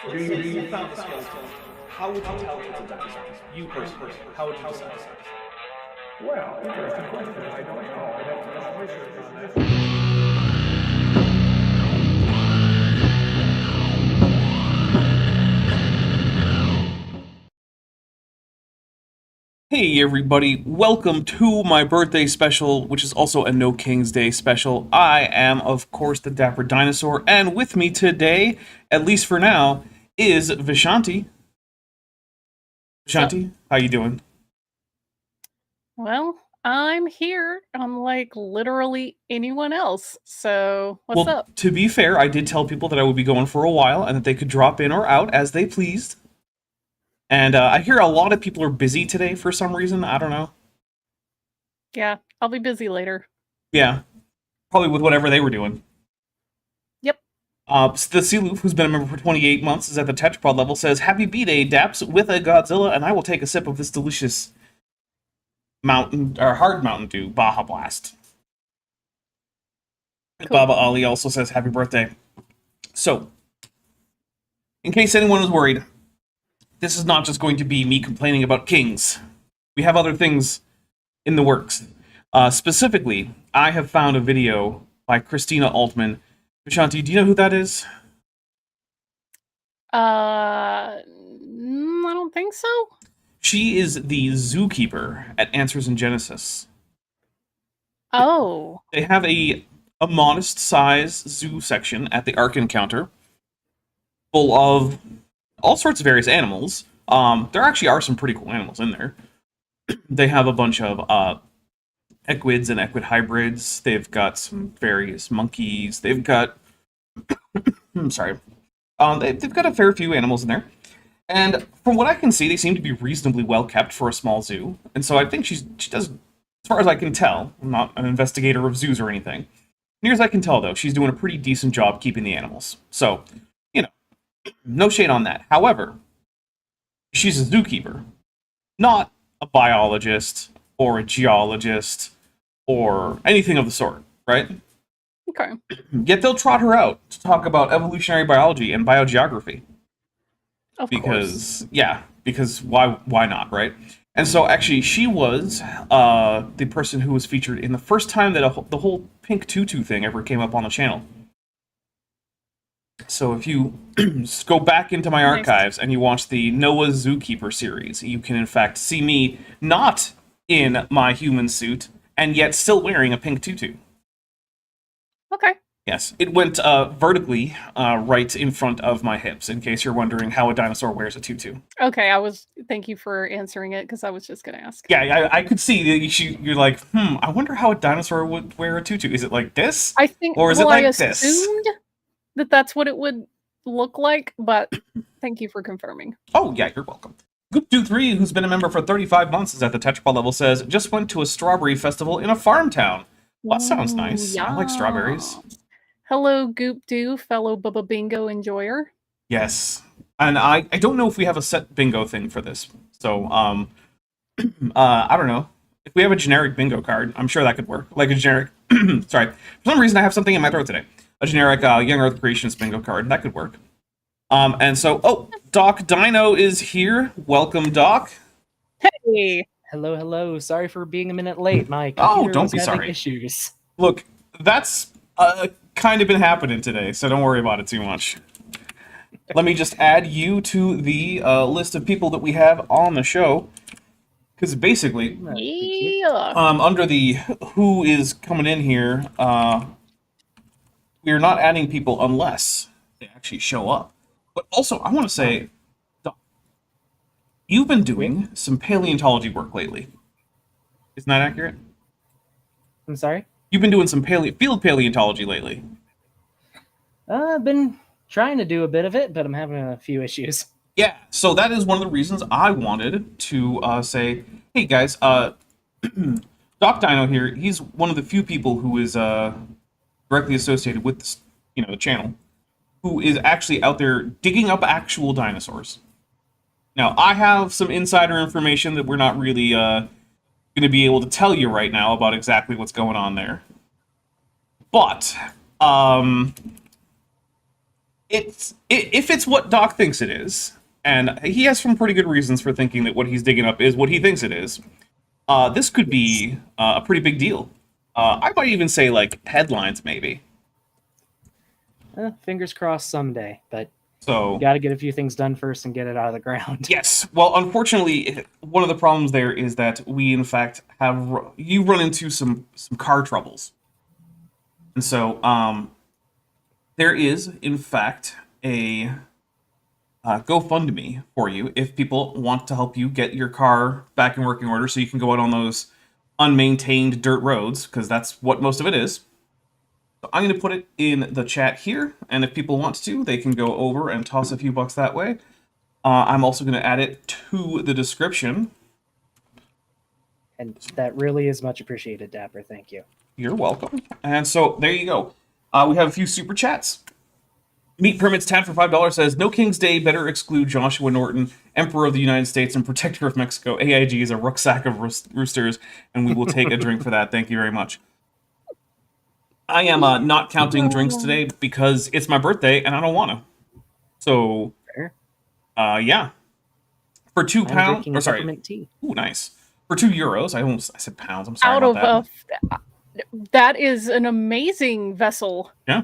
So let's say you found a skeleton. How would you tell it's a dinosaur? You personally, how would you decide? Well, interesting question. I don't know. I'd have to do some research on that. Hey everybody, welcome to my birthday special, which is also a No King's Day special. I am, of course, the Dapper Dinosaur, and with me today, at least for now, is Vishanti. Vishanti, how you doing? Well, I'm here, unlike literally anyone else. So, what's up? To be fair, I did tell people that I would be going for a while and that they could drop in or out as they pleased. And I hear a lot of people are busy today for some reason. I don't know. Yeah, I'll be busy later. Yeah, probably with whatever they were doing. Yep. The Sealoof, who's been a member for 28 months, is at the tetrapod level, says, "Happy B-Day, Daps, with a Godzilla, and I will take a sip of this delicious hard Mountain Dew, Baja Blast." Cool. Baba Ali also says, "Happy birthday." So, in case anyone was worried, this is not just going to be me complaining about kings. We have other things in the works. Specifically, I have found a video by Christina Altman. Vishanti, do you know who that is? I don't think so. She is the zookeeper at Answers in Genesis. Oh. They have a modest size zoo section at the Ark Encounter, full of all sorts of various animals. There actually are some pretty cool animals in there. They have a bunch of equids and equid hybrids. They've got some various monkeys. They've got I'm sorry. They've got a fair few animals in there. And from what I can see, they seem to be reasonably well kept for a small zoo. And so I think she does, as far as I can tell, I'm not an investigator of zoos or anything. Near as I can tell, though, she's doing a pretty decent job keeping the animals. So, you know, no shade on that. However, she's a zookeeper, not a biologist or a geologist or anything of the sort, right? Okay. Yet they'll trot her out to talk about evolutionary biology and biogeography. Of course. Yeah, because why not, right? And so actually she was the person who was featured in the first time that the whole pink tutu thing ever came up on the channel. So if you go back into my archives and you watch the Noah Zookeeper series, you can in fact see me not in my human suit and yet still wearing a pink tutu. Okay. Yes, it went vertically right in front of my hips, in case you're wondering how a dinosaur wears a tutu. Okay, thank you for answering it, because I was just going to ask. Yeah, I could see that you're like, I wonder how a dinosaur would wear a tutu. Is it like this? I think, or is it like I this? Assumed that that's what it would look like, but thank you for confirming. Oh, yeah, you're welcome. Goop23, who's been a member for 35 months, is at the tetrapod level, says, "Just went to a strawberry festival in a farm town." Well, that sounds nice. Yeah. I like strawberries. Hello, Goop Doo, fellow Bubba Bingo enjoyer. Yes. And I don't know if we have a set bingo thing for this. So, I don't know. If we have a generic bingo card, I'm sure that could work. Like a generic... Sorry. For some reason, I have something in my throat today. A generic Young Earth Creationist bingo card. That could work. And so... Doc Dino is here. Welcome, Doc. Hey! Hello. Sorry for being a minute late. My computer don't be sorry. Issues. Look, that's kind of been happening today, so don't worry about it too much. Let me just add you to the list of people that we have on the show, because basically, under the who is coming in here, we are not adding people unless they actually show up. But also, I want to say, you've been doing some paleontology work lately. Isn't that accurate? I'm sorry? You've been doing some field paleontology lately. I've been trying to do a bit of it, but I'm having a few issues. Yeah, so that is one of the reasons I wanted to say, hey guys, Doc Dino here, he's one of the few people who is directly associated with this, the channel, who is actually out there digging up actual dinosaurs. Now, I have some insider information that we're not really going to be able to tell you right now about exactly what's going on there. But if it's what Doc thinks it is, and he has some pretty good reasons for thinking that what he's digging up is what he thinks it is. This could be a pretty big deal. I might even say like headlines, maybe. Fingers crossed someday, but So you got to get a few things done first and get it out of the ground. yes, well, unfortunately, one of the problems there is that we, in fact, you run into some car troubles, and so there is, in fact, a GoFundMe for you if people want to help you get your car back in working order, so you can go out on those unmaintained dirt roads, because that's what most of it is. So I'm going to put it in the chat here, and if people want to, they can go over and toss a few bucks that way. I'm also going to add it to the description. And that really is much appreciated, Dapper. Thank you. You're welcome. And so there you go. We have a few super chats. Meat Permits 10 for $5 says, "No King's Day, better exclude Joshua Norton, Emperor of the United States and Protector of Mexico. AIG is a rucksack of roosters, and we will take a drink for that. Thank you very much." I am not counting drinks today because it's my birthday and I don't want to. So, Fair. Yeah. For £2, drinking or sorry, peppermint tea. ooh, nice. For €2, I said pounds. I'm sorry Out about of that. that is an amazing vessel. Yeah.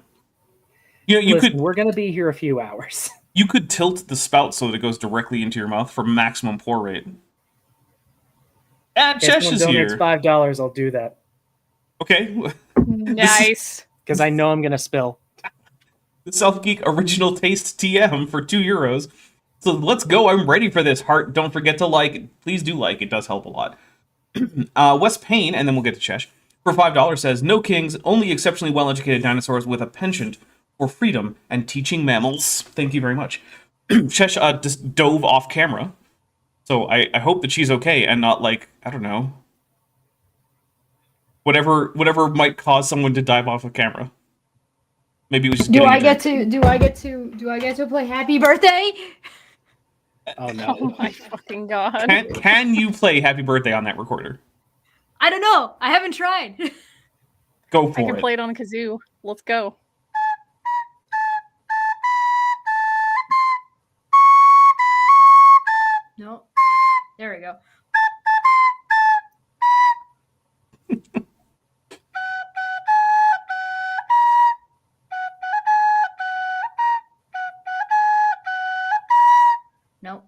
You Listen, could we're going to be here a few hours. you could tilt the spout so that it goes directly into your mouth for maximum pour rate. And If Chesh someone is donates here. $5, I'll do that. Okay. Nice. Because I know I'm going to spill. The South Geek Original Taste TM for €2. So let's go. I'm ready for this. Heart, don't forget to like. Please do like. It does help a lot. Wes Payne, and then we'll get to Chesh, for $5 says, "No kings, only exceptionally well-educated dinosaurs with a penchant for freedom and teaching mammals." Thank you very much. Chesh just dove off camera. So I hope that she's okay and not like, I don't know, whatever might cause someone to dive off of camera. Maybe it was just Do getting I a get drink. do I get to play Happy Birthday? Oh, no. Oh my fucking god. Can you play Happy Birthday on that recorder? I don't know. I haven't tried. Go I for can it. play it on a kazoo. Let's go. No. There we go. No.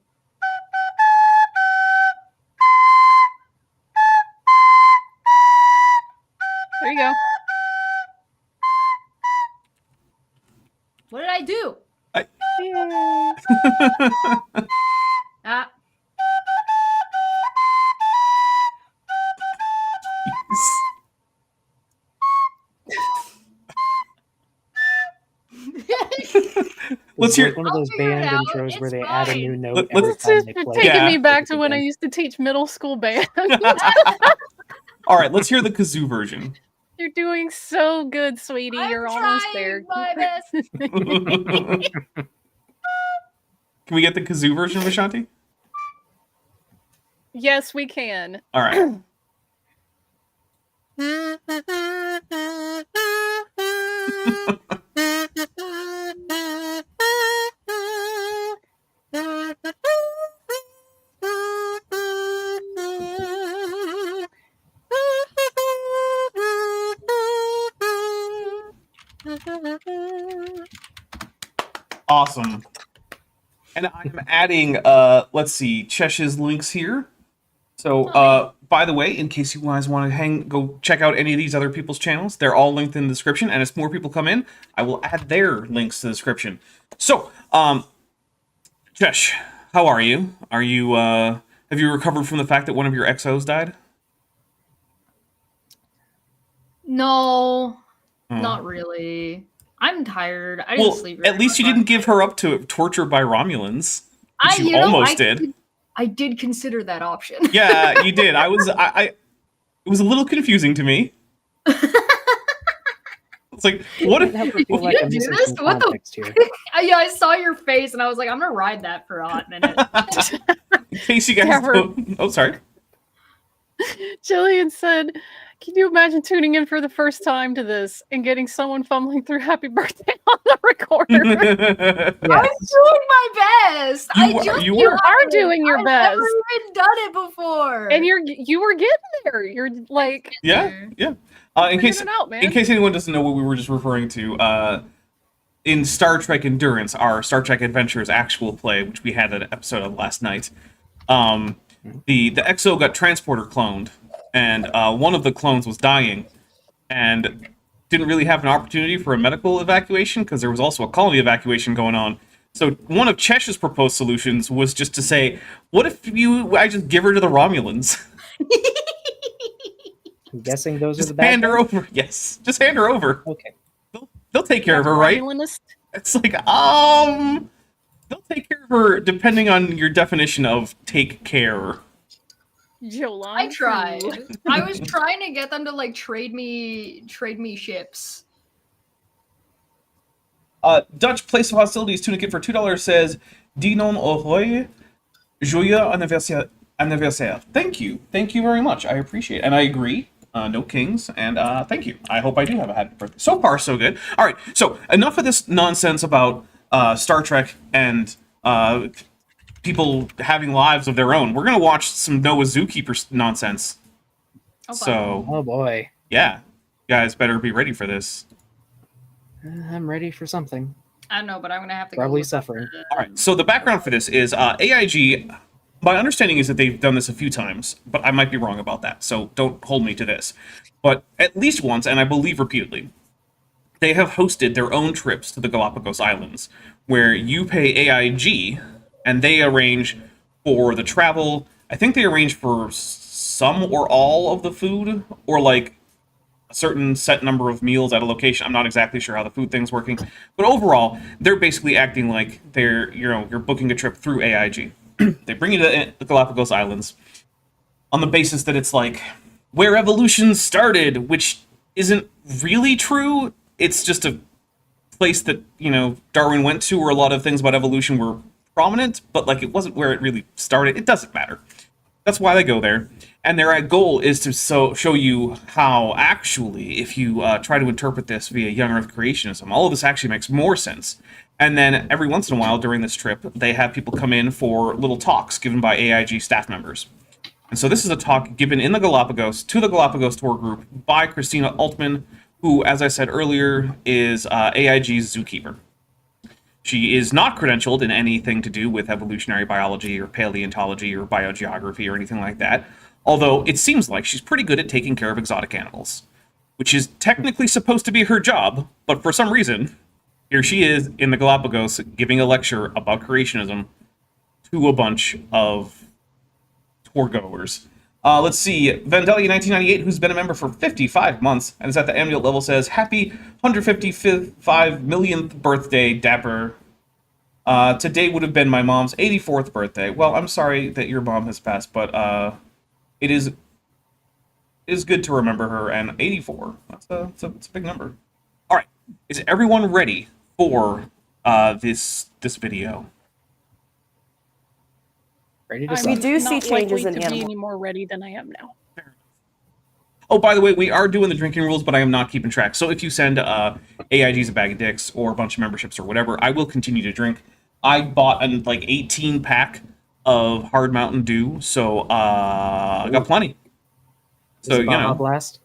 There you go. What did I do? Yay. Ah. Let's It's hear. like one of those I'll figure it band out. intros It's where they add a new fine. note Let's every It's time just they play. taking Yeah. me back to when I Again. used to teach middle school band. All right, let's hear the kazoo version. You're doing so good, sweetie. I'm You're almost there. trying my best. Can we get the kazoo version of Ashanti? Yes, we can. All right. Awesome. And I'm adding, let's see, Chesh's links here. So, by the way, in case you guys want to go check out any of these other people's channels, they're all linked in the description. And as more people come in, I will add their links to the description. So, Chesh, how are you? Are you, have you recovered from the fact that one of your XOs died? No, Oh. not really. I'm tired. I didn't Well, sleep. at least you didn't give her up to torture by Romulans, which you almost did. I did consider that option. Yeah, you did. It was a little confusing to me. It's like, what if Have her feel like I'm do missing this? some What the- context here. Yeah, I saw your face and I was like, I'm gonna ride that for a hot minute. in case you guys Never. don't... Oh, sorry. Jillian said, Can you imagine tuning in for the first time to this and getting someone fumbling through "Happy Birthday" on the recorder? I was doing my best. You You are doing your I've best, never even done it before. and you were getting there. You're like Yeah. In case figuring it out, man. in case anyone doesn't know what we were just referring to, in Star Trek Endurance, our Star Trek Adventures actual play, which we had an episode of last night, the XO got transporter cloned, and one of the clones was dying, and didn't really have an opportunity for a medical evacuation because there was also a colony evacuation going on. So one of Chesh's proposed solutions was just to say, "What if I just give her to the Romulans? I'm guessing those are Just the bad hand her guys? over. Yes, just hand her over. Okay. They'll take care of her, right?" Romulanist? It's like, they'll take care of her depending on your definition of take care. Jolan. I tried. I was trying to get them to like trade me ships. Dutch Place of Hostilities Tunicate for $2 says, Dinon Ahoy, Joyeux anniversaire. Thank you. Thank you very much. I appreciate it. And I agree. No kings. And thank you. I hope I do have a happy birthday. So far, so good. All right. So enough of this nonsense about Star Trek and people having lives of their own. We're going to watch some Noah Zookeeper nonsense. Okay. So, Oh boy. yeah. You guys better be ready for this. I'm ready for something. I don't know, but I'm gonna have to Probably go look suffering. up the- All right, so the background for this is AIG. My understanding is that they've done this a few times, but I might be wrong about that, so don't hold me to this. But at least once, and I believe repeatedly, they have hosted their own trips to the Galapagos Islands, where you pay AIG, and they arrange for the travel. I think they arrange for some or all of the food, or like a certain set number of meals at a location. I'm not exactly sure how the food thing's working, but overall, they're basically acting like you're booking a trip through AIG. They bring you to the Galapagos Islands on the basis that it's like where evolution started, which isn't really true. It's just a place that, Darwin went to where a lot of things about evolution were prominent, but like it wasn't where it really started. It doesn't matter. That's why they go there. And their goal is to show you how actually, if you try to interpret this via young Earth creationism, all of this actually makes more sense. And then every once in a while during this trip, they have people come in for little talks given by AIG staff members. And so this is a talk given in the Galapagos to the Galapagos tour group by Christina Altman, who, as I said earlier, is AIG's zookeeper. She is not credentialed in anything to do with evolutionary biology or paleontology or biogeography or anything like that, although it seems like she's pretty good at taking care of exotic animals, which is technically supposed to be her job, but for some reason, here she is in the Galapagos giving a lecture about creationism to a bunch of tour goers. Let's see, Vandalia 1998, who's been a member for 55 months and is at the annual level, says, Happy 155 millionth birthday, Dapper. Today would have been my mom's 84th birthday. Well, I'm sorry that your mom has passed, but it is good to remember her, and 84, that's a big number. All right, is everyone ready for this video? Ready to I'm suck. We do see not changes likely in to be animals. any more ready than I am now. Oh, by the way, we are doing the drinking rules, but I am not keeping track. So if you send AIG's a bag of dicks or a bunch of memberships or whatever, I will continue to drink. I bought an 18 pack of hard Mountain Dew, so I got plenty. So Is it Baja Blast?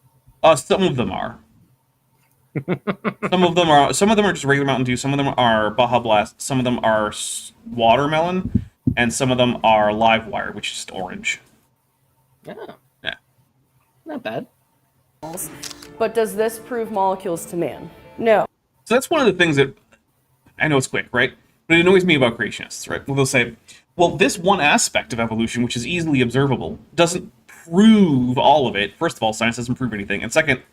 Some of them are. Some of them are just regular Mountain Dew. Some of them are Baja Blast. Some of them are watermelon, and some of them are Live Wire, which is just orange. Oh. Yeah. Not bad. But does this prove molecules to man? No. So that's one of the things that I know it's quick, right? But it annoys me about creationists, right? Well, they'll say, well, this one aspect of evolution, which is easily observable, doesn't prove all of it. First of all, science doesn't prove anything. And second,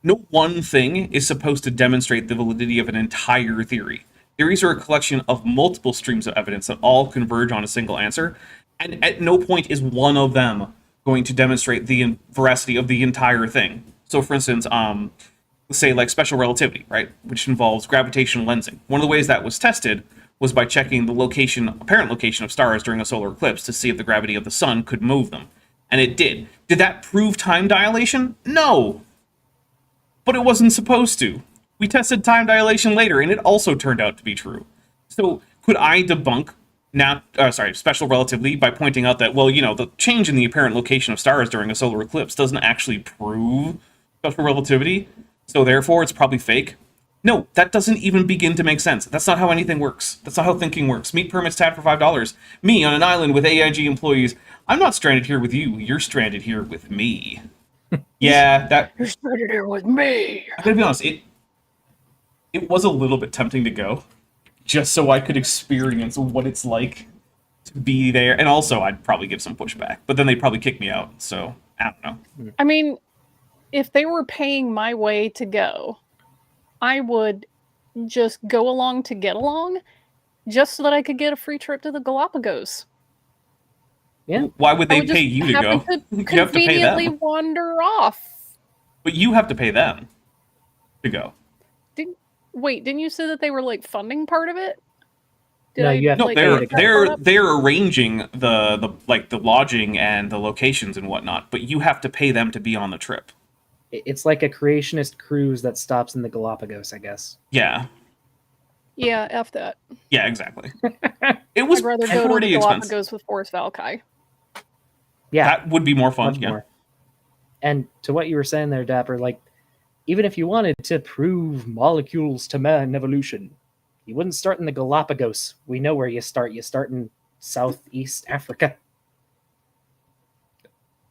no one thing is supposed to demonstrate the validity of an entire theory. Theories are a collection of multiple streams of evidence that all converge on a single answer, and at no point is one of them going to demonstrate the veracity of the entire thing. So, for instance, let's say like special relativity, right, which involves gravitational lensing. One of the ways that was tested was by checking the apparent location of stars during a solar eclipse to see if the gravity of the sun could move them. and it did. Did that prove time dilation? No. But it wasn't supposed to. We tested time dilation later, and it also turned out to be true. So could I debunk special relativity by pointing out that, well, the change in the apparent location of stars during a solar eclipse doesn't actually prove special relativity, so therefore it's probably fake? No, that doesn't even begin to make sense. That's not how anything works. That's not how thinking works. Meat permits tab for $5. Me on an island with AIG employees. I'm not stranded here with you. You're stranded here with me. Yeah, You're stranded here with me. I'm gonna be honest, it was a little bit tempting to go, just so I could experience what it's like to be there. And also, I'd probably give some pushback, but then they'd probably kick me out, so I don't know. I mean, if they were paying my way to go, I would just go along to get along, just so that I could get a free trip to the Galapagos. Yeah. Why would I they would pay just you to go? happen to You have to pay conveniently them. wander off. But you have to pay them to go. Didn't you say that they were like funding part of it? No, you have No, to like, pay they're to go. they're arranging the lodging and the locations and whatnot, but you have to pay them to be on the trip. It's like a creationist cruise that stops in the Galapagos, I guess. Yeah, Yeah, F that. yeah, exactly. It was I'd rather go to the pretty expensive. Galapagos with Forrest Valkai. Yeah, That would be more fun. much Yeah. more. And to what you were saying there, Dapper, like, even if you wanted to prove molecules to man evolution, you wouldn't start in the Galapagos. We know where you start. You start in Southeast Africa.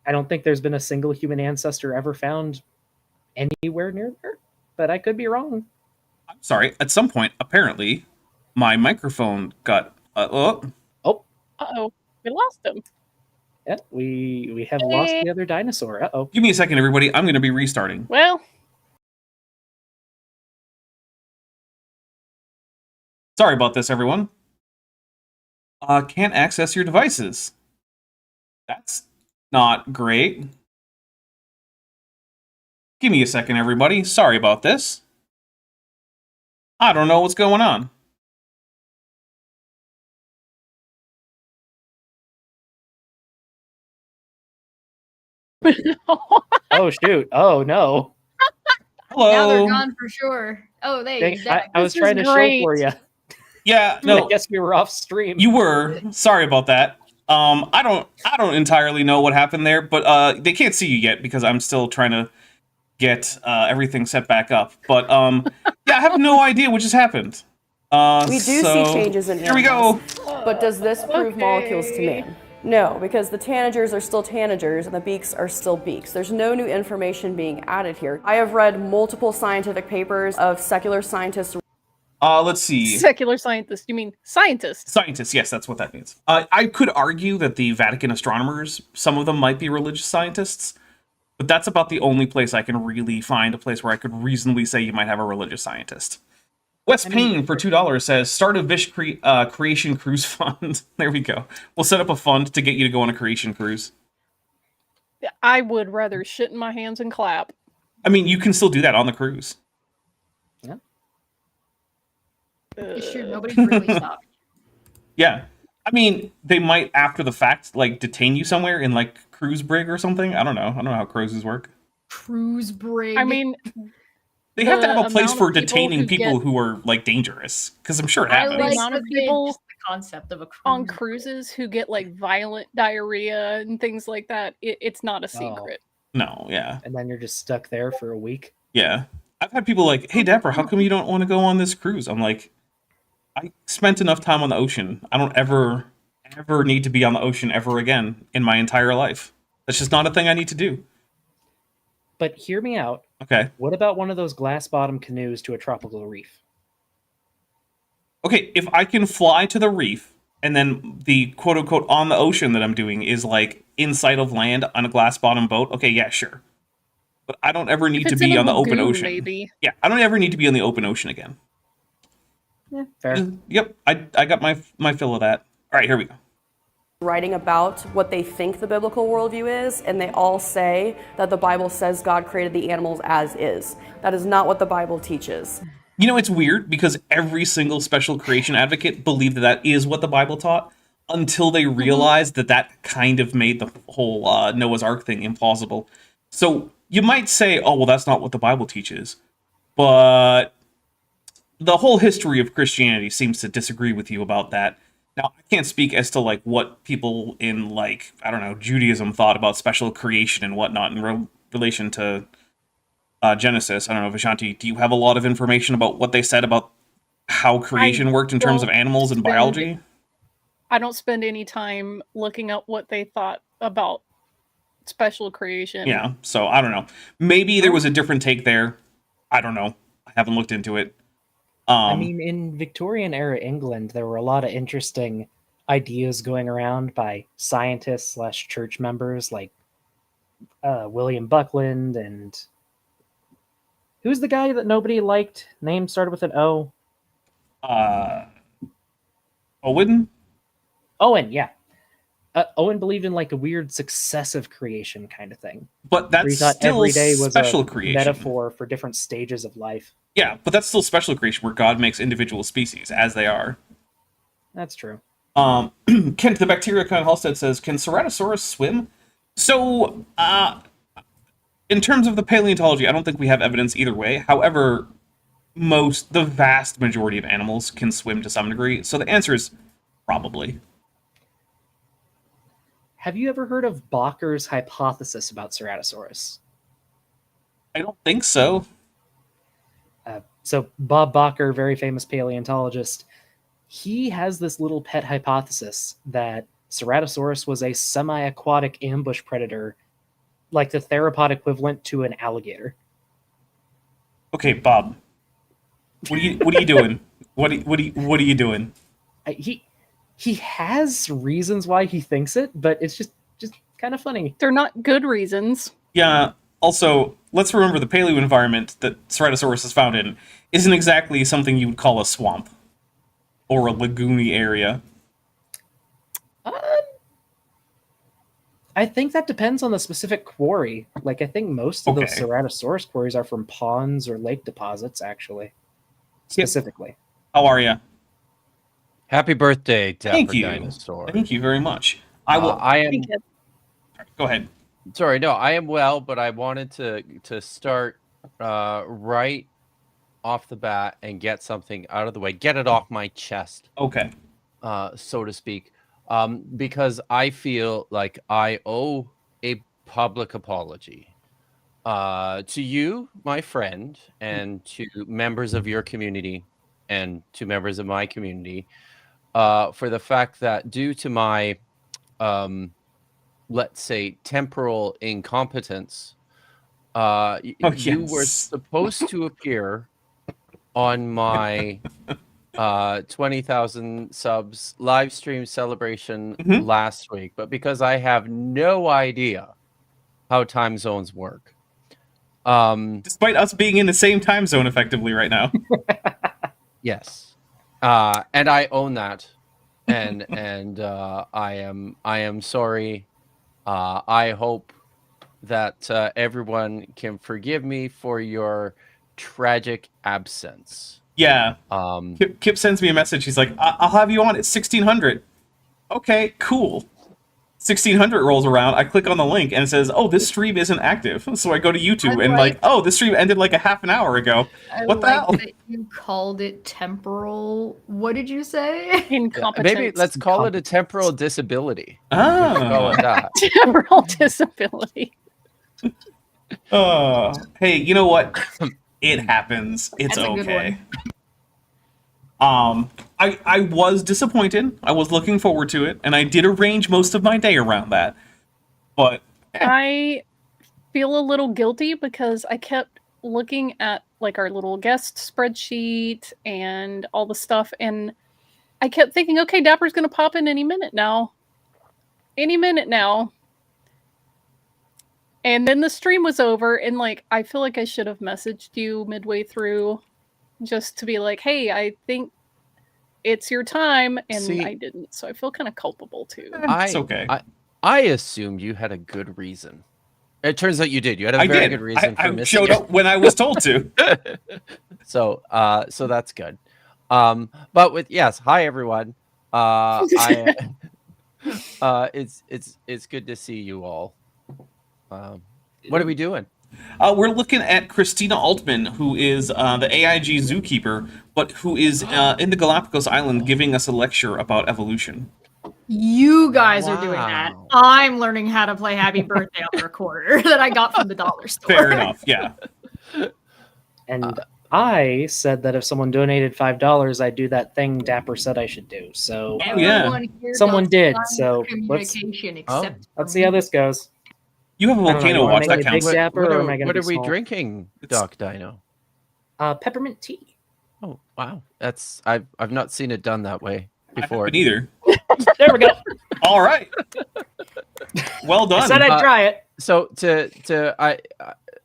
I don't think there's been a single human ancestor ever found anywhere near there, but I could be wrong. I'm sorry. At some point, apparently, my microphone got. Oh, Uh-oh, we lost him. yeah, we have lost the other dinosaur. Uh-oh. Give me a second, everybody. I'm going to be restarting. Well, Sorry about this, everyone. Can't access your devices. That's not great. Give me a second, everybody. Sorry about this. I don't know what's going on. Oh, shoot. Oh, no. Now they're Hello. gone for sure. Oh, they. I was This trying is to show great. for you. Yeah, I no, guess we were off stream. you were. Sorry about that. I don't entirely know what happened there, but they can't see you yet because I'm still trying to get everything set back up. But yeah, I have no idea what just happened. We do see changes in Here we animals. go. But does this prove Okay. molecules to man? No, because the tanagers are still tanagers and the beaks are still beaks. There's no new information being added here. I have read multiple scientific papers of secular scientists. Let's see. secular scientist. You mean scientist? Scientists, yes, that's what that means. I could argue that the Vatican astronomers, some of them might be religious scientists, but that's about the only place I can really find a place where I could reasonably say you might have a religious scientist. Wes Payne for $2 says, start a Vish creation cruise fund. There we go. We'll set up a fund to get you to go on a creation cruise. I would rather shit in my hands and clap. I mean, you can still do that on the cruise. It's true. Nobody's really stopped. Yeah. I mean, they might, after the fact, like, detain you somewhere in, like, cruise brig or something. I don't know. I don't know how cruises work. Cruise brig. I mean, They have to The have a place amount for of people detaining who people get- who are, like, dangerous. Because I'm sure it I happens. like amount of the people just the concept of a cruise on brig. cruises who get like violent diarrhea and things like that, it's not a secret. No, yeah. And then you're just stuck there for a week. Yeah. I've had people like, hey, Dapper, how come you don't want to go on this cruise? I'm like, I spent enough time on the ocean. I don't ever need to be on the ocean ever again in my entire life. That's just not a thing I need to do. But hear me out. Okay. What about one of those glass bottom canoes to a tropical reef? Okay, if I can fly to the reef and then the quote unquote on the ocean that I'm doing is like inside of land on a glass bottom boat, okay, yeah, sure. But I don't ever need If to it's in be a on the open lagoon, ocean. maybe. Yeah, I don't ever need to be on the open ocean again. Yeah, fair. Yep, I got my fill of that. All right, here we go. Writing about what they think the biblical worldview is, and they all say that the Bible says God created the animals as is. That is not what the Bible teaches. You know, it's weird because every single special creation advocate believed that that is what the Bible taught, until they realized that kind of made the whole Noah's Ark thing implausible. So you might say, oh, well, that's not what the Bible teaches. But the whole history of Christianity seems to disagree with you about that. Now, I can't speak as to like what people in like, I don't know, Judaism thought about special creation and whatnot in relation to Genesis. I don't know, Vishanti, do you have a lot of information about what they said about how creation worked in terms of animals and biology? I don't spend any time looking up what they thought about special creation. Yeah, so I don't know. Maybe there was a different take there. I don't know. I haven't looked into it. I mean, in Victorian era England, there were a lot of interesting ideas going around by scientists / church members like William Buckland, and who's the guy that nobody liked? Name started with an O. Owen? Owen, yeah. Owen believed in like a weird successive creation kind of thing. But where he that's thought still every day was special a creation. metaphor for different stages of life. Yeah, but that's still special creation where God makes individual species as they are. That's true. Kent, the bacteria kind Halstead says, can Ceratosaurus swim? So, in terms of the paleontology, I don't think we have evidence either way. However, the vast majority of animals can swim to some degree. So the answer is probably. Have you ever heard of Bacher's hypothesis about Ceratosaurus? I don't think so. So Bob Bacher, very famous paleontologist, he has this little pet hypothesis that Ceratosaurus was a semi-aquatic ambush predator, like the theropod equivalent to an alligator. Okay, Bob. What are you doing? What are you doing? He has reasons why he thinks it, but it's just kind of funny. They're not good reasons. Yeah. Also, let's remember the paleo environment that Ceratosaurus is found in isn't exactly something you would call a swamp or a lagoony area. I think that depends on the specific quarry. Like, I think most of those Ceratosaurus quarries are from ponds or lake deposits, actually. Specifically. How are you? Happy birthday, Dapper Thank you. Dinosaur. Thank you very much. I am. Go ahead. Sorry, no, I am well, but I wanted to start right off the bat and get something out of the way, get it off my chest. Okay. So to speak, because I feel like I owe a public apology to you, my friend, and to members of your community and to members of my community for the fact that due to my let's say temporal incompetence, you were supposed to appear on my 20,000 subs live stream celebration last week, but because I have no idea how time zones work, despite us being in the same time zone effectively right now. Yes, and I own that, and I am sorry. I hope that everyone can forgive me for your tragic absence. Yeah. Kip sends me a message. He's like, I'll have you on at 1600. Okay, cool. 1600 rolls around. I click on the link and it says, oh, this stream isn't active. So I go to YouTube and like, oh, this stream ended like a half an hour ago. What the hell? That you called it temporal. What did you say? Incompetence. Maybe let's call it a temporal disability. Ah. Call it that. Temporal disability. Hey, you know what? It happens. It's That's a good okay. I was disappointed. I was looking forward to it, and I did arrange most of my day around that. But I feel a little guilty because I kept looking at like our little guest spreadsheet and all the stuff, and I kept thinking, okay, Dapper's gonna pop in any minute now. Any minute now. And then the stream was over, and like I feel like I should have messaged you midway through just to be like, hey, I think it's your time, and I didn't, so I feel kind of culpable too. It's okay. I assumed you had a good reason. It turns out you did. You had a very good reason for missing. I showed up when I was told to. So that's good. But with yes, hi everyone. It's good to see you all. What are we doing? We're looking at Christina Altman, who is the AIG zookeeper, but who is in the Galapagos Island giving us a lecture about evolution. You guys are doing that. Wow. I'm learning how to play Happy Birthday on the recorder that I got from the dollar store. Fair enough, yeah. And I said that if someone donated $5, I'd do that thing Dapper said I should do. So Everyone here Someone does did, science so let's- communication Oh. except let's see how this goes. You have a I don't know, volcano you wanna watch, make that it counts. big Dapper, or am I gonna What be are we small? drinking, It's- Doc Dino? Peppermint tea. Oh wow, I've not seen it done that way I before. haven't either. There we go. All right. Well I said done. I'd try it. So to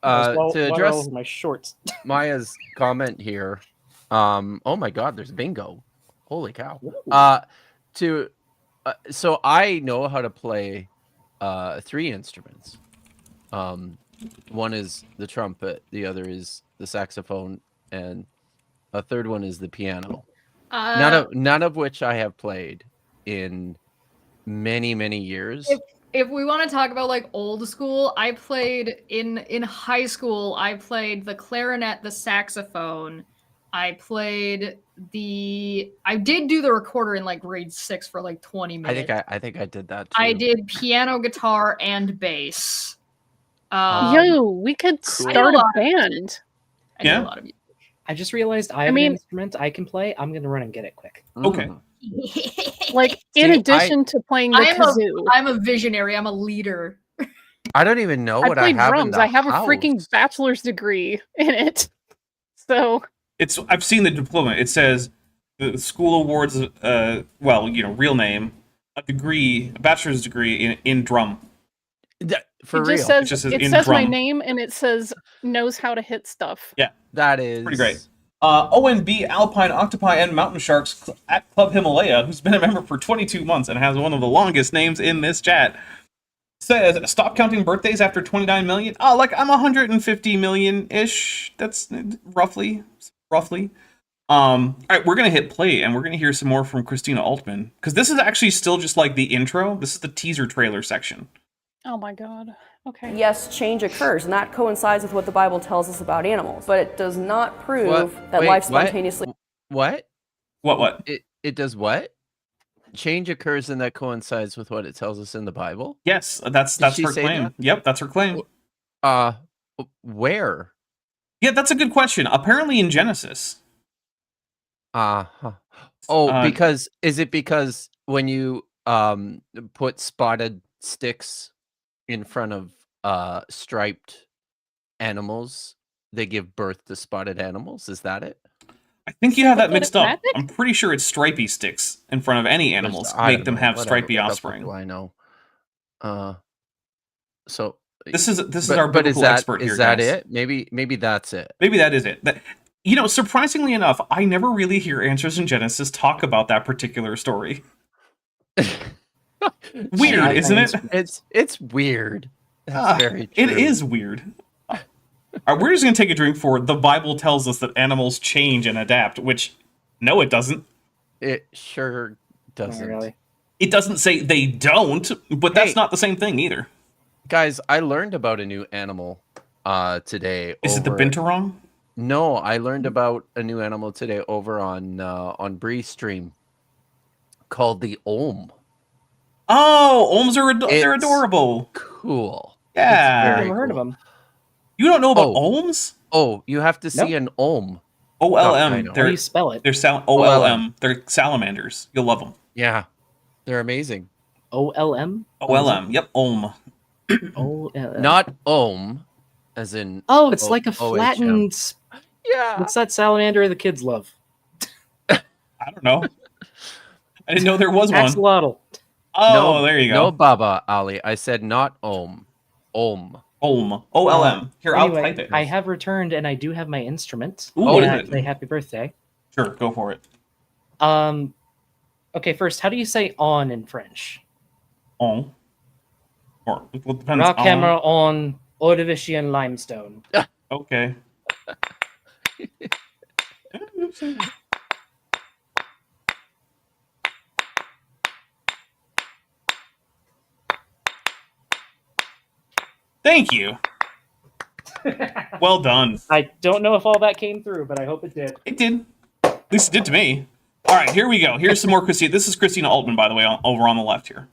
Water address all over my shorts. Maya's comment here, oh my God, there's bingo! Holy cow! So I know how to play 3 instruments. One is the trumpet, the other is the saxophone, and a third one is the piano. None of which I have played in many years. if we want to talk about like old school, I played in high school, I played the clarinet, the saxophone. I did do the recorder in like grade 6 for like 20 minutes. I think I did that too. I did piano, guitar, and bass. Yo, we could cool. start a I band. I did Yeah. a lot of music. I just realized I have an instrument I can play. I'm gonna run and get it quick. Okay. Mm. Like, in See, addition to playing the kazoo. I'm a visionary. I'm a leader. I don't even know I what play I have in drums. the I have a house. freaking bachelor's degree in it. So I've seen the diploma. It says the school awards real name, a bachelor's degree in drum. For it real. just says, It just says it in says my drum. name and it says knows how to hit stuff. Yeah. That is Pretty great. ONB Alpine Octopi and Mountain Sharks at Club Himalaya, who's been a member for 22 months and has one of the longest names in this chat, says, stop counting birthdays after 29 million. Oh, like I'm 150 million-ish. That's roughly. All right, we're going to hit play and we're going to hear some more from Christina Altman, because this is actually still just like the intro. This is the teaser trailer section. Oh my god. Okay. Yes, change occurs, and that coincides with what the Bible tells us about animals. But it does not prove that Wait, life what? spontaneously. What? What? It does what? Change occurs and that coincides with what it tells us in the Bible? Yes, that's she her say claim. that? Yep, that's her claim. Where? Yeah, that's a good question. Apparently in Genesis. Oh, is it because when you put spotted sticks in front of striped animals, they give birth to spotted animals? Is that it? I think you have that mixed up. Magic? I'm pretty sure it's stripy sticks in front of any animals I make don't them know, have whatever. stripy What the fuck offspring. do I know? So This is our biblical expert here. Is that guys. it? Maybe that's it. Maybe that is it. Surprisingly enough, I never really hear Answers in Genesis talk about that particular story. Weird, isn't it? It's weird. That's very true. It is weird. All right, we're just going to take a drink for the Bible tells us that animals change and adapt, which, no, it doesn't. It sure doesn't. Not really. It doesn't say they don't, but that's Hey. not the same thing either. Guys, I learned about a new animal today. Is it the binturong? No, I learned about a new animal today over on Bree stream called the Olm. Oh, Olms are they're It's adorable. Cool. Yeah. It's I've very never heard of cool. them. You don't know about Oh. Olms? Oh, you have to see Nope. an Olm. OLM. I know. How do They're you spell it? OLM. They're salamanders. You'll love them. Yeah, they're amazing. OLM? OLM. Yep, Olm. OLM. Not Ohm, as in. Oh, it's like a OHM. flattened. Yeah. What's that salamander the kids love? I don't know. I didn't know there was one. Axolotl. Oh, there you No, go. Baba Ali. I said not Ohm. Ohm. Olm. OLM. Here, I'll Anyway, type it. I have returned and I do have my instrument. Ooh, what And is I it? say happy birthday. Sure, go for it. Okay, first, how do you say on in French? On. Or it depends. Rock hammer on Ordovician limestone. Okay. Thank you. Well done. I don't know if all that came through, but I hope it did. It did. At least it did to me. All right, here we go. Here's some more Christina. This is Christina Altman, by the way, over on the left here.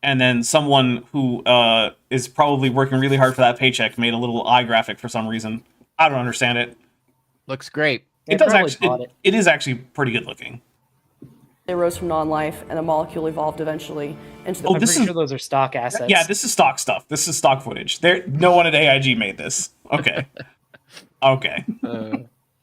And then someone who is probably working really hard for that paycheck made a little eye graphic for some reason. I don't understand it. Looks great. It does actually. It is actually pretty good looking. They rose from non-life, and a molecule evolved eventually into the. I'm pretty sure those are stock assets. Yeah, this is stock stuff. This is stock footage. No one at AIG made this. Okay. Okay.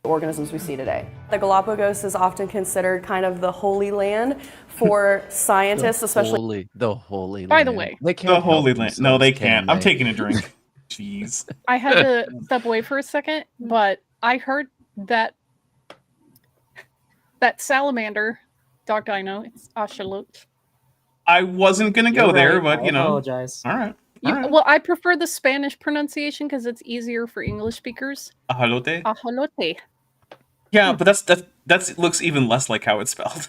Organisms we see today. The Galapagos is often considered kind of the holy land for scientists, especially the holy land. By the way, they can't the holy land. No, they can can't. I'm taking a drink. Jeez. I had to step away for a second, but I heard that salamander, dog dino, it's Axolotl. I wasn't gonna go there, but you know. I apologize. All right. Well, I prefer the Spanish pronunciation because it's easier for English speakers. Ajolote? Ajolote. Yeah, but that's looks even less like how it's spelled.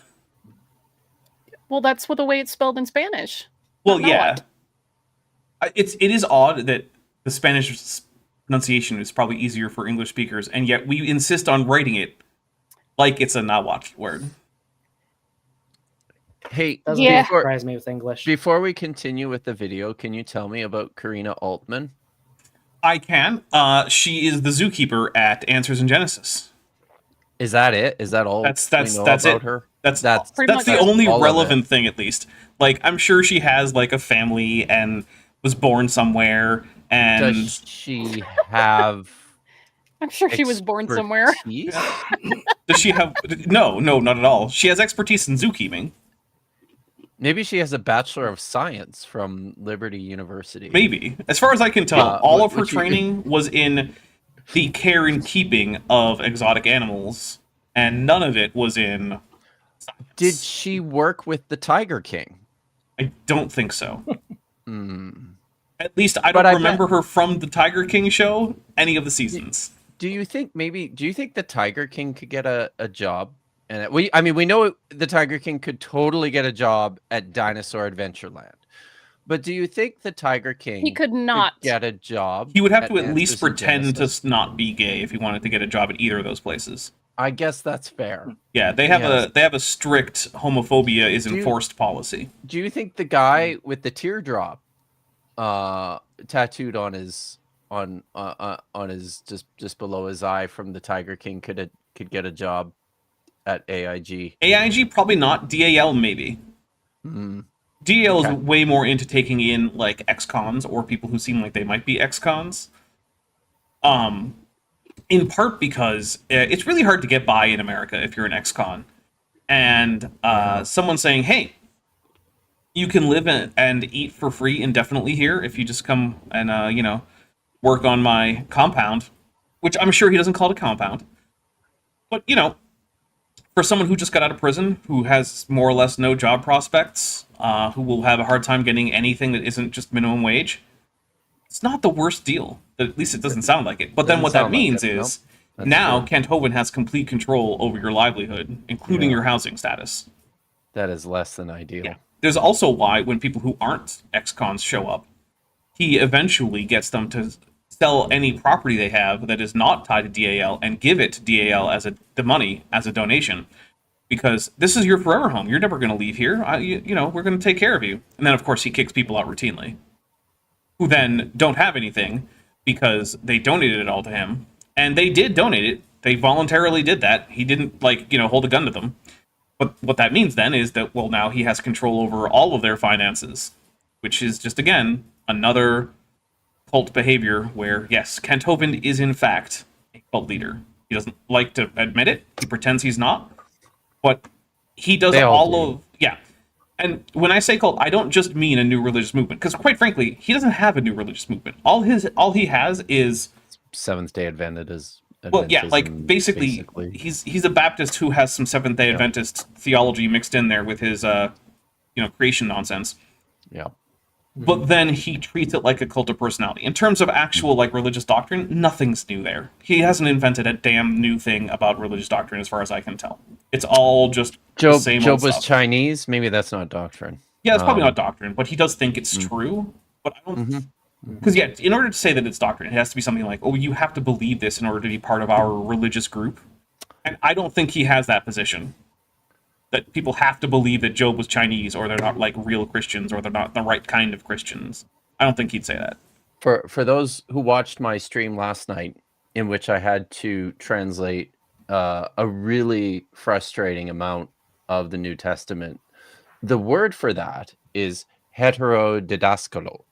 Well, that's the way it's spelled in Spanish. Well, yeah. It is odd that the Spanish pronunciation is probably easier for English speakers, and yet we insist on writing it like it's a Nahuatl word. Hey, Doesn't surprise me with English. Before we continue with the video, can you tell me about Christina Altman? I can. She is the zookeeper at Answers in Genesis. Is that it? Is that all? That's we know about it. her? That's much the it. only All of relevant it. thing, at least. Like, I'm sure she has like a family and was born somewhere. And Does she have? I'm sure she was born somewhere. expertise? does she have? No, not at all. She has expertise in zookeeping. Maybe she has a Bachelor of Science from Liberty University. Maybe, as far as I can tell, all of her which you- training was in the care and keeping of exotic animals, and none of it was in science. Did she work with the Tiger King? I don't think so. Hmm. At least I But don't I remember her from the Tiger King show, any of the seasons. Do you think the Tiger King could get a job? And we know the Tiger King could totally get a job at Dinosaur Adventureland. But do you think the Tiger King He could not. get a job? He would have to at Answers least in pretend Genesis? to not be gay if he wanted to get a job at either of those places. I guess that's fair. Yeah, they have Yes. a strict homophobia is Do you- enforced policy. Do you think the guy with the teardrop tattooed on his just below his eye from the Tiger King could get a job at AIG? AIG probably not. DAL maybe. Hmm. DAL Okay. is way more into taking in like ex-cons or people who seem like they might be ex-cons. In part because it's really hard to get by in America if you're an ex-con. And someone saying, hey, you can live and eat for free indefinitely here if you just come and, work on my compound, which I'm sure he doesn't call it a compound. But, for someone who just got out of prison, who has more or less no job prospects, who will have a hard time getting anything that isn't just minimum wage, it's not the worst deal. At least it doesn't sound like it. But then Doesn't what that sound like means it, nope. is That's now true. Kent Hovind has complete control over your livelihood, including your housing status. That is less than ideal. Yeah. There's also why when people who aren't ex-cons show up, he eventually gets them to sell any property they have that is not tied to DAL and give it to DAL as the money as a donation. Because this is your forever home. You're never going to leave here. We're going to take care of you. And then, of course, he kicks people out routinely who then don't have anything because they donated it all to him. And they did donate it. They voluntarily did that. He didn't, hold a gun to them. But what that means then is that, well, now he has control over all of their finances, which is just, again, another cult behavior where, yes, Kent Hovind is, in fact, a cult leader. He doesn't like to admit it. He pretends he's not. But he does They all all do. of... Yeah. And when I say cult, I don't just mean a new religious movement. Because, quite frankly, he doesn't have a new religious movement. All he has is... Seventh-day Adventism. Well, yeah, basically, he's a Baptist who has some Seventh-day Adventist theology mixed in there with his, creation nonsense. Yeah. But then he treats it like a cult of personality. In terms of actual, religious doctrine, nothing's new there. He hasn't invented a damn new thing about religious doctrine, as far as I can tell. It's all just the same Job old was stuff. Chinese. Maybe that's not doctrine. Yeah, it's probably not doctrine, but he does think it's true. But I don't. Because, yeah, in order to say that it's doctrine, it has to be something like, oh, you have to believe this in order to be part of our religious group. And I don't think he has that position. That people have to believe that Job was Chinese, or they're not, like, real Christians, or they're not the right kind of Christians. I don't think he'd say that. For those who watched my stream last night, in which I had to translate a really frustrating amount of the New Testament, the word for that is heterodidaskalo.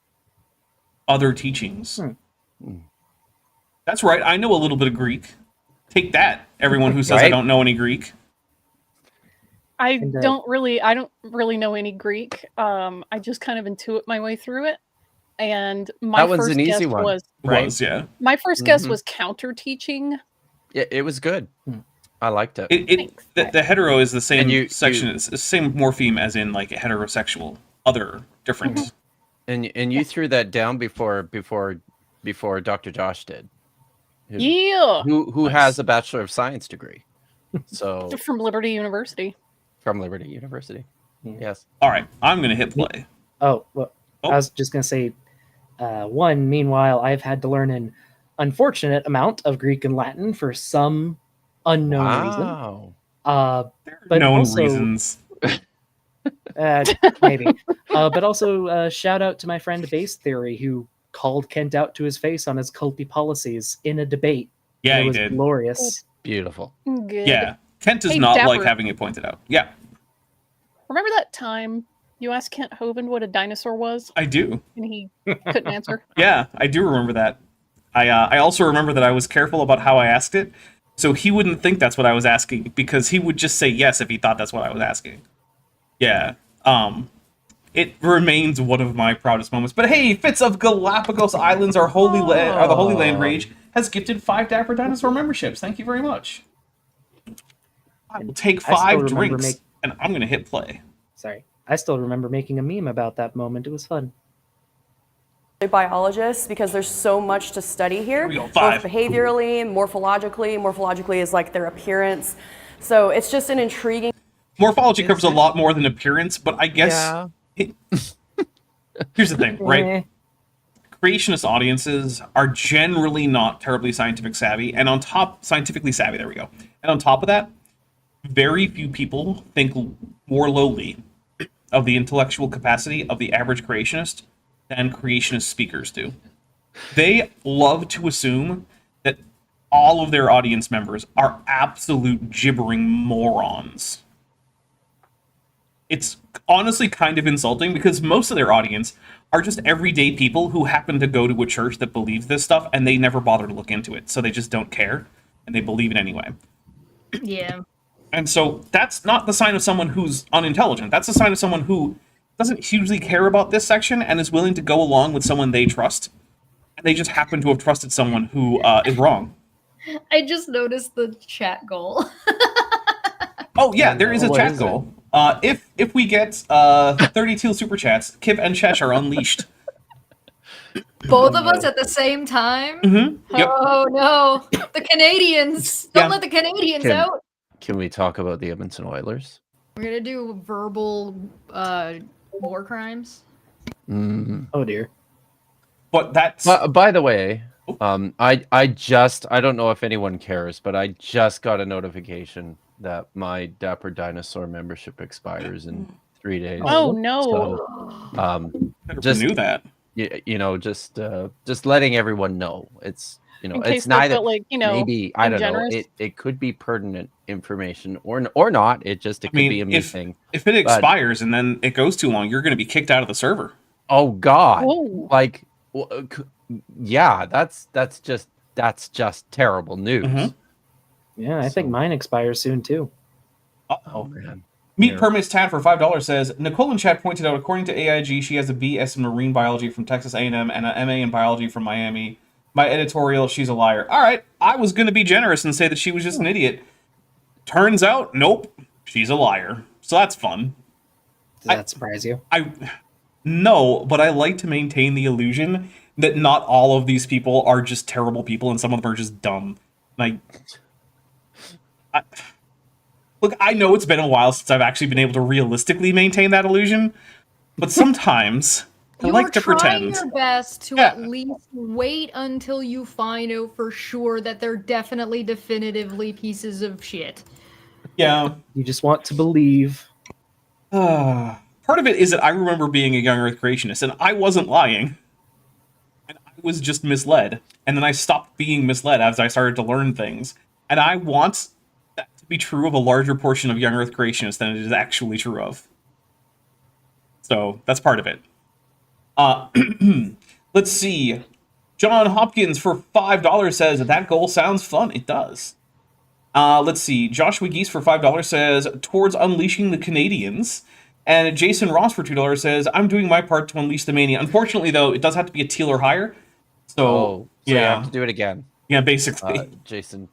Other teachings. That's right. I know a little bit of Greek. Take that, everyone who says I Right? don't know any Greek. I And, don't really know any Greek. I just kind of intuit my way through it. And my That one's first an easy guess one. was Right. Was, yeah. my first guess Mhm. was counter teaching. It was good. I liked it. Thanks. The hetero is the same And you- section, it's the same morpheme as in, like, heterosexual. Other, different. And you threw that down before Dr. Josh did. Yeah, Who has a Bachelor of Science degree. So from Liberty University. from Liberty University. Yeah. Yes. All right, I'm going to hit play. Oh, well, Oh. I was just going to say, meanwhile, I've had to learn an unfortunate amount of Greek and Latin for some unknown reason. Wow. There are But known also- reasons. Maybe. But also, shout out to my friend Base Theory, who called Kent out to his face on his culty policies in a debate. Yeah, it he was did. glorious. Beautiful. Good. Yeah. Kent does Hey, not Dapper. like having it pointed out. Yeah, Remember that time you asked Kent Hovind what a dinosaur was, I do. and he couldn't answer? Yeah, I do remember that. I also remember that I was careful about how I asked it, so he wouldn't think that's what I was asking, because he would just say yes if he thought that's what I was asking. Yeah. It remains one of my proudest moments. But hey, Fitz of Galapagos Islands, our holy the Holy Land Rage, has gifted 5 Dapper Dinosaur memberships. Thank you very much. I will take I still 5 remember drinks, and I'm going to hit play. Sorry. I still remember making a meme about that moment. It was fun. Biologists, because there's so much to study here, we go, both 5. behaviorally, morphologically. Morphologically is like their appearance. So it's just an intriguing. Morphology covers a lot more than appearance, but I guess... Yeah. Here's the thing, right? Eh. Creationist audiences are generally not terribly scientifically savvy, and on top of that, very few people think more lowly of the intellectual capacity of the average creationist than creationist speakers do. They love to assume that all of their audience members are absolute gibbering morons. It's honestly kind of insulting, because most of their audience are just everyday people who happen to go to a church that believes this stuff, and they never bother to look into it, so they just don't care, and they believe it anyway. Yeah. And so that's not the sign of someone who's unintelligent. That's the sign of someone who doesn't hugely care about this section and is willing to go along with someone they trust. And they just happen to have trusted someone who is wrong. I just noticed the chat goal. Oh yeah, there is a What chat is it? goal. If we get 32 super chats, Kip and Chesh are unleashed. Both of us at the same time? Mm-hmm. Yep. Oh no. The Canadians. Don't Yeah. let the Canadians Can- out. Can we talk about the Edmonton Oilers? We're gonna do verbal war crimes. Oh dear. But that's By the way, I don't know if anyone cares, but I just got a notification that my Dapper Dinosaur membership expires in 3 days. Oh no! So, better just- knew that. just letting everyone know. It's In it's case they neither felt like, maybe I don't generous. know. It could be pertinent information or not. It could be a me thing. If it expires and then it goes too long, you're going to be kicked out of the server. Oh God! Whoa. Like, yeah, that's just terrible news. Mhm. Yeah, I think mine expires soon too. Oh man. Meat Yeah. Permits Tad for $5 says, Nicole in chat pointed out, according to AIG, she has a BS in marine biology from Texas A&M and an MA in biology from Miami. My editorial, she's a liar. All right, I was going to be generous and say that she was just an idiot. Turns out, nope, she's a liar. So that's fun. Does that surprise you? No, but I like to maintain the illusion that not all of these people are just terrible people and some of them are just dumb. Look, I know it's been a while since I've actually been able to realistically maintain that illusion, but sometimes I like to trying pretend. your best to Yeah. at least wait until you find out for sure that they're definitely definitively pieces of shit. Yeah. You just want to believe. Part of it is that I remember being a young Earth creationist, and I wasn't lying. And I was just misled. And then I stopped being misled as I started to learn things. And I want that to be true of a larger portion of young Earth creationists than it is actually true of. So that's part of it. Let's see. John Hopkins for $5 says that goal sounds fun. It does. Let's see. Joshua Geese for $5 says towards unleashing the Canadians. And Jason Ross for $2 says I'm doing my part to unleash the mania. Unfortunately, though, it does have to be a teal or higher. So you yeah, have to do it again. yeah, basically. Jason.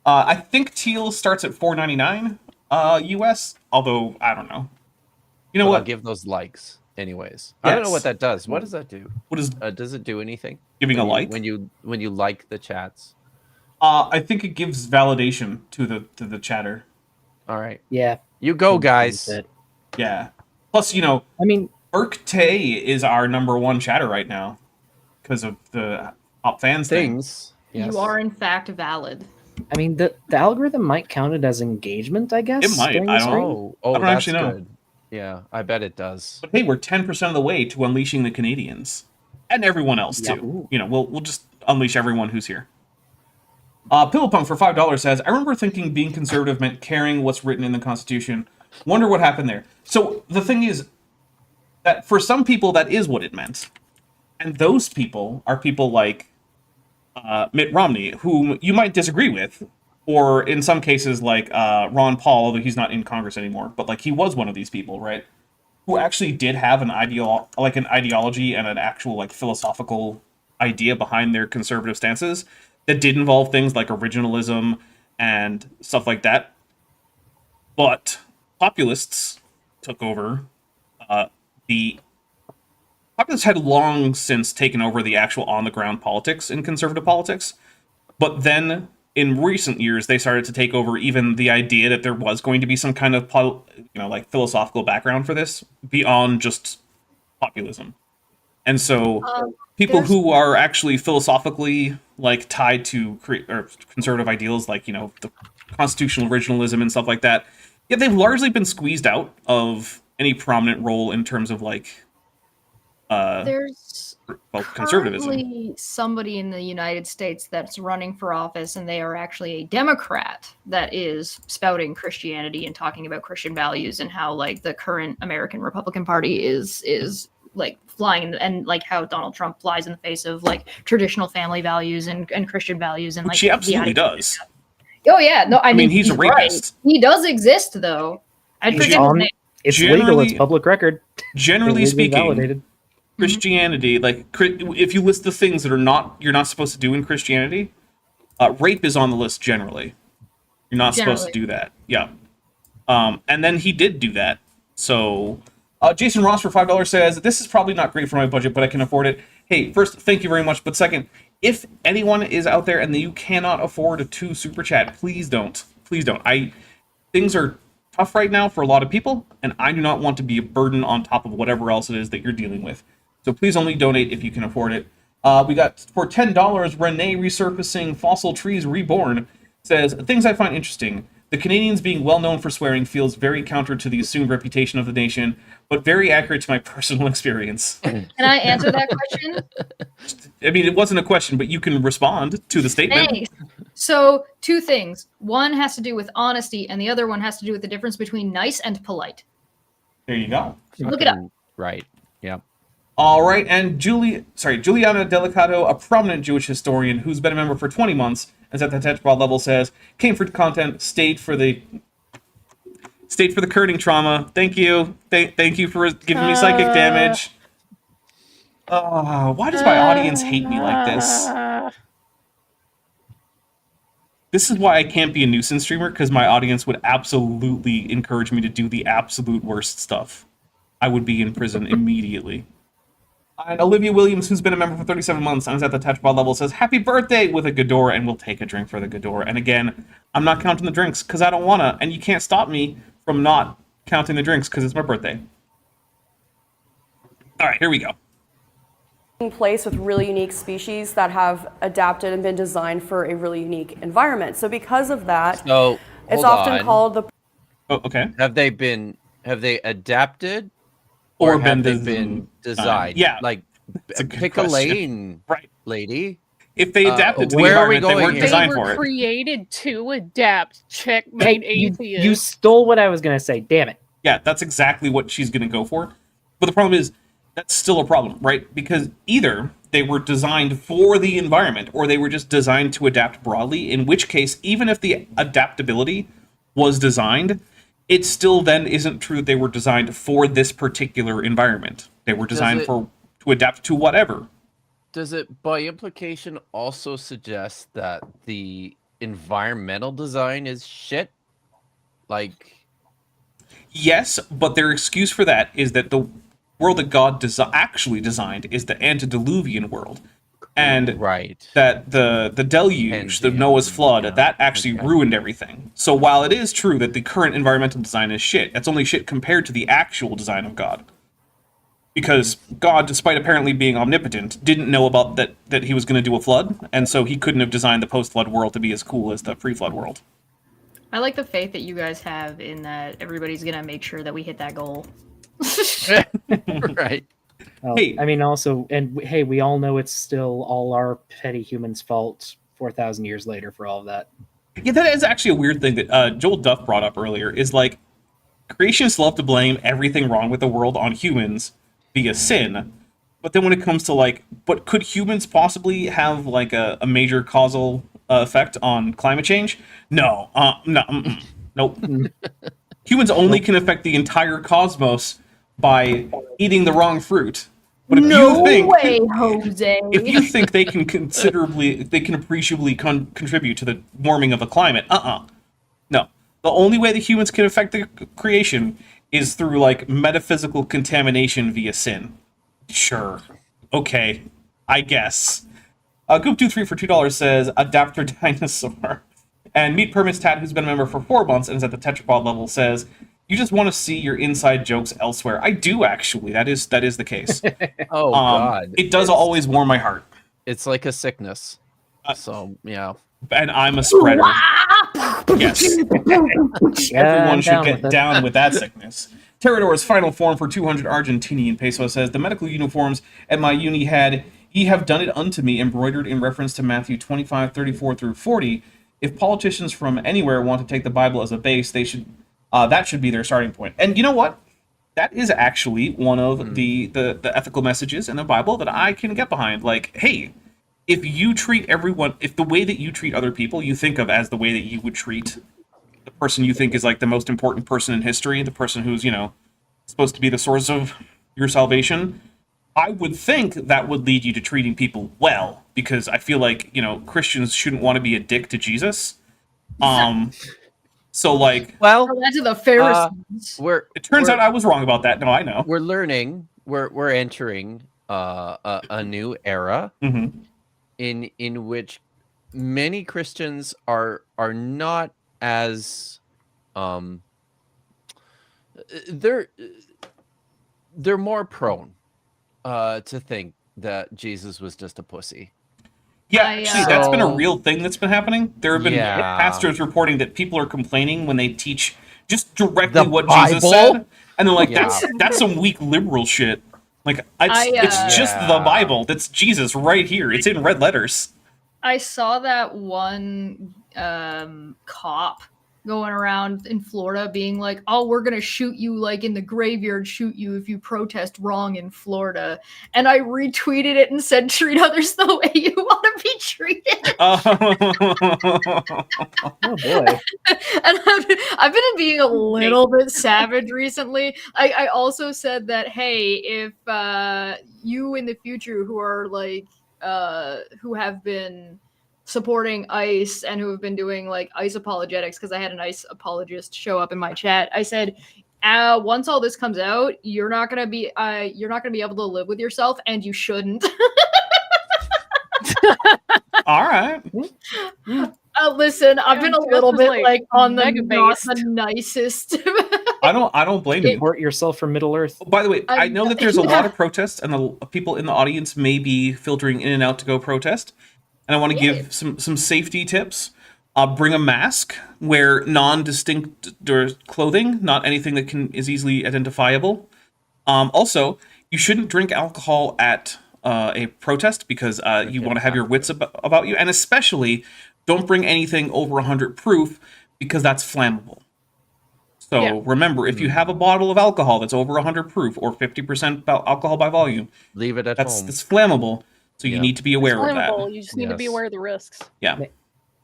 I think teal starts at $4.99 US. Although I don't know. You know But what? I'll give those likes anyways. I don't know Yes. what that does. What does that do? What is Does it do anything? giving a like? When you like the chats? I think it gives validation to the chatter. All right, Yeah. you go, That's guys. it. Yeah. Plus, you know, I mean, Burke Tay is our #1 chatter right now because of the top fans thing. Things. Yes. You are in fact valid. the algorithm might count it as engagement, I guess. It might, during I the don't stream. know. Oh, I don't that's actually know. good. Yeah, I bet it does. But hey, we're 10% of the way to unleashing the Canadians and everyone else Yeah. too. You know, we'll just unleash everyone who's here. Pillowpunk for $5 says, I remember thinking being conservative meant caring what's written in the Constitution. Wonder what happened there. So the thing is that for some people that is what it meant. And those people are people like Mitt Romney, whom you might disagree with, or in some cases like Ron Paul, although he's not in Congress anymore, but like he was one of these people, right? Who actually did have an ideology and an actual like philosophical idea behind their conservative stances that did involve things like originalism and stuff like that. But populists took over. The populists had long since taken over the actual on-the-ground politics in conservative politics. But then, in recent years, they started to take over even the idea that there was going to be some kind of, like philosophical background for this beyond just populism. And so, people who are actually philosophically like tied to or conservative ideals, like the constitutional originalism and stuff like that, yeah, they've largely been squeezed out of any prominent role in terms of like There's conservatism. currently somebody in the United States that's running for office, and they are actually a Democrat that is spouting Christianity and talking about Christian values and how like the current American Republican Party is like flying and like how Donald Trump flies in the face of like traditional family values and Christian values and Which like he absolutely the does. Oh yeah, no, I mean he's a right. rapist. He does exist though. I forget his name. It's legal. It's Generally- public record. Generally It's legally speaking, validated. Christianity, like if you list the things that you're not supposed to do in Christianity, rape is on the list generally. You're not supposed to do that. Yeah. And then he did do that. So Jason Ross for $5 says, this is probably not great for my budget, but I can afford it. Hey, first, thank you very much. But second, if anyone is out there and you cannot afford a 2 super chat, please don't. Please don't. Things are tough right now for a lot of people, and I do not want to be a burden on top of whatever else it is that you're dealing with. So please only donate if you can afford it. We got for $10, Renee Resurfacing Fossil Trees Reborn says, things I find interesting. The Canadians being well known for swearing feels very counter to the assumed reputation of the nation, but very accurate to my personal experience. Can I answer that question? I mean, it wasn't a question, but you can respond to the statement. Thanks. So, 2 things. One has to do with honesty, and the other one has to do with the difference between nice and polite. There you go. Look it up. Right. Yeah. All right, and Juliana Delicato, a prominent Jewish historian who's been a member for 20 months, is at the Tetchball level, says, came for content, stayed for the kerning trauma. Thank you. Thank you for giving me psychic damage. Why does my audience hate me like this? This is why I can't be a nuisance streamer, because my audience would absolutely encourage me to do the absolute worst stuff. I would be in prison immediately. And Olivia Williams, who's been a member for 37 months and is at the Touchball level, says, happy birthday with a Gador, and we'll take a drink for the Gador. And again, I'm not counting the drinks because I don't want to, and you can't stop me from not counting the drinks because it's my birthday. All right, here we go. In place with really unique species that have adapted and been designed for a really unique environment. So because of that, So it's hold often on. called the Oh, okay. Have they adapted Or or been have they designed. been designed? Yeah, Like It's a good pick a question. lane, Right. lady. If they adapted to the where are we environment, they going weren't here? They designed were for it. created to adapt. Checkmate, You atheist. stole what I was going to say. Damn it. Yeah, that's exactly what she's going to go for. But the problem is, that's still a problem, right? Because either they were designed for the environment, or they were just designed to adapt broadly, in which case, even if the adaptability was designed, it still then isn't true that they were designed for this particular environment. They were designed to adapt to whatever. Does it, by implication, also suggest that the environmental design is shit? Like, Yes, but their excuse for that is that the world that God actually designed is the antediluvian world, and right. that the deluge, the Noah's flood, that actually ruined everything. So while it is true that the current environmental design is shit, that's only shit compared to the actual design of God. Because God, despite apparently being omnipotent, didn't know about that he was going to do a flood, and so he couldn't have designed the post-flood world to be as cool as the pre-flood world. I like the faith that you guys have in that everybody's gonna make sure that we hit that goal. Right. Well, Hey. I mean, also, and hey, we all know it's still all our petty humans' fault 4,000 years later for all of that. Yeah, that is actually a weird thing that Joel Duff brought up earlier, is like, creationists love to blame everything wrong with the world on humans via sin, but then when it comes to like, but could humans possibly have like a major causal effect on climate change? No, nope. Humans only can affect the entire cosmos by eating the wrong fruit. But if you think, way, Jose. if you think they can appreciably contribute to the warming of the climate, no. The only way that humans can affect the creation is through like metaphysical contamination via sin. Sure. Okay. I guess. Goop23 for $2 says Adapter Dinosaur. And Meat Permits Tat, who's been a member for 4 months and is at the tetrapod level, says, you just want to see your inside jokes elsewhere. I do, actually. That is the case. Oh, God. It does always warm my heart. It's like a sickness. So, yeah. And I'm a spreader. Yes. Everyone should get down with that sickness. Terrador's final form for 200 Argentinian peso says, the medical uniforms at my uni had, ye have done it unto me, embroidered in reference to Matthew 25:34 through 40. If politicians from anywhere want to take the Bible as a base, they should that should be their starting point. And you know what? That is actually one of the ethical messages in the Bible that I can get behind. Like, hey, if you treat everyone, if the way that you treat other people you think of as the way that you would treat the person you think is like the most important person in history, the person who's, you know, supposed to be the source of your salvation, I would think that would lead you to treating people well, because I feel like, you know, Christians shouldn't want to be a dick to Jesus. So like, well, That's to the Pharisees. it turns out I was wrong about that. No, I know. We're learning. We're entering a new era in which many Christians are not as they're more prone to think that Jesus was just a pussy. Yeah, see, that's been a real thing that's been happening. There have been Yeah. pastors reporting that people are complaining when they teach just directly The what Jesus Bible? said, and they're like, Yeah. "That's some weak liberal shit." Like, it's just the Yeah. Bible. That's Jesus right here. It's in red letters. I saw that one cop going around in Florida being like, oh, we're going to shoot you, like in the graveyard, shoot you if you protest wrong in Florida. And I retweeted it and said, treat others the way you want to be treated. Oh boy. And I've been being a little bit savage recently. I also said that, hey, if you in the future who are like, who have been supporting ICE and who have been doing like ICE apologetics, because I had an ICE apologist show up in my chat. I said, once all this comes out, you're not gonna be able to live with yourself, and you shouldn't. All right. Listen, I've been a Jess little is, bit like, like on the mega not the based. nicest. I don't blame you. Report yourself from Middle Earth. By the way, I know that there's a lot Yeah. of protests, and the people in the audience may be filtering in and out to go protest. And I want to give some safety tips. Bring a mask. Wear non-distinct clothing, not anything that is easily identifiable. Also, you shouldn't drink alcohol at a protest because you want to have your wits about you, and especially don't bring anything over 100 proof because that's flammable. So Yeah. remember, if you have a bottle of alcohol that's over 100 proof or 50% alcohol by volume, Leave it at that's home. flammable. So you Yeah. need to be aware of that. Flammable. You just need to be Yes. aware of the risks. Yeah.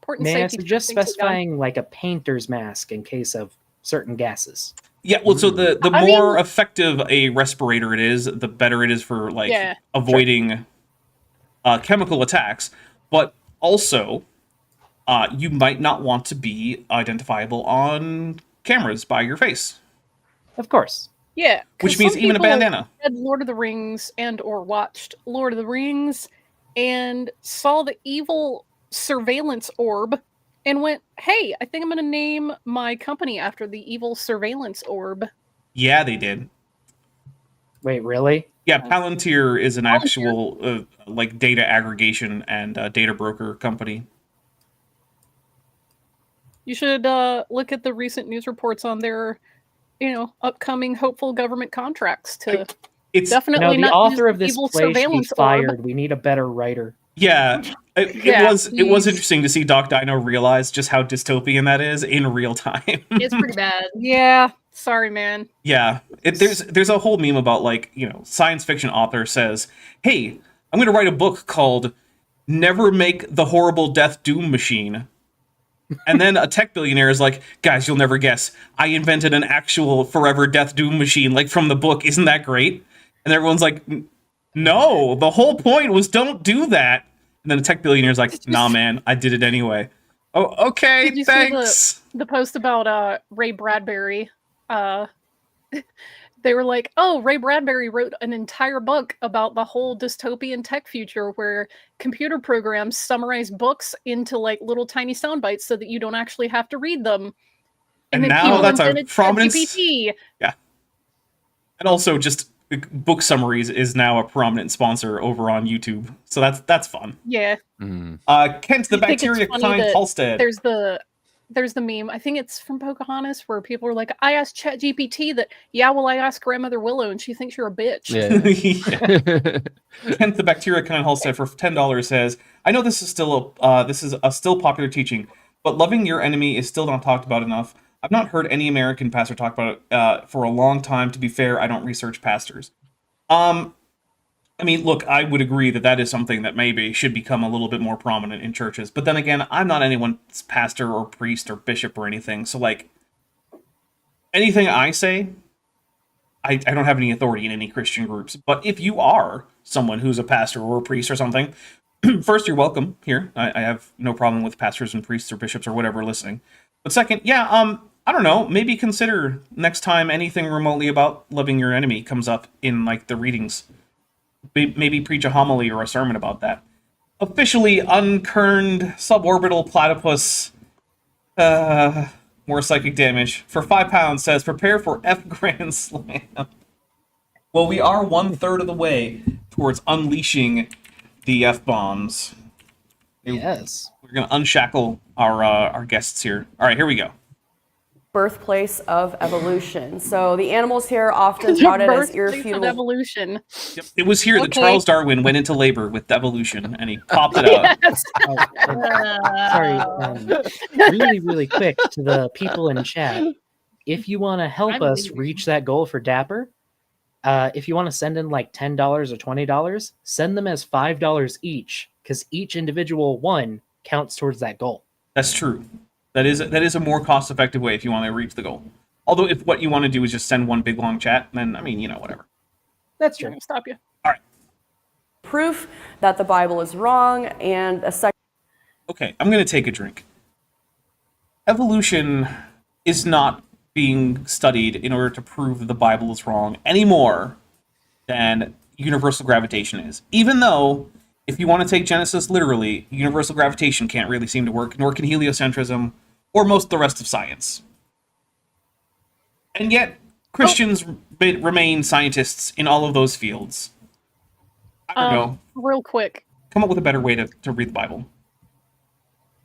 Important May I safety suggest things to know. specifying like a painter's mask in case of certain gases? Yeah, well, so the I more mean- effective a respirator it is, the better it is for like Yeah, avoiding chemical attacks. But also, you might not want to be identifiable on cameras by your face, Of course. Yeah, 'cause which means some even a people bandana. read Lord of the Rings and or watched Lord of the Rings and saw the evil surveillance orb and went, "Hey, I think I'm going to name my company after the evil surveillance orb." Yeah, they did. Wait, really? Yeah, Palantir is an actual like data aggregation and data broker company. You should look at the recent news reports on their, upcoming hopeful government contracts to It's definitely No, the not author use of the this evil play should be surveillance fired. orb. We need a better writer. yeah. It Yeah, was please. interesting to see Doc Dino realize just how dystopian that is in real time. It's pretty bad. Yeah, sorry, man. Yeah, there's a whole meme about like science fiction author says, "Hey, I'm going to write a book called Never Make the Horrible Death Doom Machine," and then a tech billionaire is like, "Guys, you'll never guess. I invented an actual forever death doom machine, like from the book. Isn't that great?" And everyone's like, "No, the whole point was don't do that." And then a tech billionaire's like, "Nah, man, I did it anyway." Oh, okay, Did you see thanks. the post about Ray Bradbury? They were like, "Oh, Ray Bradbury wrote an entire book about the whole dystopian tech future where computer programs summarize books into like little tiny sound bites so that you don't actually have to read them." And then now people that's a invented prominent. ChatGPT. And also, just book summaries is now a prominent sponsor over on YouTube, so that's fun. Yeah, Mm. Kent, the I think it's bacteria funny kind that Halstead. there's the meme. I think it's from Pocahontas where people are like, "I asked ChatGPT that." Yeah, well, I asked Grandmother Willow, and she thinks you're a bitch. Yeah. Kent, the bacteria kind Halstead for $10 says, "I know this is still a still popular teaching, but loving your enemy is still not talked about enough. I've not heard any American pastor talk about it for a long time. To be fair, I don't research pastors." I mean, look, I would agree that is something that maybe should become a little bit more prominent in churches. But then again, I'm not anyone's pastor or priest or bishop or anything. So, like, anything I say, I don't have any authority in any Christian groups. But if you are someone who's a pastor or a priest or something, first, you're welcome here. I have no problem with pastors and priests or bishops or whatever listening. But second, I don't know, maybe consider next time anything remotely about loving your enemy comes up in, like, the readings. Maybe preach a homily or a sermon about that. Officially unkerned suborbital platypus, more psychic damage for £5 says, "Prepare for F Grand Slam." Well, we are 1/3 of the way towards unleashing the F bombs. Yes. We're gonna unshackle our guests here. All right, here we go. Birthplace of evolution. So the animals here are often The touted as birthplace of irrefutable. evolution. Yep. It was here that Okay. Charles Darwin went into labor with evolution, and he popped it out. Yes. Oh, sorry. Really, really quick to the people in chat. If you want to help I'm us leaving. reach that goal for Dapper, if you want to send in like $10 or $20, send them as $5 each, because each individual one counts towards that goal. That's true. That is a more cost-effective way if you want to reach the goal. Although, if what you want to do is just send one big long chat, then I mean, whatever. That's I'm true. gonna stop you. Proof that the Bible is wrong, and a second Okay, I'm gonna take a drink. Evolution is not being studied in order to prove that the Bible is wrong any more than universal gravitation is. Even though If you want to take Genesis literally, universal gravitation can't really seem to work, nor can heliocentrism, or most of the rest of science. And yet, Christians remain scientists in all of those fields. I don't know. Real quick, Come up with a better way to read the Bible.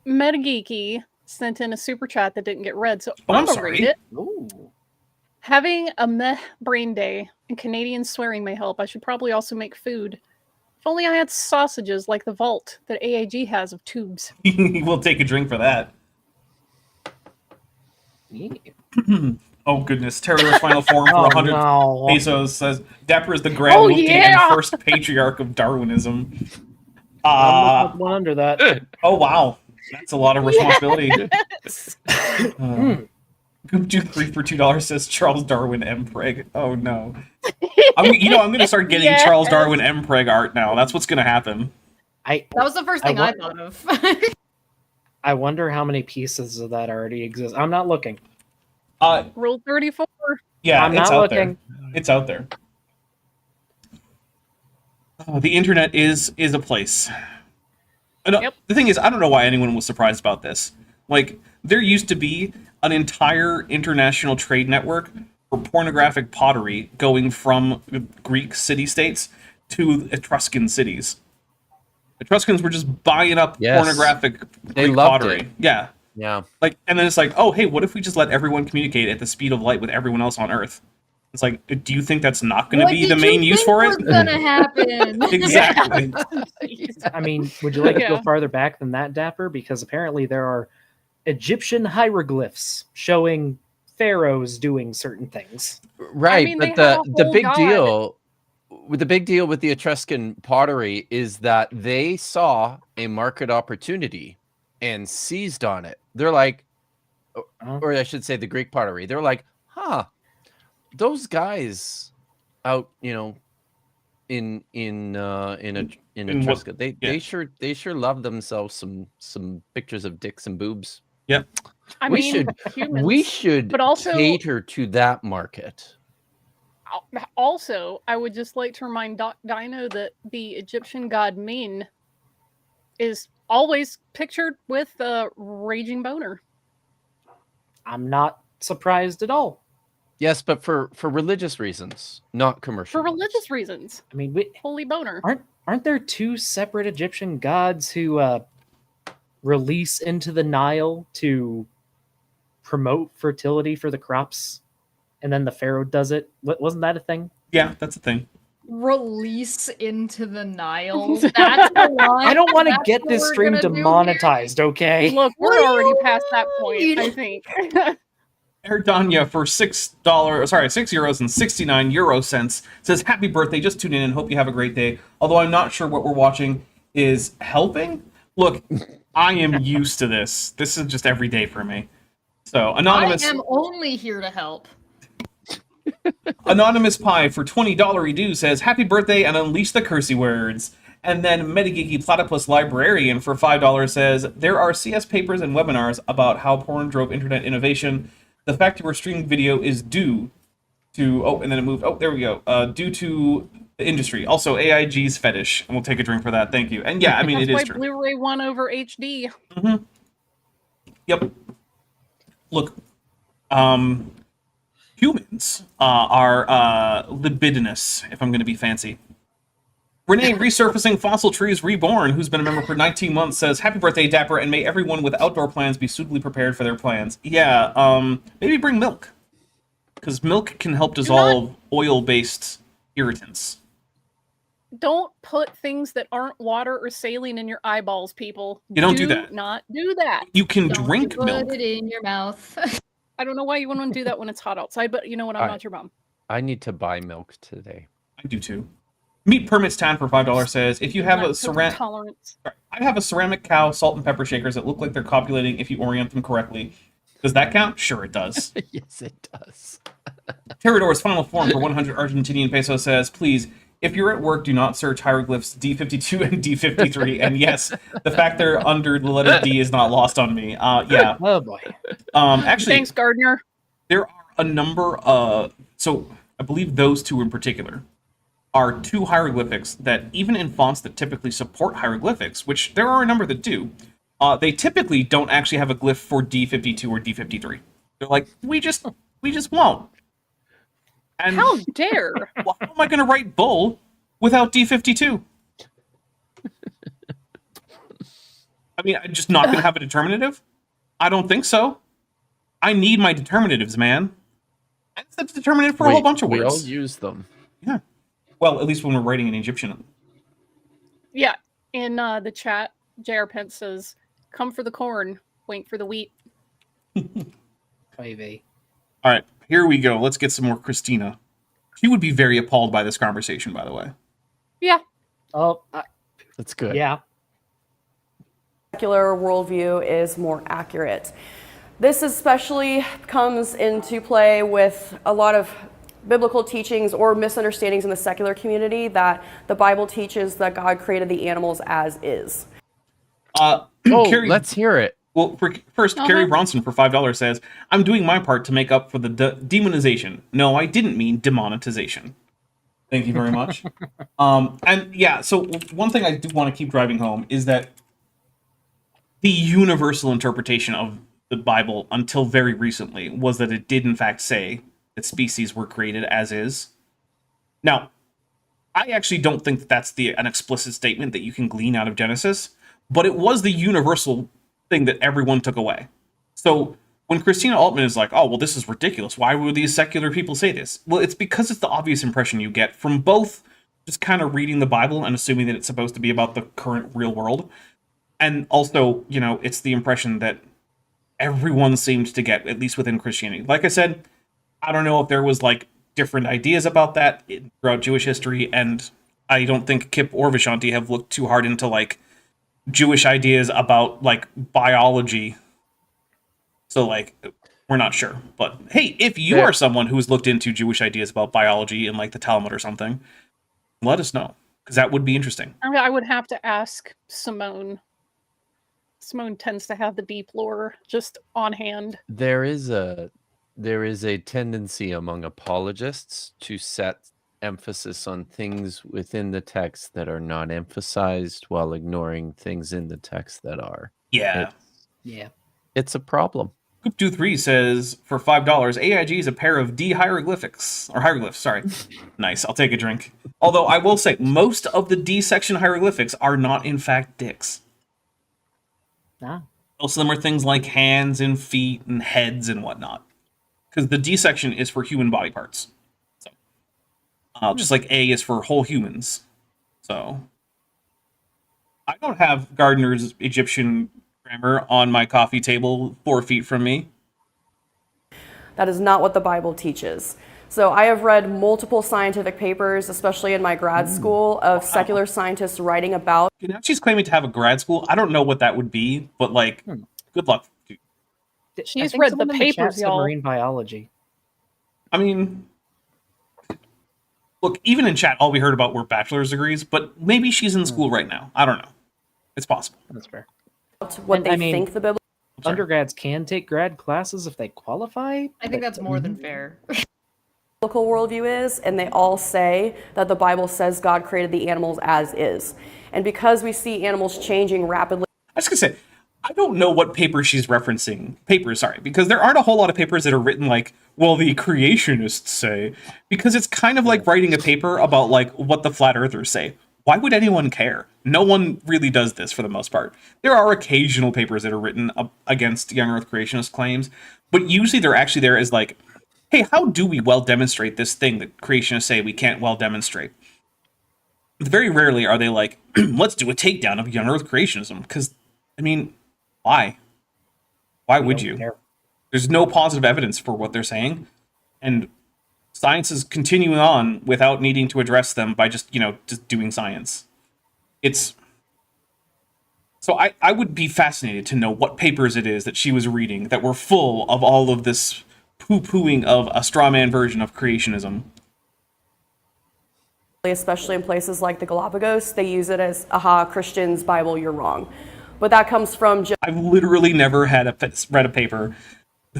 Metageeky sent in a super chat that didn't get read, so Oh, I'm I'm gonna sorry. read it. Ooh. Having a meh brain day and Canadian swearing may help. I should probably also make food. If only I had sausages like the vault that AAG has of tubes. We'll take a drink for that. Yeah. Oh goodness, Terror's final form for Oh, 100 no. pesos says Dapper is the grand Oh, Wolfgang yeah! and first patriarch of Darwinism. I'm looking at one under that. Oh wow, that's a lot of responsibility. Mm. Goop 3 for $2 says Charles Darwin M. Preg. Oh no. I'm gonna start getting Yes. Charles Darwin M. Preg art now. That's what's gonna happen. I That was the first thing I I wa- thought of. I wonder how many pieces of that already exist. I'm not looking. Rule 34. Yeah, I'm it's not out looking. there. It's out there. Oh, the internet is a place. Yep. The thing is, I don't know why anyone was surprised about this. Like, there used to be an entire international trade network for pornographic pottery going from Greek city-states to Etruscan cities. Etruscans were just buying up Yes. pornographic They Greek loved pottery. it. Yeah. Yeah. Like, and then it's like, oh, hey, what if we just let everyone communicate at the speed of light with everyone else on Earth? It's like, do you think that's not going to What be did the main you use think for was it? gonna happen? Exactly. I mean, would you like to go Yeah. farther back than that, Dapper? Because apparently there are Egyptian hieroglyphs showing pharaohs doing certain things. Right, mean, but they had a the whole big god. deal with the Etruscan pottery is that they saw a market opportunity and seized on it. They're like, or I should say the Greek pottery. They're like, huh, those guys out, in In Etrusca, yeah. they sure love themselves some pictures of dicks and boobs. Yep. I We mean, humans. We should but also- cater to that market. Also, I would just like to remind Dino that the Egyptian god Min is always pictured with a raging boner. I'm not surprised at all. Yes, but for religious reasons, not commercial. For ones. religious reasons. I mean, Holy boner. aren't there two separate Egyptian gods who release into the Nile to promote fertility for the crops, and then the pharaoh does it? Wasn't that a thing? Yeah, that's the thing. Release into the Nile. That's the line. I don't want to That's get what this we're stream gonna do here? demonetized, okay? Look, What we're do already you past that point, mean? I think. Erdanya for €6.69 says, happy birthday, just tune in and hope you have a great day. Although I'm not sure what we're watching is helping. Look, I am used to this. This is just every day for me. So, Anonymous I am only here to help. Anonymous Pie for $20 due says, happy birthday and unleash the cursey words. And then Metageeky Platypus Librarian for $5 says, there are CS papers and webinars about how porn drove internet innovation. The fact you were streaming video is due to, and then it moved, there we go, due to the industry. Also, AIG's fetish, and we'll take a drink for that, thank you. And yeah, I mean, That's it why is true. Blu-ray won over HD. Yep. Look, humans are libidinous, if I'm going to be fancy. Renee Resurfacing Fossil Trees Reborn, who's been a member for 19 months, says, happy birthday, Dapper, and may everyone with outdoor plans be suitably prepared for their plans. Yeah, maybe bring milk. Because milk can help dissolve oil-based irritants. Don't put things that aren't water or saline in your eyeballs, people. You don't do that. Not do that. You can Don't drink put milk. it in your mouth. I don't know why you want to do that when it's hot outside, but you know what? I'm not your mom. I need to buy milk today. I do too. Meat Permits Tan for $5 says, if you have a ceramic... tolerance. I have a ceramic cow salt and pepper shakers that look like they're copulating if you orient them correctly. Does that count? Sure, it does. Yes, it does. Terrador's final form for 100 Argentinian peso says, please, if you're at work, do not search hieroglyphs D52 and D53. And yes, the fact they're under the letter D is not lost on me. Yeah. Oh boy. Actually, Thanks, Gardner. there are a number so I believe those two in particular are two hieroglyphics that, even in fonts that typically support hieroglyphics, which there are a number that do, they typically don't actually have a glyph for D52 or D53. They're like, we just won't. And How dare? well, how am I going to write bull without D52? I mean, I'm just not going to have a determinative? I don't think so. I need my determinatives, man. And it's the determinative for a whole bunch of We all words. use them. Yeah. Well, at least when we're writing in Egyptian. Yeah, in the chat, J.R. Pence says, "Come for the corn, wait for the wheat." Ivy. All right, here we go. Let's get some more Christina. She would be very appalled by this conversation, by the way. Yeah. Oh, That's good. yeah. Secular worldview is more accurate. This especially comes into play with a lot of biblical teachings or misunderstandings in the secular community that the Bible teaches that God created the animals as is. Carrie, let's hear it. Well, first, Carrie Bronson for $5 says, "I'm doing my part to make up for the demonization. No, I didn't mean demonetization." Thank you very much. And yeah, so one thing I do want to keep driving home is that the universal interpretation of the Bible until very recently was that it did in fact say that species were created as is. Now, I actually don't think that that's an explicit statement that you can glean out of Genesis, but it was the universal thing that everyone took away. So when Christina Altman is like, "Oh, well, this is ridiculous. Why would these secular people say this?" Well, it's because it's the obvious impression you get from both just kind of reading the Bible and assuming that it's supposed to be about the current real world. And also, it's the impression that everyone seemed to get, at least within Christianity. Like I said, I don't know if there was like different ideas about that throughout Jewish history, and I don't think Kip or Vishanti have looked too hard into like Jewish ideas about like biology. So like, we're not sure. But hey, if you are someone who's looked into Jewish ideas about biology in like the Talmud or something, let us know, because that would be interesting. I would have to ask Simone. Simone tends to have the deep lore just on hand. There is a tendency among apologists to set emphasis on things within the text that are not emphasized while ignoring things in the text that are. Yeah. It's a problem. Coop23 says, for $5, AIG is a pair of D hieroglyphics. Or hieroglyphs, sorry. Nice, I'll take a drink. Although I will say, most of the D section hieroglyphics are not in fact dicks. Ah. Most of them are things like hands and feet and heads and whatnot. Because the D section is for human body parts. So, just like A is for whole humans. So, I don't have Gardner's Egyptian grammar on my coffee table 4 feet from me. That is not what the Bible teaches. So I have read multiple scientific papers, especially in my grad school, of secular scientists writing about. Now she's claiming to have a grad school. I don't know what that would be, but like, good luck. Dude. She's read the someone in chat papers, said y'all. Marine biology. I mean, look, even in chat, all we heard about were bachelor's degrees, but maybe she's in school right now. I don't know. It's possible. That's fair. What And they I mean, think the Bible. Undergrads can take grad classes if they qualify. I think that's more than fair. Biblical worldview is, and they all say that the Bible says God created the animals as is. And because we see animals changing rapidly. I was gonna say, I don't know what paper she's referencing. Because there aren't a whole lot of papers that are written like, well, the creationists say. Because it's kind of like writing a paper about like what the flat earthers say. Why would anyone care? No one really does this for the most part. There are occasional papers that are written against young earth creationist claims, but usually they're actually there as like, hey, how do we well demonstrate this thing that creationists say we can't well demonstrate? Very rarely are they like, let's do a takedown of young earth creationism. Because, I mean, why? Why would you? Care. There's no positive evidence for what they're saying. And science is continuing on without needing to address them by just doing science. So I would be fascinated to know what papers it is that she was reading that were full of all of this poo-pooing of a straw man version of creationism. Especially in places like the Galapagos, they use it as, aha, Christians, Bible, you're wrong. But that comes from... I've literally never read a paper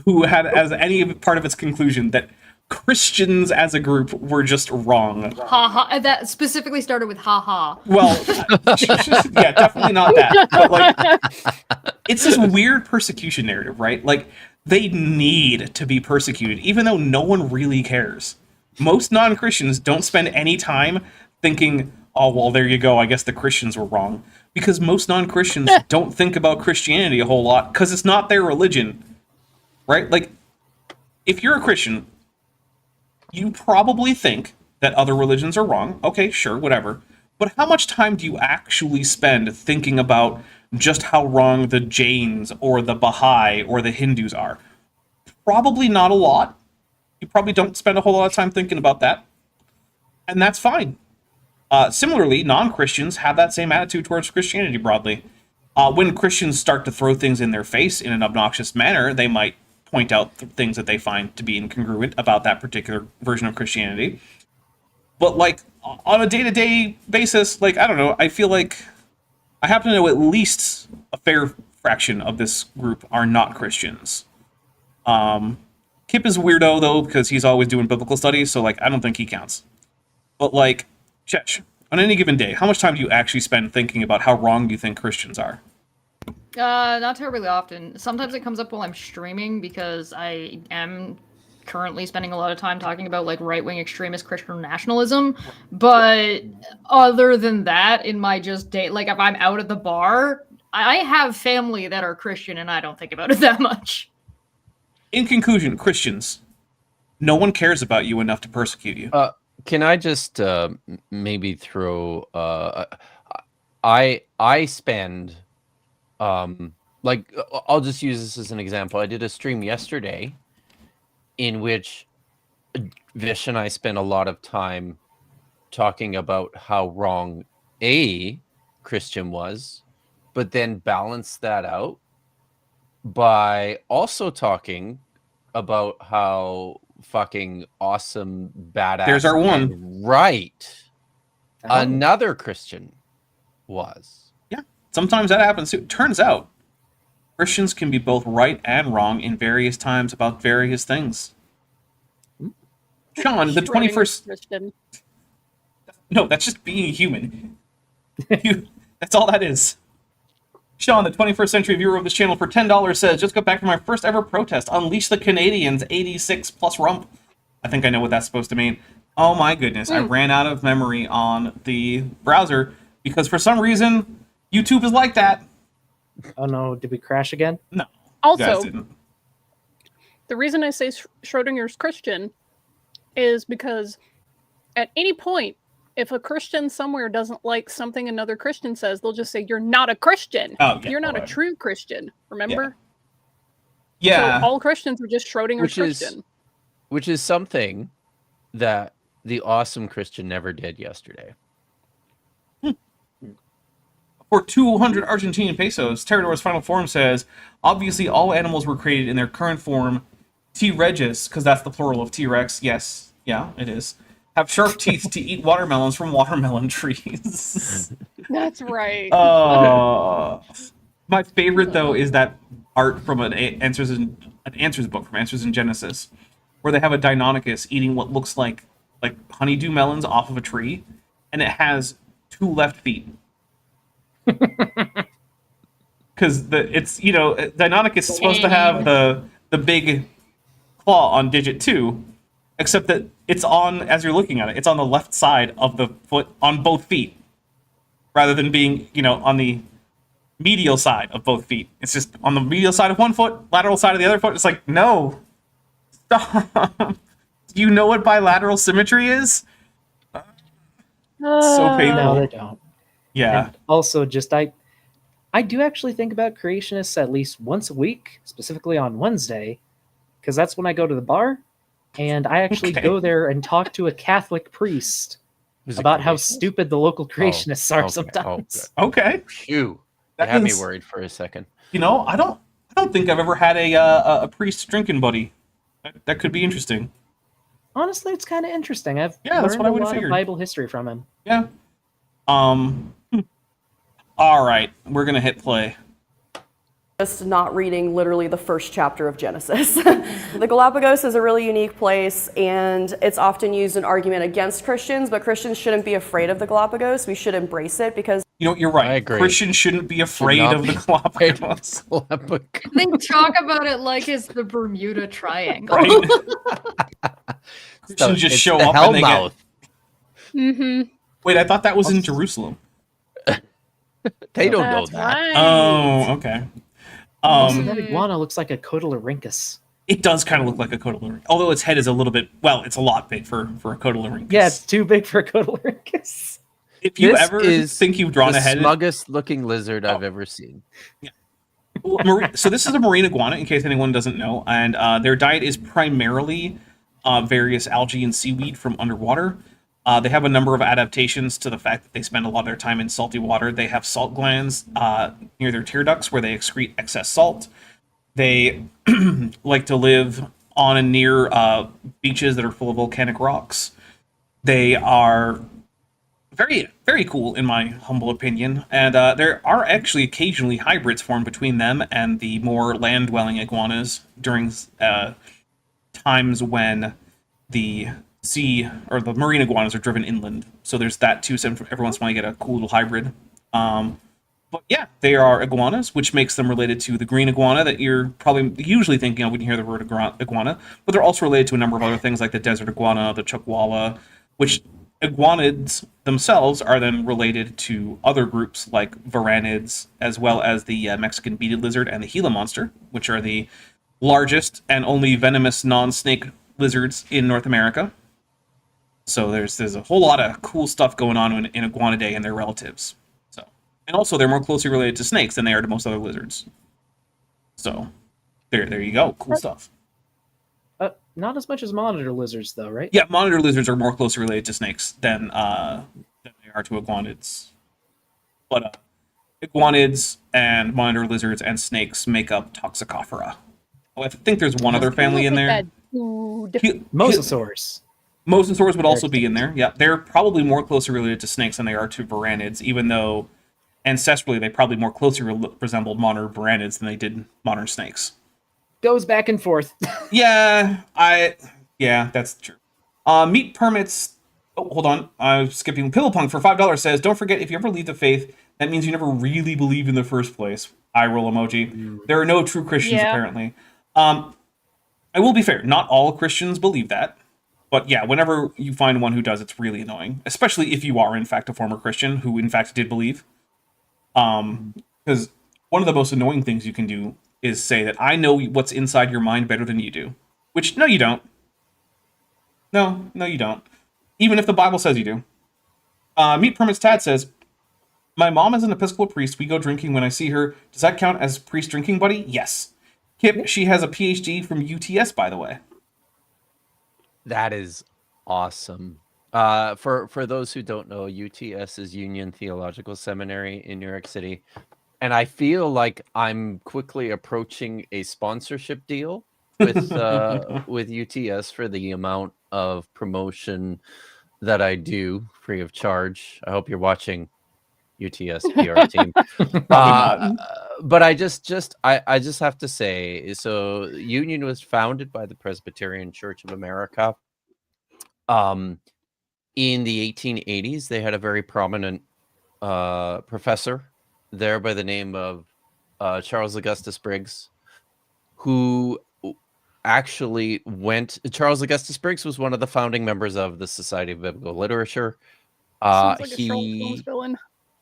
who had as any part of its conclusion that Christians as a group were just wrong. Ha ha. That specifically started with ha ha. Well, yeah, definitely not that. But like, it's this weird persecution narrative, right? Like, they need to be persecuted, even though no one really cares. Most non-Christians don't spend any time thinking, oh, well, there you go, I guess the Christians were wrong. Because most non-Christians don't think about Christianity a whole lot, because it's not their religion, right? Like, if you're a Christian, you probably think that other religions are wrong. Okay, sure, whatever. But how much time do you actually spend thinking about just how wrong the Jains or the Baha'i or the Hindus are? Probably not a lot. You probably don't spend a whole lot of time thinking about that. And that's fine. Similarly, non-Christians have that same attitude towards Christianity broadly. When Christians start to throw things in their face in an obnoxious manner, they might point out things that they find to be incongruent about that particular version of Christianity. But, like, on a day-to-day basis, like, I don't know, I feel like I happen to know at least a fair fraction of this group are not Christians. Kip is a weirdo, though, because he's always doing biblical studies, so, like, I don't think he counts. But, like, Chesh, on any given day, how much time do you actually spend thinking about how wrong you think Christians are? Not terribly often. Sometimes it comes up while I'm streaming because I am currently spending a lot of time talking about like right-wing extremist Christian nationalism. But other than that, in my just day, like if I'm out at the bar, I have family that are Christian and I don't think about it that much. In conclusion, Christians, no one cares about you enough to persecute you. Can I just maybe throw? I spend like I'll just use this as an example. I did a stream yesterday in which Vish and I spent a lot of time talking about how wrong a Christian was, but then balance that out by also talking about how fucking awesome, badass, There's our one. and right another Christian was. Yeah, sometimes that happens too. Turns out, Christians can be both right and wrong in various times about various things. Sean, the 21st... Christian. No, that's just being human. That's all that is. Sean, the 21st century viewer of this channel for $10 says, just got back from my first ever protest. Unleash the Canadians, 86 plus rump. I think I know what that's supposed to mean. Oh my goodness, I ran out of memory on the browser because for some reason, YouTube is like that. Oh no, did we crash again? No. Also, the reason I say Schrodinger's Christian is because at any point, if a Christian somewhere doesn't like something another Christian says, they'll just say, you're not a Christian. Oh, yeah, you're not a true Christian. Remember? Yeah. So all Christians are just Schrodinger's Christian. Which is something that the awesome Christian never did yesterday. For 200 Argentinian pesos, Terrador's final form says, obviously all animals were created in their current form, T. regis, because that's the plural of T-Rex. Yes, yeah, it is. Have sharp teeth to eat watermelons from watermelon trees. That's right. My favorite, though, is that art from an Answers book from Answers in Genesis, where they have a Deinonychus eating what looks like honeydew melons off of a tree, and it has 2 left feet. Because Deinonychus is supposed to have the big claw on digit 2, except that it's on, as you're looking at it, it's on the left side of the foot on both feet, rather than being, on the medial side of both feet. It's just on the medial side of one foot, lateral side of the other foot. It's like, no, stop. Do you know what bilateral symmetry is? So painful. No, they don't. Yeah. And also, just I do actually think about creationists at least once a week, specifically on Wednesday, because that's when I go to the bar, and I actually go there and talk to a Catholic priest about how stupid the local creationists are sometimes. Okay. Phew. That had me worried for a second. I don't think I've ever had a priest drinking buddy. That could be interesting. Honestly, it's kind of interesting. I've that's what I learned would a have lot of figured. Bible history from him. Yeah. All right, we're gonna hit play. just not reading literally the first chapter of Genesis. The Galapagos is a really unique place, and it's often used in argument against Christians, but Christians shouldn't be afraid of the Galapagos. We should embrace it because You're right. I agree. Christians shouldn't be afraid not of the be Galapagos. Galapagos. I think talk about it like it's the Bermuda Triangle. Right? So Christians just it's show the up and they get... Hellmouth. Mm-hmm. Wait, I thought that was in Jerusalem. They don't know That's that. right. Oh, okay. Also, that iguana looks like a Codolorhynchus. It does kind of look like a Codolorhynchus, although its head is a little bit, well, it's a lot big for a Codolorhynchus. Yeah, it's too big for a Codolorhynchus. If you This ever is think you've drawn the a head... smuggest looking lizard I've ever seen. So this is a marine iguana, in case anyone doesn't know, and their diet is primarily various algae and seaweed from underwater. They have a number of adaptations to the fact that they spend a lot of their time in salty water. They have salt glands near their tear ducts where they excrete excess salt. They like to live on and near beaches that are full of volcanic rocks. They are very, very cool, in my humble opinion. And there are actually occasionally hybrids formed between them and the more land-dwelling iguanas during times when the sea or the marine iguanas are driven inland. So there's that too. So every once in a while you get a cool little hybrid. But yeah, they are iguanas, which makes them related to the green iguana that you're probably usually thinking of when you hear the word iguana. But they're also related to a number of other things like the desert iguana, the chuckwalla, which iguanids themselves are then related to other groups like varanids, as well as the Mexican beaded lizard and the Gila monster, which are the largest and only venomous non-snake lizards in North America. So there's a whole lot of cool stuff going on in Iguanidae and their relatives. So, and also they're more closely related to snakes than they are to most other lizards. So there you go, cool stuff. Not as much as monitor lizards, though, right? Yeah, monitor lizards are more closely related to snakes than they are to iguanids. But iguanids and monitor lizards and snakes make up Toxicophora. Oh, I think there's one other family in there. Mosasaurs. Mosasaurs would also be in there. Yeah, they're probably more closely related to snakes than they are to varanids, even though ancestrally they probably more closely resembled modern varanids than they did modern snakes. Goes back and forth. Yeah, that's true. Meat permits. Oh, hold on. I'm skipping. Pillowpunk for $5 says, "Don't forget, if you ever leave the faith, that means you never really believed in the first place." Eye roll emoji. There are no true Christians, apparently. I will be fair. Not all Christians believe that. But yeah, whenever you find one who does, it's really annoying. Especially if you are, in fact, a former Christian who, in fact, did believe. Because one of the most annoying things you can do is say that I know what's inside your mind better than you do. Which, no, you don't. No, you don't. Even if the Bible says you do. Meat Permits Tad says, "My mom is an Episcopal priest. We go drinking when I see her. Does that count as priest drinking buddy?" Yes. Kip, she has a PhD from UTS, by the way. That is awesome. For those who don't know, UTS is Union Theological Seminary in New York City. And I feel like I'm quickly approaching a sponsorship deal with with UTS for the amount of promotion that I do free of charge. I hope you're watching, UTS PR team. But I just have to say, so Union was founded by the Presbyterian Church of America. In the 1880s, they had a very prominent professor there by the name of Charles Augustus Briggs, who actually Charles Augustus Briggs was one of the founding members of the Society of Biblical Literature. Sounds like a Sherlock Holmes villain.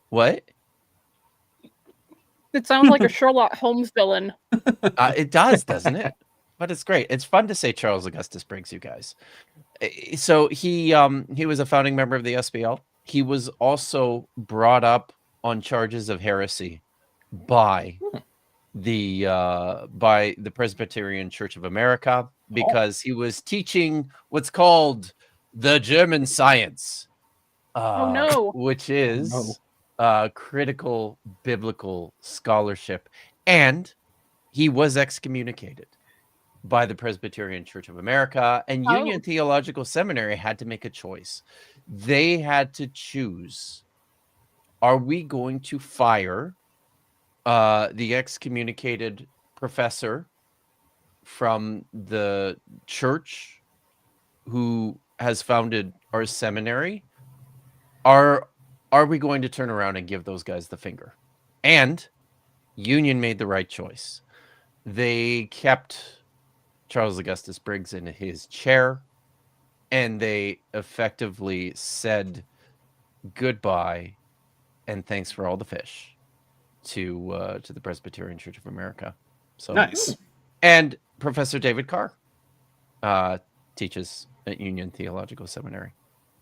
What? It sounds like a Sherlock Holmes villain. It does, doesn't it? But it's great. It's fun to say Charles Augustus Briggs, you guys. So he was a founding member of the SBL. He was also brought up on charges of heresy by the Presbyterian Church of America because he was teaching what's called the German science, which is critical biblical scholarship, and he was excommunicated by the Presbyterian Church of America, and Union Theological Seminary had to make a choice. They had to choose: are we going to fire the excommunicated professor from the church who has founded our seminary, are we going to turn around and give those guys the finger? And Union made the right choice. They kept Charles Augustus Briggs in his chair, and they effectively said goodbye and thanks for all the fish to the Presbyterian Church of America. So Nice. And Professor David Carr teaches at Union Theological Seminary.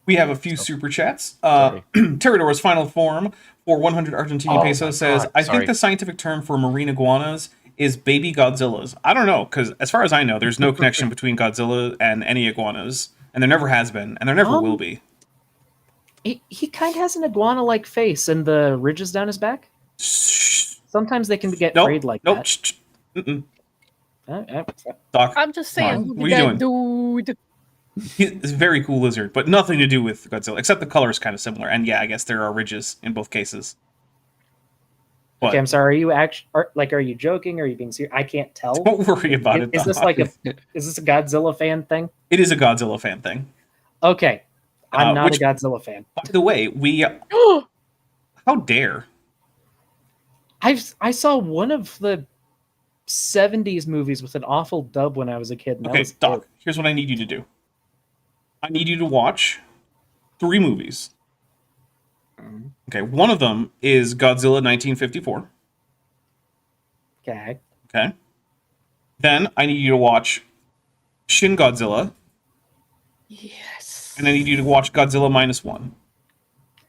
We have a few super chats. Sorry. Terrador's final form for 100 Argentine pesos says, God, I sorry. think the scientific term for marine iguanas is baby Godzillas. I don't know, because as far as I know, there's no connection between Godzilla and any iguanas, and there never has been, and there never will be. He kind of has an iguana-like face and the ridges down his back. Sometimes they can get frayed like nope. that. Shh. Mm-mm. Uh, Doc, I'm just saying, Come on, look what at are you that dude. he's a very cool lizard, but nothing to do with Godzilla, except the color is kind of similar. And yeah, I guess there are ridges in both cases. But okay, I'm sorry. Are you joking? Or are you being serious? I can't tell. don't worry about it, Is this Doc. like is this a Godzilla fan thing? It is a Godzilla fan thing. Okay, I'm not which- a Godzilla fan. By the way, we... How dare? I saw one of the 70s movies with an awful dub when I was a kid. And that Okay, was Doc, it. here's what I need you to do. I need you to watch 3 movies. Okay, one of them is Godzilla 1954. Okay. Okay. Then I need you to watch Shin Godzilla, Yes. and I need you to watch Godzilla -1.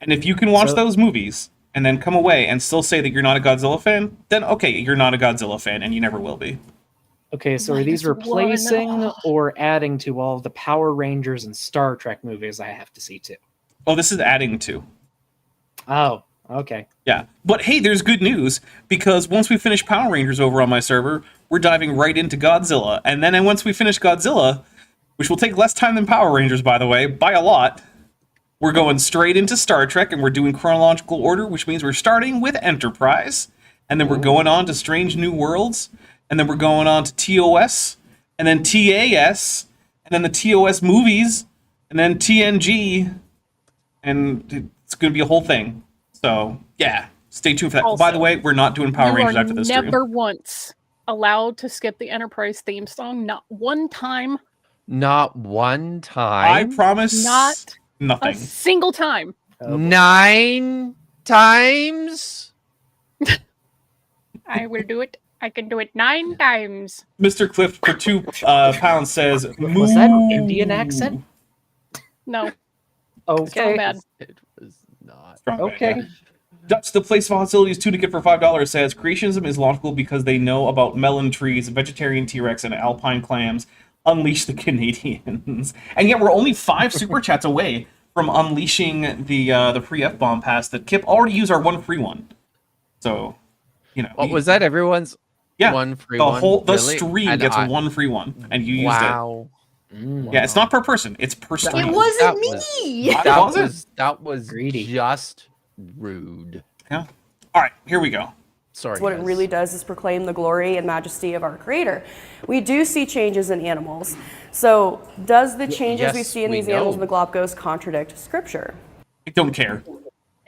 And if you can watch So- those movies and then come away and still say that you're not a Godzilla fan, then okay, you're not a Godzilla fan, and you never will be. Okay, so are these Minus replacing one. or adding to all of the Power Rangers and Star Trek movies I have to see too? Oh, this is adding to. Oh, okay. Yeah. But hey, there's good news, because once we finish Power Rangers over on my server, we're diving right into Godzilla. And then once we finish Godzilla, which will take less time than Power Rangers, by the way, by a lot, we're going straight into Star Trek, and we're doing chronological order, which means we're starting with Enterprise, and then we're going on to Strange New Worlds, and then we're going on to TOS, and then TAS, and then the TOS movies, and then TNG, and it's going to be a whole thing. So, yeah, stay tuned for that. Also, By the way, we're not doing Power You Rangers are after this stream. never once allowed to skip the Enterprise theme song. Not one time. Not one I time. promise Not nothing. a single time. Oh, boy. 9 times. I will do it. I can do it 9 times. Mr. Cliff for 2 pounds says, Was that an "Moo." Indian accent? No. Okay. bad. It was not. Strong bad, Okay. yeah. Dutch, the place of hostilities Tunicate for $5 says, creationism is logical because they know about melon trees, vegetarian T-Rex, and alpine clams. Unleash the Canadians. And yet we're only 5 super chats away from unleashing the free F-bomb pass that Kip already used our one free one. So, you know. What was that? Everyone's Yeah, one free the one. whole the Really? stream And gets I- one free one, and you used Wow. it. Yeah, it's not per person; it's per stream. It wasn't That was- me. That That wasn't. was Greedy. just rude. Yeah. All right, here we go. Sorry. What it guys. really does is proclaim the glory and majesty of our Creator. We do see changes in animals. So, does the changes we yes, see in we these animals in know. the Galapagos contradict Scripture? I don't care.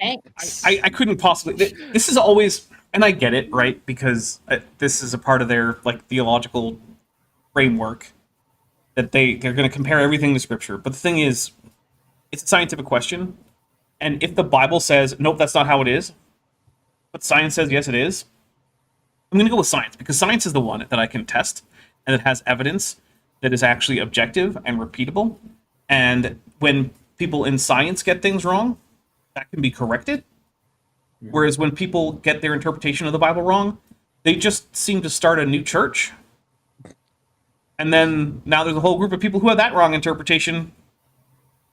Thanks. I couldn't possibly. This is always, and I get it, right? Because this is a part of their like theological framework that they're going to compare everything to Scripture. But the thing is, it's a scientific question, and if the Bible says nope, that's not how it is, but science says yes, it is, I'm going to go with science because science is the one that I can test and that has evidence that is actually objective and repeatable. And when people in science get things wrong, that can be corrected. Whereas when people get their interpretation of the Bible wrong, they just seem to start a new church. And then now there's a whole group of people who have that wrong interpretation.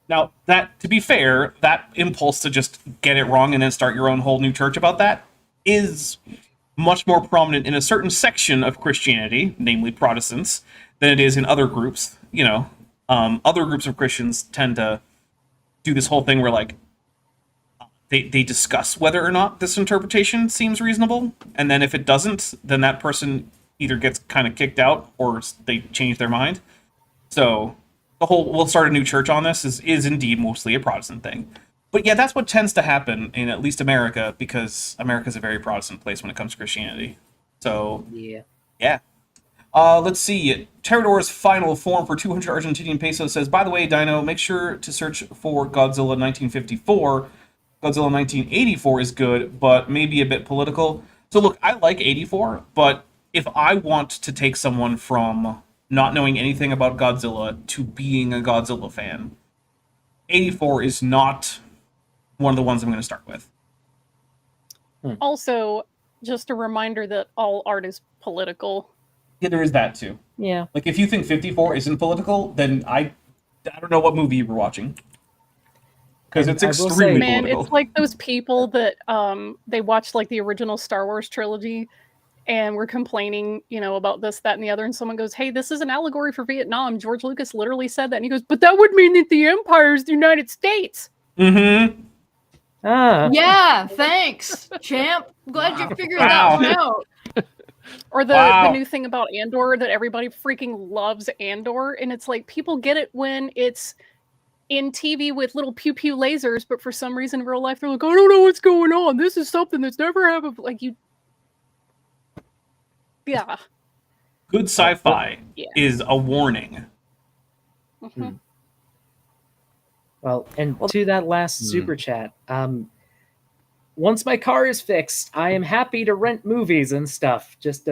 Now, that, to be fair, that impulse to just get it wrong and then start your own whole new church about that is much more prominent in a certain section of Christianity, namely Protestants, than it is in other groups. You know, other groups of Christians tend to do this whole thing where, like, they discuss whether or not this interpretation seems reasonable, and then if it doesn't, then that person either gets kind of kicked out or they change their mind. So the whole "we'll start a new church on this" is indeed mostly a Protestant thing. But yeah, that's what tends to happen in at least America, because America's a very Protestant place when it comes to Christianity. So Yeah. yeah. Let's see. Terrador's final form for 200 Argentinian pesos says, by the way, Dino, make sure to search for Godzilla 1954. Godzilla 1984 is good, but maybe a bit political. So look, I like 84, but if I want to take someone from not knowing anything about Godzilla to being a Godzilla fan, 84 is not one of the ones I'm going to start with. Also, just a reminder that all art is political. Yeah, there is that too. Yeah. Like, if you think 54 isn't political, then I don't know what movie you were watching. Because And it's I will say- extremely Man, political. it's like those people that they watched like the original Star Wars trilogy and were complaining, about this, that, and the other, and someone goes, "Hey, this is an allegory for Vietnam. George Lucas literally said that." And he goes, "But that would mean that the Empire is the United States." Mm-hmm. Ah. Yeah, thanks, champ. I'm glad you figured Wow. that one out. Or the Wow. new thing about Andor, that everybody freaking loves Andor, and it's like people get it when it's in TV with little pew pew lasers, but for some reason in real life they're like, "I don't know what's going on. This is something that's never happened." Like you, yeah. Good sci-fi Yeah. is a warning. Mhm. Well, and to that last super chat, once my car is fixed, I am happy to rent movies and stuff. Just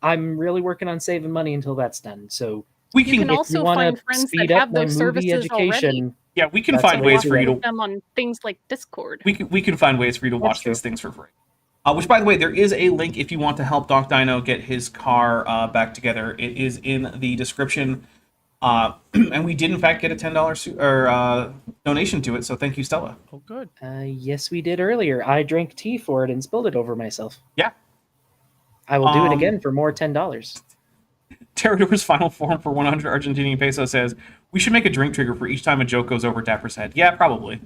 I'm really working on saving money until that's done. So We You can, can if also you want find to friends speed that up have my those movie services already. education, yeah, we can That's find the way ways to for you do to them on things like Discord. we can find ways for you to watch true. these things for free. Which, by the way, there is a link if you want to help Doc Dino get his car back together. It is in the description. And we did, in fact, get a $10 donation to it, so thank you, Stella. Oh, good. yes, we did earlier. I drank tea for it and spilled it over myself. Yeah. I will do it Um, again for more $10. Terrador's final form for 100 Argentinian peso says, we should make a drink trigger for each time a joke goes over Dapper's head. Yeah, probably.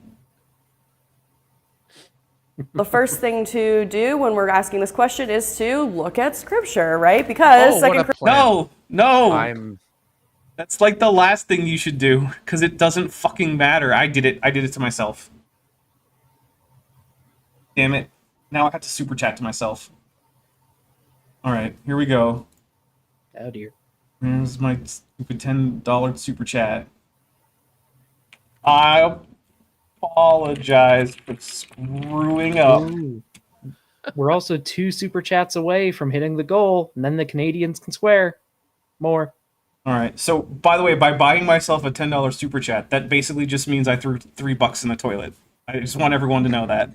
The first thing to do when we're asking this question is to look at scripture, right? Because Oh, what Second a plan. No! I'm That's like the last thing you should do, because it doesn't fucking matter. I did it to myself. Damn it. Now I have to super chat to myself. Alright, here we go. Oh dear. Here's my stupid $10 super chat. I apologize for screwing up. Ooh. We're also 2 super chats away from hitting the goal, and then the Canadians can swear more. Alright, so by the way, by buying myself a $10 super chat, that basically just means I threw $3 in the toilet. I just want everyone to know that.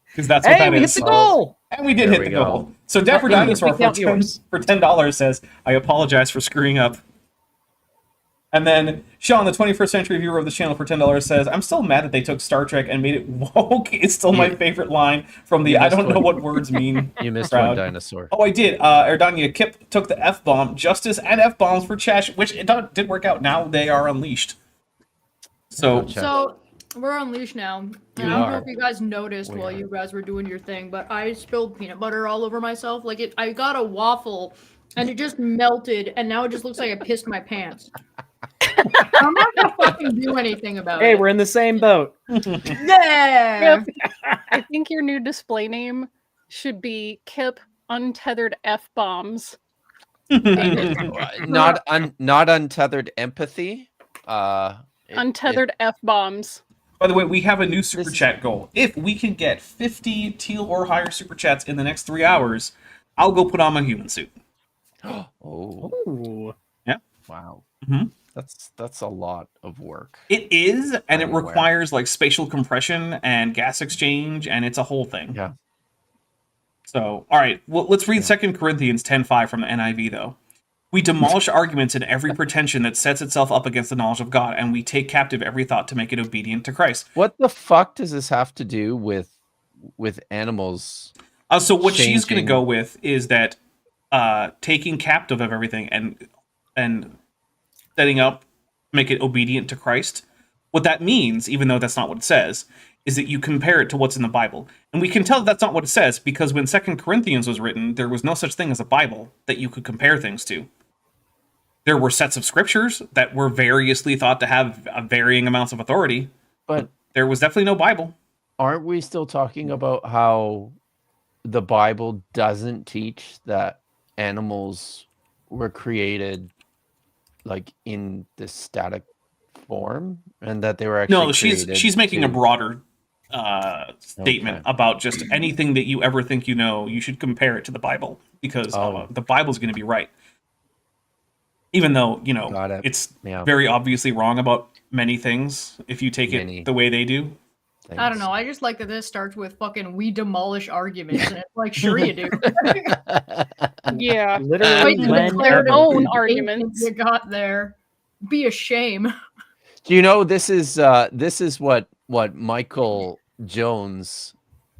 Because that's what Hey, that we hit is. the goal! And we did There hit we the go. goal. So Dapper Dinosaur We count yours. for $10 says, I apologize for screwing up. And then Sean, the 21st century viewer of this channel for $10 says, I'm still mad that they took Star Trek and made it woke. It's still my favorite line from the You I missed don't know one. what words mean. You missed crowd. one dinosaur. Oh, I did. Erdania Kip took the F-bomb, Justice, and F-bombs for Chesh, which it did work out. Now they are unleashed. So, Gotcha. So we're unleashed now. And I You don't know are. if you guys noticed We while are. you guys were doing your thing, but I spilled peanut butter all over myself. Like I got a waffle and it just melted, and now it just looks like I pissed my pants. I'm not gonna fucking do anything about Hey, it. we're in the same boat. Yeah. I think your new display name should be Kip Untethered F Bombs. Not untethered empathy. Untethered F Bombs. by the way, we have a new super This- chat goal. If we can get 50 teal or higher super chats in the next 3 hours, I'll go put on my human suit. Oh, Ooh. wow. Mhm. That's a lot of work. It is, and it I'm aware. requires like spatial compression and gas exchange, and it's a whole thing. Yeah. So, all right, well, let's read 2 Corinthians 10:5 from the NIV, though. We demolish arguments and every pretension that sets itself up against the knowledge of God, and we take captive every thought to make it obedient to Christ. What the fuck does this have to do with animals? So what she's going to Changing. go with is that taking captive of everything and setting up, make it obedient to Christ. What that means, even though that's not what it says, is that you compare it to what's in the Bible. And we can tell that's not what it says because when 2 Corinthians was written, there was no such thing as a Bible that you could compare things to. There were sets of scriptures that were variously thought to have varying amounts of authority, But there was definitely no Bible. aren't we still talking about how the Bible doesn't teach that animals were created like in this static form and that they were actually No, she's making a broader statement about just anything that you ever think you know, you should compare it to the Bible because the Bible's going to be right. Even though, you know, it's very obviously wrong about many things if you take it the way they do. Thanks. I don't know. I just like that this starts with fucking we demolish arguments, and it's like, sure you do. Yeah. Literally, their own arguments. You got there. Be a shame. Do you know this is what Michael Jones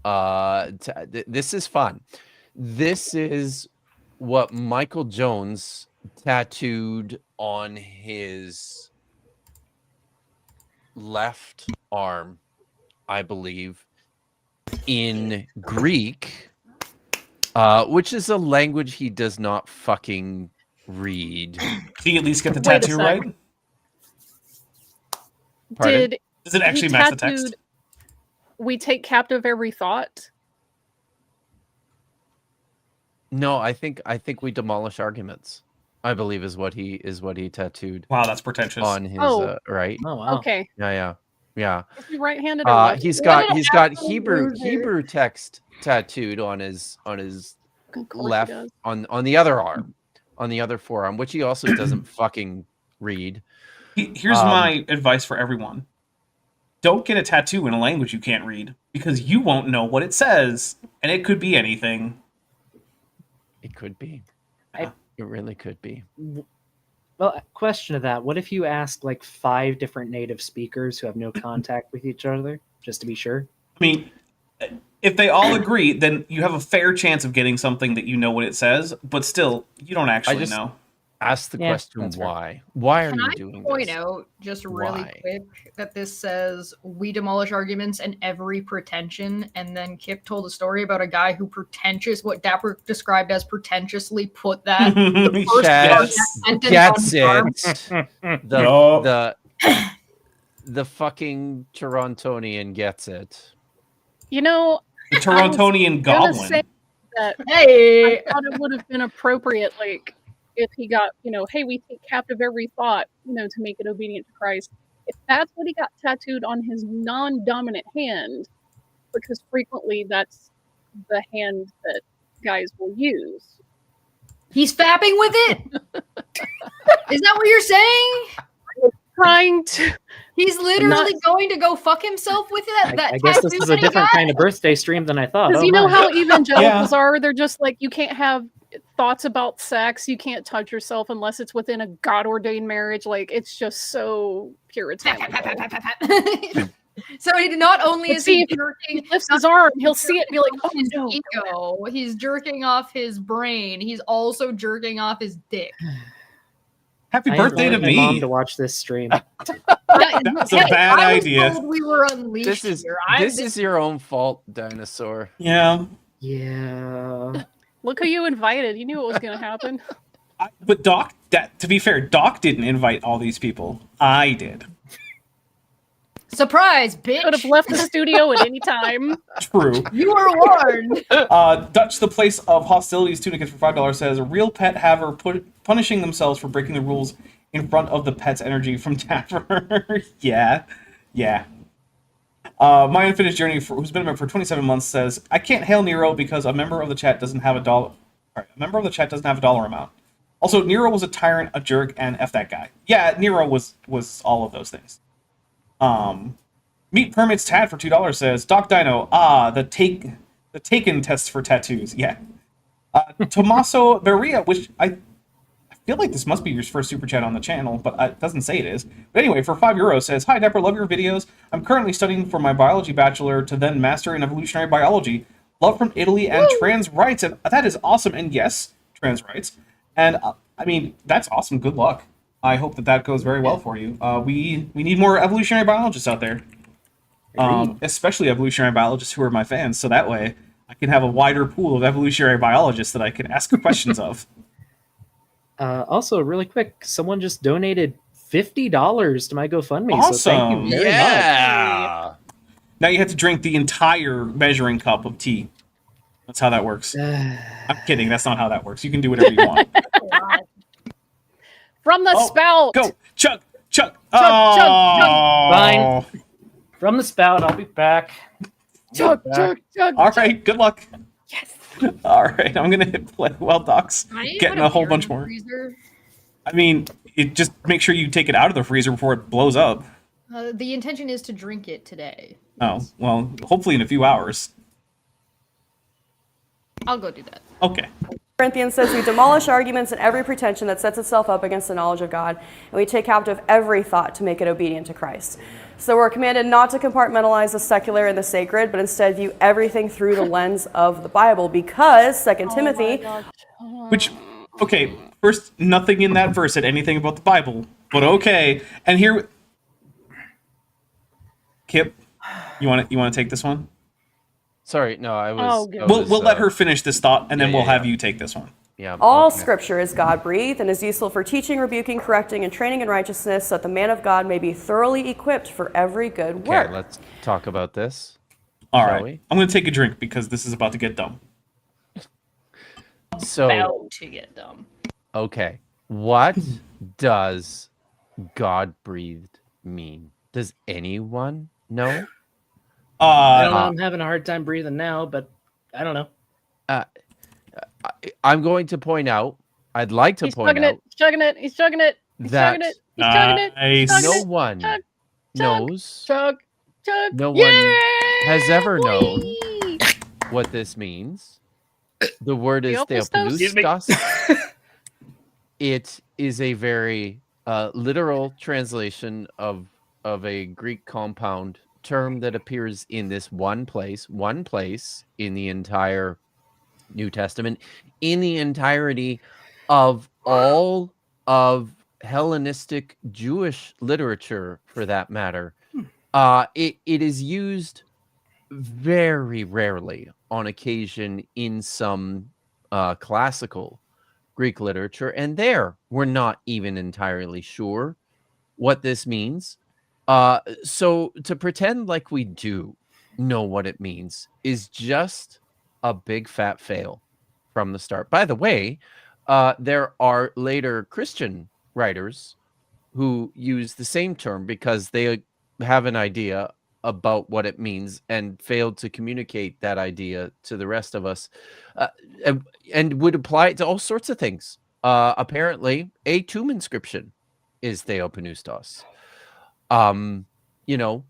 this is fun. This is what Michael Jones tattooed on his left arm, I believe, in Greek, which is a language he does not fucking read. Did he at least get the Wait a tattoo sec. right? Pardon? Does it actually he match the tattooed, text? We take captive every thought. No, I think we demolish arguments, I believe is what he tattooed Wow, that's pretentious. on his right. Oh wow. Okay. Yeah. Is he right-handed or left? He's got Hebrew text tattooed on his Of course he left does. on the other arm, on the other forearm, which he also doesn't fucking read. Here's my advice for everyone. Don't get a tattoo in a language you can't read because you won't know what it says, and it could be anything. It could be. I- It really could be. Well, question to that: what if you ask like 5 different native speakers who have no contact with each other, just to be sure? I mean, if they all agree, then you have a fair chance of getting something that you know what it says, but still, you don't actually know. Ask the Yeah, question that's fair. why. Why are Can you I doing point this? out just really Why? quick that this says we demolish arguments and every pretension, and then Kip told a story about a guy who what Dapper described as pretentiously put that the first part of that sentence Gets on his arm. it. No. The fucking Torontonian gets it. You know, The Torontonian gonna goblin. say that Hey, I thought it would have been appropriate, like, if he got, hey, we take captive every thought, to make it obedient to Christ. If that's what he got tattooed on his non-dominant hand, because frequently that's the hand that guys will use. he's fapping with it. Is that what you're saying? Trying to. He's literally going to go fuck himself with it. I guess this is a different kind of birthday stream than I thought. Because Oh, you know my. how evangelicals are? They're just like, you can't have thoughts about sex, you can't touch yourself unless it's within a God-ordained marriage. Like, it's just so puritanical. So he not only But is see, he if he jerking lifts his arm, he'll see it and be like, oh his no. ego, he's jerking off his brain, he's also jerking off his dick. Happy I birthday to invited my mom me. to watch this stream. That's a bad I was idea. told we were unleashed This is here. this is your own fault, dinosaur. Yeah. Yeah. Look who you invited. You knew what was going to happen. But Doc, to be fair, Doc didn't invite all these people. I did. Surprise, bitch! Could have left the studio at any time. True. You were warned. Dutch, the place of hostilities, Tunicus for $5 says, a real pet haver punishing themselves for breaking the rules in front of the pet's energy from Dapper. Yeah. My Unfinished Journey, who's been a member for 27 months, says, I can't hail Nero because a member of the chat doesn't have a dollar. A member of the chat doesn't have a dollar amount. Also, Nero was a tyrant, a jerk, and F that guy. Yeah, Nero was all of those things. Meat Permits Tad for $2 says, Doc Dino, the taken tests for tattoos. Yeah. Tommaso Beria, which I feel like this must be your first super chat on the channel, but it doesn't say it is. But anyway, for €5 says, Hi Dapper, love your videos. I'm currently studying for my biology bachelor to then master in evolutionary biology. Love from Italy and trans rights. And that is awesome. And yes, trans rights. And I mean, that's awesome. Good luck. I hope that goes very well for you. We need more evolutionary biologists out there, Agreed. especially evolutionary biologists who are my fans, so that way I can have a wider pool of evolutionary biologists that I can ask questions of. Also, really quick, someone just donated $50 to my GoFundMe, so thank Awesome. you very much. Yeah. Now you have to drink the entire measuring cup of tea. That's how that works. I'm kidding. That's not how that works. You can do whatever you want. From the Oh, spout. Go, chug, chug. Chug, chug, chug. Fine. From the spout, I'll be back. Chug, chug, chug. All right. Good luck. Yes. All right. I'm gonna hit play well docs. Can I Getting put a whole beer in bunch the more. freezer? I mean, just make sure you take it out of the freezer before it blows up. The intention is to drink it today. Oh, well, hopefully in a few hours. I'll go do that. Okay. Corinthians says we demolish arguments and every pretension that sets itself up against the knowledge of God, and we take captive every thought to make it obedient to Christ. So we're commanded not to compartmentalize the secular and the sacred, but instead view everything through the lens of the Bible, because 2 Timothy, Which, okay, first, nothing in that verse said anything about the Bible, but okay. And here, Kip, you want to take this one? Sorry, no, I was. Oh, good. I We'll was, let her finish this thought, and then yeah, we'll have yeah. you take this one. Yeah. all okay. Scripture is God-breathed and is useful for teaching, rebuking, correcting, and training in righteousness, so that the man of God may be thoroughly equipped for every good work. Okay, let's talk about this. All Shall right. we? I'm going to take a drink because this is about to get dumb. So, About to get dumb. okay, what does God breathed mean? Does anyone know? I don't know. Uh, I'm having a hard time breathing now, but I don't know. I'm going to point out. I'd like to He's point chugging out it. He's chugging it. He's chugging it. He's that chugging it. He's chugging it. He's nice. chugging no it. one Chug, chug, knows. Chug. Chug. No one Yeah, has ever known boy! what this means. The word is Theopneustos? theopneustos. It is a very literal translation of a Greek compound term that appears in this one place in the entire New Testament, in the entirety of all of Hellenistic Jewish literature, for that matter. It is used very rarely, on occasion, in some classical Greek literature, and there we're not even entirely sure what this means. So to pretend like we do know what it means is just a big fat fail from the start. By the way, there are later Christian writers who use the same term because they have an idea about what it means and failed to communicate that idea to the rest of us, and would apply it to all sorts of things. Apparently, a tomb inscription is theopneustos. You know,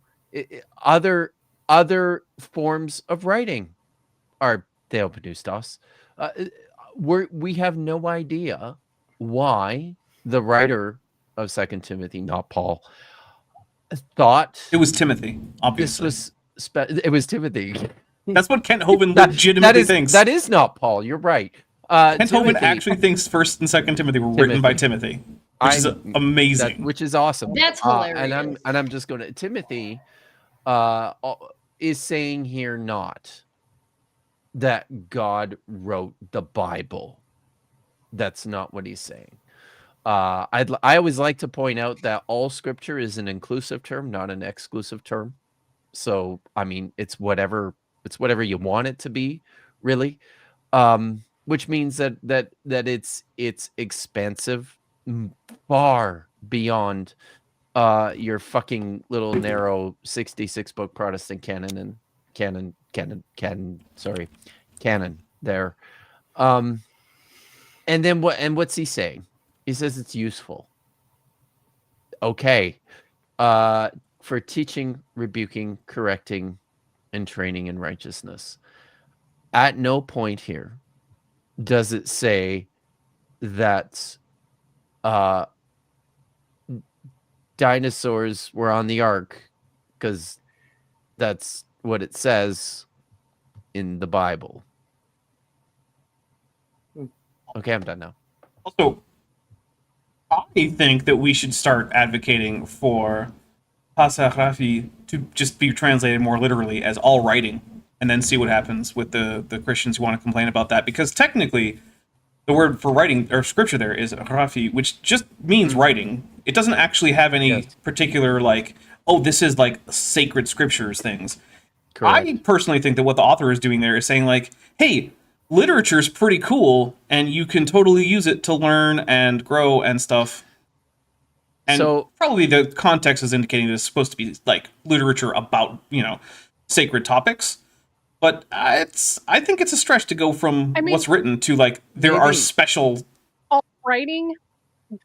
other forms of writing are theopneustos. We have no idea why the writer of 2 Timothy, not Paul, thought It was Timothy, this obviously. was it was Timothy. That's what Kent Hovind That legitimately is thinks. that is not Paul. You're right. Kent Hovind Timothy, actually thinks 1st and 2nd Timothy were written by Timothy, which is amazing. which is awesome. That's And hilarious. I'm just going to Timothy is saying here not that God wrote the Bible. That's not what he's saying. I always like to point out that all scripture is an inclusive term, not an exclusive term. So I mean, it's whatever you want it to be, really. Which means that it's expansive, far beyond your fucking little narrow 66 book Protestant canon there. And then what's he saying? He says it's useful. Okay. For teaching, rebuking, correcting, and training in righteousness. At no point here does it say that dinosaurs were on the ark, because that's what it says in the Bible. Okay, I'm done now. Also, I think that we should start advocating for pasarafi to just be translated more literally as all writing, and then see what happens with the Christians who want to complain about that. Because technically, the word for writing or scripture there is rafi, which just means writing. It doesn't actually have any Yes. particular like, oh, this is like sacred scriptures things. Correct. I personally think that what the author is doing there is saying like, hey, literature's pretty cool, and you can totally use it to learn and grow and stuff. And So- probably the context is indicating that it's supposed to be like literature about, sacred topics. But I think it's a stretch to go from I mean, what's written to like there are maybe- special. All writing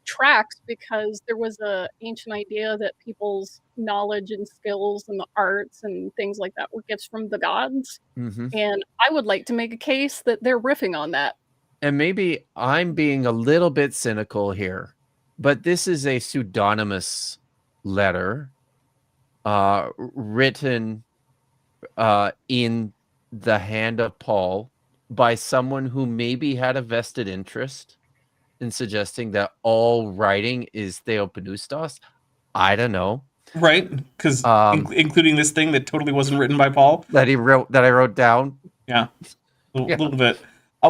tracks because there was a ancient idea that people's knowledge and skills and the arts and things like that were gifts from the gods. Mm-hmm. And I would like to make a case that they're riffing on that. And maybe I'm being a little bit cynical here, but this is a pseudonymous letter written in the hand of Paul by someone who maybe had a vested interest in suggesting that all writing is theopneustos. I don't know. Right, because including this thing that totally wasn't written by Paul. That I wrote down. Yeah, a little bit.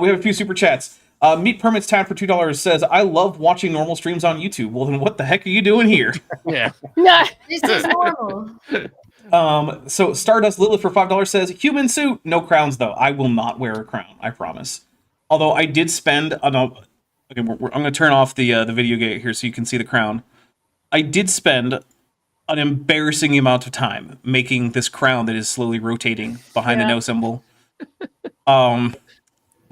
We have a few super chats. Meat Permits Town for $2 says, I love watching normal streams on YouTube. Well, then what the heck are you doing here? Yeah. Nah. This is normal. So Stardust Lilith for $5 says, human suit, no crowns though. I will not wear a crown, I promise. Although I did spend, I'm going to turn off the video gate here so you can see the crown. I did spend an embarrassing amount of time making this crown that is slowly rotating behind the Yeah. no symbol.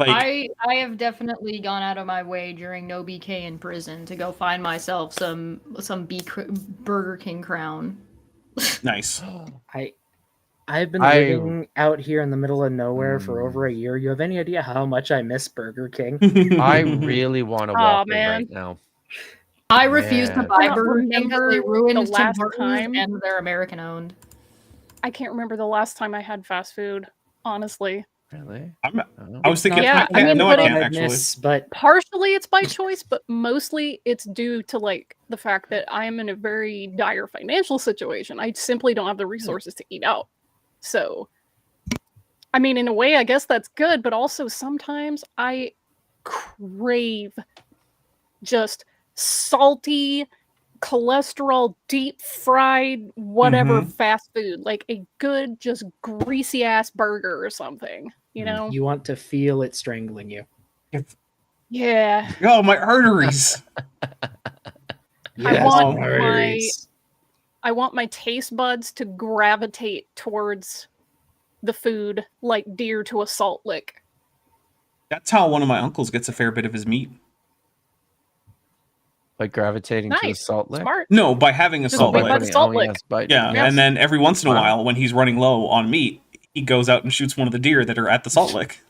I have definitely gone out of my way during no BK in prison to go find myself some Burger King crown. Nice. I've been living out here in the middle of nowhere for over a year. You have any idea how much I miss Burger King? I really want to walk in man. right now. I refuse to Man. buy I don't Burger King because they remember ruined the Tim last Hortons time. and they're American owned. I can't remember the last time I had fast food, honestly. Really? I was thinking, Yeah, I I mean, no, but I it- can't actually. But Partially it's by choice, but mostly it's due to like the fact that I am in a very dire financial situation. I simply don't have the resources to eat out. So, I mean, in a way, I guess that's good, but also sometimes I crave just salty, cholesterol, deep fried, whatever fast food, like a good, just greasy ass burger or something, you know? you want to feel it strangling you. Yeah. Oh, my arteries. I want arteries. I want my taste buds to gravitate towards the food like deer to a salt lick. That's how one of my uncles gets a fair bit of his meat. Like gravitating to the Nice. salt lick? Smart. No, by having a Just salt wait lick. by the salt lick. Yeah, Yes. and then every once in a Wow. while, when he's running low on meat, he goes out and shoots one of the deer that are at the salt lick.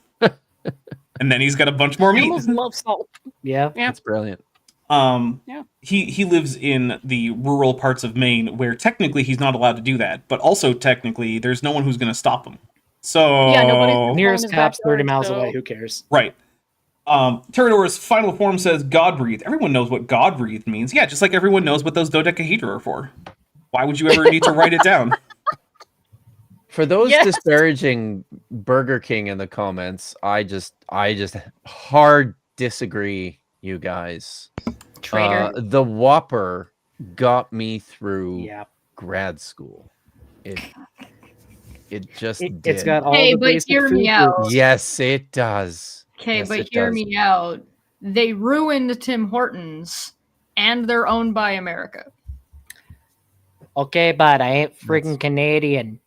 And then he's got a bunch more meat. Animals love salt. Yeah. Yeah. That's brilliant. Yeah. He lives in the rural parts of Maine where technically he's not allowed to do that, but also technically there's no one who's going to stop him. So Yeah, nobody's Nearest his cap's 30 backyard, miles so- away. Who cares? Right. Pterodor's final form says God breathed. Everyone knows what God breathed means. Yeah, just like everyone knows what those dodecahedra are for. Why would you ever need to write it down? For those Yes. disparaging Burger King in the comments, I just hard disagree, you guys. Traitor. The Whopper got me through Yeah. grad school. It just It's did. got all Hey, the but basic hear me food out. groups. Yes, it does. Okay, Yes, but it hear does. me out. They ruined Tim Hortons, and they're owned by America. Okay, but I ain't friggin' Canadian.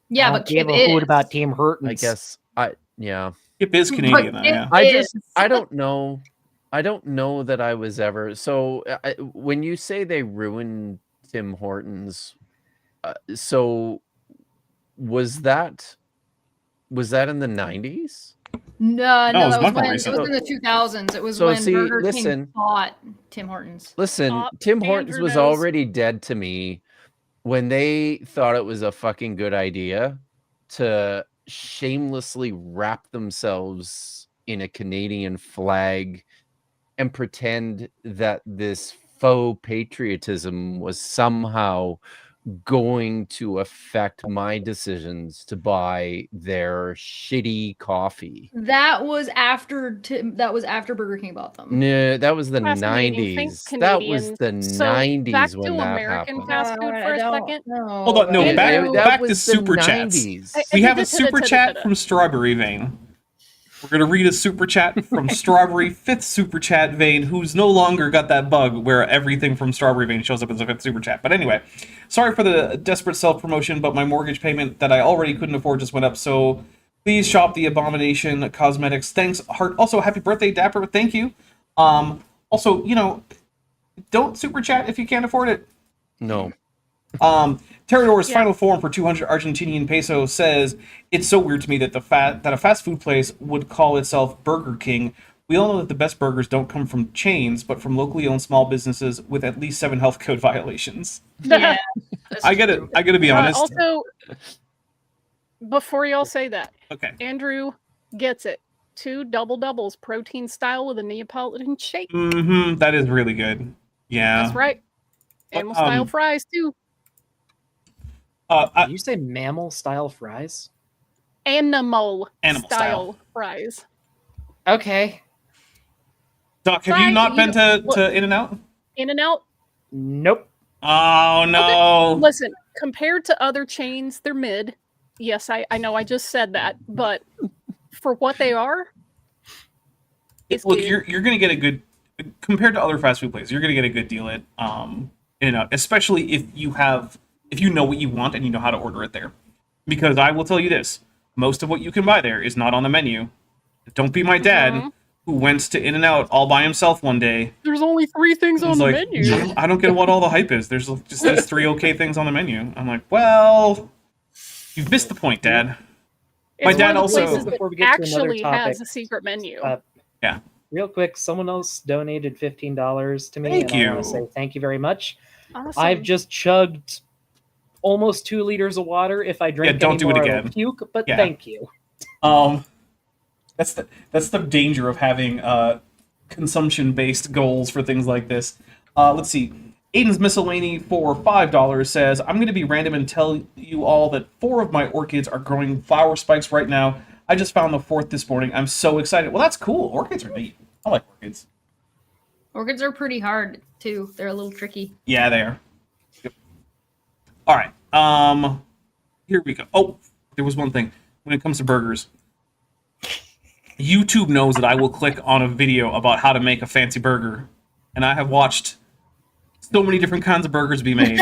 Yeah, I but don't give Kip a hoot is. about Tim Hortons. I guss yeah. Kip is Canadian, though, Kip yeah. I is. don't know. I don't know that I was ever. So when you say they ruined Tim Hortons, so was that in the 90s? No, it no, was that much was more when it recent. was in the 2000s. It was So, when see, Burger listen. King bought Tim Hortons. Listen, Stop. Tim Hortons Andrew was knows. already dead to me when they thought it was a fucking good idea to shamelessly wrap themselves in a Canadian flag and pretend that this faux patriotism was somehow going to affect my decisions to buy their shitty coffee. That was after Burger King bought them. No, that was the Fascinating. 90s. Think That was Canadians. the So, back 90s to when that American happened. fast food for a second. Hold on, no, Andrew- back That to was the super chats. 90s. We have a super chat from Strawberry Vein. We're gonna read a super chat from Strawberry, 5th super chat Vein, who's no longer got that bug where everything from Strawberry Vein shows up as a 5th super chat. But anyway, sorry for the desperate self-promotion, but my mortgage payment that I already couldn't afford just went up, so please shop the Abomination Cosmetics. Thanks, Heart. Also, happy birthday, Dapper. Thank you. Also, don't super chat if you can't afford it. No. Terrador's final form for 200 Argentinian peso says, "It's so weird to me that that a fast food place would call itself Burger King. We all know that the best burgers don't come from chains, but from locally owned small businesses with at least 7 health code violations." Yeah, I get it. I gotta be honest. Also, before y'all say that, Okay. Andrew gets it. 2 double doubles, protein style with a Neapolitan shake. That is really good. Yeah. That's right. Animal style fries too. Did you say mammal style fries? Animal Animal style fries. Okay. Doc, have you not been to In-N-Out? In-N-Out? Nope. Oh no. Okay. Listen, compared to other chains, they're mid. Yes, I know I just said that, but for what they are, Look, you're gonna get a good, compared to other fast food places, you're gonna get a good deal at In-N-Out, especially if you know what you want and you know how to order it there. Because I will tell you this, most of what you can buy there is not on the menu. Don't be my dad who went to In-N-Out all by himself one day. There's only 3 things on the menu. I don't get what all the hype is. There's just these 3 okay things on the menu. I'm like, well, you've missed the point, Dad. My It's dad one of the also- places that Before we get to another actually has topic, a secret menu. Yeah. Real quick, someone else donated $15 to me. Thank and you. I want to say thank you very much. Awesome. I've just chugged almost 2 liters of water. If I drink don't any do it more, I will again. puke, but Yeah. thank you. That's the danger of having consumption-based goals for things like this. Let's see. Aiden's Miscellany for $5 says, "I'm going to be random and tell you all that 4 of my orchids are growing flower spikes right now. I just found the 4th this morning. I'm so excited." Well, that's cool. Orchids are neat. I like orchids. Orchids are pretty hard too. They're a little tricky. Yeah, they are. Yep. All right. Here we go. Oh, there was one thing. When it comes to burgers, YouTube knows that I will click on a video about how to make a fancy burger, and I have watched so many different kinds of burgers be made.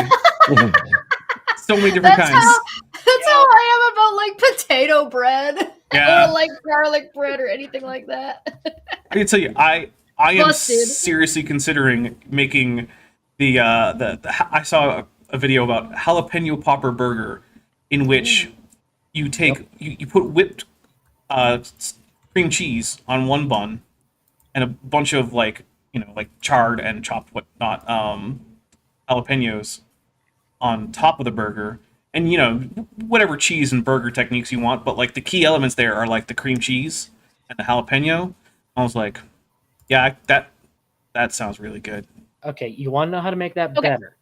So many different kinds. That's how I am about like potato bread Yeah. or like garlic bread or anything like that. I can tell you, I am Busted. seriously considering making the I saw a video about jalapeno popper burger, in which you take you put whipped cream cheese on one bun and a bunch of like charred and chopped whatnot jalapenos on top of the burger, and whatever cheese and burger techniques you want, but like the key elements there are like the cream cheese and the jalapeno. I was like, yeah, that sounds really good. Okay, you want to know how to make that Okay. better?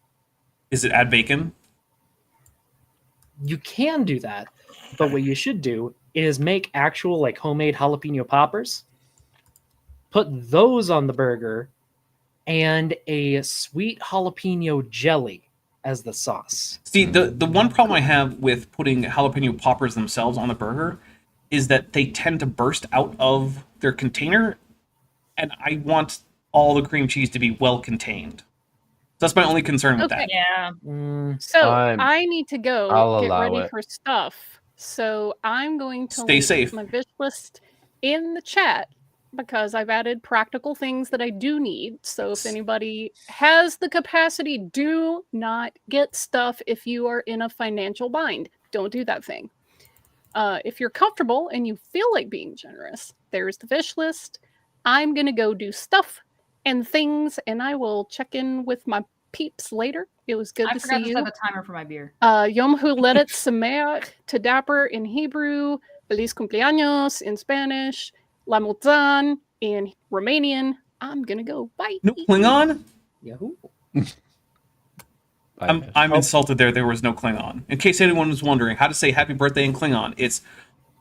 Is it add bacon? You can do that, but what you should do is make actual like homemade jalapeno poppers, put those on the burger, and a sweet jalapeno jelly as the sauce. See, the one problem I have with putting jalapeno poppers themselves on the burger is that they tend to burst out of their container, and I want all the cream cheese to be well contained. That's my only concern with that. Yeah. So I'm- I need to go I'll get allow ready it. for stuff. So I'm going to Stay link safe. my wish list in the chat because I've added practical things that I do need. So if anybody has the capacity, do not get stuff if you are in a financial bind. Don't do that thing. If you're comfortable and you feel like being generous, there's the wish list. I'm going to go do stuff and things, and I will check in with my peeps later. It was good I to forgot see to you. set the timer for my beer. Yom Huledet Sameach to Dapper in Hebrew, Feliz Cumpleaños in Spanish, La Mutzan in Romanian. I'm gonna go. Bye. No Klingon? Yahoo! I'm insulted there was no Klingon. In case anyone was wondering how to say happy birthday in Klingon, it's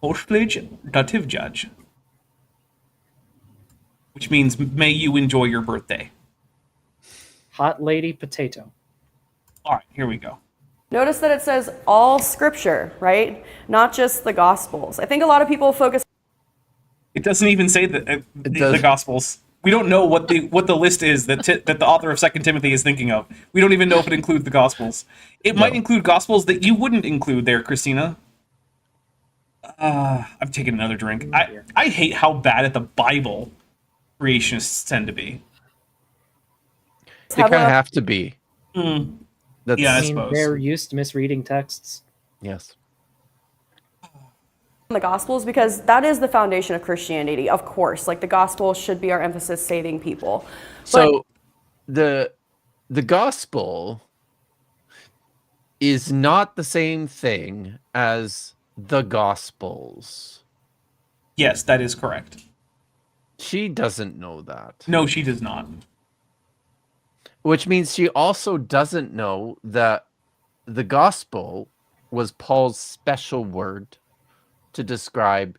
Hoshplij Dativjaj, which means may you enjoy your birthday. Hot lady potato. All right, here we go. Notice that it says all scripture, right? Not just the Gospels. I think a lot of people focus. It doesn't even say the Gospels. We don't know what the list is that that the author of 2 Timothy is thinking of. We don't even know if it includes the Gospels. It might include Gospels that you wouldn't include there, Christina. I'm taking another drink. I hate how bad at the Bible creationists tend to be. They kind of have to be. That's, Yeah, I I mean, suppose. they're used to misreading texts. Yes. The Gospels, because that is the foundation of Christianity, of course. Like, the Gospel should be our emphasis, saving people. So the gospel is not the same thing as the Gospels. Yes, that is correct. She doesn't know that. No, she does not. Which means she also doesn't know that the gospel was Paul's special word to describe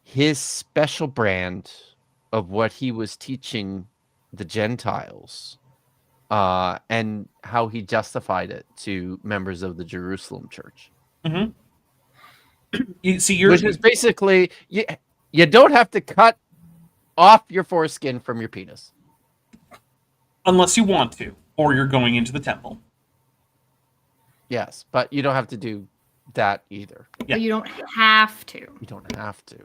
his special brand of what he was teaching the Gentiles, and how he justified it to members of the Jerusalem church. Mm-hmm. Which is basically, you don't have to cut off your foreskin from your penis. Unless you want to, or you're going into the temple. Yes, but you don't have to do that either. Yeah. But you don't have to. You don't have to.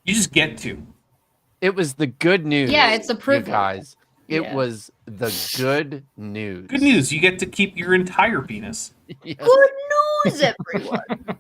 You just get to. It was the good news. Yeah, it's a you privilege. guys. It Yeah. was the good news. Good news, you get to keep your entire penis. Yes. Good news, everyone.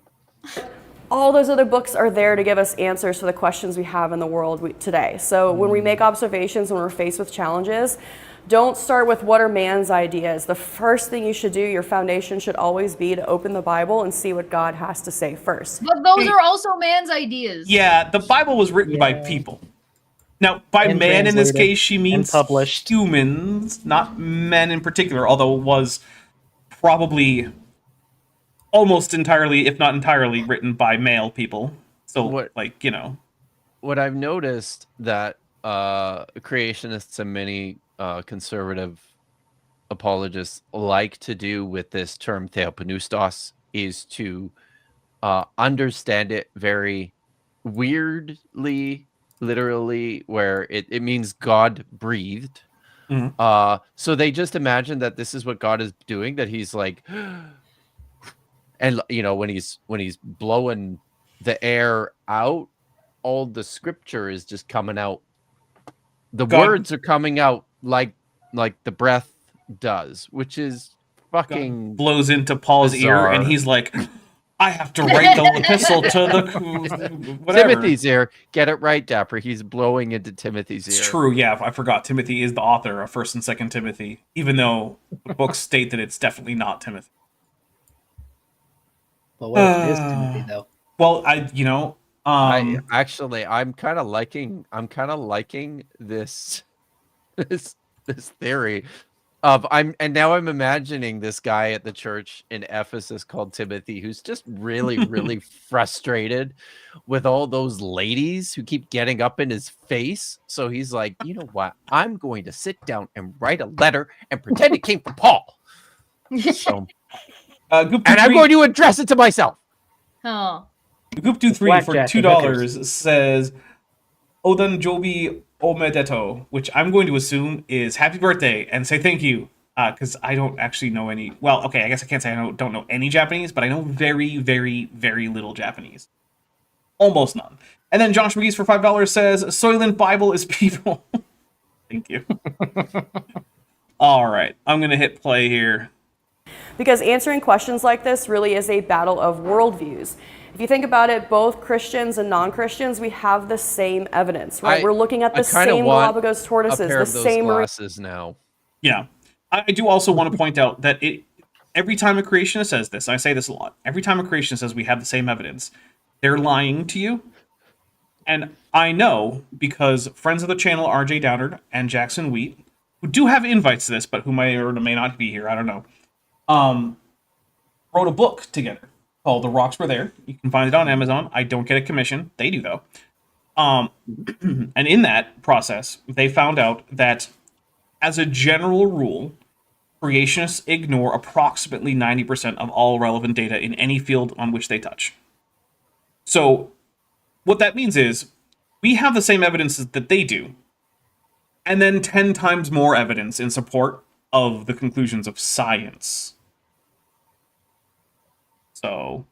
All those other books are there to give us answers to the questions we have in the world today. So when we make observations, when we're faced with challenges, don't start with what are man's ideas. The first thing you should do, your foundation should always be to open the Bible and see what God has to say first. But those are also man's ideas. Yeah, the Bible was written by people. Now, by And man in this translated case, she means published. humans, not men in particular, although it was probably almost entirely, if not entirely, written by male people. So, What- what I've noticed that creationists and many conservative apologists like to do with this term theopneustos is to understand it very weirdly, literally, where it means God breathed. Mhm. So they just imagine that this is what God is doing, that he's like, and when he's blowing the air out, all the scripture is just coming out. The God- words are coming out like the breath does, which is fucking blows into Paul's ear, and bizarre. he's like, I have to write the epistle to the whatever. Timothy's ear. Get it right, Dapper. He's blowing into Timothy's ear. It's true, yeah. I forgot. Timothy is the author of 1st and 2nd Timothy, even though the books state that it's definitely not Timothy. But what if it is Timothy, though? Well, I'm kind of liking this this theory of I'm imagining this guy at the church in Ephesus called Timothy, who's just really frustrated with all those ladies who keep getting up in his face. So he's like, you know what? I'm going to sit down and write a letter and pretend it came from Paul. So, and I'm going to address it to myself. Oh. Goop23 for Blackjack and $2 says Odan Jobi Omedeto, which I'm going to assume is happy birthday, and say thank you, because I don't actually know any. Well, okay, I guess I can't say I don't know any Japanese, but I know very, very, very little Japanese. Almost none. And then Josh McGee's for $5 says Soylent Bible is people. Thank you. All right, I'm going to hit play here. Because answering questions like this really is a battle of worldviews. If you think about it, both Christians and non-Christians, we have the same evidence, right? We're looking at the same Galapagos tortoises, a pair the of those same glasses now. Yeah. I do also want to point out that every time a creationist says this, I say this a lot, every time a creationist says we have the same evidence, they're lying to you. And I know because friends of the channel, RJ Downard and Jackson Wheat, who do have invites to this, but who may or may not be here, I don't know, wrote a book together called The Rocks Were There. You can find it on Amazon. I don't get a commission. They do, though. And in that process, they found out that, as a general rule, creationists ignore approximately 90% of all relevant data in any field on which they touch. So, what that means is, we have the same evidence that they do, and then 10 times more evidence in support of the conclusions of science. So,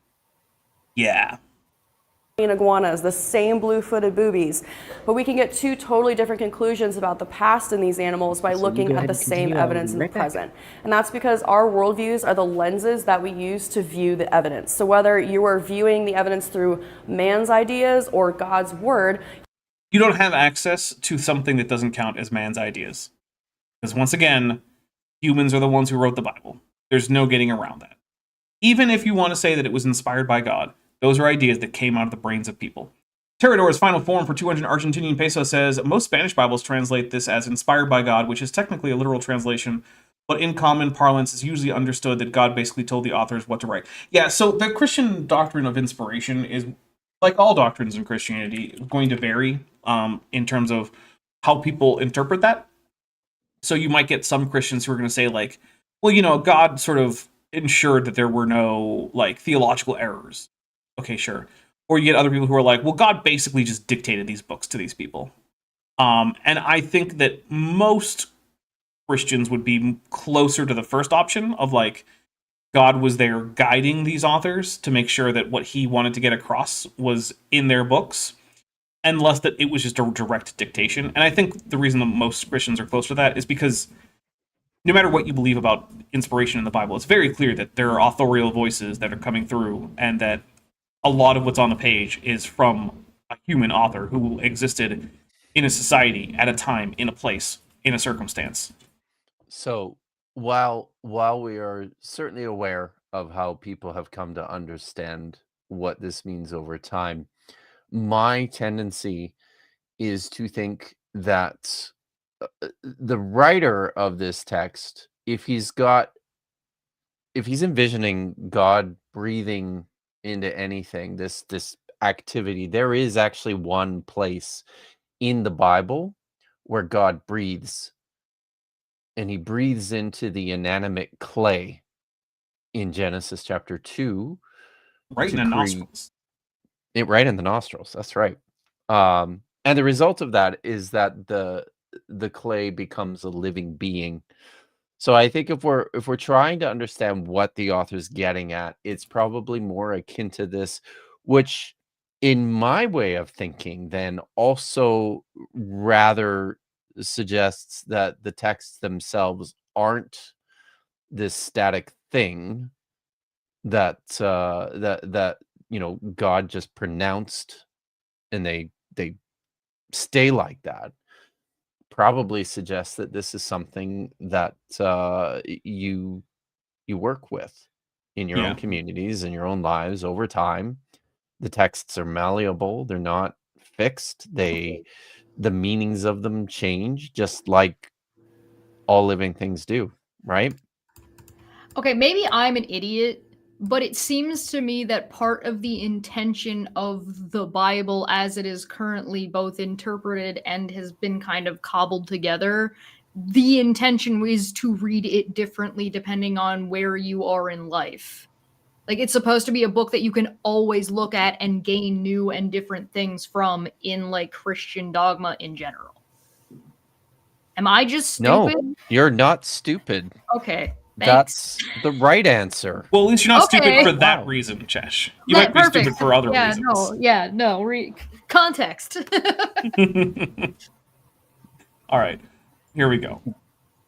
yeah. Iguanas, the same blue-footed boobies, but we can get two totally different conclusions about the past in these animals by So you looking go at ahead the and same continue. I'll evidence be in the right back. present. And that's because our worldviews are the lenses that we use to view the evidence. So whether you are viewing the evidence through man's ideas or God's word, You don't have access to something that doesn't count as man's ideas. Because once again, humans are the ones who wrote the Bible. There's no getting around that. Even if you want to say that it was inspired by God, those are ideas that came out of the brains of people. Terador's final form for 200 Argentinian pesos says, most Spanish Bibles translate this as inspired by God, which is technically a literal translation, but in common parlance is usually understood that God basically told the authors what to write. Yeah, so the Christian doctrine of inspiration is, like all doctrines in Christianity, going to vary in terms of how people interpret that. So you might get some Christians who are going to say, like, well, you know, God sort of ensured that there were no, like, theological errors. Okay, sure. Or you get other people who are like, well, God basically just dictated these books to these people. And I think that most Christians would be closer to the first option of, like, God was there guiding these authors to make sure that what he wanted to get across was in their books, and less that it was just a direct dictation. And I think the reason that most Christians are close to that is because no matter what you believe about inspiration in the Bible, it's very clear that there are authorial voices that are coming through, and that a lot of what's on the page is from a human author who existed in a society, at a time, in a place, in a circumstance. So while we are certainly aware of how people have come to understand what this means over time, my tendency is to think that the writer of this text, if he's envisioning God breathing into anything, this activity, there is actually one place in the Bible where God breathes, and he breathes into the inanimate clay in Genesis chapter 2. Right in the nostrils. Right in the nostrils, that's right. And the result of that is that the clay becomes a living being. So I think if we're trying to understand what the author's getting at, it's probably more akin to this, which in my way of thinking then also rather suggests that the texts themselves aren't this static thing that that you know, God just pronounced, and they stay like that. Probably suggests that this is something that you work with in your own communities, in your own lives over time. The texts are malleable, they're not fixed. The meanings of them change, just like all living things do, right? Okay, maybe I'm an idiot, but it seems to me that part of the intention of the Bible as it is currently both interpreted and has been kind of cobbled together, the intention was to read it differently depending on where you are in life. Like, it's supposed to be a book that you can always look at and gain new and different things from in, like, Christian dogma in general. Am I just stupid? No, you're not stupid. Okay. That's the right answer. Well, at least you're not stupid Okay. for that Wow. reason, Chesh. You might be Perfect. stupid for other yeah, reasons. Context. All right, here we go.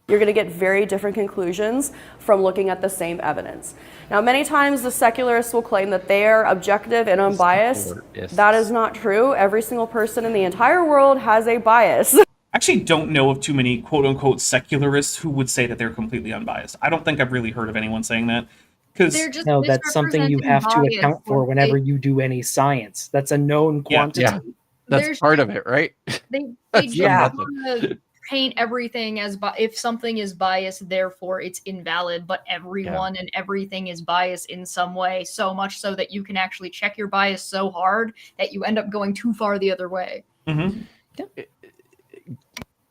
you're going to get very different conclusions from looking at the same evidence. Now, many times the secularists will claim that they are objective and unbiased. That is not true. Every single person in the entire world has a bias. I actually don't know of too many quote-unquote secularists who would say that they're completely unbiased. I don't think I've really heard of anyone saying that. Because No, that's something you have to account for whenever you do any science. That's a known quantity. Yeah. That's part of it, right? They That's just the want to paint everything as if something is biased, therefore it's invalid, but everyone and everything is biased in some way, so much so that you can actually check your bias so hard that you end up going too far the other way. Mm-hmm.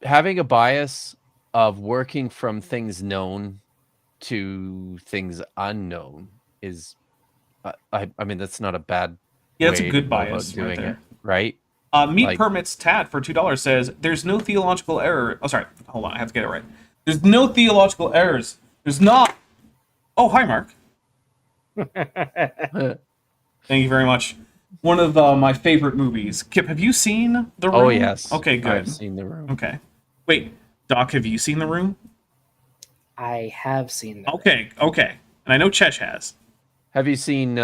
Having a bias of working from things known to things unknown is, I mean, that's not a bad That's a way good to go about bias right doing there. it, right? Meat Like- Permits Tat for $2 says, there's no theological error. Oh, sorry. Hold on. I have to get it right. There's no theological errors. There's not. Oh, hi, Mark. Thank you very much. One of my favorite movies. Kip, have you seen The Room? Oh, yes. Okay, good. I've seen The Room. Okay. Wait, Doc, have you seen The Room? I have seen that. Okay. And I know Chesh has. Have you seen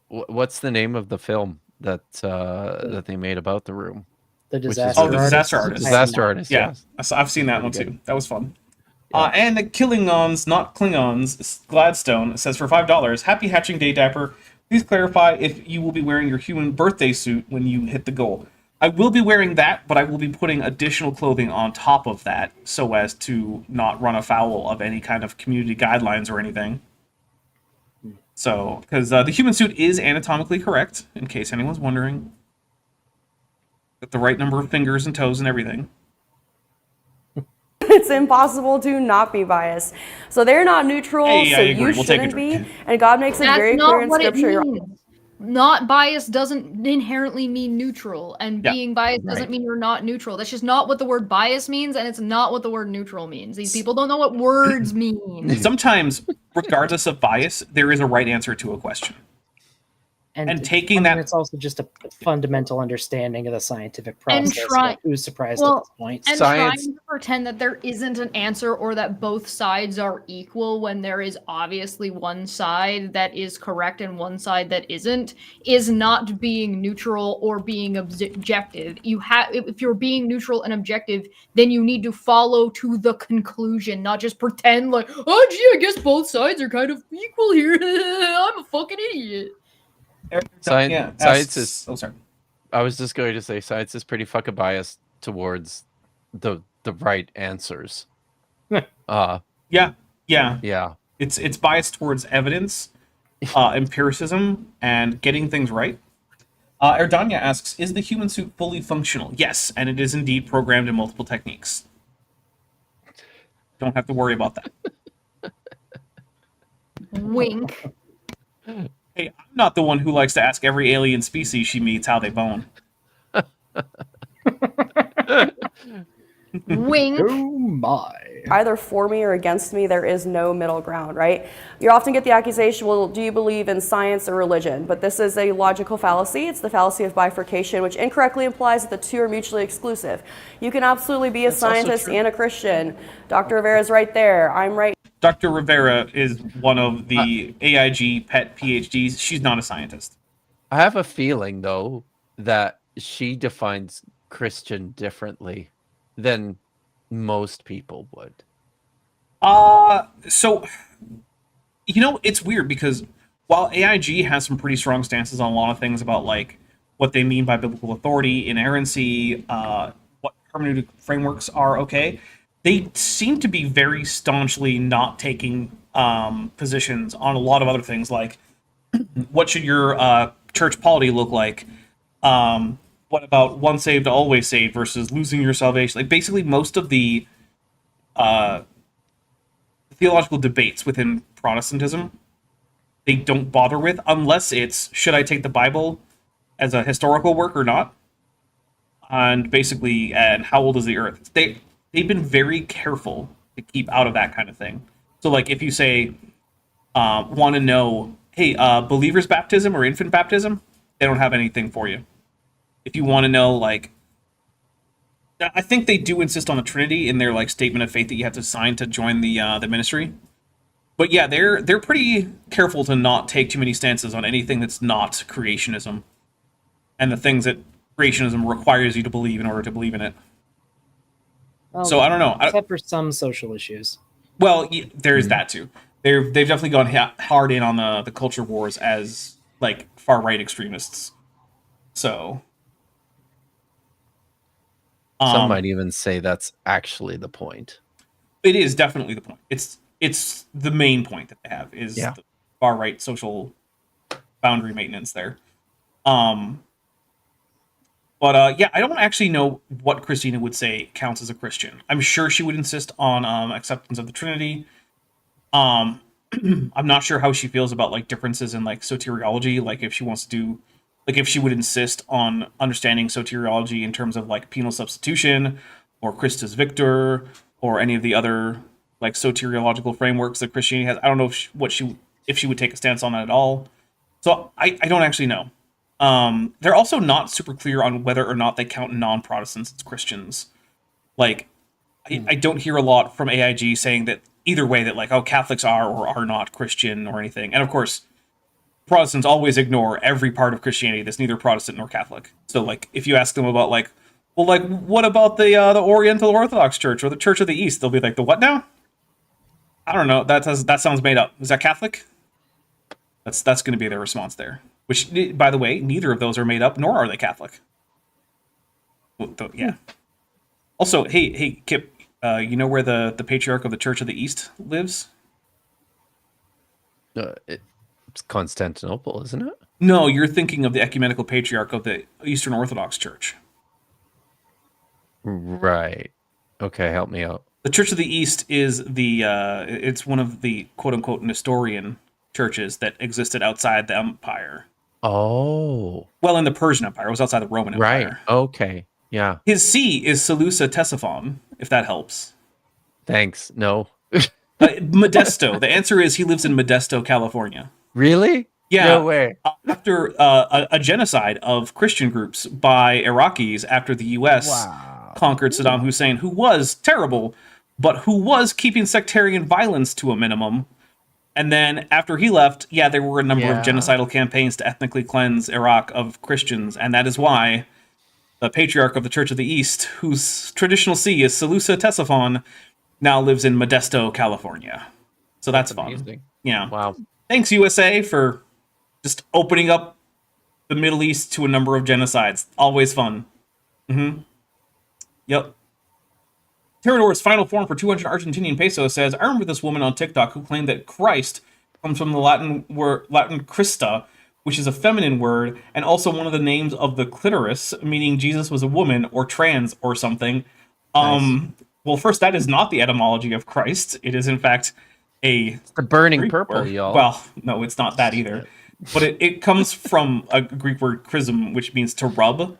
what's the name of the film that that they made about The Room? The Which is- Disaster Oh, The Disaster Artist. Artist. I have Disaster not. Artist. Yeah, Yes. I've seen that Really one good. too. That was fun. Yeah. And the Killingons, not Klingons, Gladstone says for $5, Happy Hatching Day, Dapper. Please clarify if you will be wearing your human birthday suit when you hit the goal. I will be wearing that, but I will be putting additional clothing on top of that so as to not run afoul of any kind of community guidelines or anything. So, because the human suit is anatomically correct, in case anyone's wondering. Got the right number of fingers and toes and everything. It's impossible to not be biased. So they're not neutral, Hey, I so agree. you We'll take a shouldn't be. drink. And God makes it That's very not clear in what Scripture. it means. Not biased doesn't inherently mean neutral, and Yeah. being biased doesn't Right. mean you're not neutral. That's just not what the word bias means, and it's not what the word neutral means. These people don't know what words mean. Sometimes, regardless of bias, there is a right answer to a question. And taking I mean, that- it's also just a fundamental understanding of the scientific And process. try- Like, who's surprised Well, at this point? And Science- trying to pretend that there isn't an answer or that both sides are equal when there is obviously one side that is correct and one side that isn't is not being neutral or being objective. You have if you're being neutral and objective, then you need to follow to the conclusion, not just pretend like, oh gee, I guess both sides are kind of equal here. I'm a fucking idiot. Science asks- is- Oh, sorry. I was just going to say science is pretty fucking biased towards the right answers. Yeah. Yeah. It's biased towards evidence, empiricism, and getting things right. Erdanya asks, is the human suit fully functional? Yes, and it is indeed programmed in multiple techniques. Don't have to worry about that. Wink. Hey, I'm not the one who likes to ask every alien species she meets how they bone. Wink. Oh my. Either for me or against me, there is no middle ground, right? You often get the accusation, well, do you believe in science or religion? But this is a logical fallacy. It's the fallacy of bifurcation, which incorrectly implies that the two are mutually exclusive. You can absolutely be a That's also scientist true. and a Christian. Dr. Rivera's right there. I'm right Dr. Rivera is one of the AIG pet PhDs. She's not a scientist. I have a feeling though that she defines Christian differently than most people would. So, it's weird because while AIG has some pretty strong stances on a lot of things about like what they mean by biblical authority, inerrancy, what hermeneutic frameworks are okay, they seem to be very staunchly not taking positions on a lot of other things like what should your church polity look like? What about once saved, always saved versus losing your salvation? Like basically most of the theological debates within Protestantism, they don't bother with unless it's should I take the Bible as a historical work or not? And basically, and how old is the earth? They've been very careful to keep out of that kind of thing. So like if you say want to know, hey, believer's baptism or infant baptism, they don't have anything for you. If you want to know, like, I think they do insist on the Trinity in their like statement of faith that you have to sign to join the ministry. But yeah, they're pretty careful to not take too many stances on anything that's not creationism, and the things that creationism requires you to believe in order to believe in it. Well, So I don't know. except for some social issues. Well, there's that too. They've definitely gone hard in on the culture wars as like far right extremists. So, Some might even say that's actually the point. It is definitely the point. It's the main point that they have is Yeah. the far right social boundary maintenance there. Yeah, I don't actually know what Christina would say counts as a Christian. I'm sure she would insist on acceptance of the Trinity. I'm not sure how she feels about like differences in like soteriology, like if she wants to do, like if she would insist on understanding soteriology in terms of like penal substitution or Christus Victor or any of the other like soteriological frameworks that Christianity has. I don't know if she would take a stance on that at all. So I don't actually know. They're also not super clear on whether or not they count non-Protestants as Christians. Like, I don't hear a lot from AIG saying that either way that like, oh, Catholics are or are not Christian or anything. And of course, Protestants always ignore every part of Christianity that's neither Protestant nor Catholic. So like, if you ask them about like, well, like, what about the Oriental Orthodox Church or the Church of the East? They'll be like, the what now? I don't know. That sounds made up. Is that Catholic? That's going to be their response there. Which, by the way, neither of those are made up, nor are they Catholic. Yeah. Also, hey, Kip, you know where the patriarch of the Church of the East lives? It's Constantinople, isn't it? No, you're thinking of the ecumenical patriarch of the Eastern Orthodox Church. Right. Okay, help me out. The Church of the East is it's one of the quote-unquote Nestorian churches that existed outside the empire. Oh. Well, in the Persian Empire. It was outside the Roman Empire. Right. Okay. Yeah. His see is Seleucia Ctesiphon, if that helps. Thanks. No. Modesto. The answer is he lives in Modesto, California. Really? Yeah. No way. After a genocide of Christian groups by Iraqis after the U.S. conquered Saddam Hussein, who was terrible, but who was keeping sectarian violence to a minimum. And then after he left, there were a number of genocidal campaigns to ethnically cleanse Iraq of Christians, and that is why the patriarch of the Church of the East, whose traditional see is Seleucia Ctesiphon, now lives in Modesto, California. So that's fun. Amazing. Yeah. Wow. Thanks, USA, for just opening up the Middle East to a number of genocides. Always fun. Yep. Terrador's final form for 200 Argentinian pesos says, I remember this woman on TikTok who claimed that Christ comes from the Latin Christa, which is a feminine word, and also one of the names of the clitoris, meaning Jesus was a woman or trans or something. Nice. Well, first, that is not the etymology of Christ. It is, in fact, It's the burning Greek purple, word. y'all. Well, no, it's not that either. But it comes from a Greek word chrism, which means to rub.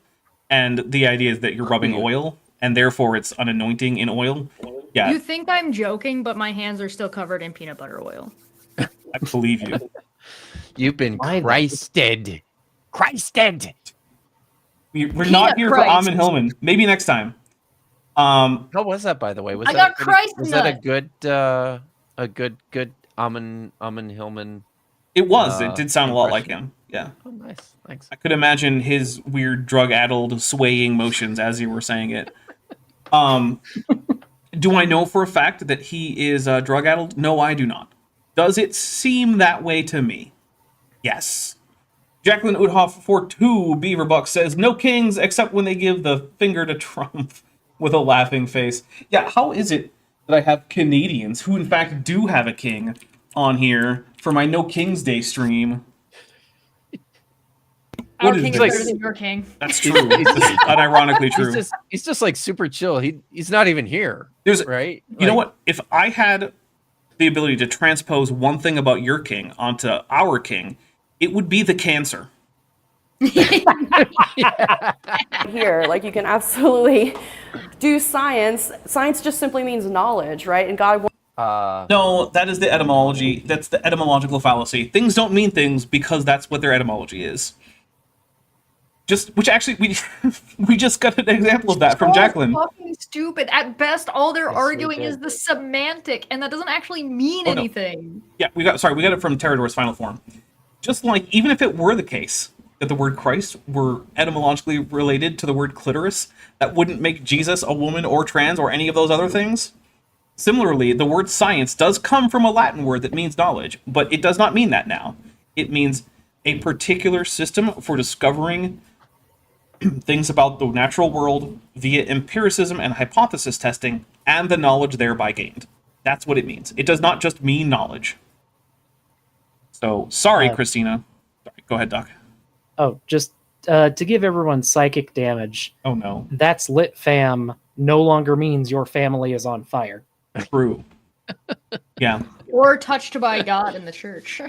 And the idea is that you're rubbing oil, and therefore it's an anointing in oil. Yeah, You think I'm joking, but my hands are still covered in peanut butter oil. I believe you. You've been Why the- Christed. Christed. We're Peanut not here Christ. for Amon Hillman. Maybe next time. How was that, by the way? Was I that got Christ was that nut. a good Amon Hillman? It was. It did sound a lot like impression. him. Yeah. Oh, nice. Thanks. I could imagine his weird drug-addled swaying motions as you were saying it. Do I know for a fact that he is drug-addled? No, I do not. Does it seem that way to me? Yes. Jacqueline Udhoff 42 Beaverbuck says, no kings except when they give the finger to Trump with a laughing face. Yeah, how is it that I have Canadians who in fact do have a king on here for my No Kings Day stream? Our What is king is this? better than your king. That's true. Unironically true. He's just like super chill. He's not even here. There's, Right? You know what? If I had the ability to transpose one thing about your king onto our king, it would be the cancer. Here, like you can absolutely do science. Science just simply means knowledge, right? And God No, that is the etymology. That's the etymological fallacy. Things don't mean things because that's what their etymology is. Which actually we just got an example of that from Jacqueline. Fucking stupid. At best, all they're arguing is the semantic, and that doesn't actually mean Oh, no. anything. Yeah, we got it from Terrador's final form. Just like, even if it were the case that the word Christ were etymologically related to the word clitoris, that wouldn't make Jesus a woman or trans or any of those other things. Similarly, the word science does come from a Latin word that means knowledge, but it does not mean that now. It means a particular system for discovering things about the natural world via empiricism and hypothesis testing and the knowledge thereby gained. That's what it means. It does not just mean knowledge. So, sorry, Christina. Sorry, go ahead, Doc. Oh, just to give everyone psychic damage. Oh, no. That's lit fam no longer means your family is on fire. True. Yeah. Or touched by God in the church.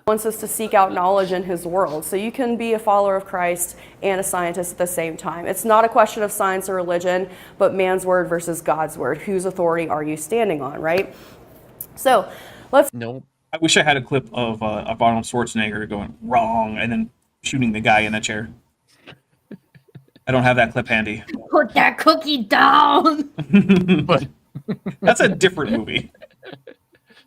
Wants us to seek out knowledge in his world. So you can be a follower of Christ and a scientist at the same time. It's not a question of science or religion, but man's word versus God's word. Whose authority are you standing on, right? So let's... No. I wish I had a clip of Arnold Schwarzenegger going wrong and then shooting the guy in the chair. I don't have that clip handy. Put that cookie down! But that's a different movie.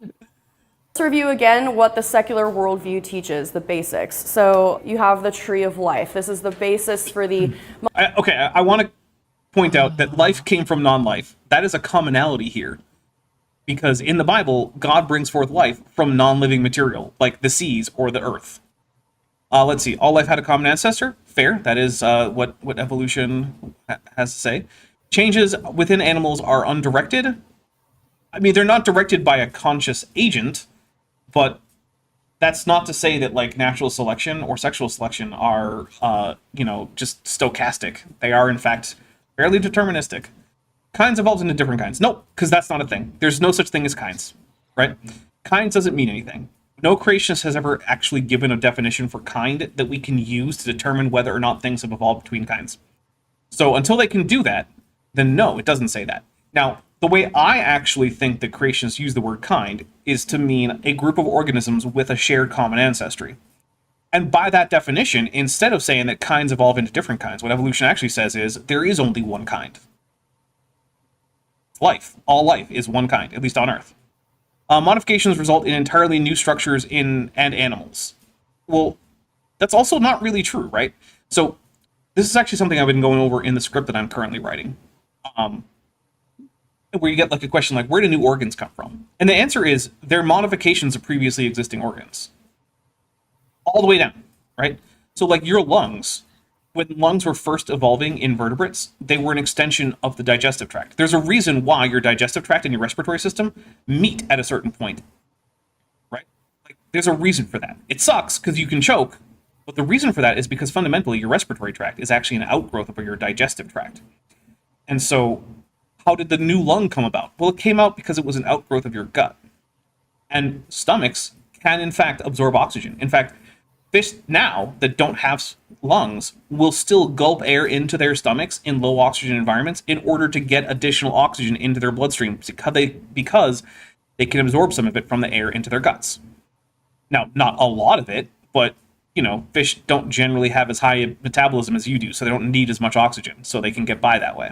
Let's review again what the secular worldview teaches, the basics. So you have the tree of life. This is the basis for the... I want to point out that life came from non-life. That is a commonality here. Because in the Bible, God brings forth life from non-living material, like the seas or the earth. Let's see. All life had a common ancestor. Fair. That is what evolution has to say. Changes within animals are undirected. I mean, they're not directed by a conscious agent, but that's not to say that like natural selection or sexual selection are, just stochastic. They are, in fact, fairly deterministic. Kinds evolved into different kinds. Nope, because that's not a thing. There's no such thing as kinds, right? Kinds doesn't mean anything. No creationist has ever actually given a definition for kind that we can use to determine whether or not things have evolved between kinds. So until they can do that, then no, it doesn't say that. Now, the way I actually think that creationists use the word kind is to mean a group of organisms with a shared common ancestry. And by that definition, instead of saying that kinds evolve into different kinds, what evolution actually says is there is only one kind. Life. All life is one kind, at least on Earth. Modifications result in entirely new structures in and animals. Well, that's also not really true, right? So this is actually something I've been going over in the script that I'm currently writing. Where you get like a question like, where do new organs come from? And the answer is they're modifications of previously existing organs. All the way down, right? So like your lungs, when lungs were first evolving in vertebrates, they were an extension of the digestive tract. There's a reason why your digestive tract and your respiratory system meet at a certain point, right? Like there's a reason for that. It sucks because you can choke, but the reason for that is because fundamentally your respiratory tract is actually an outgrowth of your digestive tract. And so how did the new lung come about? Well, it came out because it was an outgrowth of your gut. And stomachs can, in fact, absorb oxygen. In fact, fish now that don't have lungs will still gulp air into their stomachs in low oxygen environments in order to get additional oxygen into their bloodstream because they can absorb some of it from the air into their guts. Now, not a lot of it, but, fish don't generally have as high a metabolism as you do, so they don't need as much oxygen, so they can get by that way.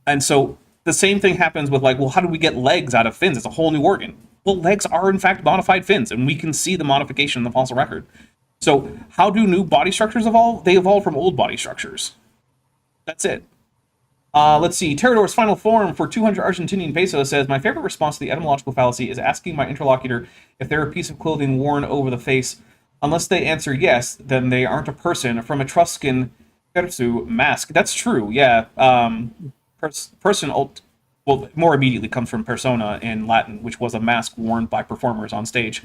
And so the same thing happens with like, well, how do we get legs out of fins? It's a whole new organ. Well, legs are in fact modified fins, and we can see the modification in the fossil record. So how do new body structures evolve? They evolve from old body structures. That's it. Let's see. Terador's final form for 200 Argentinian pesos says, my favorite response to the etymological fallacy is asking my interlocutor if they're a piece of clothing worn over the face. Unless they answer yes, then they aren't a person from Etruscan persu, mask. That's true, yeah. More immediately comes from persona in Latin, which was a mask worn by performers on stage.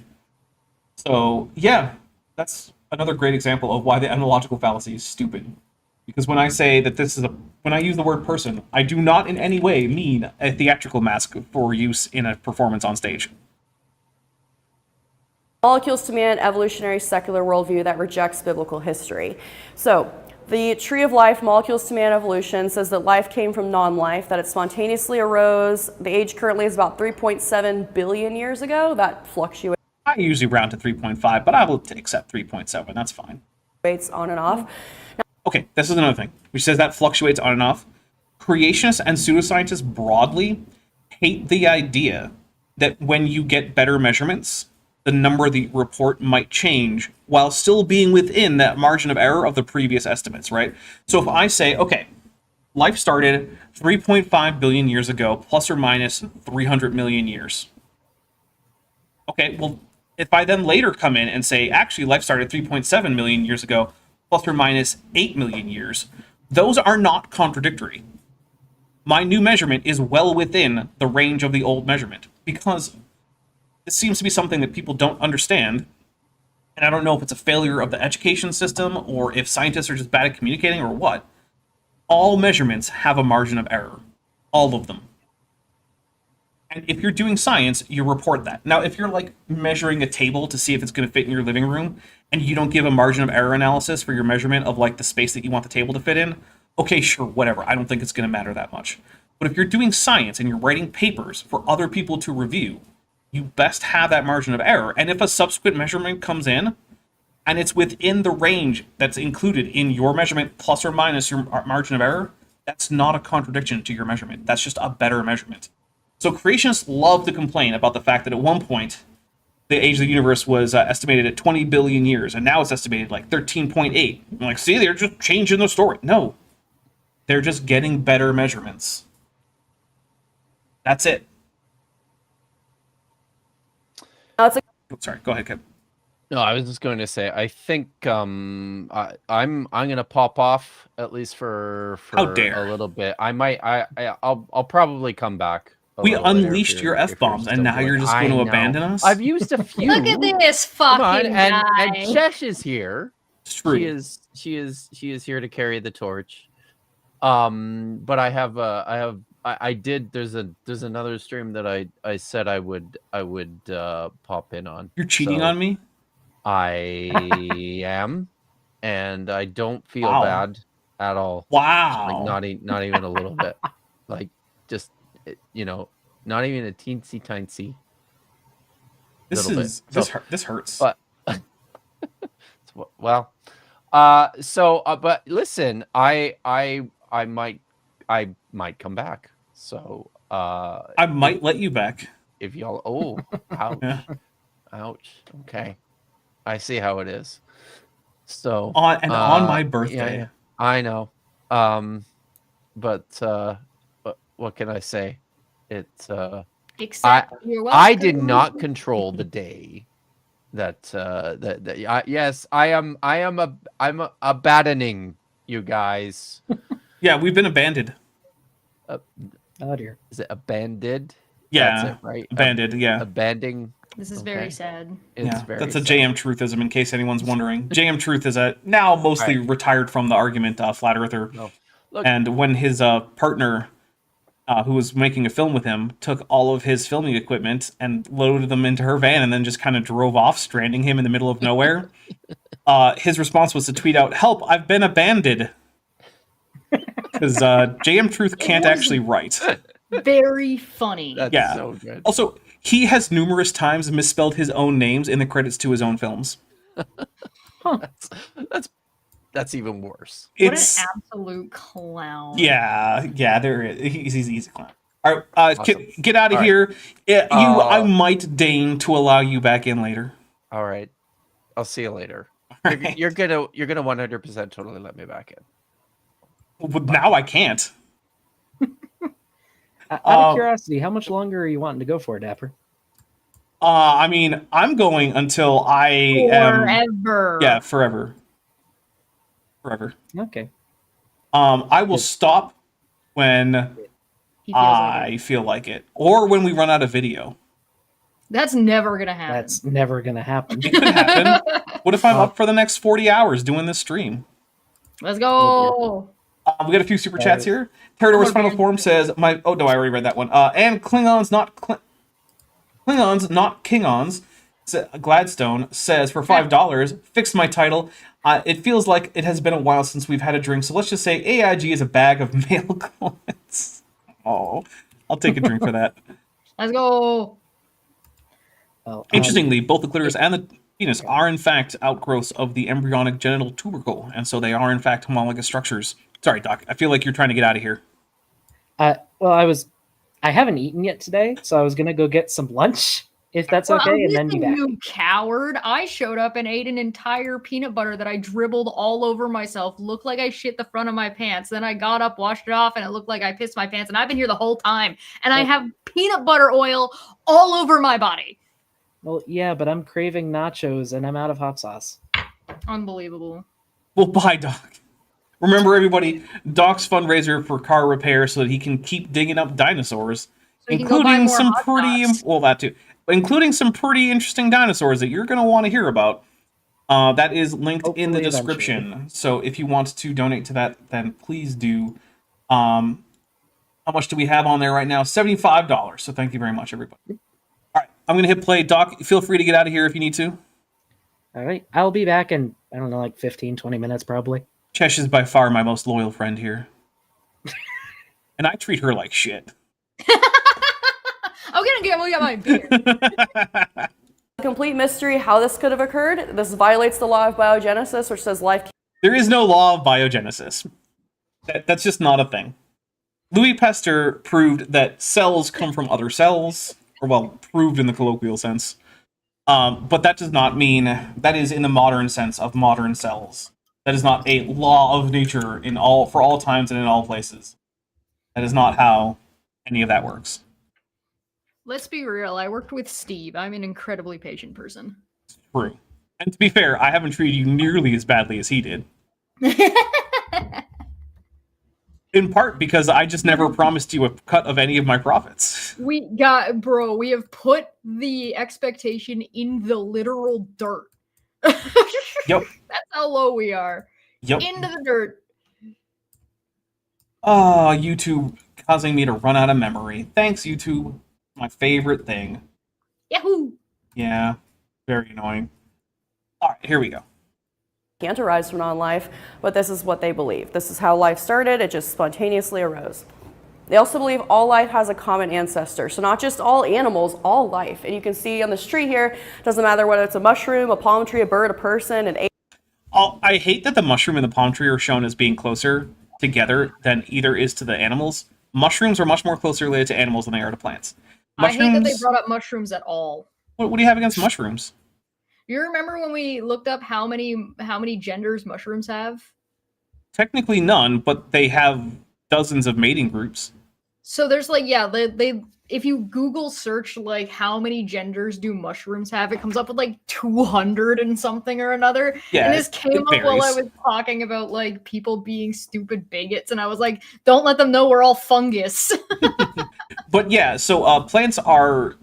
So, yeah, that's another great example of why the etymological fallacy is stupid. Because when I say that when I use the word person, I do not in any way mean a theatrical mask for use in a performance on stage. Molecules to man, evolutionary secular worldview that rejects biblical history. So, the tree of life, molecules to man evolution, says that life came from non-life, that it spontaneously arose. The age currently is about 3.7 billion years ago. That fluctuates I usually round to 3.5, but I will accept 3.7. That's fine. on and off. Okay, this is another thing, which says that fluctuates on and off. Creationists and pseudoscientists broadly hate the idea that when you get better measurements, the number of the report might change while still being within that margin of error of the previous estimates, right? So if I say, okay, life started 3.5 billion years ago, plus or minus 300 million years. Okay, well, If I then later come in and say, actually, life started 3.7 million years ago, plus or minus 8 million years, those are not contradictory. My new measurement is well within the range of the old measurement, because this seems to be something that people don't understand. And I don't know if it's a failure of the education system or if scientists are just bad at communicating or what. All measurements have a margin of error. All of them. And if you're doing science, you report that. Now, if you're like measuring a table to see if it's going to fit in your living room and you don't give a margin of error analysis for your measurement of like the space that you want the table to fit in, okay, sure, whatever. I don't think it's going to matter that much. But if you're doing science and you're writing papers for other people to review, you best have that margin of error. And if a subsequent measurement comes in and it's within the range that's included in your measurement plus or minus your margin of error, that's not a contradiction to your measurement. That's just a better measurement. So creationists love to complain about the fact that at one point, the age of the universe was estimated at 20 billion years, and now it's estimated like 13.8. I'm like, see, they're just changing the story. No, they're just getting better measurements. That's it. That's a Sorry, go ahead, Kev. No, I was just going to say, I think I'm going to pop off at least for How dare. a little bit. I'll probably come back. We unleashed your F-bombs, and now you're just going to abandon us? I've used a few. Look at this Come fucking on, guy. and Chesh is here. It's true. She is here to carry the torch. But I did. There's another stream that I said I would pop in on. You're cheating So on me? I am, and I don't feel Wow. bad at all. Wow. Like not even a little bit. Like just not even a teensy tiny. This little is bit. this hurts. But well, but listen, I might come back. So I might let you back. if y'all ouch. Yeah. Ouch. Okay. I see how it is. So On my birthday. yeah, I know. But what can I say? It's Except you're welcome. I did not control the day that yes, I'm abandoning you guys. Yeah, we've been abandoned. Oh dear. Is it abandoned? Yeah, That's it, right? abandoned. Yeah, Abandoning. This is Okay. very sad. It's yeah. very That's a sad. JM Truthism, in case anyone's wondering. JM Truth is a now mostly retired from the argument flat earther, No. Look, and when his partner, who was making a film with him, took all of his filming equipment and loaded them into her van, and then just kind of drove off, stranding him in the middle of nowhere. His response was to tweet out, "Help! I've been abandoned." Because JM Truth can't actually write. Very funny. that's yeah. so good. Also, he has numerous times misspelled his own names in the credits to his own films. That's even worse. What It's an absolute clown. yeah. There is. He's a clown. All right, Awesome. get out of All right. here. I might deign to allow you back in later. All right. I'll see you later. Right. You're gonna 100% totally let me back in. But now I can't. Out of curiosity, how much longer are you wanting to go for, Dapper? I mean, I'm going until I am. Forever. Yeah, forever. Forever. Okay. I will stop when He feels like I it. feel like it, or when we run out of video. That's never gonna happen. That's never gonna happen. It could happen. What if I'm up for the next 40 hours doing this stream? Let's go. We got a few super chats here. Terrador's final form says, "My oh no, I already read that one." And Klingons not Kingons. Gladstone says for $5, fix my title. It feels like it has been a while since we've had a drink, so let's just say AIG is a bag of male comments. Oh, I'll take a drink for that. Let's go. Well, Interestingly, both the clitoris and the penis are in fact outgrowths of the embryonic genital tubercle, and so they are in fact homologous structures. Sorry, Doc. I feel like you're trying to get out of here. well, I haven't eaten yet today, so I was gonna go get some lunch, if that's Well, okay, and then be back. You coward. I showed up and ate an entire peanut butter that I dribbled all over myself. Looked like I shit the front of my pants. Then I got up, washed it off, and it looked like I pissed my pants. And I've been here the whole time. And I have peanut butter oil all over my body. Well, yeah, but I'm craving nachos and I'm out of hot sauce. Unbelievable. Well, bye, Doc. Remember, everybody, Doc's fundraiser for car repair so that he can keep digging up dinosaurs, So you can go buy including more some hot pretty, dogs. well, that too, but including some pretty interesting dinosaurs that you're going to want to hear about. That is linked in the Hopefully description. eventually. So if you want to donate to that, then please do. How much do we have on there right now? $75. So thank you very much, everybody. All right, I'm going to hit play. Doc, feel free to get out of here if you need to. All right, I'll be back in, I don't know, like 15, 20 minutes probably. Chesh is by far my most loyal friend here. And I treat her like shit. I'm gonna get my beer. Complete mystery how this could have occurred. This violates the law of biogenesis, which says life There is no law of biogenesis. That's just not a thing. Louis Pasteur proved that cells come from other cells, or well, proved in the colloquial sense. But that does not mean that is in the modern sense of modern cells. That is not a law of nature for all times and in all places. That is not how any of that works. Let's be real. I worked with Steve. I'm an incredibly patient person. True. And to be fair, I haven't treated you nearly as badly as he did. In part because I just never promised you a cut of any of my profits. We have put the expectation in the literal dirt. Yep. That's how low we are. Yep. Into the dirt. Oh, YouTube causing me to run out of memory. Thanks, YouTube. My favorite thing. Yahoo! Yeah. Very annoying. Alright, here we go. can't arise from non-life, but this is what they believe. This is how life started. It just spontaneously arose. They also believe all life has a common ancestor. So not just all animals, all life. And you can see on this tree here, it doesn't matter whether it's a mushroom, a palm tree, a bird, a person, an ape. I hate that the mushroom and the palm tree are shown as being closer together than either is to the animals. Mushrooms are much more closely related to animals than they are to plants. I hate that they brought up mushrooms at all. What do you have against mushrooms? You remember when we looked up how many genders mushrooms have? Technically none, but they have dozens of mating groups. So there's like, yeah, they if you Google search like how many genders do mushrooms have, it comes up with like 200 and something or another. Yeah, and this came up while I varies. was talking about like people being stupid bigots, and I was like, don't let them know we're all fungus. But yeah, so plants are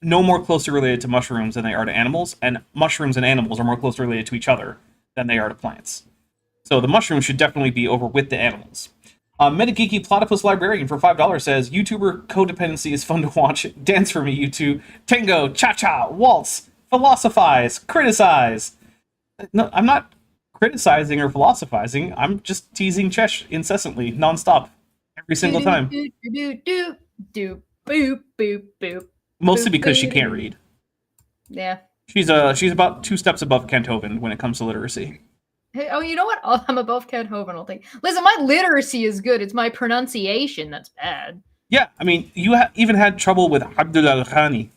no more closely related to mushrooms than they are to animals, and mushrooms and animals are more closely related to each other than they are to plants. So the mushrooms should definitely be over with the animals. Metageeky Platypus Librarian for $5 says, YouTuber codependency is fun to watch. Dance for me, you two. Tango, cha-cha, waltz, philosophize, criticize. No, I'm not criticizing or philosophizing. I'm just teasing Chesh incessantly, nonstop, every single time. Mostly because she can't read. Yeah. She's about 2 steps above Kenthoven when it comes to literacy. Hey, oh, you know what? Oh, I'm above Kenthoven, I'll think. Listen, my literacy is good. It's my pronunciation that's bad. Yeah, I mean, you even had trouble with Abdullah Khani.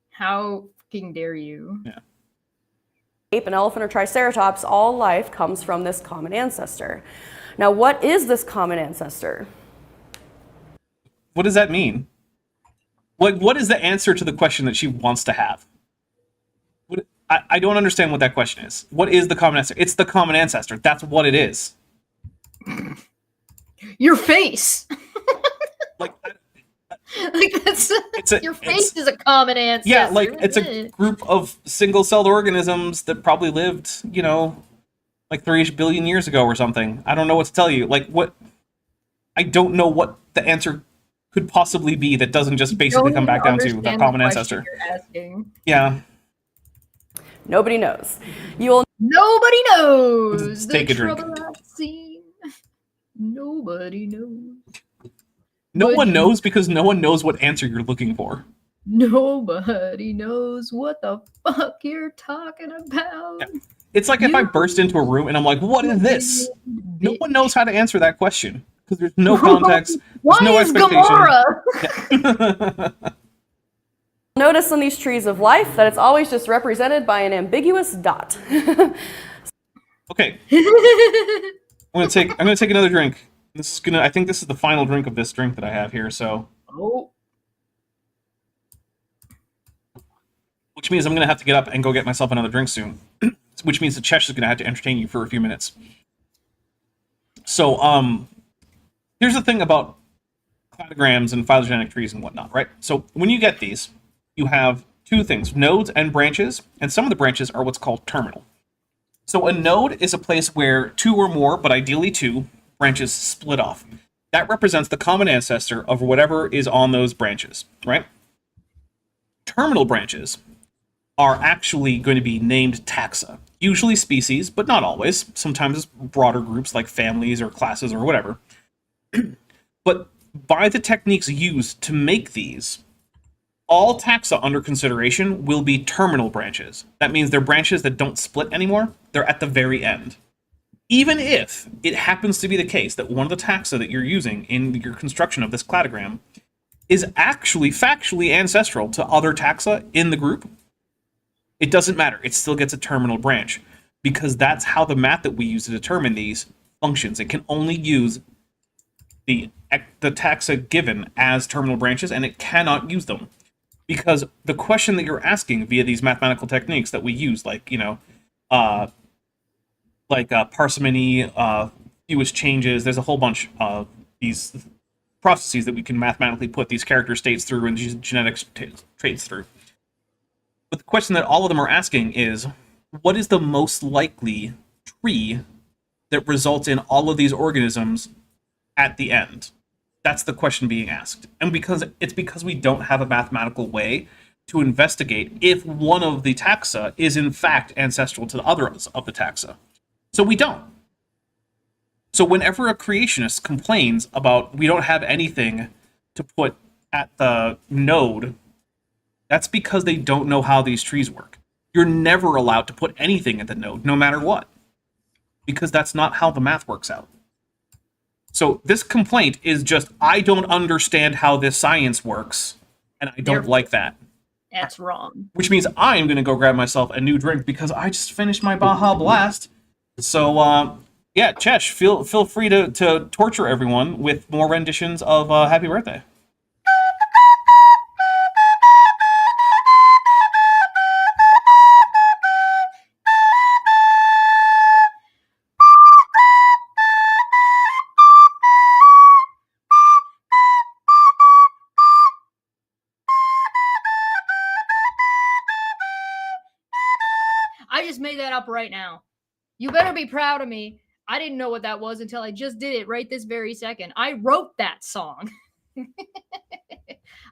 How fucking dare you? Yeah. Ape, an elephant, or triceratops, all life comes from this common ancestor. Now, what is this common ancestor? What does that mean? What is the answer to the question that she wants to have? I don't understand what that question is. What is the common ancestor? It's the common ancestor. That's what it is. Your face. Like, Like that's your face is a common ancestor. yeah, like it's a group of single-celled organisms that probably lived, like 3 billion years ago or something. I don't know what to tell you. Like what? I don't know what the answer could possibly be that doesn't just basically come back down to the common ancestor. Yeah. Nobody knows. You will. Nobody knows. Take the a drink. trouble I've seen. Nobody knows. No one knows because no one knows what answer you're looking for. Nobody knows what the fuck you're talking about. Yeah. It's like if I burst into a room and I'm like, what is this? No one knows how to answer that question because there's no context. Why there's no is expectation. Gamora? Yeah. Notice on these trees of life that it's always just represented by an ambiguous dot. Okay. I'm gonna take another drink. I think this is the final drink of this drink that I have here, so. Oh. which means I'm going to have to get up and go get myself another drink soon, which means that Chesh is going to have to entertain you for a few minutes. So, here's the thing about cladograms and phylogenetic trees and whatnot, right? So, when you get these, you have two things, nodes and branches, and some of the branches are what's called terminal. So, a node is a place where two or more, but ideally two, branches split off. That represents the common ancestor of whatever is on those branches, right? Terminal branches are actually going to be named taxa, usually species, but not always. Sometimes broader groups like families or classes or whatever. But by the techniques used to make these, all taxa under consideration will be terminal branches. That means they're branches that don't split anymore. They're at the very end. Even if it happens to be the case that one of the taxa that you're using in your construction of this cladogram is actually factually ancestral to other taxa in the group, it doesn't matter. It still gets a terminal branch, because that's how the math that we use to determine these functions. It can only use the taxa given as terminal branches, and it cannot use them. Because the question that you're asking via these mathematical techniques that we use, like, parsimony, fewest changes, there's a whole bunch of these processes that we can mathematically put these character states through and these genetic traits through. But the question that all of them are asking is, what is the most likely tree that results in all of these organisms at the end? That's the question being asked. And because we don't have a mathematical way to investigate if one of the taxa is in fact ancestral to the others of the taxa. So we don't. So whenever a creationist complains about we don't have anything to put at the node, that's because they don't know how these trees work. You're never allowed to put anything at the node, no matter what, because that's not how the math works out. So this complaint is just, I don't understand how this science works, and I don't like that. That's wrong. Which means I am going to go grab myself a new drink because I just finished my Baja Blast. So, yeah, Chesh, feel free to torture everyone with more renditions of Happy Birthday. I just made that up right now. You better be proud of me. I didn't know what that was until I just did it right this very second. I wrote that song.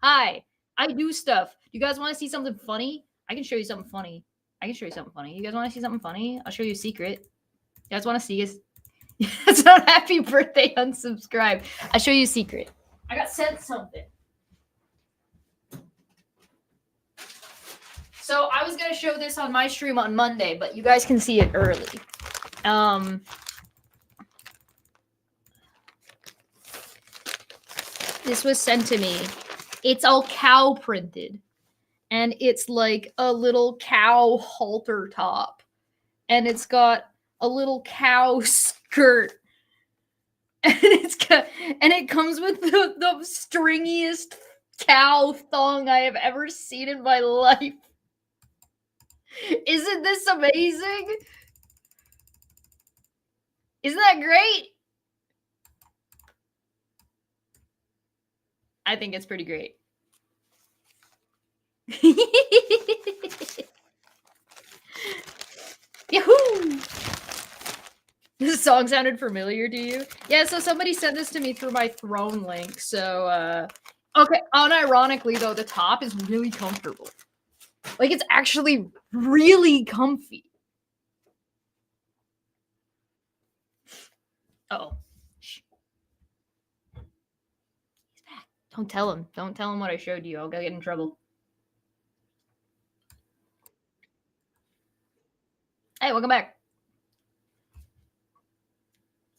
Hi, I do stuff. You guys want to see something funny? I can show you something funny. You guys want to see something funny? I'll show you a secret. You guys want to see us? It's not Happy Birthday, unsubscribe. I'll show you a secret. I got sent something. So I was going to show this on my stream on Monday, but you guys can see it early. This was sent to me. It's all cow printed. And it's like a little cow halter top. And it's got a little cow skirt. And it comes with the stringiest cow thong I have ever seen in my life. Isn't this amazing? Isn't that great? I think it's pretty great. Yahoo! This song sounded familiar to you? Yeah, so somebody sent this to me through my Throne link. So, okay, unironically, though, the top is really comfortable. Like, it's actually really comfy. Uh-oh. Shh. He's back. Don't tell him. Don't tell him what I showed you. I'll get in trouble. Hey, welcome back.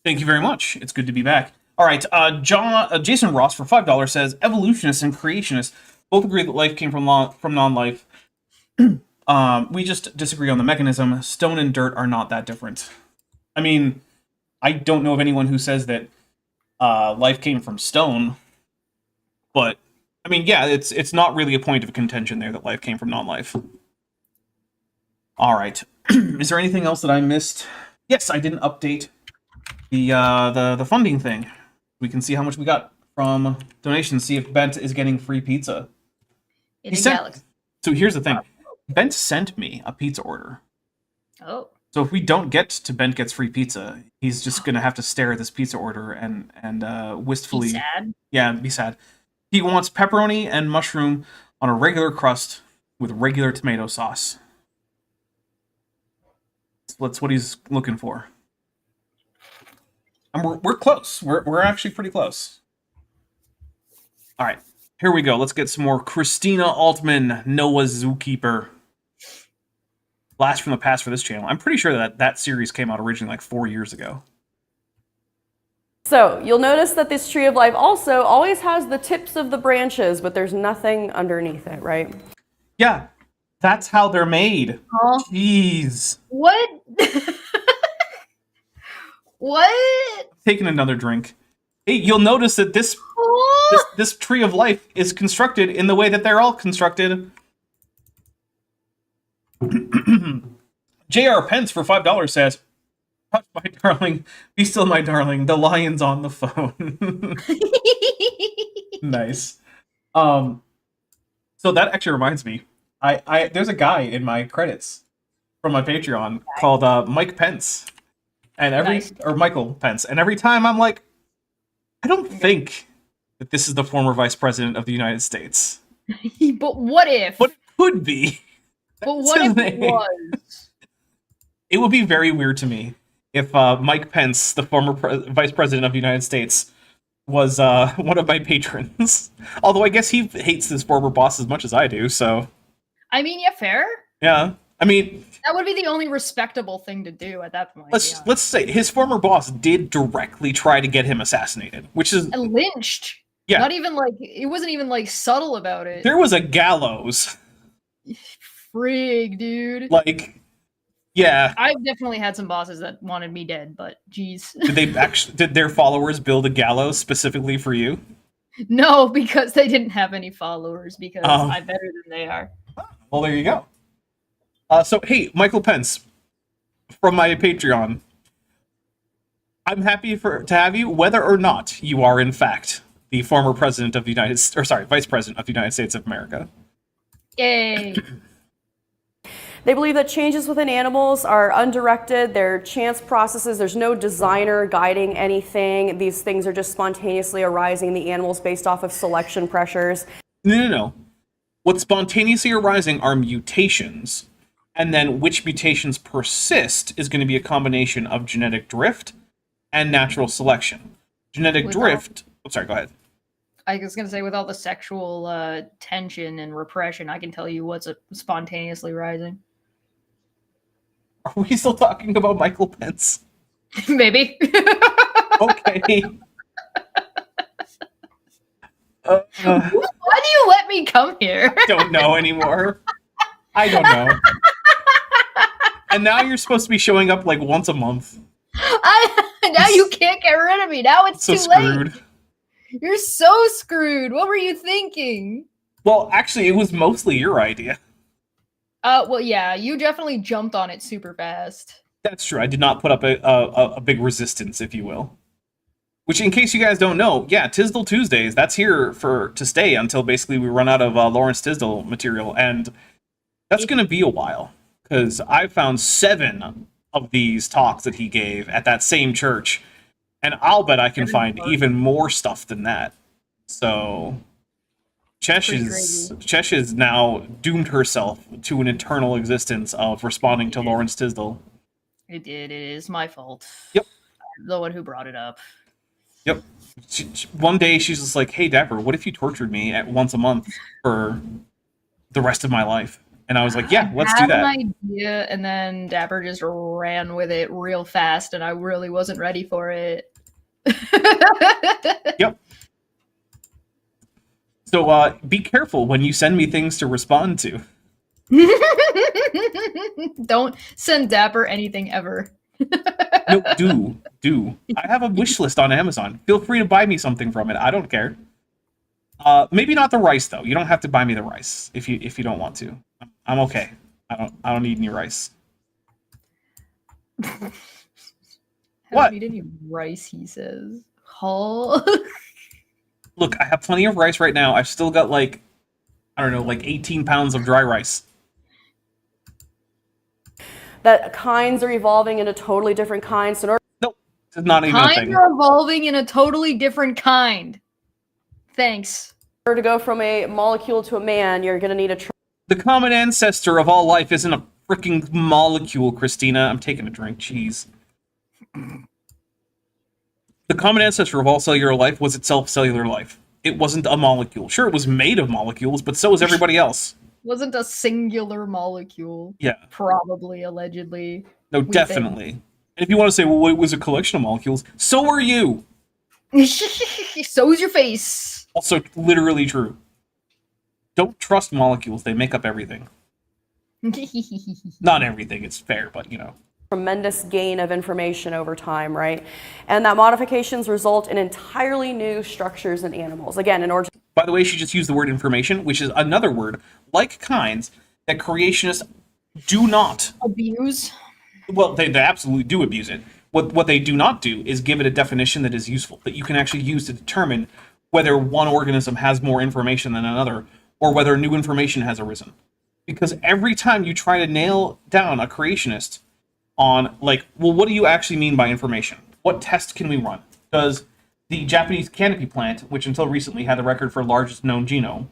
Thank you very much. It's good to be back. All right, Jason Ross for $5 says, evolutionists and creationists both agree that life came from non-life. We just disagree on the mechanism. Stone and dirt are not that different. I mean, I don't know of anyone who says that life came from stone, but I mean, yeah, it's not really a point of contention there that life came from non-life. All right. Is there anything else that I missed? Yes, I didn't update the funding thing. We can see how much we got from donations. See if Bent is getting free pizza. In He a sent- galaxy. So here's the thing. Bent sent me a pizza order. Oh. So if we don't get to Bent gets free pizza, he's just gonna have to stare at this pizza order and wistfully. He's sad. Yeah, be sad. He wants pepperoni and mushroom on a regular crust with regular tomato sauce. That's what he's looking for. And we're close. We're actually pretty close. All right, here we go. Let's get some more Christina Altman, Noah's Zookeeper. Blast from the past for this channel. I'm pretty sure that series came out originally like 4 years ago. So you'll notice that this tree of life also always has the tips of the branches, but there's nothing underneath it, right? Yeah, that's how they're made. Oh. Jeez. What? What? Taking another drink. Hey, you'll notice that this tree of life is constructed in the way that they're all constructed. J.R. Pence for $5 says, "Hush, my darling, be still, my darling. The lion's on the phone." Nice. So that actually reminds me. I there's a guy in my credits from my Patreon called Mike Pence, and or Michael Pence, and every time I'm like, I don't think that this is the former vice president of the United States. But what if? But it could be. But what if it was? It would be very weird to me if Mike Pence, the former vice president of the United States, was one of my patrons. Although I guess he hates his former boss as much as I do, so... I mean, yeah, fair. Yeah, I mean... That would be the only respectable thing to do at that point. Let's say his former boss did directly try to get him assassinated, which is... And lynched. Yeah. Not even like... It wasn't even like subtle about it. There was a gallows. Frig, dude. Like... Yeah. I've definitely had some bosses that wanted me dead, but geez. Did their followers build a gallows specifically for you? No, because they didn't have any followers, because I'm better than they are. Well, there you go. So, hey, Michael Pence, from my Patreon, I'm happy to have you, whether or not you are, in fact, the former president of the vice president of the United States of America. Yay. They believe that changes within animals are undirected, they're chance processes, there's no designer guiding anything. These things are just spontaneously arising in the animals based off of selection pressures. No. What's spontaneously arising are mutations, and then which mutations persist is going to be a combination of genetic drift and natural selection. Genetic drift... Oh, sorry, go ahead. I was going to say, with all the sexual tension and repression, I can tell you what's spontaneously rising. Are we still talking about Michael Pence? Maybe. Okay. Why do you let me come here? I don't know anymore. I don't know. And now you're supposed to be showing up like once a month. Now you can't get rid of me. Now it's So too screwed. late. You're so screwed. What were you thinking? Well, actually, it was mostly your idea. Well, yeah, you definitely jumped on it super fast. That's true. I did not put up a big resistance, if you will. Which, in case you guys don't know, yeah, Tisdale Tuesdays, that's here to stay until basically we run out of Lawrence Tisdale material, and that's going to be a while, because I found 7 of these talks that he gave at that same church, and I'll bet I can find even more stuff than that. So... Chesh is now doomed herself to an eternal existence of responding to Lawrence Tisdale. It is my fault. Yep. I'm the one who brought it up. Yep. One day she's just like, "Hey, Dapper, what if you tortured me once a month for the rest of my life?" And I was like, "Yeah, let's do that." I had an idea, and then Dapper just ran with it real fast, and I really wasn't ready for it. Yep. So be careful when you send me things to respond to. Don't send Dapper anything ever. No, do. I have a wish list on Amazon. Feel free to buy me something from it. I don't care. Maybe not the rice though. You don't have to buy me the rice if you don't want to. I'm okay. I don't need any rice. I What? don't need any rice, he says. Huh? Look, I have plenty of rice right now. I've still got like, I don't know, like 18 pounds of dry rice. That kinds are evolving into totally different kinds. So in order Nope, it's not even a Kinds thing. are evolving in a totally different kind. Thanks. to go from a molecule to a man, you're going to need a The common ancestor of all life isn't a freaking molecule, Christina. I'm taking a drink. Jeez. The common ancestor of all cellular life was itself cellular life. It wasn't a molecule. Sure, it was made of molecules, but so was everybody else. Wasn't a singular molecule. Yeah. Probably, allegedly. No, We definitely. And if you want to say, well, it was a collection of molecules, so are you. So's your face. Also, literally true. Don't trust molecules. They make up everything. Not everything, it's fair, but, you know. tremendous gain of information over time, right? And that modifications result in entirely new structures in animals. Again, in order to By the way, she just used the word information, which is another word, like kinds, that creationists do not. Abuse. Well, they absolutely do abuse it. What they do not do is give it a definition that is useful, that you can actually use to determine whether one organism has more information than another, or whether new information has arisen. Because every time you try to nail down a creationist on, like, well, what do you actually mean by information? What test can we run? Does the Japanese canopy plant, which until recently had the record for largest known genome,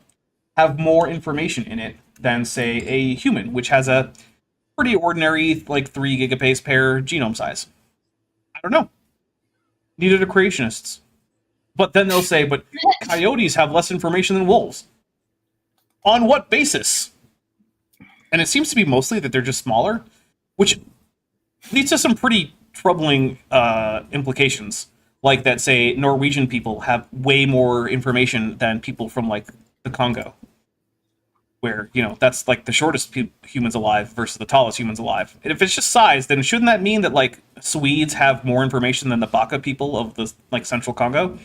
have more information in it than, say, a human, which has a pretty ordinary, like, 3 gigabase pair genome size? I don't know. Neither do creationists. But then they'll say, but coyotes have less information than wolves. On what basis? And it seems to be mostly that they're just smaller, which leads to some pretty troubling implications. Like that, say, Norwegian people have way more information than people from, like, the Congo. Where, you know, that's, like, the shortest humans alive versus the tallest humans alive. And if it's just size, then shouldn't that mean that, like, Swedes have more information than the Baka people of the, like, central Congo?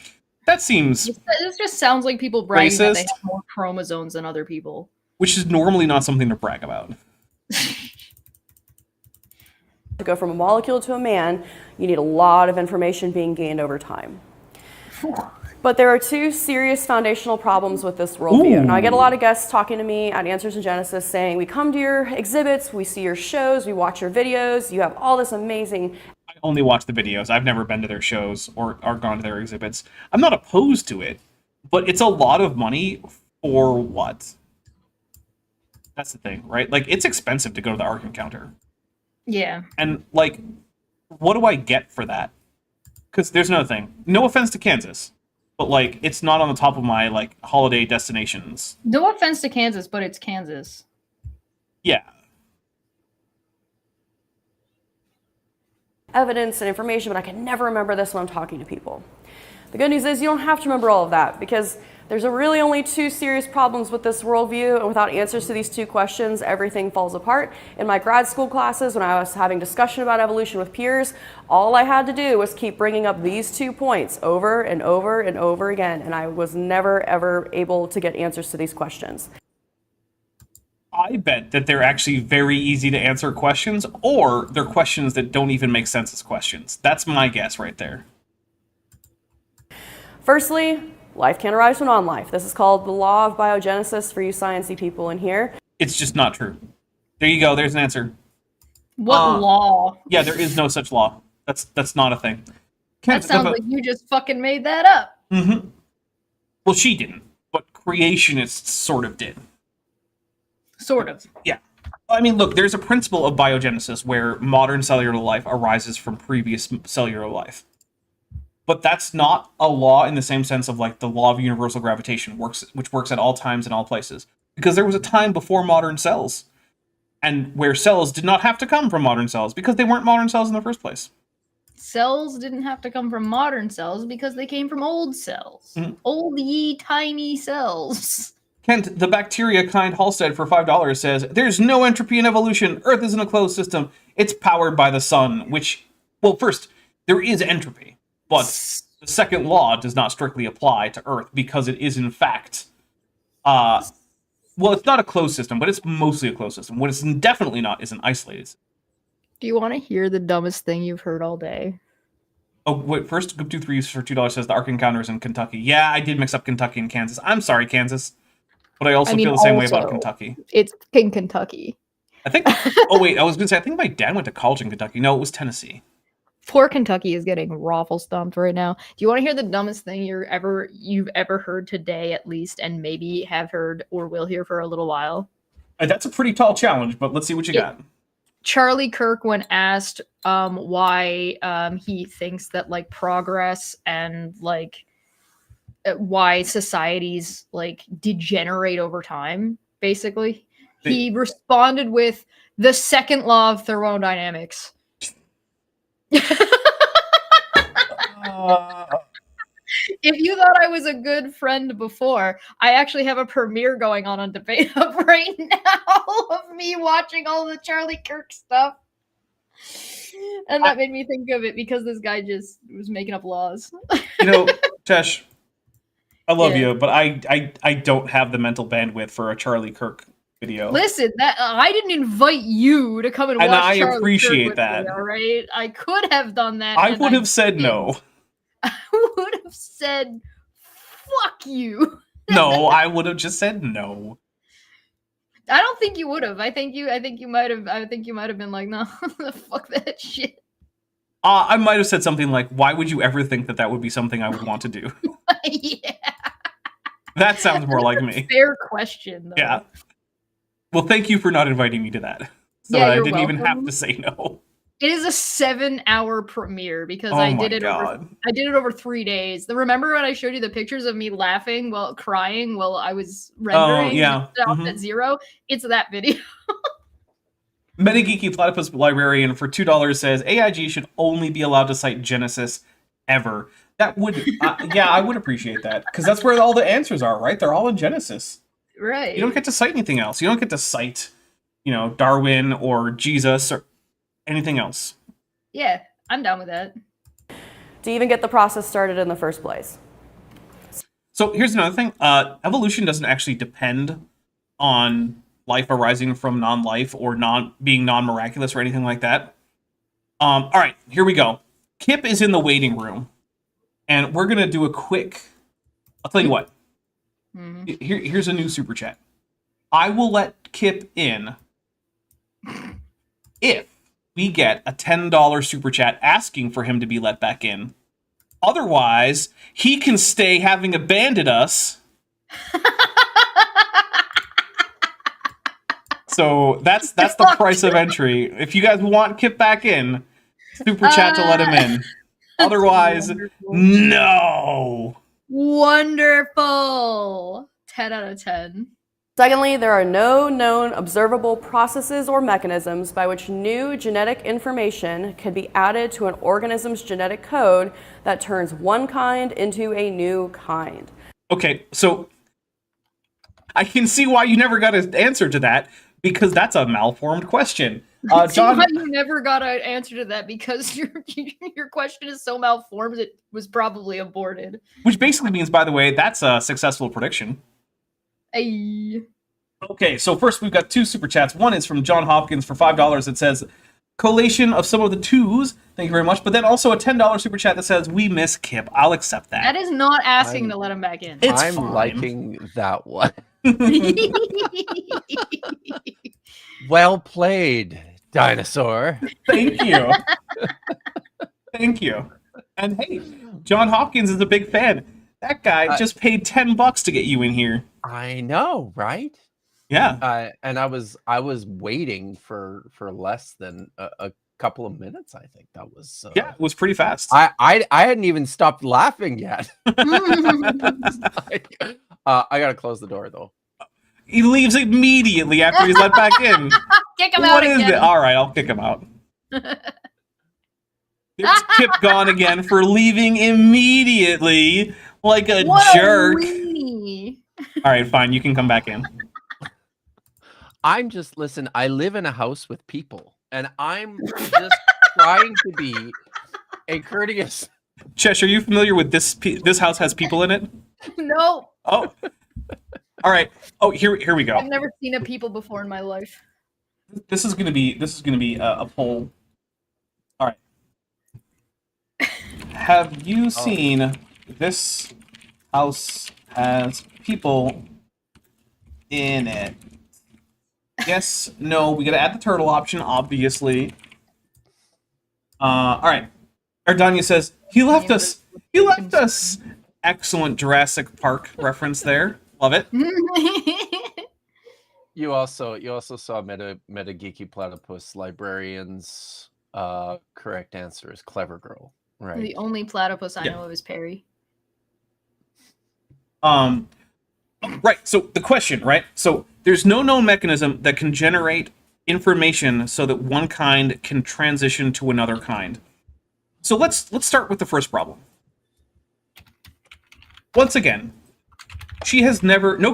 That seems... This just sounds like people bragging that they Racist. have more chromosomes than other people. Which is normally not something to brag about. to go from a molecule to a man, you need a lot of information being gained over time. But there are 2 serious foundational problems with this worldview. Now, I get a lot of guests talking to me at Answers in Genesis saying, we come to your exhibits, we see your shows, we watch your videos, you have all this amazing... I only watch the videos. I've never been to their shows or gone to their exhibits. I'm not opposed to it, but it's a lot of money for what? That's the thing, right? Like, it's expensive to go to the Ark Encounter. Yeah. And, like, what do I get for that? Because there's another thing. No offense to Kansas, but, like, it's not on the top of my, like, holiday destinations. No offense to Kansas, but it's Kansas. Yeah. evidence and information, but I can never remember this when I'm talking to people. The good news is you don't have to remember all of that, because there's really only 2 serious problems with this worldview, and without answers to these 2 questions, everything falls apart. In my grad school classes, when I was having discussion about evolution with peers, all I had to do was keep bringing up these 2 points over and over and over again, and I was never, ever able to get answers to these questions. I bet that they're actually very easy to answer questions, or they're questions that don't even make sense as questions. That's my guess right there. Firstly, life can't arise from non-life. This is called the law of biogenesis for you sciencey people in here. It's just not true. There you go. There's an answer. What law? Yeah, there is no such law. That's not a thing. That sounds like you just fucking made that up. Mm-hmm. Well, she didn't, but creationists sort of did. Sort of. Yeah. I mean, look, there's a principle of biogenesis where modern cellular life arises from previous cellular life. But that's not a law in the same sense of like the law of universal gravitation, which works at all times and all places. Because there was a time before modern cells, and where cells did not have to come from modern cells because they weren't modern cells in the first place. Cells didn't have to come from modern cells because they came from old cells. Mm-hmm. Old tiny cells. Kent, the bacteria kind Halstead for $5 says, there's no entropy in evolution. Earth isn't a closed system. It's powered by the sun, which, well, first, there is entropy. But the second law does not strictly apply to Earth because it is, in fact, Well, it's not a closed system, but it's mostly a closed system. What it's definitely not is an isolated system. Do you want to hear the dumbest thing you've heard all day? Oh, wait, first, Goop23 for $2 says the Ark Encounter is in Kentucky. Yeah, I did mix up Kentucky and Kansas. I'm sorry, Kansas. But I also I mean, feel the same way about also- Kentucky. It's in Kentucky. I think. Oh wait, I was gonna say I think my dad went to college in Kentucky. No, it was Tennessee. Poor Kentucky is getting raffle stomped right now. Do you want to hear the dumbest thing you've ever heard today, at least, and maybe have heard or will hear for a little while? That's a pretty tall challenge, but let's see what you got. Charlie Kirk, when asked why he thinks that like progress and like why societies like degenerate over time, basically, he responded with the second law of thermodynamics. If you thought I was a good friend before, I actually have a premiere going on Debate Hub right now of me watching all the Charlie Kirk stuff. And that made me think of it because this guy just was making up laws. You know, Tesh, I love Yeah. you, but I don't have the mental bandwidth for a Charlie Kirk video. Listen, that I didn't invite you to come and watch And I Charlie appreciate Kirk with that. me, all right? I could have done that. I and would have said didn't. no. I would have said, "Fuck you." No, I would have just said no. I don't think you would have. I think you might have been like, "No, fuck that shit." I might have said something like, "Why would you ever think that that would be something I would want to do?" Yeah. That sounds more like me. Fair question, though. Yeah. Well, thank you for not inviting me to that. So Yeah, I you're didn't even have welcome. to say no. It is a 7-hour premiere because Oh I my did it God. over 3 days. Remember when I showed you the pictures of me laughing while crying while I was rendering? yeah. Off Mhm. at 0? It's that video. Metageeky Platypus Librarian for $2 says AIG should only be allowed to cite Genesis ever. That would, yeah, I would appreciate that because that's where all the answers are, right? They're all in Genesis. Right. You don't get to cite anything else. You don't get to cite, Darwin or Jesus or anything else. Yeah, I'm down with that. To even get the process started in the first place. So here's another thing. Evolution doesn't actually depend on life arising from non-life or being non-miraculous or anything like that. All right, here we go. Kip is in the waiting room, and we're gonna do a quick. I'll tell you what. Mhm. Here's a new super chat. I will let Kip in if we get a $10 super chat asking for him to be let back in. Otherwise, he can stay having abandoned us. So that's the price of entry. If you guys want Kip back in, super chat to let him in. Otherwise, no. Wonderful. 10 out of 10. Secondly, there are no known observable processes or mechanisms by which new genetic information can be added to an organism's genetic code that turns one kind into a new kind. Okay, so I can see why you never got an answer to that, because that's a malformed question. John, Why you never got an answer to that because your question is so malformed it was probably aborted. which basically means, by the way, that's a successful prediction. Ay. Okay, so first we've got two super chats. One is from John Hopkins for $5. It says, collation of some of the twos. Thank you very much. But then also a $10 super chat that says, we miss Kip. I'll accept that. That is not asking I'm- to let him back in. It's I'm fine. liking that one. Well played, dinosaur. Thank you. Thank you. And hey, John Hopkins is a big fan. That guy just paid $10 to get you in here. I know, right? Yeah. And I was waiting for less than a couple of minutes. I think that was Yeah, it was pretty fast. I hadn't even stopped laughing yet. I gotta close the door though. He leaves immediately after he's let back in. Kick him out What is again. it? All right, I'll kick him out. It's Kip gone again for leaving immediately like a What jerk. a weenie. All right, fine. You can come back in. Listen, I live in a house with people, and I'm just trying to be a courteous. Chesh, are you familiar with this? This house has people in it. No. Oh, All right. Oh, here we go. I've never seen a people before in my life. This is gonna be a poll. All right. Have you seen this house has people in it? Yes, no. We gotta add the turtle option, obviously. All right. Ardania says he left us. He left us. Excellent Jurassic Park reference there. Love it. You also saw Meta Geeky Platypus Librarian's correct answer is Clever Girl. Right. The only platypus I know of is Perry. Right. So the question, right? So there's no known mechanism that can generate information so that one kind can transition to another kind. So let's start with the first problem. Once again, no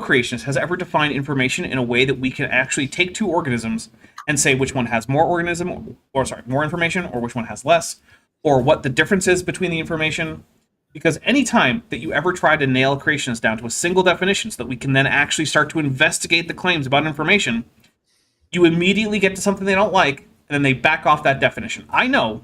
creationist has ever defined information in a way that we can actually take two organisms and say which one has more information, or which one has less, or what the difference is between the information. Because any time that you ever try to nail a creationist down to a single definition so that we can then actually start to investigate the claims about information, you immediately get to something they don't like, and then they back off that definition. I know,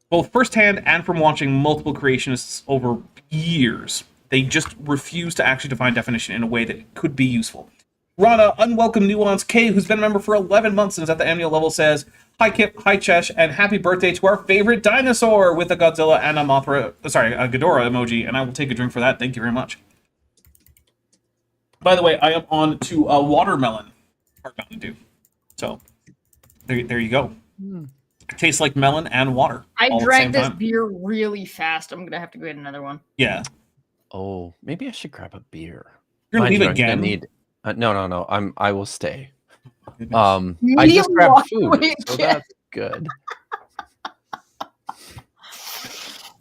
both firsthand and from watching multiple creationists over years, they just refuse to actually define definition in a way that could be useful. Rana, Unwelcome Nuance K, who's been a member for 11 months and is at the annual level, says, "Hi Kip, hi Chesh, and happy birthday to our favorite dinosaur," with a Godzilla and a a Ghidorah emoji, and I will take a drink for that. Thank you very much. By the way, I am on to watermelon Hard Mountain Dew. So, there you go. It tastes like melon and water. I all at the drank same this time. beer really fast. I'm gonna have to go get another one. Yeah. Oh, maybe I should grab a beer. You're gonna Mind leave you, I'm gonna again? need- no. I will stay. Goodness. I Medium just grabbed walk food, away so again. that's good.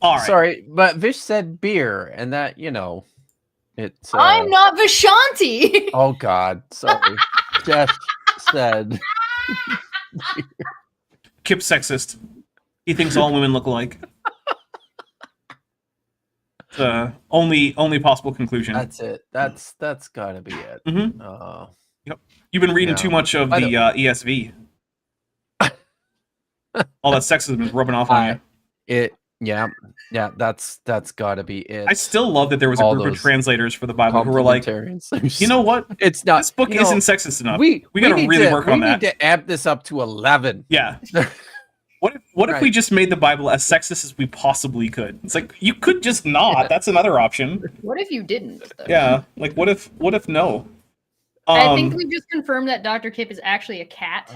All right. Sorry, but Vish said beer, and that it's. I'm not Vishanti. Oh God, sorry. Jeff said. Kip's sexist. He thinks all women look alike. The only possible conclusion. That's it. That's gotta be it. Mhm. You've been reading too much of I the ESV. All that sexism is rubbing off on you. That's gotta be it. I still love that there was a All group of those translators for the Bible who were like, complementarians. you know what? It's not. This book you know, isn't sexist enough. We gotta need really to- work on that. We need to amp this up to 11. Yeah. What if we Right. just made the Bible as sexist as we possibly could? It's like, you could just not. That's another option. What if you didn't? Though? Yeah. Like, what if no? I think we just confirmed that Dr. Kip is actually a cat.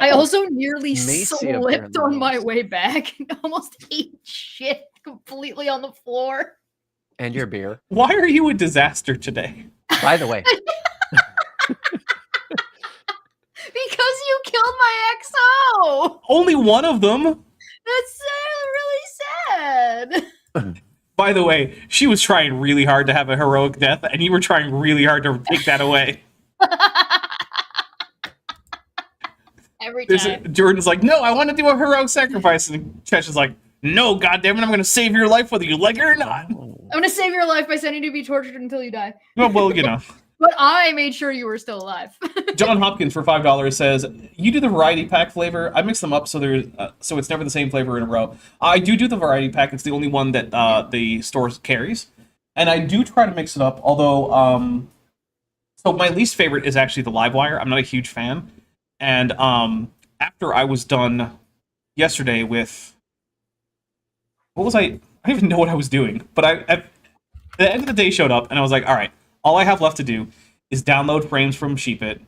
I also nearly Macy up there in slipped the on my house. way back and almost ate shit completely on the floor. And your beer, Why are you a disaster today? by the way. Because you killed my XO! Only one of them. That's really sad. By the way, she was trying really hard to have a heroic death, and you were trying really hard to take that away. Every time. Jordan's like, no, I want to do a heroic sacrifice. And Chesh is like, no, goddammit, I'm going to save your life whether you like it or not. I'm gonna save your life by sending you to be tortured until you die. Well, you know. But I made sure you were still alive. John Hopkins for $5 says, you do the variety pack flavor. I mix them up so it's never the same flavor in a row. I do the variety pack. It's the only one that the store carries. And I do try to mix it up, although so my least favorite is actually the live wire. I'm not a huge fan. And after I was done yesterday with what was I don't even know what I was doing, but at the end of the day showed up and I was like, all right, all I have left to do is download frames from Sheepit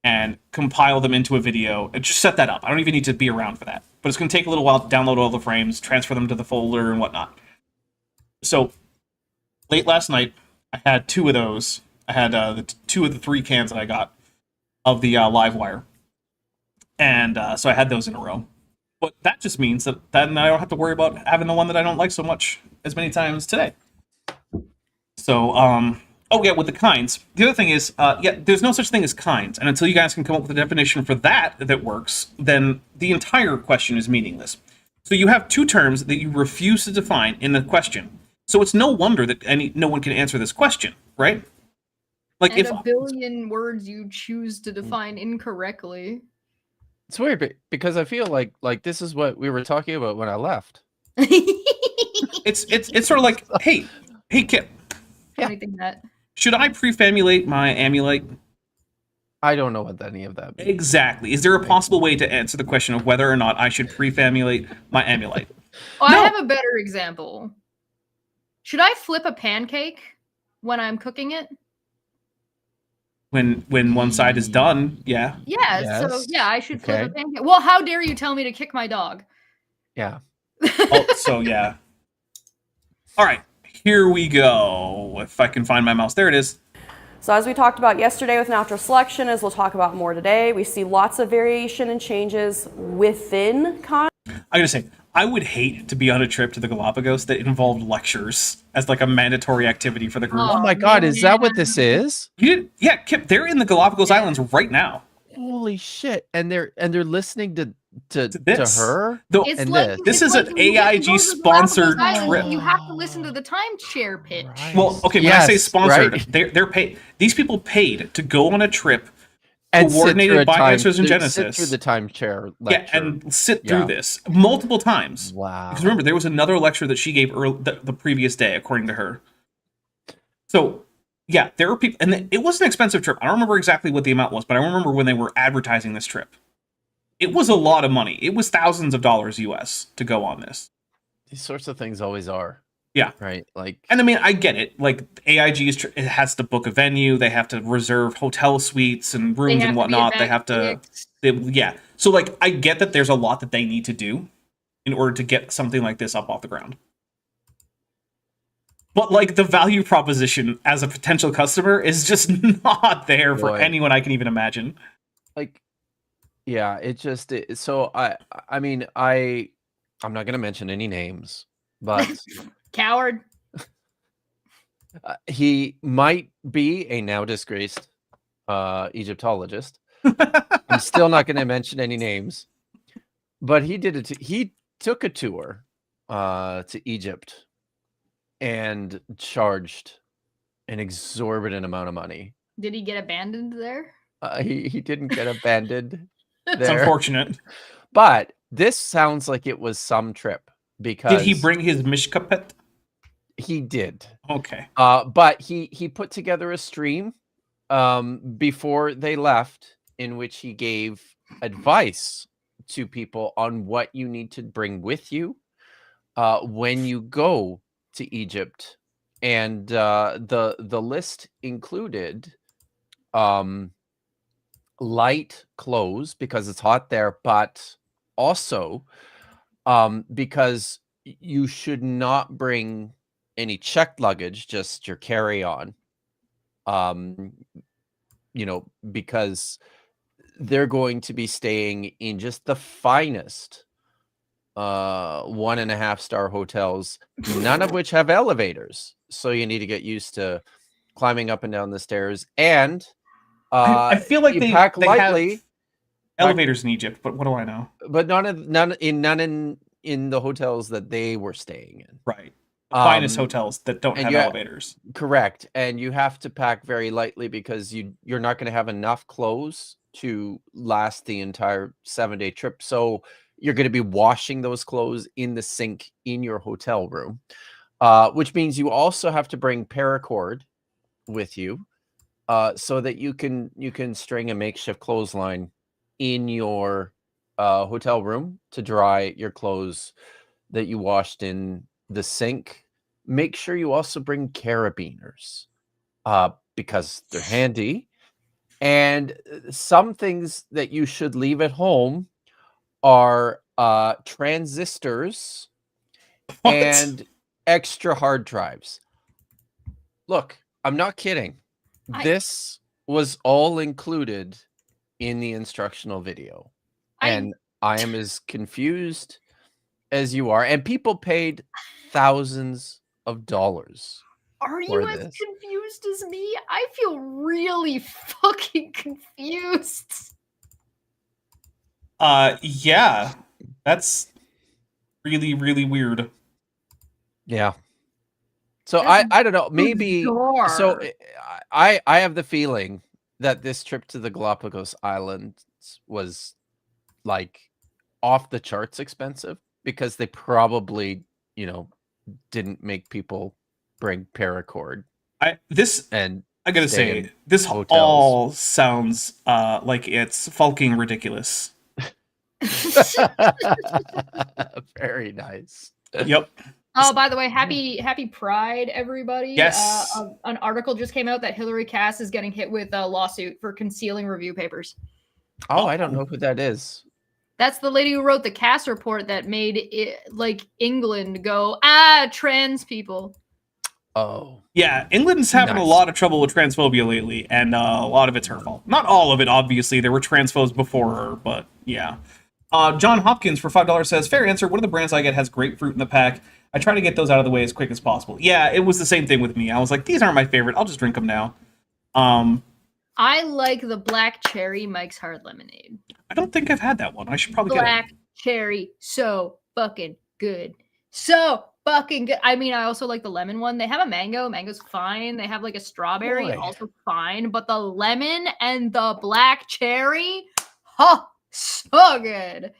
and compile them into a video and just set that up. I don't even need to be around for that. But it's going to take a little while to download all the frames, transfer them to the folder and whatnot. So late last night, I had two of those. I had two of the 3 cans that I got of the live wire. And so I had those in a row. But that just means that then I don't have to worry about having the one that I don't like so much as many times today. So, oh yeah, with the kinds. The other thing is, there's no such thing as kinds. And until you guys can come up with a definition for that works, then the entire question is meaningless. So you have 2 terms that you refuse to define in the question. So it's no wonder that no one can answer this question, right? Like and if a billion words you choose to define incorrectly. It's weird because I feel like this is what we were talking about when I left. it's sort of like, hey Kip, Anything that should I prefamulate my amulite? I don't know what any of that means. Exactly. Is there a possible way to answer the question of whether or not I should prefamulate my amulite? Oh, No. I have a better example. Should I flip a pancake when I'm cooking it? When one side is done, yeah. Yeah, so Yes. yeah, I should flip a Okay. pancake. Well, how dare you tell me to kick my dog? Yeah. Oh, so yeah. All right, here we go. If I can find my mouse, there it is. So as we talked about yesterday with natural selection, as we'll talk about more today, we see lots of variation and changes within I gotta say, I would hate to be on a trip to the Galapagos that involved lectures as like a mandatory activity for the group. Oh my God, is that what this is? Yeah, Kip, they're in the Galapagos Islands right now. Holy shit! And they're listening to This. her. It's And like this it's is like an when you get to AIG go to the sponsored Galapagos Islands, trip. You have to listen to the timeshare pitch. Well, okay, when I say Yes, sponsored, right. they're paid. These people paid to go on a trip And sit coordinated through a by time- Answers in sit Genesis. through the timeshare lecture. Yeah, and sit through Yeah. this multiple times. Wow. Because remember, there was another lecture that she gave the previous day, according to her. So, yeah, there were people, and it was an expensive trip. I don't remember exactly what the amount was, but I remember when they were advertising this trip. It was a lot of money. It was thousands of dollars US to go on this. These sorts of things always are. Yeah. Right. Like. And I mean, I get it. Like AIG it has to book a venue. They have to reserve hotel suites and rooms and whatnot. They have to, yeah. So like, I get that there's a lot that they need to do in order to get something like this up off the ground. But like the value proposition as a potential customer is just not there for Boy. anyone I can even imagine. Like, yeah, so I mean, I'm not going to mention any names, but Coward. he might be a now disgraced Egyptologist. I'm still not going to mention any names, but he took a tour to Egypt and charged an exorbitant amount of money. Did he get abandoned there? He didn't get abandoned It's there. unfortunate. But this sounds like it was some trip because Did he bring his mishkapet? he did. Okay. But he put together a stream before they left in which he gave advice to people on what you need to bring with you when you go to Egypt. And the list included light clothes because it's hot there, but also because you should not bring any checked luggage, just your carry-on. Because they're going to be staying in just the finest 1.5-star hotels, none of which have elevators. So you need to get used to climbing up and down the stairs. And I feel like you they pack they lightly, have elevators in Egypt, but what do I know? but none in the hotels that they were staying in. Right. The finest Um, hotels that don't and have you ha- elevators. Correct. And you have to pack very lightly because you're not going to have enough clothes to last the entire 7-day trip. So you're going to be washing those clothes in the sink in your hotel room, which means you also have to bring paracord with you so that you can string a makeshift clothesline in your hotel room to dry your clothes that you washed in the sink. Make sure you also bring carabiners because they're handy. And some things that you should leave at home are transistors What? and extra hard drives. Look, I'm not kidding. This was all included in the instructional video. And I am as confused as you are. And people paid thousands of dollars. Are for you as this. confused as me? I feel really fucking confused. Yeah. That's really, really weird. Yeah. So I don't know. Maybe Bizarre. so. I have the feeling that this trip to the Galapagos Islands was like off the charts expensive because they probably didn't make people bring paracord I and gotta stay in say, this hotels. all sounds like it's fucking ridiculous. Very nice. Yep. Oh, by the way, happy Pride, everybody. Yes. An article just came out that Hillary Cass is getting hit with a lawsuit for concealing review papers. Oh, I don't know who that is. That's the lady who wrote the Cass report that made it like England go, trans people. Oh. Yeah, England's having a Nice. lot of trouble with transphobia lately, and a lot of it's her fault. Not all of it, obviously. There were transphobes before her, but yeah. John Hopkins for $5 says, fair answer, one of the brands I get has grapefruit in the pack. I try to get those out of the way as quick as possible. Yeah, it was the same thing with me. I was like, these aren't my favorite. I'll just drink them now. I like the black cherry Mike's Hard Lemonade. I don't think I've had that one. I should probably get it. Black cherry, so fucking good. So fucking good. I mean, I also like the lemon one. They have a mango. Mango's fine. They have like a strawberry, Boy. also fine. But the lemon and the black cherry, so good.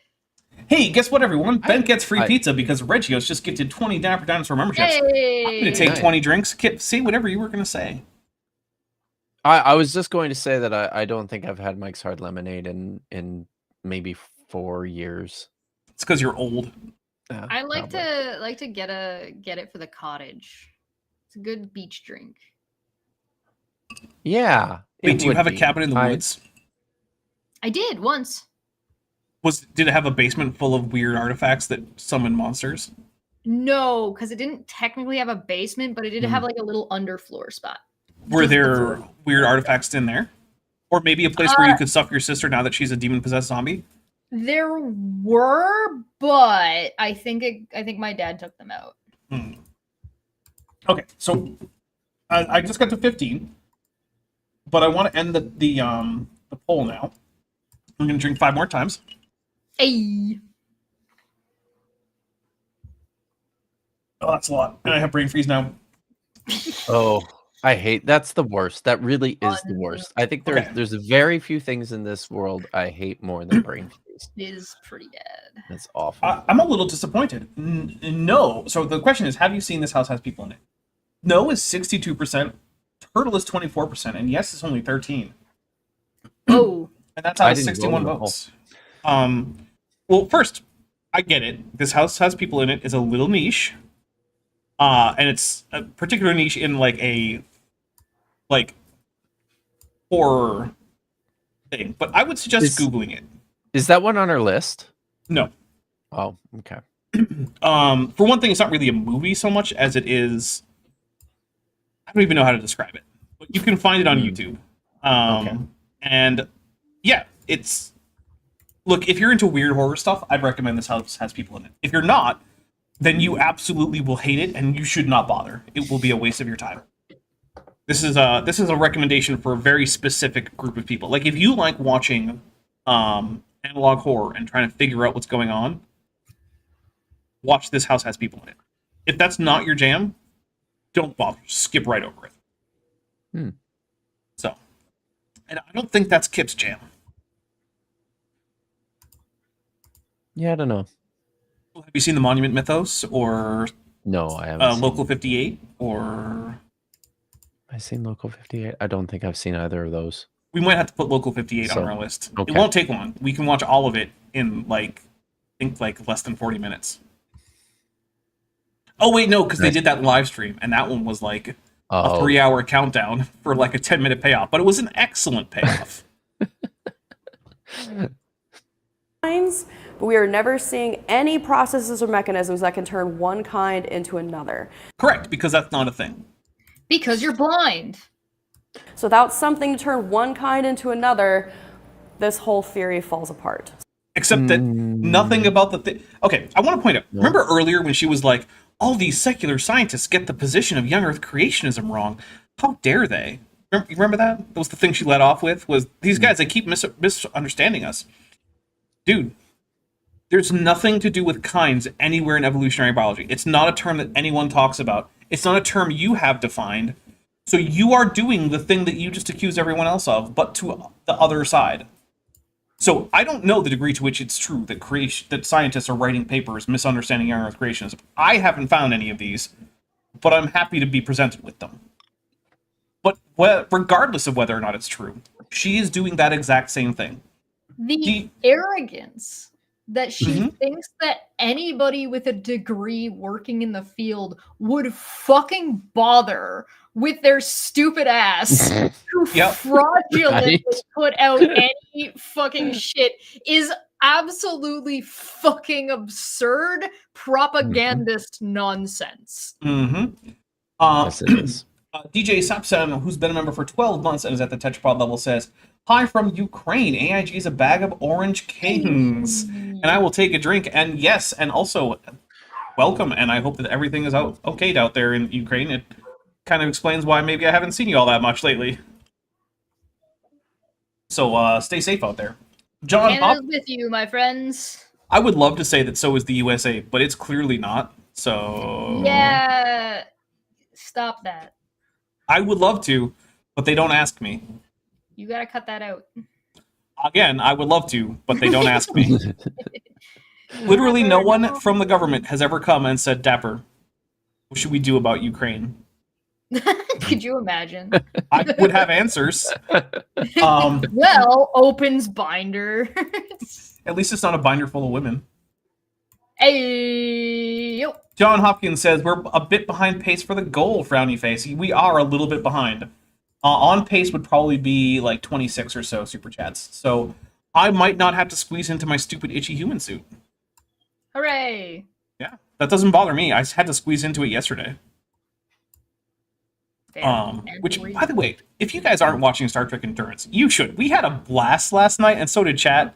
Hey, guess what, everyone? Ben gets free I- pizza because Reggio's just gifted 20 Dapper Dinosaur memberships. I'm Hey. going to take Nice. 20 drinks. Kip, say whatever you were going to say. I was just going to say that I don't think I've had Mike's Hard Lemonade in maybe 4 years. It's because you're old. Yeah, I like probably. to get it for the cottage. It's a good beach drink. Yeah. Wait, it do you would have a be. cabin in the I- woods? I did once. Did it have a basement full of weird artifacts that summon monsters? No, because it didn't technically have a basement, but it did Hmm. have like a little underfloor spot. Were Just the there floor. weird artifacts in there? Or maybe a place where you could suck your sister now that she's a demon-possessed zombie? There were, but I think my dad took them out. Okay, so I just got to 15, but I want to end the poll now. I'm going to drink 5 more times. Hey. Oh, that's a lot. And I have brain freeze now. Oh, I hate that's the worst. That really is the worst. I think Okay. there's very few things in this world I hate more than brain freeze. It is pretty bad. That's awful. I'm a little disappointed. No. So the question is, have you seen This House Has People in It? No is 62%, Turtle is 24%, and yes is only 13%. Oh. And that's out I of didn't 61 vote at all. votes. Well, first, I get it. This House Has People in It is a little niche. And it's a particular niche in like a horror thing. But I would suggest Googling it. Is that one on our list? No. Oh, okay. For one thing, it's not really a movie so much as it is. I don't even know how to describe it, but you can find it on YouTube. Okay. And yeah, it's. Look, if you're into weird horror stuff, I'd recommend This House Has People in It. If you're not, then you absolutely will hate it, and you should not bother. It will be a waste of your time. This is a recommendation for a very specific group of people. Like if you like watching analog horror and trying to figure out what's going on, watch This House Has People in It. If that's not your jam, don't bother. Skip right over it. Hmm. So, and I don't think that's Kip's jam. Yeah, I don't know. Have you seen the Monument Mythos or No, I haven't. Seen Local 58 or? I've seen Local 58. I don't think I've seen either of those. We might have to put Local 58 So, on our list. okay. It won't take long. We can watch all of it in I think less than 40 minutes. Oh wait, no, because they did that live stream, and that one was like a Oh, 3-hour countdown for like a 10-minute payoff, but it was an excellent payoff. But we are never seeing any processes or mechanisms that can turn one kind into another. Correct, because that's not a thing. Because you're blind. So without something to turn one kind into another, this whole theory falls apart. Except that nothing about the thing. Okay, I want to point out. Remember earlier when she was like, all these secular scientists get the position of young Earth creationism wrong. How dare they? You remember that? That was the thing she led off with, was these guys, they keep misunderstanding us. Dude, there's nothing to do with kinds anywhere in evolutionary biology. It's not a term that anyone talks about It's not a term you have defined. So you are doing the thing that you just accused everyone else of, but to the other side. So I don't know the degree to which it's true that scientists are writing papers misunderstanding young Earth creationism. I haven't found any of these, but I'm happy to be presented with them. But regardless of whether or not it's true, she is doing that exact same thing. The arrogance that she Mhm. thinks that anybody with a degree working in the field would fucking bother with their stupid ass to Yep. fraudulently Right. put out any fucking shit is absolutely fucking absurd propagandist nonsense. Mm-hmm. Yes, it is. DJ Sapsan, who's been a member for 12 months and is at the Tetrapod level, says, "Hi from Ukraine. AIG is a bag of orange kings, and I will take a drink." And yes, and also welcome. And I hope that everything is okay out there in Ukraine. It kind of explains why maybe I haven't seen you all that much lately. So stay safe out there. John Hop, Canada's with you, my friends. I would love to say that so is the USA, but it's clearly not. So Yeah. Stop that. I would love to, but they don't ask me. You gotta cut that out. Again, I would love to, but they don't ask me. Literally no one from the government has ever come and said, "Dapper, what should we do about Ukraine?" Could you imagine? I would have answers. Well, opens binder. At least it's not a binder full of women. Hey, yo. John Hopkins says, "We're a bit behind pace for the goal, frowny face." We are a little bit behind. On pace would probably be like 26 or so super chats. So I might not have to squeeze into my stupid itchy human suit. Hooray. Yeah, that doesn't bother me. I had to squeeze into it yesterday. Fair. Which, by the way, if you guys aren't watching Star Trek Endurance, you should. We had a blast last night, and so did chat.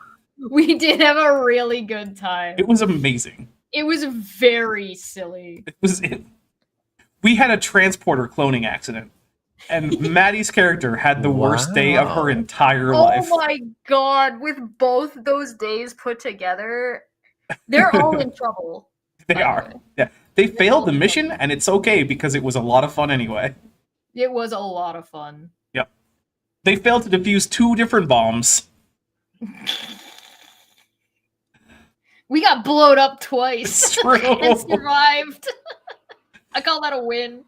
We did have a really good time. It was amazing. It was very silly. We had a transporter cloning accident, and Maddie's character had the worst day of her Wow. entire Oh life. my god, with both those days put together, they're all in trouble. They by the are. way. Yeah, they failed the mission, and it's okay because it was a lot of fun anyway. It was a lot of fun. Yep. They failed to defuse 2 different bombs. We got blowed up twice It's true. and survived. I call that a win.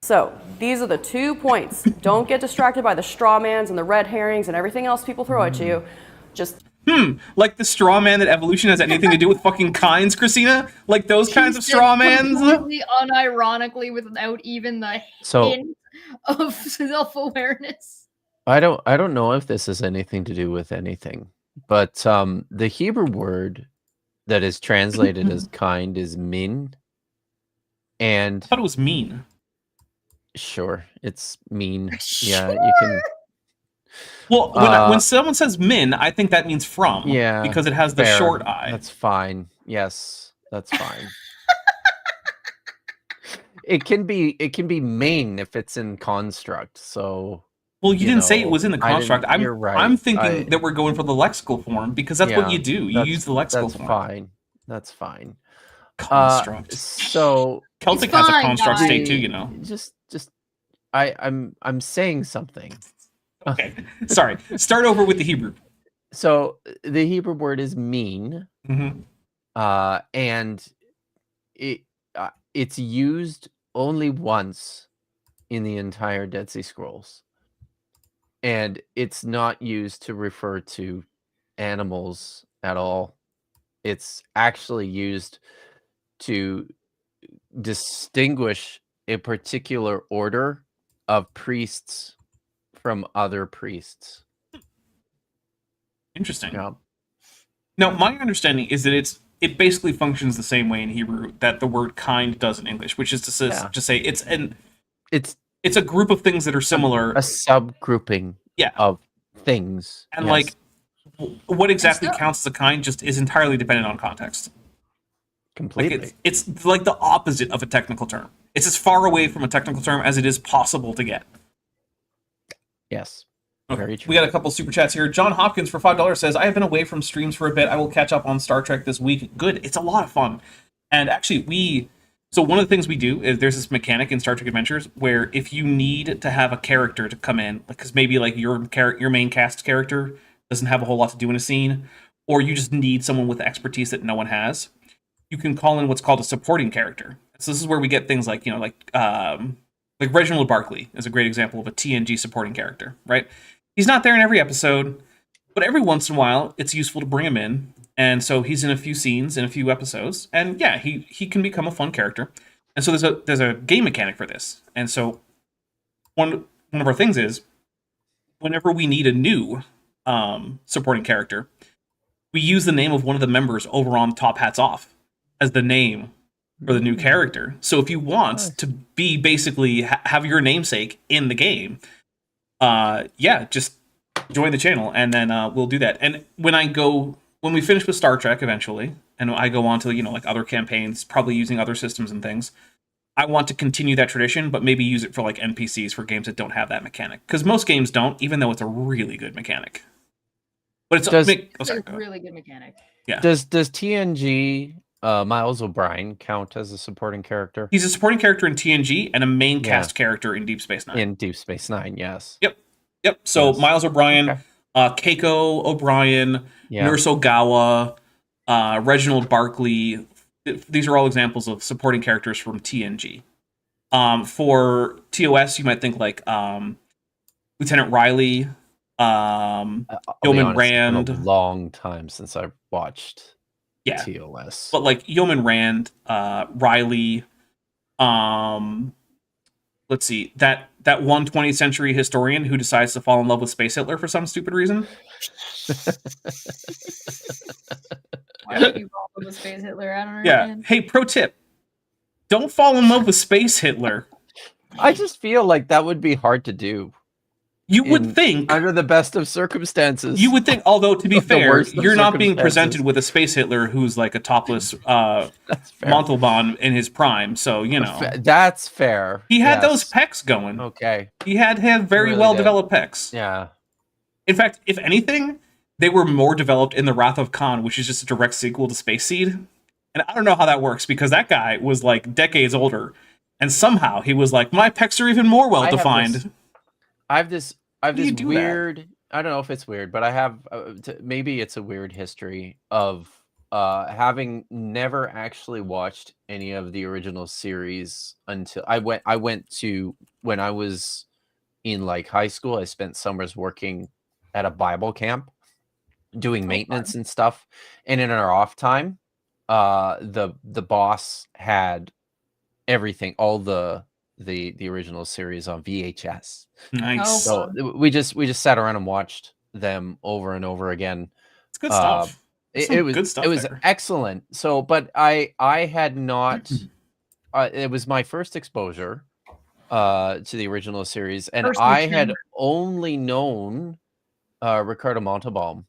So these are the 2 points. Don't get distracted by the straw mans and the red herrings and everything else people throw at you. Just Like the straw man that evolution has anything to do with fucking kinds, Christina? Like those kinds of She said straw mans? completely unironically, without even the So hint of self-awareness. I don't know if this has anything to do with anything, but the Hebrew word that is translated as kind is min, I and thought it was mean. sure, it's mean. Yeah, you can. Well, when someone says min, I think that means from. Yeah, Because it has the fair. short I. That's fine. Yes, that's fine. It can be main if it's in construct. So Well, you didn't say it know, was in the I didn't- construct. you're right. I'm thinking that we're going for the lexical form because that's what Yeah, you do. You that's- use the lexical That's form. fine. That's fine. Construct. So Celtic It's has a fine, construct guys. state too, you know. just I'm saying something. Okay. Sorry. Start over with the Hebrew. So the Hebrew word is mean, Mm-hmm. and it's used only once in the entire Dead Sea Scrolls, and it's not used to refer to animals at all. It's actually used to distinguish a particular order of priests from other priests. Interesting. Yeah. Now, my understanding is that it basically functions the same way in Hebrew that the word kind does in English, which is to say, Yeah. just say It's it's a group of things that are similar. a subgrouping Yeah. of things. And yes. like what exactly It's not- counts as a kind just is entirely dependent on context. Like completely. it's like the opposite of a technical term. It's as far away from a technical term as it is possible to get. Yes. Okay, Very true. we got a couple super chats here. John Hopkins for $5 says, "I have been away from streams for a bit. I will catch up on Star Trek this week." Good. It's a lot of fun. And actually, So one of the things we do is there's this mechanic in Star Trek Adventures where if you need to have a character to come in, because maybe like your main cast character doesn't have a whole lot to do in a scene, or you just need someone with expertise that no one has, you can call in what's called a supporting character. So this is where we get things like, like Reginald Barkley is a great example of a TNG supporting character, right? He's not there in every episode, but every once in a while it's useful to bring him in. And so he's in a few scenes, in a few episodes, and yeah, he can become a fun character. And so there's a game mechanic for this. And so one of our things is whenever we need a new supporting character, we use the name of one of the members over on Top Hats Off as the name for the new character. So if you want to be basically have your namesake in the game, just join the channel, and then we'll do that. And when we finish with Star Trek eventually, and I go on to like other campaigns, probably using other systems and things, I want to continue that tradition, but maybe use it for like NPCs for games that don't have that mechanic, because most games don't, even though it's a really good mechanic. But it's a really good mechanic. Yeah. Does TNG Miles O'Brien count as a supporting character? He's a supporting character in TNG and a main cast character in Deep Space Nine. In Deep Space Nine, yes. Yep. So Yes. Miles O'Brien, Keiko O'Brien, Nurse Ogawa, Reginald Barkley. These are all examples of supporting characters from TNG. For TOS, you might think like Lieutenant Riley, Yeoman Rand. It's been a long time since I watched Yeah. TOS. But like Yeoman Rand, Riley, let's see, that one 20th century historian who decides to fall in love with Space Hitler for some stupid reason. Why would you fall in love with Space Hitler? I don't Yeah. understand. Hey, pro tip. Don't fall in love with Space Hitler. I just feel like that would be hard to do. You would think, under the best of circumstances. you would think, although to be The fair, worst of you're not being circumstances. presented with a Space Hitler who's like a topless That's fair. Montalban in his prime, so That's fair. he had Yes. those pecs going. Okay. He had very Really well did. developed pecs. Yeah. In fact, if anything, they were more developed in The Wrath of Khan, which is just a direct sequel to Space Seed. And I don't know how that works, because that guy was like decades older, and somehow he was like, my pecs are even more well defined. I have this do you do weird. I don't know if it's weird, but I have maybe it's a weird history of having never actually watched any of the original series until I went to, when I was in like high school, I spent summers working at a Bible camp doing maintenance and stuff, and in our off time, the boss had everything, all the original series on VHS. Nice. Oh, So we just sat around and watched them over and over again. It's good stuff. It was good stuff it was there. excellent. So, but I had not. It was my first exposure to the original series, and First I had encounter. only known Ricardo Montalban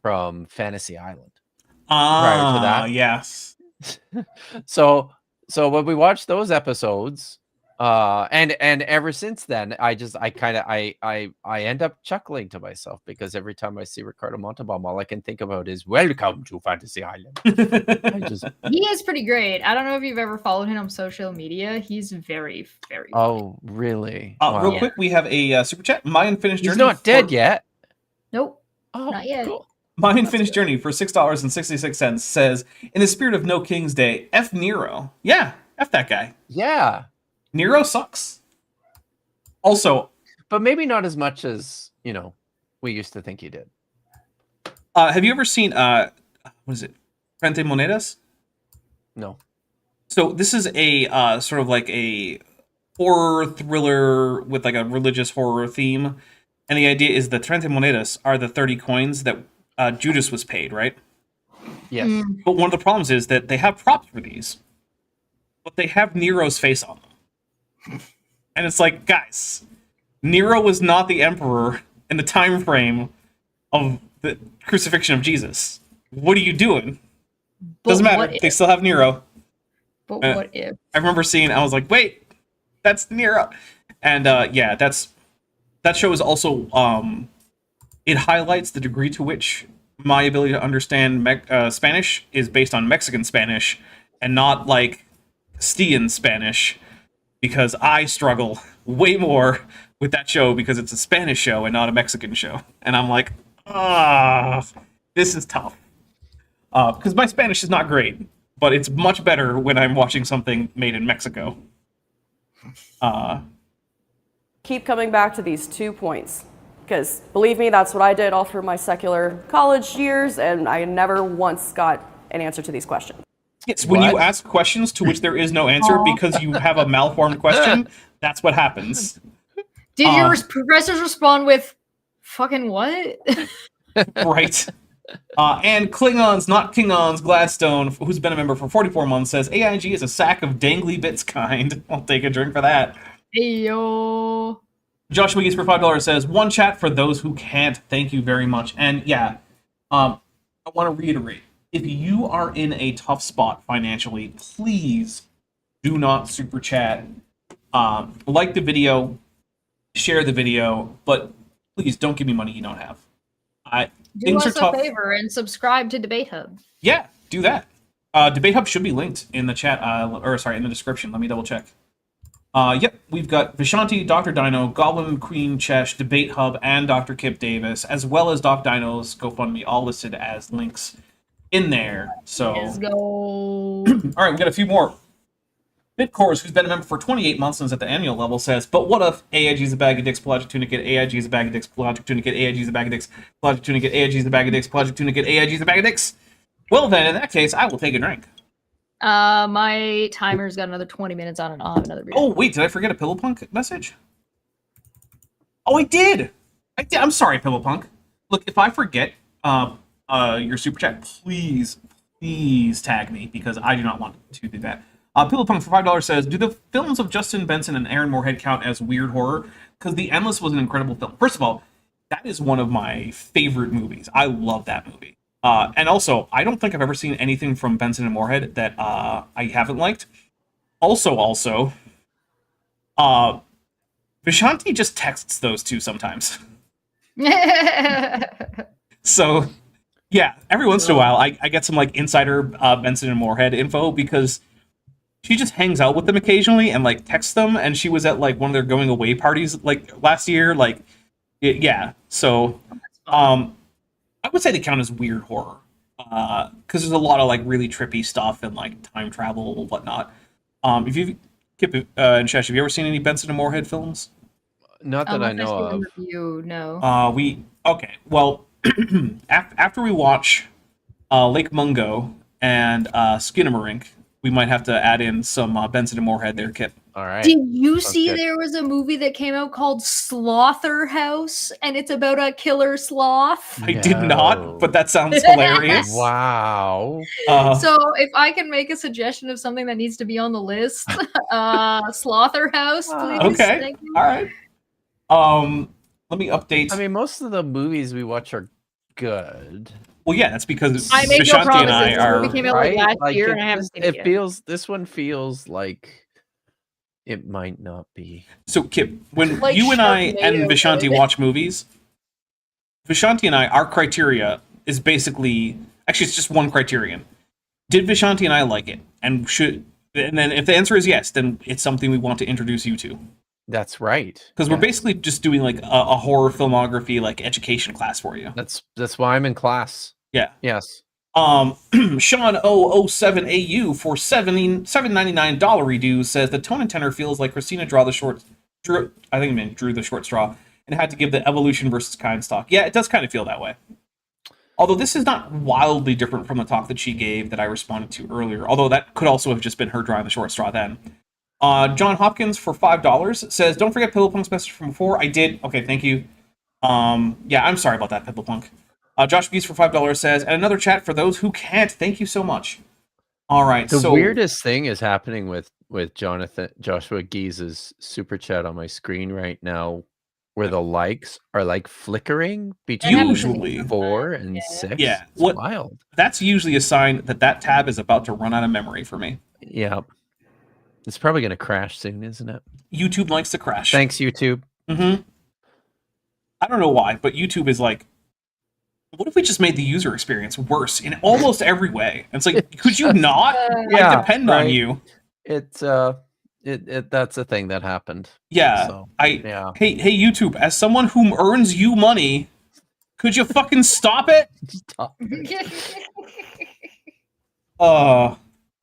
from Fantasy Island. prior to that. Yes. So when we watched those episodes, and ever since then, I end up chuckling to myself, because every time I see Ricardo Montalban, all I can think about is "Welcome to Fantasy Island." I just He is pretty great. I don't know if you've ever followed him on social media. He's very, very oh really? Real Wow. quick, we have a super chat. My Unfinished He's Journey. not dead yet. Nope. Oh, Not yet. cool. My Unfinished Journey for $6.66 says, in the spirit of No King's Day, F Nero. Yeah, F that guy. Yeah, Nero sucks. Also, but maybe not as much as we used to think he did. have you ever seen what is it? Frente Monedas? No. So this is a sort of like a horror thriller with like a religious horror theme. And the idea is the Trente Monedas are the 30 coins that Judas was paid, right? Yes. Mm. But one of the problems is that they have props for these, but they have Nero's face on them. And it's like, guys, Nero was not the emperor in the time frame of the crucifixion of Jesus. What are you doing? But Doesn't matter. what They if? still have Nero. But what if? I remember seeing, I was like, wait, that's Nero. And yeah, that show is also, it highlights the degree to which my ability to understand Spanish is based on Mexican Spanish and not like Castilian Spanish because I struggle way more with that show because it's a Spanish show and not a Mexican show. And I'm like, this is tough. Because my Spanish is not great, but it's much better when I'm watching something made in Mexico. Keep coming back to these 2 points. Because believe me, that's what I did all through my secular college years, and I never once got an answer to these questions. Yes, when you ask questions to which there is no answer because you have a malformed question, that's what happens. Did your professors respond with fucking what? Right. And Klingons, not Kingons, Gladstone, who's been a member for 44 months, says AIG is a sack of dangly bits kind. I'll take a drink for that. Hey yo. Josh Wiggies for $5 says, one chat for those who can't. Thank you very much. And yeah, I want to reiterate, if you are in a tough spot financially, please do not super chat. Like the video, share the video, but please don't give me money you don't have. Do Things us are tough. a favor and subscribe to Debate Hub. Yeah, do that. Debate Hub should be linked in the chat, in the description. Let me double check. Yep, we've got Vishanti, Dr. Dino, Goblin Queen Chesh, Debate Hub, and Dr. Kip Davis, as well as Doc Dino's GoFundMe, all listed as links in there. So, Let's go. all right, we got a few more. Bitcourse, who's been a member for 28 months and is at the annual level, says, but what if AIG is a bag of dicks, pelagic tunicate, AIG is a bag of dicks, pelagic tunicate, AIG is a bag of dicks, pelagic tunicate, AIG is a bag of dicks, pelagic tunicate, AIG is a bag of dicks? Well then, in that case, I will take a drink. My timer's got another 20 minutes on it. I'll have another beer. Oh, wait, did I forget a Pillowpunk message? Oh, I did! I'm sorry, Pillowpunk. Look, if I forget your super chat, please tag me, because I do not want to do that. Pillowpunk for $5 says, do the films of Justin Benson and Aaron Moorhead count as weird horror? Because The Endless was an incredible film. First of all, that is one of my favorite movies. I love that movie. And also, I don't think I've ever seen anything from Benson and Moorhead that I haven't liked. Also, Vishanti just texts those two sometimes. So, yeah, every once in a while, I get some like insider Benson and Moorhead info because she just hangs out with them occasionally and like texts them. And she was at like one of their going away parties like last year. Like, yeah. So, I would say they count as weird horror because there's a lot of like really trippy stuff and like time travel and whatnot. If you Kip and Shesh, have you ever seen any Benson and Moorhead films? Not that I know of. You no. Okay. Well, after we watch Lake Mungo and Skinamarink, we might have to add in some Benson and Moorhead there, Kip. All right. Did you Sounds see good. there was a movie that came out called Slaughterhouse, and it's about a killer sloth? I did No. not, but that sounds hilarious. Wow. So if I can make a suggestion of something that needs to be on the list, Slaughterhouse, please. Okay. Thank you. All right. Let me update. I mean, most of the movies we watch are good. Well, yeah, that's because I make no Vishanti and I promises. This are. movie came out like Right? last year, and I it haven't just- seen it yet. This one feels like it might not be. So, Kip, when Like you and I Sharknado, and Vishanti but- watch movies, Vishanti and I, our criteria is basically actually it's just one criterion. Did Vishanti and I like it? And then if the answer is yes, then it's something we want to introduce you to. That's right. Because Yeah. we're basically just doing like a horror filmography like education class for you. That's why I'm in class. Yeah. Yes. Sean 007AU for $7.99 redo says the tone and tenor feels like Christina drew the short straw and had to give the evolution versus kind talk. Yeah, it does kind of feel that way. Although this is not wildly different from the talk that she gave that I responded to earlier. Although that could also have just been her drawing the short straw then. John Hopkins for $5 says, don't forget Pillowpunk's message from before. I did. Okay, thank you. Yeah, I'm sorry about that, Pillowpunk. Josh Beast for $5 says, and another chat for those who can't. Thank you so much. All right. The so weirdest thing is happening with Joshua Geese's super chat on my screen right now, where the likes are like flickering between Usually. 4 and 6. Yeah, It's what- wild. that's usually a sign that tab is about to run out of memory for me. Yeah. It's probably going to crash soon, isn't it? YouTube likes to crash. Thanks, YouTube. Mm-hmm. I don't know why, but YouTube is like, what if we just made the user experience worse in almost every way? And it's like, could you not? I Yeah, depend on right. you. that's a thing that happened. Yeah. So, Hey yeah. YouTube, as someone who earns you money, could you fucking stop it? Stop.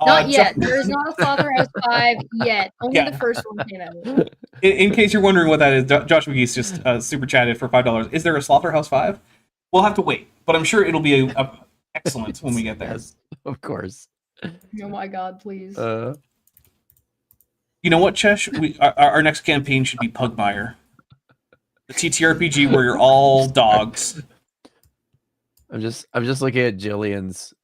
Not yet. Jo- There is not a Slaughterhouse 5 yet. Only Yeah. the first one came out. in case you're wondering what that is, Josh McGee's just super chatted for $5. Is there a Slaughterhouse 5? We'll have to wait, but I'm sure it'll be excellent when we get there. Yes, of course. Oh my god, please. You know what, Chesh? Our next campaign should be Pugmire. The TTRPG where you're all dogs. I'm just looking at Jillian's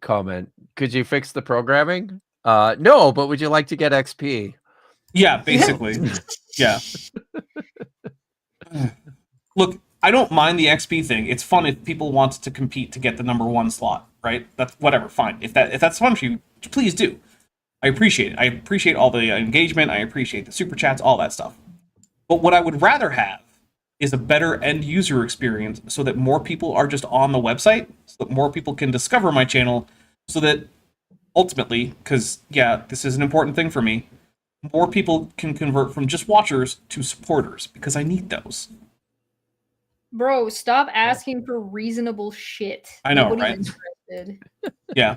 comment. Could you fix the programming? No, but would you like to get XP? Yeah, basically. Yeah. Look, I don't mind the XP thing. It's fun if people want to compete to get the #1 slot, right? That's whatever, fine. If that's fun for you, please do. I appreciate it. I appreciate all the engagement. I appreciate the super chats, all that stuff. But what I would rather have is a better end user experience so that more people are just on the website, so that more people can discover my channel, so that ultimately, because, yeah, this is an important thing for me, more people can convert from just watchers to supporters, because I need those. Bro, stop asking for reasonable shit. I know, Nobody's right? interested. Yeah.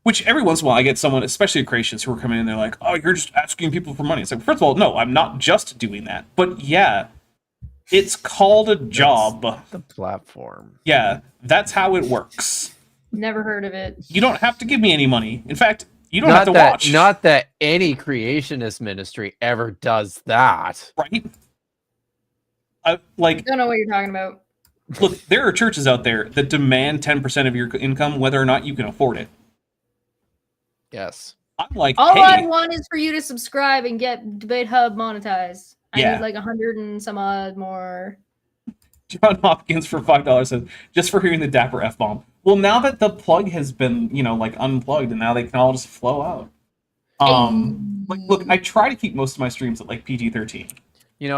Which every once in a while I get someone, especially creationists, who are coming in and they're like, oh, you're just asking people for money. It's like, first of all, no, I'm not just doing that. But yeah, it's called a job. That's the platform. Yeah, that's how it works. Never heard of it. You don't have to give me any money. In fact, you don't have to that, watch. Not that any creationist ministry ever does that. Right? Don't know what you're talking about. Look, there are churches out there that demand 10% of your income whether or not you can afford it. Yes. I'm like, All hey, I want is for you to subscribe and get Debate Hub monetized. I Yeah. need like 100 and some odd more. John Hopkins for $5 says, just for hearing the dapper F-bomb. Well, now that the plug has been, like unplugged and now they can all just flow out. Look, I try to keep most of my streams at like PG-13.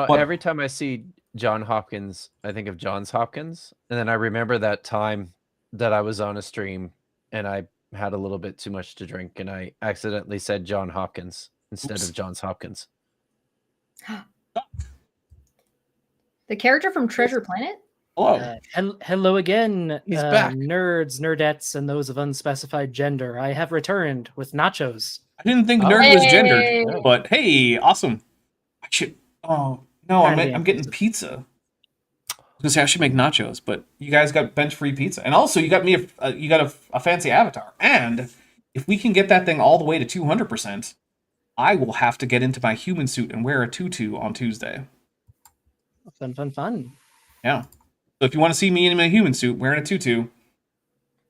But Every time I see John Hopkins, I think of Johns Hopkins. And then I remember that time that I was on a stream and I had a little bit too much to drink and I accidentally said John Hopkins instead of Johns Hopkins. The character from Treasure Planet? Hello. Hello again, He's back. nerds, nerdettes, and those of unspecified gender. I have returned with nachos. I didn't think nerd was gendered, but hey, awesome. Oh, no, I'm getting pizza. I was gonna say I should make nachos, but you guys got bench-free pizza. And also, you got me a fancy avatar. And if we can get that thing all the way to 200%, I will have to get into my human suit and wear a tutu on Tuesday. Fun. Yeah. So if you want to see me in my human suit wearing a tutu,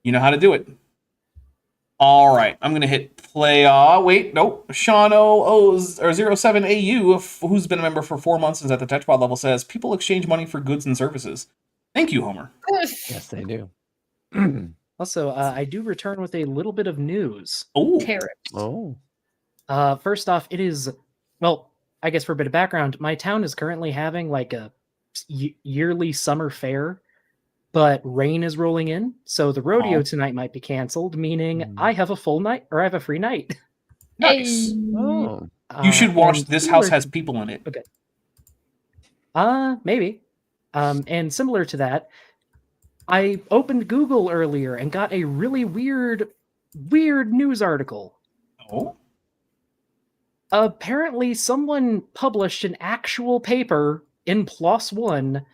you know how to do it. All right, I'm gonna hit play. Wait, nope. Sean 07AU, who's been a member for 4 months and is at the Tetchpod level, says people exchange money for goods and services. Thank you, Homer. Yes, they do. Also, I do return with a little bit of news. Oh, Tariffs. Oh. First off, it is, well, I guess for a bit of background, my town is currently having like a yearly summer fair, but rain is rolling in, so the rodeo tonight might be canceled, meaning I have a full night, or I have a free night. nice. Oh. You should watch and This similar House Has People in It. Okay. Maybe. And similar to that, I opened Google earlier and got a really weird news article. Oh? Apparently, someone published an actual paper in PLOS One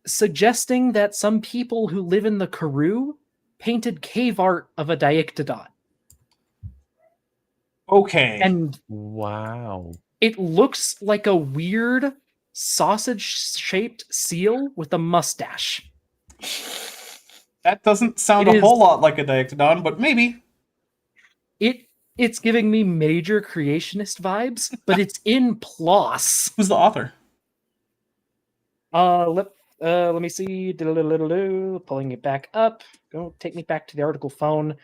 suggesting that some people who live in the Karoo painted cave art of a Dictodon. Okay. And Wow. it looks like a weird sausage-shaped seal with a mustache. That doesn't sound It a is- whole lot like a Dictodon, but maybe. It's giving me major creationist vibes, but it's in PLOS. Who's the author? Let me see. Pulling it back up. Don't take me back to the article phone.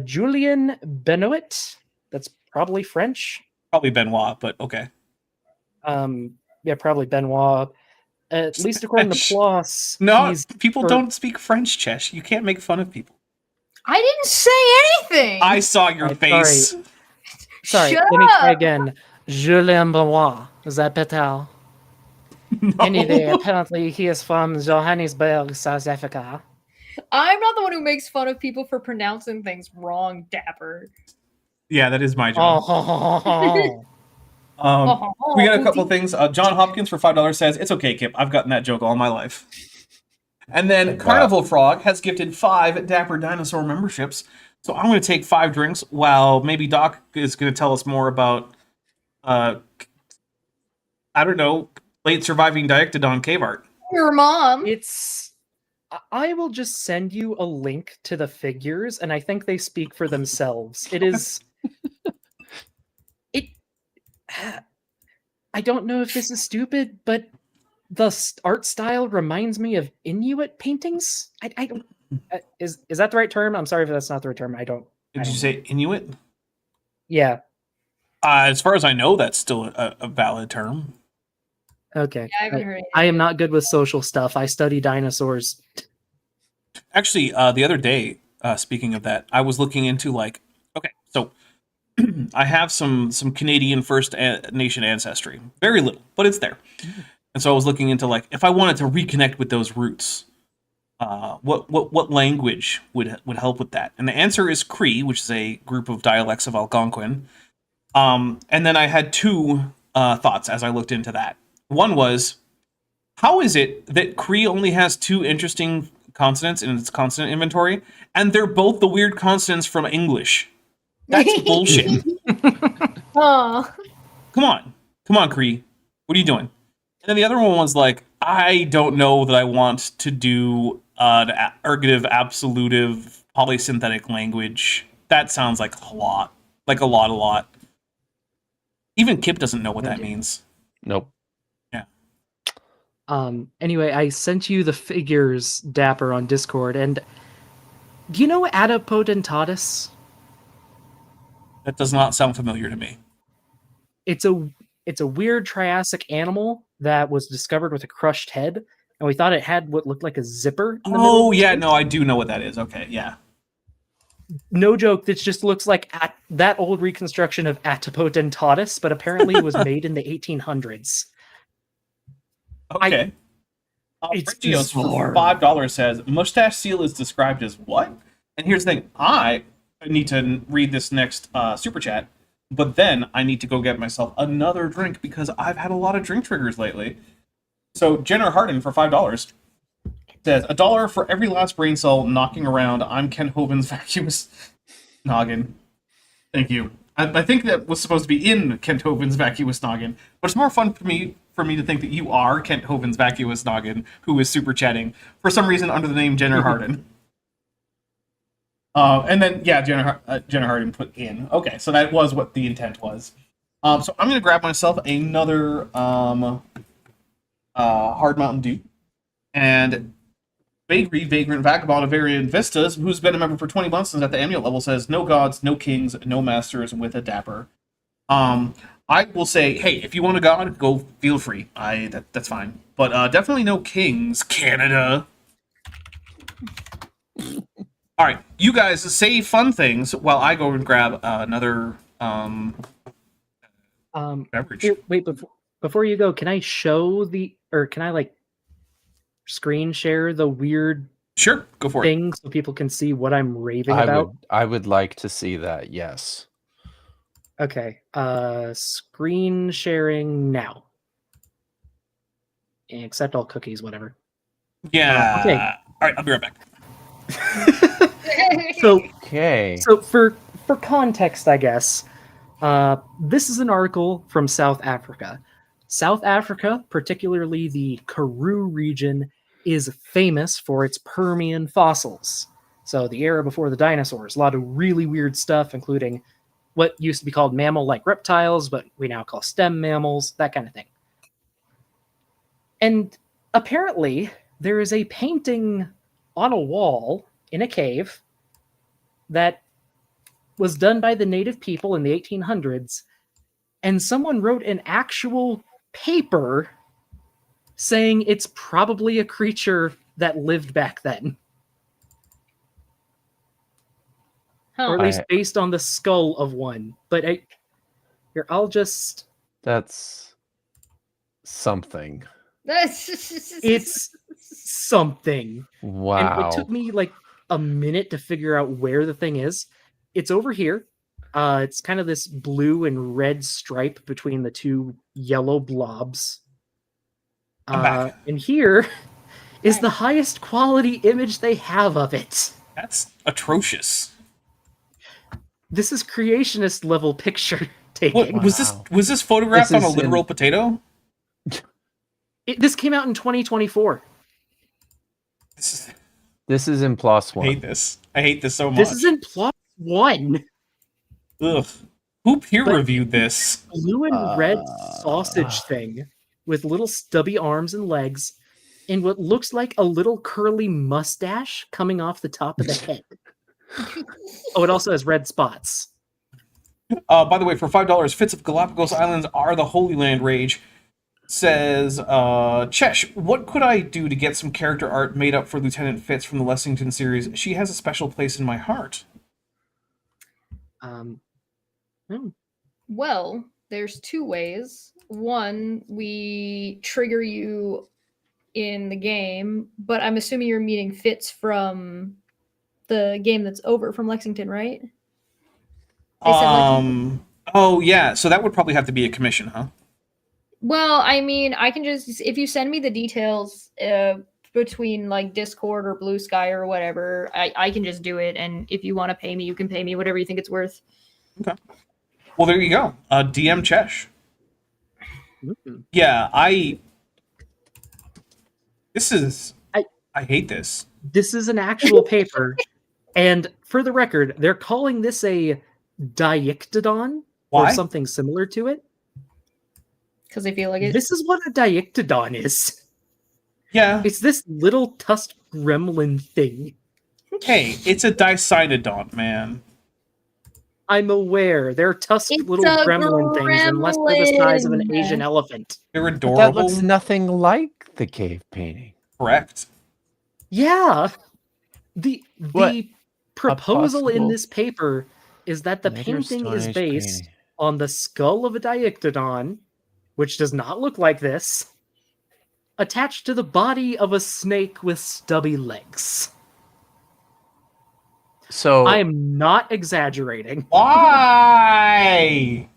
Julien Benoit. That's probably French. Probably Benoit, but okay. Yeah, probably Benoit. At least according to PLOS. No, he's people for- don't speak French, Chesh. You can't make fun of people. I didn't say anything. I saw your I'm face. sorry. Sorry, Shut let me try up! again. Je l'aime. Is that better? Anyway, apparently he is from Johannesburg, South Africa. I'm not the one who makes fun of people for pronouncing things wrong, Dapper. Yeah, that is my job. We got a couple of things. John Hopkins for $5 says, "It's okay, Kip. I've gotten that joke all my life." And then Wow. Carnival Frog has gifted 5 Dapper Dinosaur memberships. So I'm going to take 5 drinks while maybe Doc is going to tell us more about, I don't know, late surviving Diectodon cave art. Your mom. I will just send you a link to the figures, and I think they speak for themselves. It is. I don't know if this is stupid, but the art style reminds me of Inuit paintings. I don't. Is that the right term? I'm sorry if that's not the right term. I don't. Did you say Inuit? Yeah. As far as I know, that's still a valid term. Okay. Yeah, I haven't heard anything. I am not good with social stuff. I study dinosaurs. Actually, the other day, speaking of that, I was looking into okay, so I have some Canadian First Nation ancestry, very little, but it's there. And so I was looking into if I wanted to reconnect with those roots, what language would help with that? And the answer is Cree, which is a group of dialects of Algonquin. And then I had 2 thoughts as I looked into that. One was, how is it that Cree only has 2 interesting consonants in its consonant inventory, and they're both the weird consonants from English? That's bullshit. Oh. Come on, Cree. What are you doing? And then the other one was I don't know that I want to do the ergative, absolutive, polysynthetic language. That sounds like a lot. A lot. Even Kip doesn't know what that means. Nope. Anyway, I sent you the figures, Dapper, on Discord, and do you know Adipodentatus? That does not sound familiar to me. It's a weird Triassic animal that was discovered with a crushed head, and we thought it had what looked like a zipper in the middle. Oh, yeah, no, I do know what that is. Okay, yeah. No joke, this just looks like that old reconstruction of Adipodentatus, but apparently it was made in the 1800s. Okay. It's Brigios bizarre. for $5 says, "Mustache seal is described as what?" And here's the thing. I need to read this next super chat, but then I need to go get myself another drink because I've had a lot of drink triggers lately. So Jenner Harden for $5 says, "$1 for every last brain cell knocking around. I'm Ken Hoven's vacuous noggin." Thank you. I think that was supposed to be in Kent Hoven's vacuous noggin, but it's more fun for me to think that you are Kent Hoven's vacuous noggin, who is super chatting for some reason under the name Jenner Harden. And then yeah, Jenner Harden put in. Okay, so that was what the intent was. So I'm gonna grab myself another Hard Mountain Dew, and Vagrant Vagabond of Variant Vistas, who's been a member for 20 months and at the amulet level, says, "No gods, no kings, no masters with a dapper." I will say, hey, if you want a god, go feel free. That's fine. But definitely no kings, Canada. All right, you guys say fun things while I go and grab another beverage. Wait, before you go, can I show can I screen share the weird Sure, go for it. thing so people can see what I'm raving about? I would like to see that. Yes. Okay. Screen sharing now. Accept all cookies, whatever. Yeah. Okay. All right, I'll be right back. So Okay. So for context, I guess, this is an article from South Africa. South Africa, particularly the Karoo region, is famous for its Permian fossils. So the era before the dinosaurs, a lot of really weird stuff, including what used to be called mammal-like reptiles, but we now call stem mammals, that kind of thing. And apparently, there is a painting on a wall in a cave that was done by the native people in the 1800s, and someone wrote an actual paper saying it's probably a creature that lived back then. Huh. Or at least based on the skull of one. But Here, I'll just. That's something. It's something. And it took Wow. me like a minute to figure out where the thing is. It's over here. It's kind of this blue and red stripe between the two yellow blobs. I'm back. And here is the highest quality image they have of it. That's atrocious. This is creationist level picture taking. What was this? Was this photographed This on a is literal in- potato? This came out in 2024. This is in plus I one. hate this. I hate this so much. This is in plot 1. Ugh. Who peer But- reviewed this? Blue and red sausage thing with little stubby arms and legs and what looks like a little curly mustache coming off the top of the head. Oh, it also has red spots. By the way, for $5, Fitz of Galapagos Islands are the Holy Land Rage. Says, Chesh, what could I do to get some character art made up for Lieutenant Fitz from the Lexington series? She has a special place in my heart. Well, there's two ways. One, we trigger you in the game, but I'm assuming you're meeting Fitz from the game that's over from Lexington, right? They said Lexington. Oh yeah, so that would probably have to be a commission, huh? Well, I mean, I can just, if you send me the details between like Discord or Blue Sky or whatever, I can just do it. And if you want to pay me, you can pay me whatever you think it's worth. Okay. Well, there you go. DM Chesh. Yeah, I hate this. This is an actual paper. And for the record, they're calling this a diictodon Why? or something similar to it. Because I feel like it. This is what a diictodon is. Yeah. It's this little tusked gremlin thing. Hey, it's a Dicynodont, man. I'm aware. They're tusked It's little a gremlin things unless they're the size of an gremlin. Asian elephant. They're But adorable. that looks nothing like the cave painting. Correct. Yeah. The What? proposal in possible this paper is that the Later painting is Stone Age based painting. on the skull of a diictodon, which does not look like this, attached to the body of a snake with stubby legs. So I am not exaggerating. Why?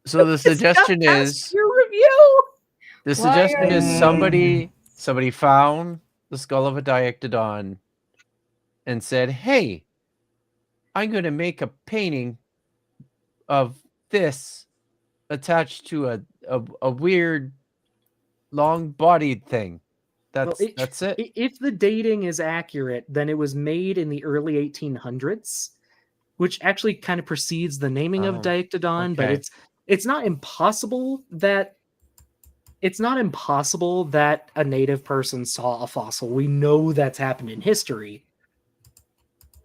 so the suggestion is Your review. the Why are suggestion is you- somebody found the skull of a diictodon and said, "Hey, I'm going to make a painting of this attached to a weird long-bodied thing." That's it. If the dating is accurate, then it was made in the early 1800s, which actually kind of precedes the naming of Oh, diictodon. But okay. it's not impossible that a native person saw a fossil. We know that's happened in history.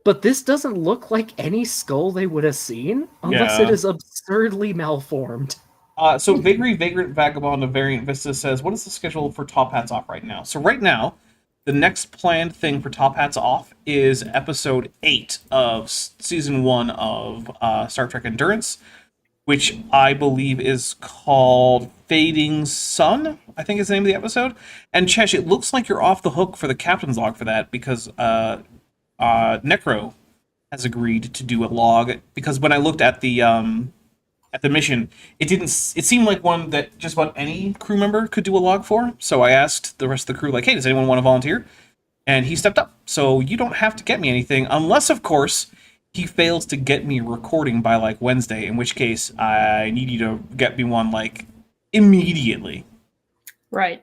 But this doesn't look like any skull they would have seen unless it Yeah. is absurdly malformed. So Vagary Vagrant Vagabond of Variant Vista says, what is the schedule for Top Hats Off right now? So right now, the next planned thing for Top Hats Off is episode 8 of season 1 of Star Trek Endurance, which I believe is called Fading Sun, I think is the name of the episode. And Chesh, it looks like you're off the hook for the captain's log for that because Necro has agreed to do a log, because when I looked at the mission, it seemed like one that just about any crew member could do a log for. So I asked the rest of the crew, like, hey, does anyone want to volunteer? And he stepped up. So you don't have to get me anything, unless, of course, he fails to get me recording by, like, Wednesday, in which case I need you to get me one, like, immediately. Right.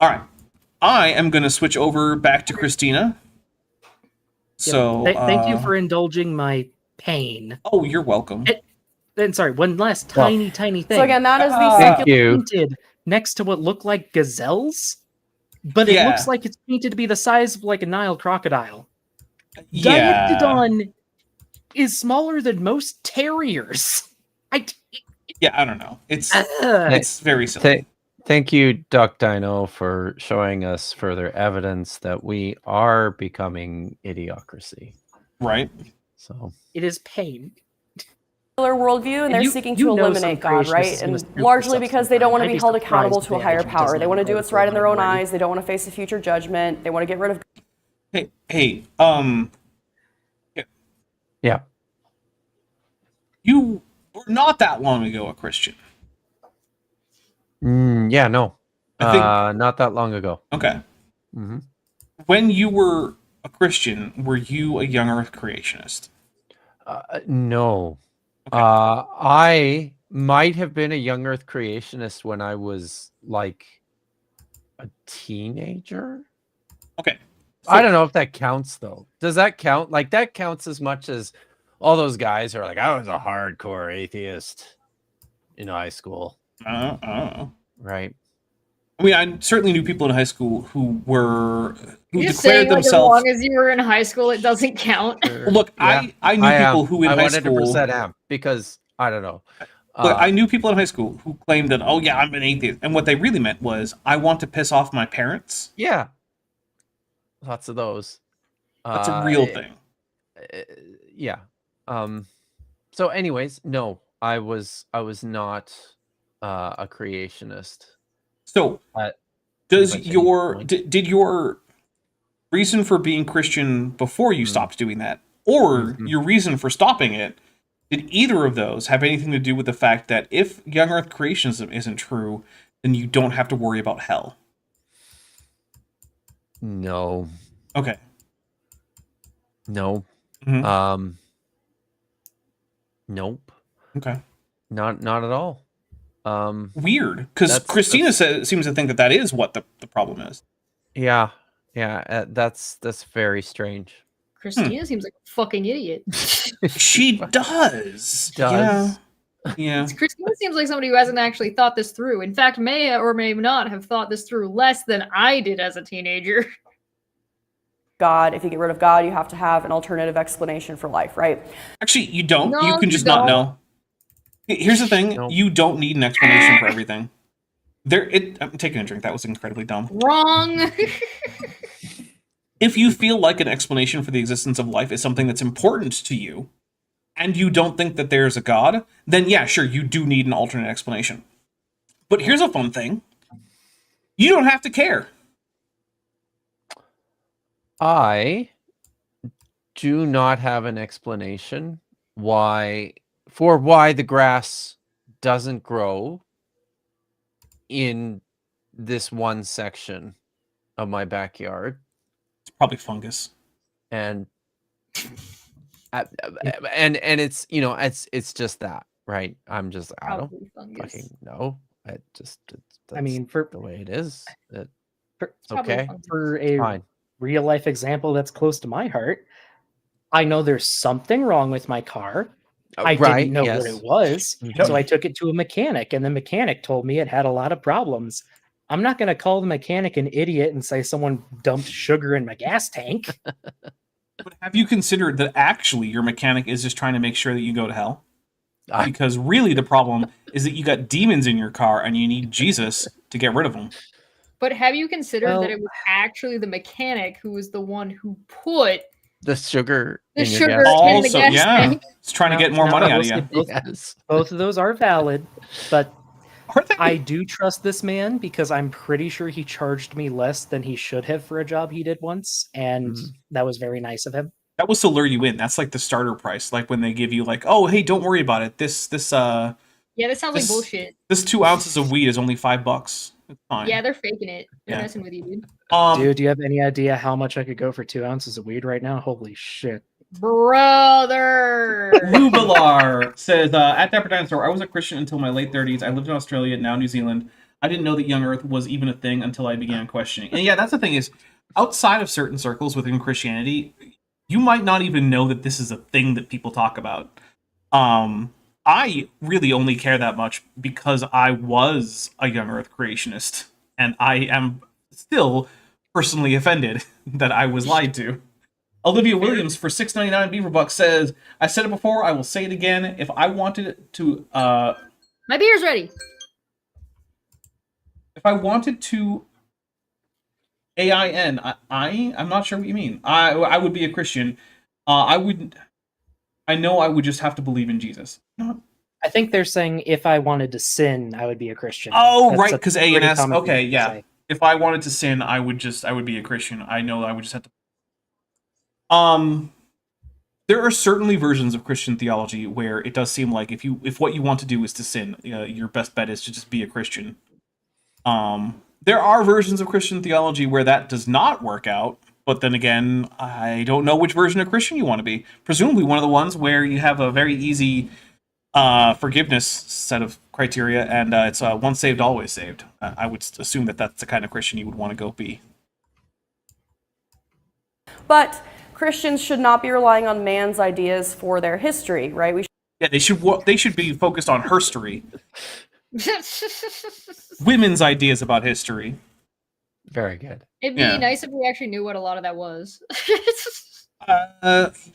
All right. I am going to switch over back to Christina. So, Thank you for indulging my pain. Oh, you're welcome. Then, sorry, one last tiny thing. So again, that is the Thank you. Painted next to what look like gazelles, but it Yeah. looks like it's painted to be the size of like a Nile crocodile. Yeah. Diictodon is smaller than most terriers. Yeah, I don't know. It's Ugh. very silly. Thank you, Duck Dino, for showing us further evidence that we are becoming idiocracy. Right. So It is pain. worldview, and they're you- seeking you to know eliminate some God, creationists right? in And this group largely for because they don't want to I'd be be held surprised accountable if to a they higher actually power. doesn't They want to have do what's political right in their own minority. eyes. They don't want to face the future judgment. They want to get rid of. Hey, Yeah. you were not that long ago a Christian. Yeah, no. I think Not that long ago. okay. hmm When you were a Christian, were you a young Earth creationist? No. Okay. I might have been a young Earth creationist when I was like a teenager. Okay. I don't know if that counts though. Does that count? Like that counts as much as all those guys who are like, I was a hardcore atheist in high school, I don't know. right? I mean, I certainly knew people in high school who You're just declared saying, like, as themselves. long as you were in high school, it doesn't count. Well, look, Yeah, I knew people who in I high school. 100% am because I don't know. Look, I knew people in high school who claimed that, oh yeah, I'm an atheist, and what they really meant was, I want to piss off my parents. Yeah, lots of those. That's a real thing. Yeah. So, anyways, no, I was not a creationist. So, But does pretty much any your point. did your reason for being Christian before you stopped doing that, or your reason for stopping it, did either of those have anything to do with the fact that if young Earth creationism isn't true, then you don't have to worry about hell? No, Okay. no, Mhm. nope, Okay. not at all. Weird, because That's- Christina seems to think that that is what the problem is. Yeah, that's very strange. Christina seems like a fucking idiot. She does. Does. Yeah. Christina seems like somebody who hasn't actually thought this through. In fact, may or may not have thought this through less than I did as a teenager. God. If you get rid of God, you have to have an alternative explanation for life, right? Actually, you don't. No, you can you just not don't. know. Here's the thing: No. you don't need an explanation for everything. I'm taking a drink. That was incredibly dumb. Wrong. If you feel like an explanation for the existence of life is something that's important to you, and you don't think that there's a God, then yeah, sure, you do need an alternate explanation. But here's a fun thing: you don't have to care. I do not have an explanation why the grass doesn't grow in this one section of my backyard, It's probably fungus. and and it's it's just that, right? I'm just I don't Probably fungus. fucking know. That's I mean, for the way it is. It's Probably okay. fungus. for a Fine. real life example that's close to my heart, I know there's something wrong with my car. I Right, didn't know yes. what it was, Mhm. so I took it to a mechanic, and the mechanic told me it had a lot of problems. I'm not going to call the mechanic an idiot and say someone dumped sugar in my gas tank. But have you considered that actually your mechanic is just trying to make sure that you go to hell? I- Because really the problem is that you got demons in your car and you need Jesus to get rid of them. But have you considered Well- that it was actually the mechanic who was the one who put The sugar the in your sugar gas in the Also, gas yeah, tank? it's trying to Now- get more now money I out will of say you. Both, Yes. both of those are valid, but Are they? I do trust this man because I'm pretty sure he charged me less than he should have for a job he did once, and that was very nice of him. That was to lure you in. That's like the starter price. Like when they give you like, oh hey, don't worry about it. This Yeah, that sounds like This- bullshit. this 2 ounces of weed is only $5. It's fine. Yeah, they're faking it. They're Yeah. messing with you, dude. Dude, do you have any idea how much I could go for 2 ounces of weed right now? Holy shit. Brother. Lubalar says, at Dapper Dinosaur, I was a Christian until my late 30s. I lived in Australia, now New Zealand. I didn't know that young Earth was even a thing until I began questioning. And yeah, that's the thing is, outside of certain circles within Christianity, you might not even know that this is a thing that people talk about. I really only care that much because I was a young Earth creationist, and I am still personally offended that I was lied to. Olivia Williams for $6.99 Beaverbucks says, I said it before, I will say it again. If I wanted to My beer's ready. AIN, I'm not sure what you mean. I would be a Christian. I I know I would just have to believe in Jesus. I think they're saying if I wanted to sin, I would be a Christian. Oh, That's right, a because A and pretty S. common Okay, thing to yeah. say. If I wanted to sin, I would be a Christian. I know I would just have to. There are certainly versions of Christian theology where it does seem like if what you want to do is to sin, your best bet is to just be a Christian. There are versions of Christian theology where that does not work out, but then again, I don't know which version of Christian you want to be. Presumably one of the ones where you have a very easy forgiveness set of criteria, and it's once saved, always saved. I would assume that that's the kind of Christian you would want to go be. But Christians should not be relying on man's ideas for their history, right? Yeah, they should be focused on herstory. Women's ideas about history. Very good. It'd be Yeah. nice if we actually knew what a lot of that was.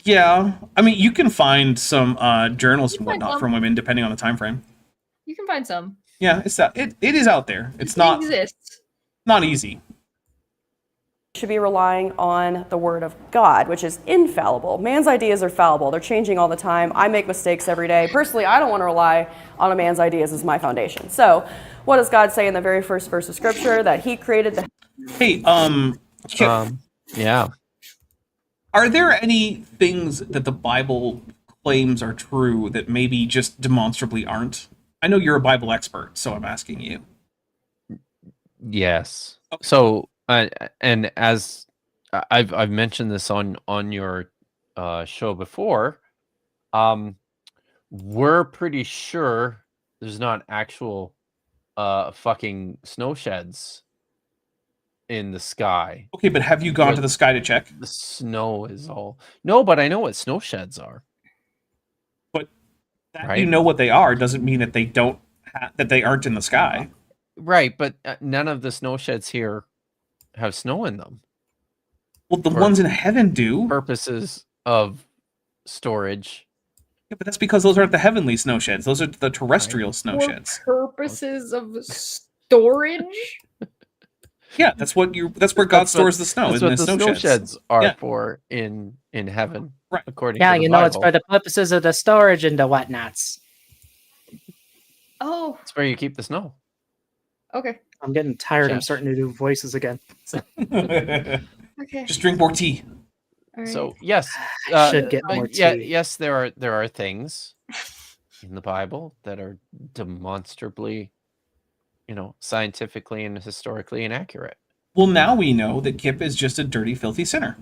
Yeah. I mean, you can find some journals and You can find whatnot some. from women, depending on the time frame. You can find some. Yeah, it is out there. It's not exists. not easy. should be relying on the word of God, which is infallible. Man's ideas are fallible. They're changing all the time. I make mistakes every day. Personally, I don't want to rely on a man's ideas as my foundation. So, what does God say in the very first verse of scripture? That he created the... Hey, Yeah. are there any things that the Bible claims are true that maybe just demonstrably aren't? I know you're a Bible expert, so I'm asking you. Yes. So, and as I've mentioned this on your show before, we're pretty sure there's not actual fucking snow sheds in the sky. Okay, but have you gone to the sky to check? The snow is all no, but I know what snow sheds are. But that Right. you know what they are doesn't mean that they don't that they aren't in the sky. Right, but none of the snow sheds here have snow in them. Well, the For- ones in heaven do. Purposes of storage. Yeah, but that's because those aren't the heavenly snow sheds. Those are the terrestrial snow For sheds. purposes of storage? Yeah, that's where God That's what- stores the snow. That's in what the the snow sheds. are Yeah. for in heaven, Right. according Yeah, to the you know, it's Bible. for the purposes of the storage and the whatnots. Oh, It's where you keep the snow. okay. I'm getting tired. I'm Jeff. starting to do voices again. Okay. Just drink more tea. All right. So yes, I should get but more yeah, tea. yes, there are things in the Bible that are demonstrably, scientifically and historically inaccurate. Well, now we know that Kip is just a dirty, filthy sinner.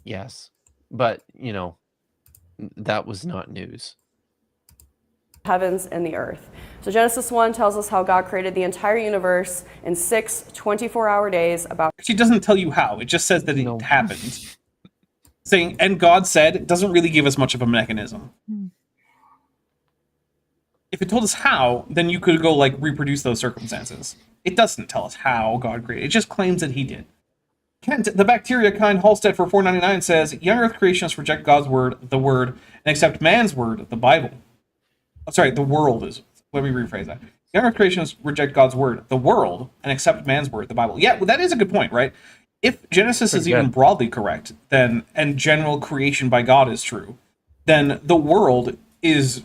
Yes, but that was not news. heavens and the earth. So Genesis 1 tells us how God created the entire universe in 6 24-hour days. She doesn't tell you how. It just says that No. it happened. Saying, and God said, it doesn't really give us much of a mechanism. If it told us how, then you could go reproduce those circumstances. It doesn't tell us how God created. It just claims that he did. Kent, the bacteria kind Halstead for $4.99 says, young earth creationists reject God's word, the word, and accept man's word, the Bible. Oh, sorry, the world is. Let me rephrase that. Young earth creationists reject God's word, the world, and accept man's word, the Bible. Yeah, well, that is a good point, right? If Genesis is Pretty even good. broadly correct, then and general creation by God is true, then the world is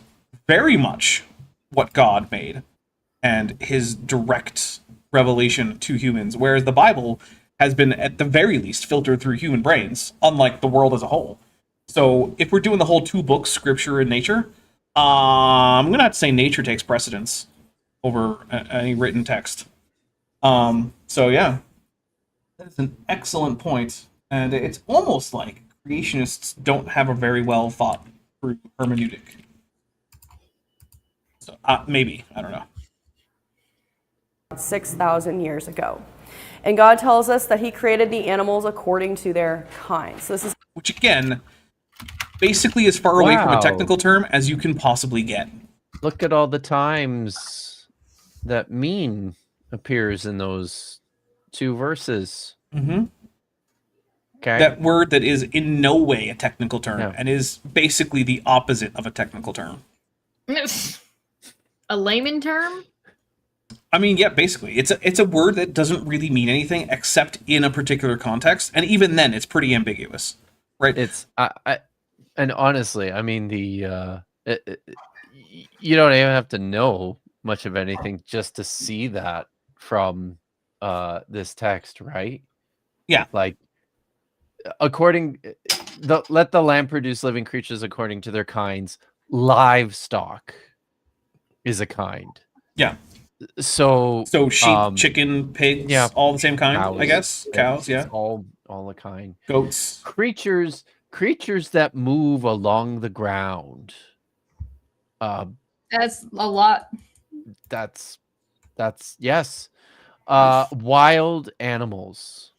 very much what God made and his direct revelation to humans, whereas the Bible has been at the very least filtered through human brains, unlike the world as a whole. So if we're doing the whole two books, scripture and nature, I'm gonna have to say nature takes precedence over any written text. So yeah, that's an excellent point, and it's almost like creationists don't have a very well thought through hermeneutic. So maybe, I don't know. 6,000 years ago. And God tells us that he created the animals according to their kind. So this is Which again, basically as far away from a Wow. technical term as you can possibly get. Look at all the times that mean appears in those two verses. Mm-hmm. Okay. That word that is in no way a technical term No. and is basically the opposite of a technical term. A layman term? I mean, yeah, basically, it's a word that doesn't really mean anything except in a particular context, and even then, it's pretty ambiguous, right? It's And honestly, I mean, you don't even have to know much of anything just to see that from this text, right? Yeah. Like, let the land produce living creatures according to their kinds. Livestock is a kind. Yeah. So sheep, chicken, pigs, yeah, all the same kind, I cows. guess. Cows, It's yeah. all a kind. Goats. Creatures that move along the ground. That's a lot. That's yes. Wild animals.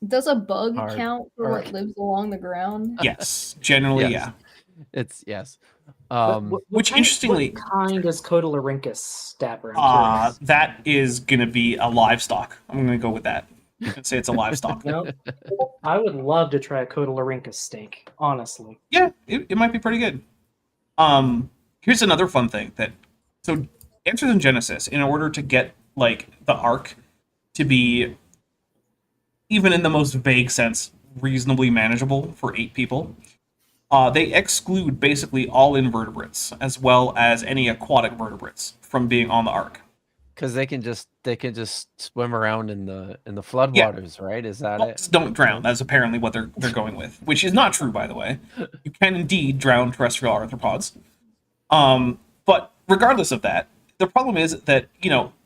Does a bug Are- count for are- what lives along the ground? Yes. Generally, Yes. yeah. It's yes. Which, interestingly- what kind is Codolorhynchus, Dapper? I'm curious. That is going to be a livestock. I'm going to go with that. I'm going to say it's a livestock. No, I would love to try a Codolorhynchus steak, honestly. Yeah, it might be pretty good. Here's another fun thing so Answers in Genesis, in order to get like the ark to be, even in the most vague sense, reasonably manageable for 8 people, they exclude basically all invertebrates as well as any aquatic vertebrates from being on the ark. Because they can just swim around in the floodwaters, right? Is that it? Don't drown. That's apparently what they're going with, which is not true, by the way. You can indeed drown terrestrial arthropods. But regardless of that, the problem is that,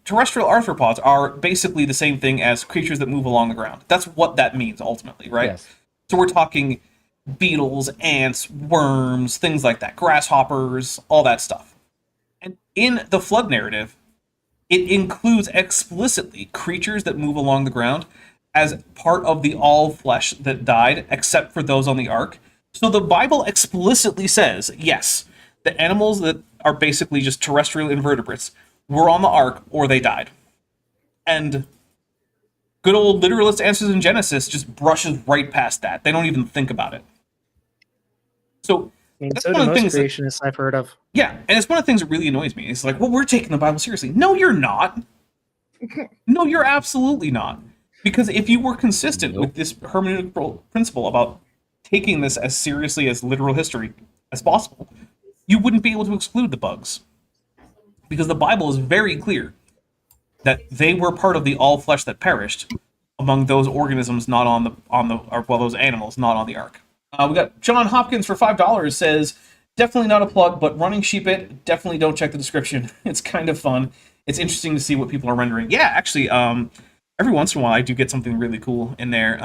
terrestrial arthropods are basically the same thing as creatures that move along the ground. That's what that means ultimately, right? Yes. So we're talking beetles, ants, worms, things like that, grasshoppers, all that stuff. And in the flood narrative, it includes explicitly creatures that move along the ground as part of the all flesh that died, except for those on the ark. So the Bible explicitly says, yes, the animals that are basically just terrestrial invertebrates were on the ark or they died. And good old literalist Answers in Genesis just brushes right past that. They don't even think about it. So I mean, that's so one do of the most things creationists I've heard of. yeah, and it's one of the things that really annoys me. It's like, well, we're taking the Bible seriously. No, you're not. No, you're absolutely not. Because if you were consistent with this hermeneutical principle about taking this as seriously as literal history as possible, you wouldn't be able to exclude the bugs. Because the Bible is very clear that they were part of the all flesh that perished among those organisms not those animals not on the ark. We got John Hopkins for $5 says, definitely not a plug, but running sheep definitely don't check the description. It's kind of fun. It's interesting to see what people are rendering. Yeah, actually, every once in a while I do get something really cool in there.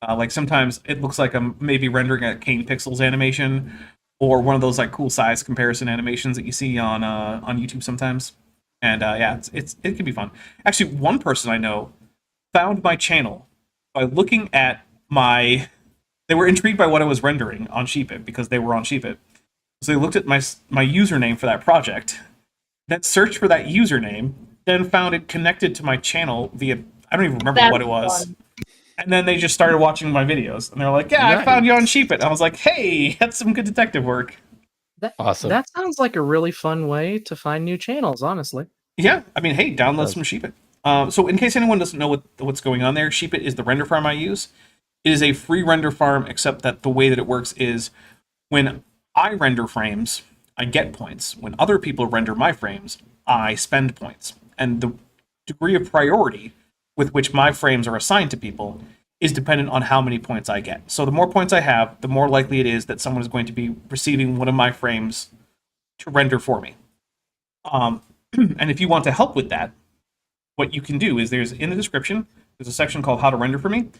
Like sometimes it looks like I'm maybe rendering a Kane Pixels animation or one of those like cool size comparison animations that you see on YouTube sometimes. And yeah, it can be fun. Actually, one person I know found my channel by looking at they were intrigued by what I was rendering on Sheepit because they were on Sheepit. So they looked at my username for that project, then searched for that username, then found it connected to my channel via, I don't even remember what it was. Fun. And then they just started watching my videos. And they were like, yeah, I found you on Sheepit. And I was like, hey, that's some good detective work. Awesome. That sounds like a really fun way to find new channels, honestly. Yeah, I mean, hey, download some Sheepit. So in case anyone doesn't know what's going on there, Sheepit is the render farm I use. It is a free render farm, except that the way that it works is when I render frames, I get points. When other people render my frames, I spend points. And the degree of priority with which my frames are assigned to people is dependent on how many points I get. So the more points I have, the more likely it is that someone is going to be receiving one of my frames to render for me. And if you want to help with that, what you can do is in the description, there's a section called How to Render for Me.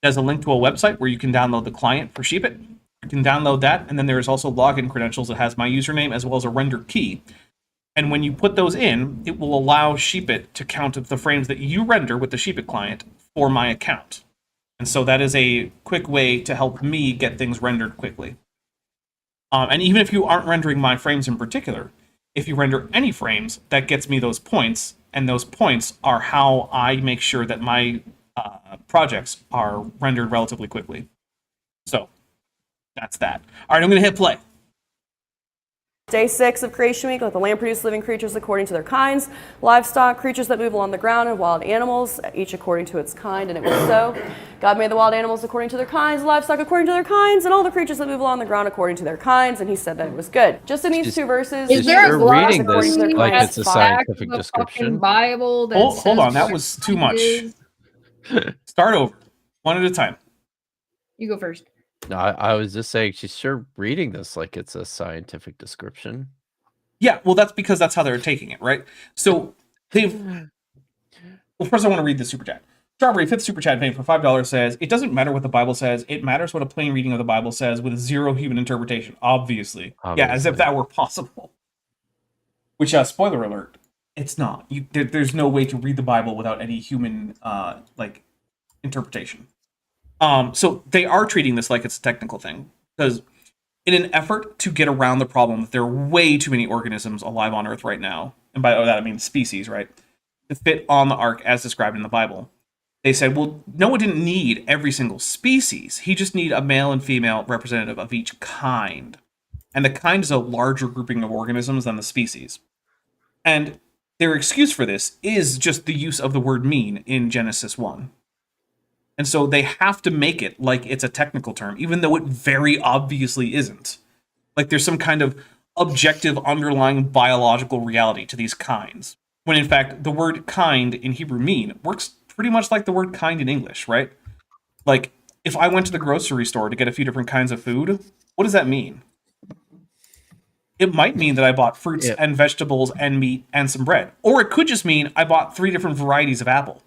There's a link to a website where you can download the client for Sheepit. You can download that, and then there's also login credentials that has my username as well as a render key. And when you put those in, it will allow Sheepit to count the frames that you render with the Sheepit client for my account. And so that is a quick way to help me get things rendered quickly. And even if you aren't rendering my frames in particular, if you render any frames, that gets me those points, and those points are how I make sure that my projects are rendered relatively quickly. So that's that. All right, I'm going to hit play. Day 6 of creation week, let the land produce living creatures according to their kinds, livestock, creatures that move along the ground, and wild animals, each according to its kind, and it was so. God made the wild animals according to their kinds, livestock according to their kinds, and all the creatures that move along the ground according to their kinds, and he said that it was good. Just in these two verses, Is there a You're glossary reading this like at it's a the back scientific of the description. fucking Bible that Hold says on, that what was too kind much. is? Start over. One at a time. You go first. No, I was just saying she's sure reading this like it's a scientific description. Yeah, well, that's because that's how they're taking it, right? So they've. Well, first I want to read the super chat. Strawberry, 5th super chat paying for $5 says, "It doesn't matter what the Bible says. It matters what a plain reading of the Bible says with zero human interpretation." Obviously. Yeah, as if that were possible. Which, spoiler alert, it's not. There's no way to read the Bible without any human, interpretation. So they are treating this like it's a technical thing. Because in an effort to get around the problem that there are way too many organisms alive on Earth right now, and by that I mean species, right, to fit on the ark as described in the Bible, they said, well, Noah didn't need every single species. He just needed a male and female representative of each kind. And the kind is a larger grouping of organisms than the species. And their excuse for this is just the use of the word mean in Genesis 1. And so they have to make it like it's a technical term, even though it very obviously isn't. Like there's some kind of objective underlying biological reality to these kinds. When in fact, the word kind in Hebrew mean works pretty much like the word kind in English, right? Like, if I went to the grocery store to get a few different kinds of food, what does that mean? It might mean that I bought fruits and vegetables and meat and some bread. Or it could just mean I bought 3 different varieties of apple.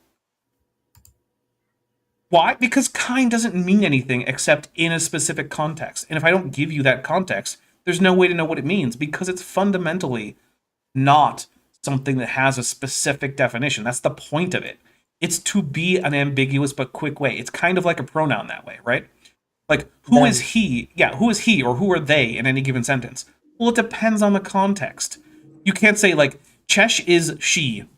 Why? Because kind doesn't mean anything except in a specific context. And if I don't give you that context, there's no way to know what it means because it's fundamentally not something that has a specific definition. That's the point of it. It's to be an ambiguous but quick way. It's kind of like a pronoun that way, right? Like, who is he? Yeah, who is he or who are they in any given sentence? Well, it depends on the context. You can't say, like, Chesh is she.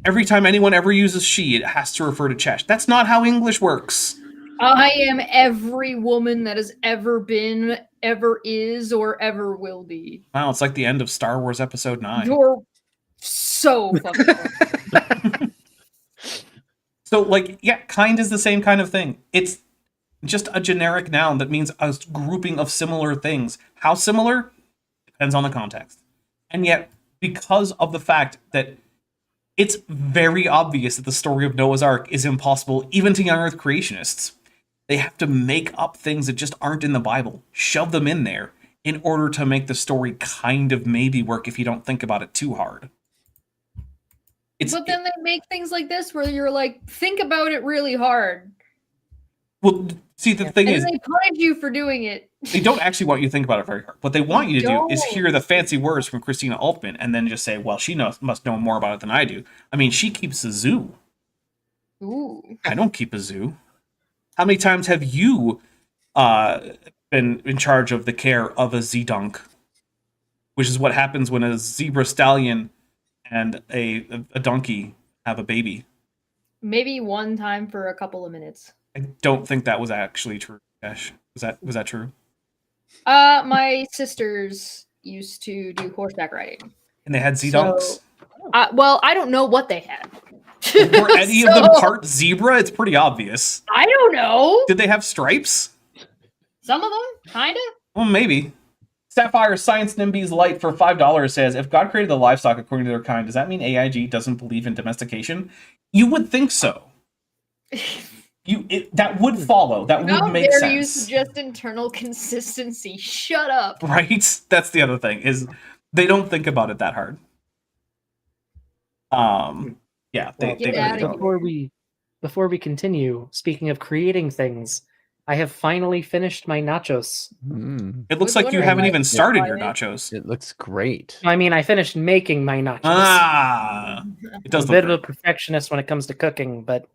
Every time anyone ever uses she, it has to refer to Chesh. That's not how English works. I am every woman that has ever been, ever is, or ever will be. Wow, it's like the end of Star Wars Episode 9. You're so fucking So, like, yeah, kind is the same kind of thing. It's just a generic noun that means a grouping of similar things. How similar? Depends on the context. And yet, because of the fact that it's very obvious that the story of Noah's Ark is impossible, even to young Earth creationists, they have to make up things that just aren't in the Bible, shove them in there, in order to make the story kind of maybe work if you don't think about it too hard. But then they make things like this where you're like, think about it really hard. Well, see, the thing is, they punish you for doing it. They don't actually want you to think about it very hard. What they want you to do is hear the fancy words from Christina Altman and then just say, well, she must know more about it than I do. I mean, she keeps a zoo. Ooh. I don't keep a zoo. How many times have you been in charge of the care of a Z-dunk? Which is what happens when a zebra stallion and a donkey have a baby. Maybe one time for a couple of minutes. I don't think that was actually true, Ash. Was that true? My sisters used to do horseback riding. And they had Z-dunks? Well, I don't know what they had. Were any of them part zebra? It's pretty obvious. I don't know. Did they have stripes? Some of them, kinda. Well, maybe. Sapphire Science NIMBY's Light for $5 says, if God created the livestock according to their kind, does that mean AIG doesn't believe in domestication? You would think so. That would follow. That would make sense. You suggest internal consistency. Shut up. Right? That's the other thing, is they don't think about it that hard. Yeah, they really don't. Before we continue, speaking of creating things, I have finally finished my nachos. It looks like you haven't even started your nachos. It looks great. I mean, I finished making my nachos. It does look a bit of a perfectionist when it comes to cooking, but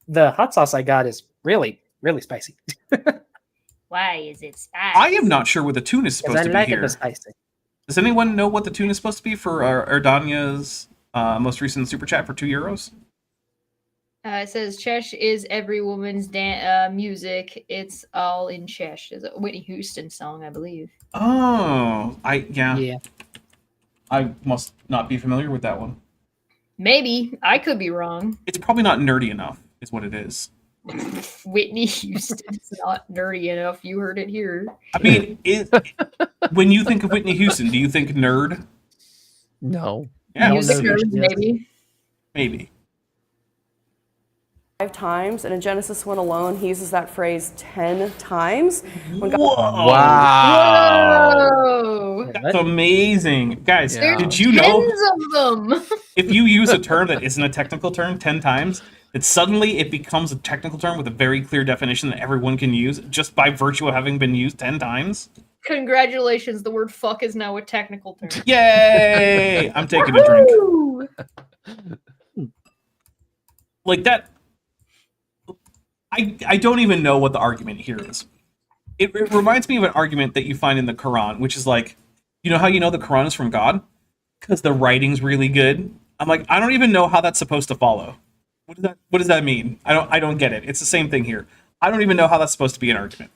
the hot sauce I got is really, really spicy. Why is it spicy? I am not sure what the tune is supposed to be here. Spicy. Does anyone know what the tune is supposed to be for Erdania's most recent super chat for €2? It says Chesh is every woman's music. It's all in Chesh. It's a Whitney Houston song, I believe. Oh, Yeah. I must not be familiar with that one. Maybe. I could be wrong. It's probably not nerdy enough, is what it is. Whitney Houston's not nerdy enough. You heard it here. I mean, when you think of Whitney Houston, do you think nerd? No. Yeah, Music no, nerds, yes. maybe. maybe. 5 times, and in Genesis 1 alone, he uses that phrase 10 times. When God Wow. Whoa! That's amazing. Guys, Yeah. did you know Tens of them. if you use a term that isn't a technical term 10 times, that suddenly it becomes a technical term with a very clear definition that everyone can use just by virtue of having been used 10 times? Congratulations, the word fuck is now a technical term. Yay! I'm taking a drink. Woo! Like that. I don't even know what the argument here is. It reminds me of an argument that you find in the Quran, which is like, you know how you know the Quran is from God? Because the writing's really good. I'm like, I don't even know how that's supposed to follow. What does that mean? I don't get it. It's the same thing here. I don't even know how that's supposed to be an argument.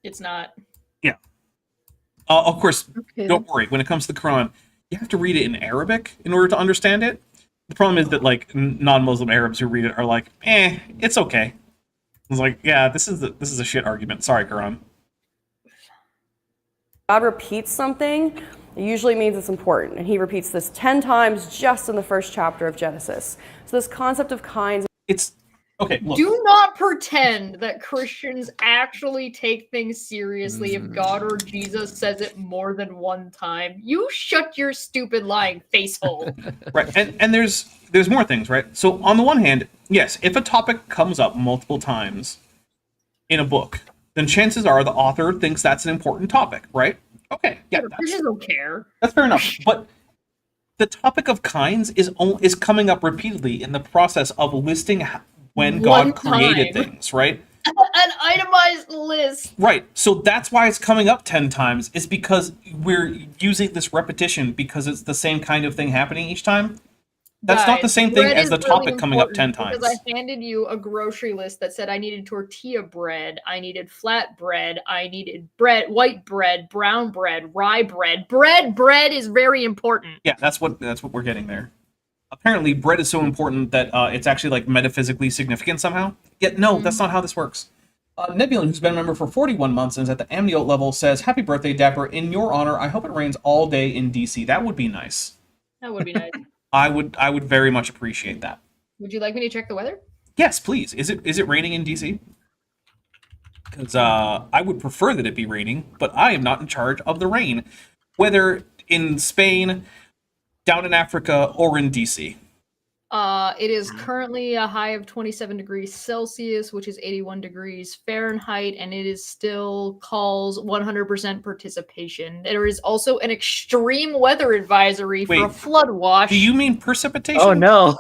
It's not. Yeah. Of course, Okay, don't worry. When it comes to the Quran, you have to read it in Arabic in order to understand it. The problem is that like non-Muslim Arabs who read it are like, it's okay. It's like, yeah, this is a shit argument. Sorry, Quran. God repeats something, it usually means it's important, and he repeats this 10 times just in the first chapter of Genesis. So this concept of kinds. It's okay. Look, Do not pretend that Christians actually take things seriously if God or Jesus says it more than one time. You shut your stupid lying face hole. right, and there's more things, right? So on the one hand, yes, if a topic comes up multiple times in a book, then chances are the author thinks that's an important topic, right? Okay, yeah, Christians don't care. that's fair enough. But the topic of kinds is coming up repeatedly in the process of listing when One God created time. things, right? An itemized list. Right. So that's why it's coming up 10 times, is because we're using this repetition because it's the same kind of thing happening each time. That's not the Guys, same thing bread as is the topic really coming up 10 important times. Because I handed you a grocery list that said I needed tortilla bread, I needed flat bread, I needed bread, white bread, brown bread, rye bread. Bread is very important. Yeah, that's what we're getting there. Apparently, bread is so important that it's actually like metaphysically significant somehow. Yet, no, that's not how this works. Nebulin, who's been a member for 41 months and is at the amniote level, says, "Happy birthday, Dapper. In your honor, I hope it rains all day in DC. That would be nice. That would be nice. I would very much appreciate that. Would you like me to check the weather? Yes, please. Is it raining in DC? Because I would prefer that it be raining, but I am not in charge of the rain, whether in Spain, down in Africa, or in DC. It is currently a high of 27 degrees Celsius, which is 81 degrees Fahrenheit, and it is still calls 100% participation. There is also an extreme weather advisory for a Wait, flood wash. Do you mean precipitation? Oh no!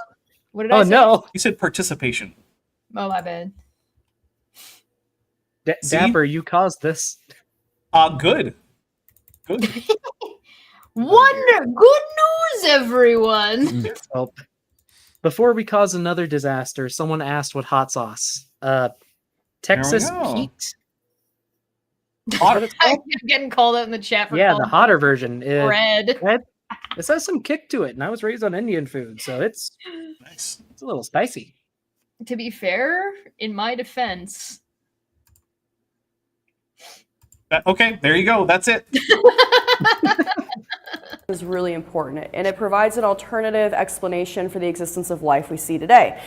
What did I Oh say? no! You said participation. Oh, my bad. See? Dapper, you caused this. Good. Good. Good news, everyone! Well, before we cause another disaster, someone asked what hot sauce. Texas go. Pete. Hot- I'm getting called out in the chat for Yeah, calling the hotter version. bread. It has some kick to it, and I was raised on Indian food, so it's Nice. a little spicy. To be fair, in my defense, Okay, there you go. That's it. Is really important, and it provides an alternative explanation for the existence of life we see today.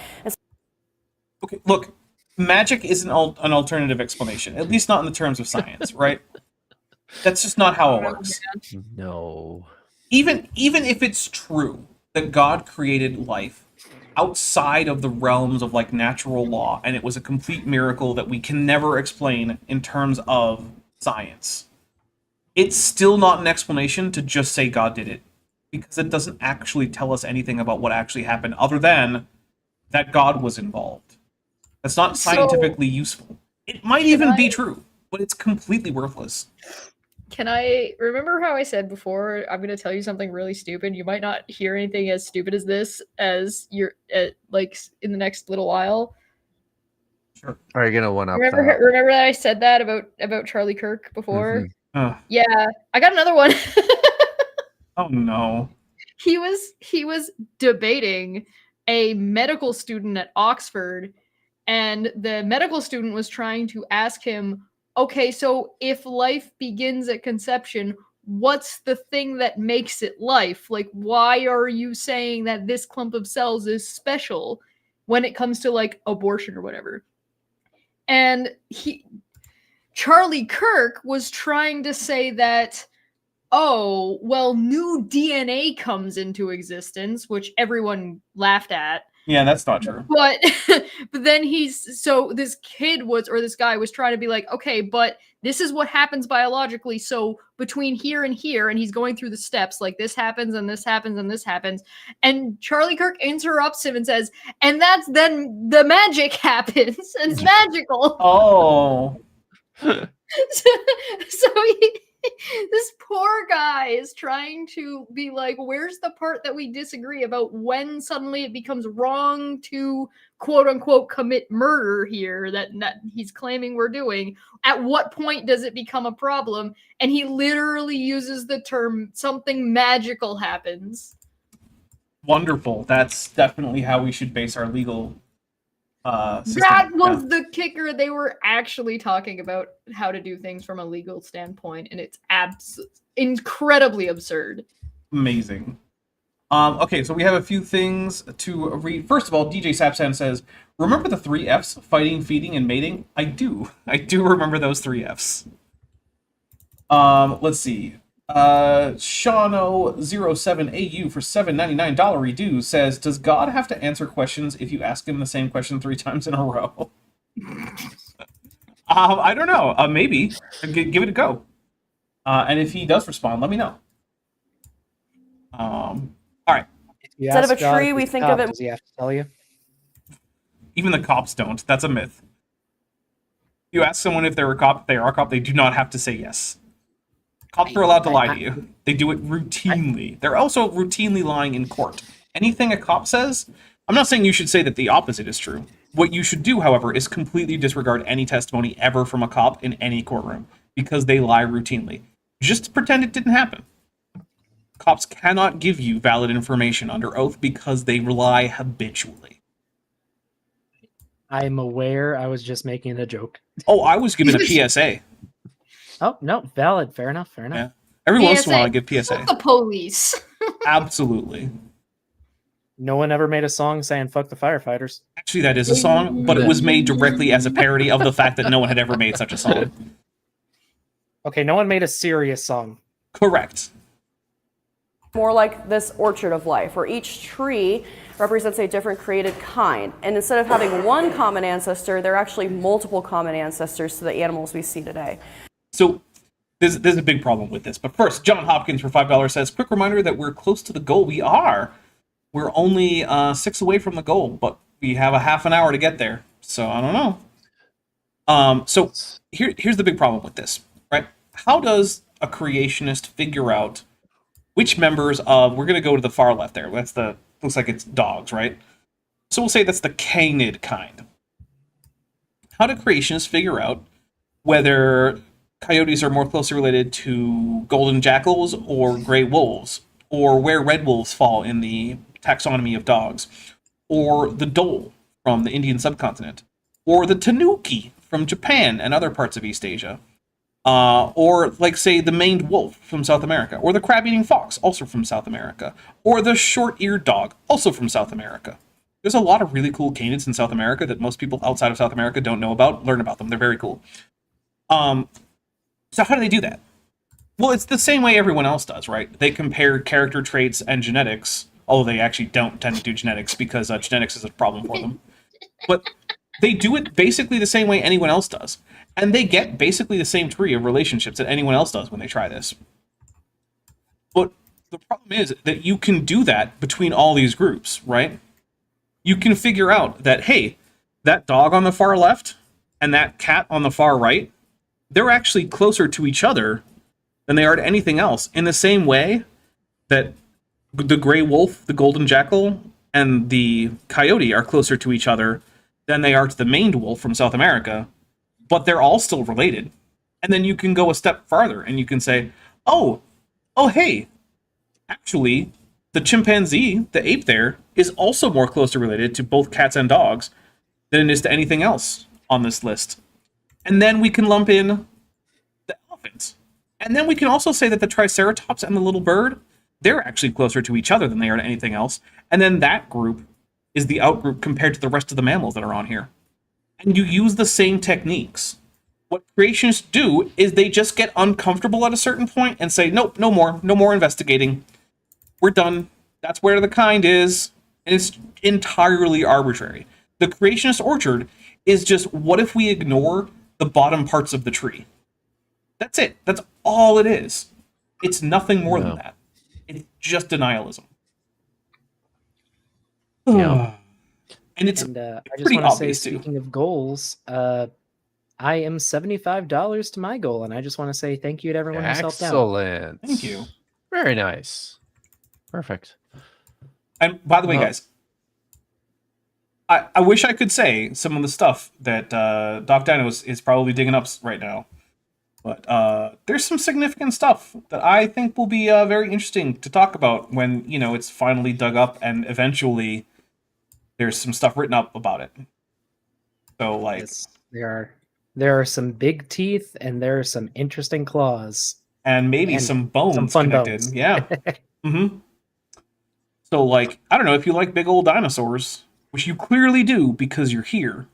Okay, look, magic isn't an alternative explanation, at least not in the terms of science, right? That's just not how it works. No. Even if it's true that God created life outside of the realms of like natural law, and it was a complete miracle that we can never explain in terms of science, it's still not an explanation to just say God did it, because it doesn't actually tell us anything about what actually happened other than that God was involved. That's not scientifically useful. It might even be true, but it's completely worthless. Can I remember how I said before? I'm going to tell you something really stupid. You might not hear anything as stupid as this as you're like in the next little while. Are you gonna one up Remember that I said that about Charlie Kirk before? Ugh. Yeah, I got another one. Oh no. He was debating a medical student at Oxford, and the medical student was trying to ask him, okay, so if life begins at conception, what's the thing that makes it life? Like, why are you saying that this clump of cells is special when it comes to like abortion or whatever? And Charlie Kirk was trying to say that, oh, well, new DNA comes into existence, which everyone laughed at. Yeah, that's not true. But but then this guy was trying to be like, okay, but this is what happens biologically. So between here, and he's going through the steps, like this happens and this happens and this happens. And Charlie Kirk interrupts him and says, and that's then the magic happens and it's magical. Oh. So this poor guy is trying to be like, where's the part that we disagree about when suddenly it becomes wrong to quote unquote commit murder here that he's claiming we're doing? At what point does it become a problem? And he literally uses the term something magical happens. Wonderful. That's definitely how we should base our legal system. That was the kicker. They were actually talking about how to do things from a legal standpoint, and it's incredibly absurd. Amazing. Okay, so we have a few things to read. First of all, DJ Sapsan says, remember the 3 Fs, fighting, feeding, and mating? I do remember those 3 Fs. Let's see. Shano07AU for $7.99 redo says, does God have to answer questions if you ask him the same question 3 times in a row? I don't know. Maybe. Give it a go. And if he does respond, let me know. All right. Instead of a tree, we think of it. Does he have to tell you? Even the cops don't. That's a myth. You ask someone if they're a cop, they are a cop, they do not have to say yes. Cops are allowed to lie to you. They do it routinely. They're also routinely lying in court. Anything a cop says, I'm not saying you should say that the opposite is true. What you should do, however, is completely disregard any testimony ever from a cop in any courtroom, because they lie routinely. Just pretend it didn't happen. Cops cannot give you valid information under oath because they lie habitually. I'm aware. I was just making a joke. Oh, I was given a PSA. Oh, no, valid. Fair enough. Yeah. Every once in a while I give PSA. Fuck the police. Absolutely. No one ever made a song saying fuck the firefighters. Actually, that is a song, but it was made directly as a parody of the fact that no one had ever made such a song. Okay, no one made a serious song. Correct. More like this orchard of life, where each tree represents a different created kind. And instead of having one common ancestor, there are actually multiple common ancestors to the animals we see today. So there's a big problem with this. But first, John Hopkins for $5 says, quick reminder that we're close to the goal. We are. We're only 6 away from the goal, but we have a half an hour to get there. So I don't know. So here's the big problem with this, right? How does a creationist figure out which members of, we're going to go to the far left there. That's looks like it's dogs, right? So we'll say that's the canid kind. How do creationists figure out whether coyotes are more closely related to golden jackals or gray wolves, or where red wolves fall in the taxonomy of dogs, or the dhole from the Indian subcontinent, or the tanuki from Japan and other parts of East Asia, or like say the maned wolf from South America, or the crab-eating fox, also from South America, or the short-eared dog, also from South America. There's a lot of really cool canids in South America that most people outside of South America don't know about. Learn about them. They're very cool. So how do they do that? Well, it's the same way everyone else does, right? They compare character traits and genetics, although they actually don't tend to do genetics because genetics is a problem for them. But they do it basically the same way anyone else does. And they get basically the same tree of relationships that anyone else does when they try this. But the problem is that you can do that between all these groups, right? You can figure out that, hey, that dog on the far left and that cat on the far right, they're actually closer to each other than they are to anything else. In the same way that the gray wolf, the golden jackal, and the coyote are closer to each other than they are to the maned wolf from South America, but they're all still related. And then you can go a step farther and you can say, oh, hey, actually, the chimpanzee, the ape there, is also more closely related to both cats and dogs than it is to anything else on this list. And then we can lump in the elephant. And then we can also say that the triceratops and the little bird, they're actually closer to each other than they are to anything else. And then that group is the outgroup compared to the rest of the mammals that are on here. And you use the same techniques. What creationists do is they just get uncomfortable at a certain point and say, nope, no more investigating. We're done. That's where the kind is. And it's entirely arbitrary. The creationist orchard is just, what if we ignore the bottom parts of the tree? That's it. That's all it is. It's nothing more than that. It's just denialism. Yeah. And it's I just pretty want to say, obvious too. speaking of goals, I am $75 to my goal, and I just want to say thank you to everyone who's helped out. Excellent. Thank you. Very nice. Perfect. And by the way, guys, I wish I could say some of the stuff that Doc Dino is probably digging up right now. But there's some significant stuff that I think will be very interesting to talk about when, it's finally dug up and eventually there's some stuff written up about it. So, like... Yes, there are some big teeth and there are some interesting claws. And maybe And some bones some fun connected. bones. Yeah. Mm-hmm. So, like, I don't know, if you like big old dinosaurs, which you clearly do because you're here,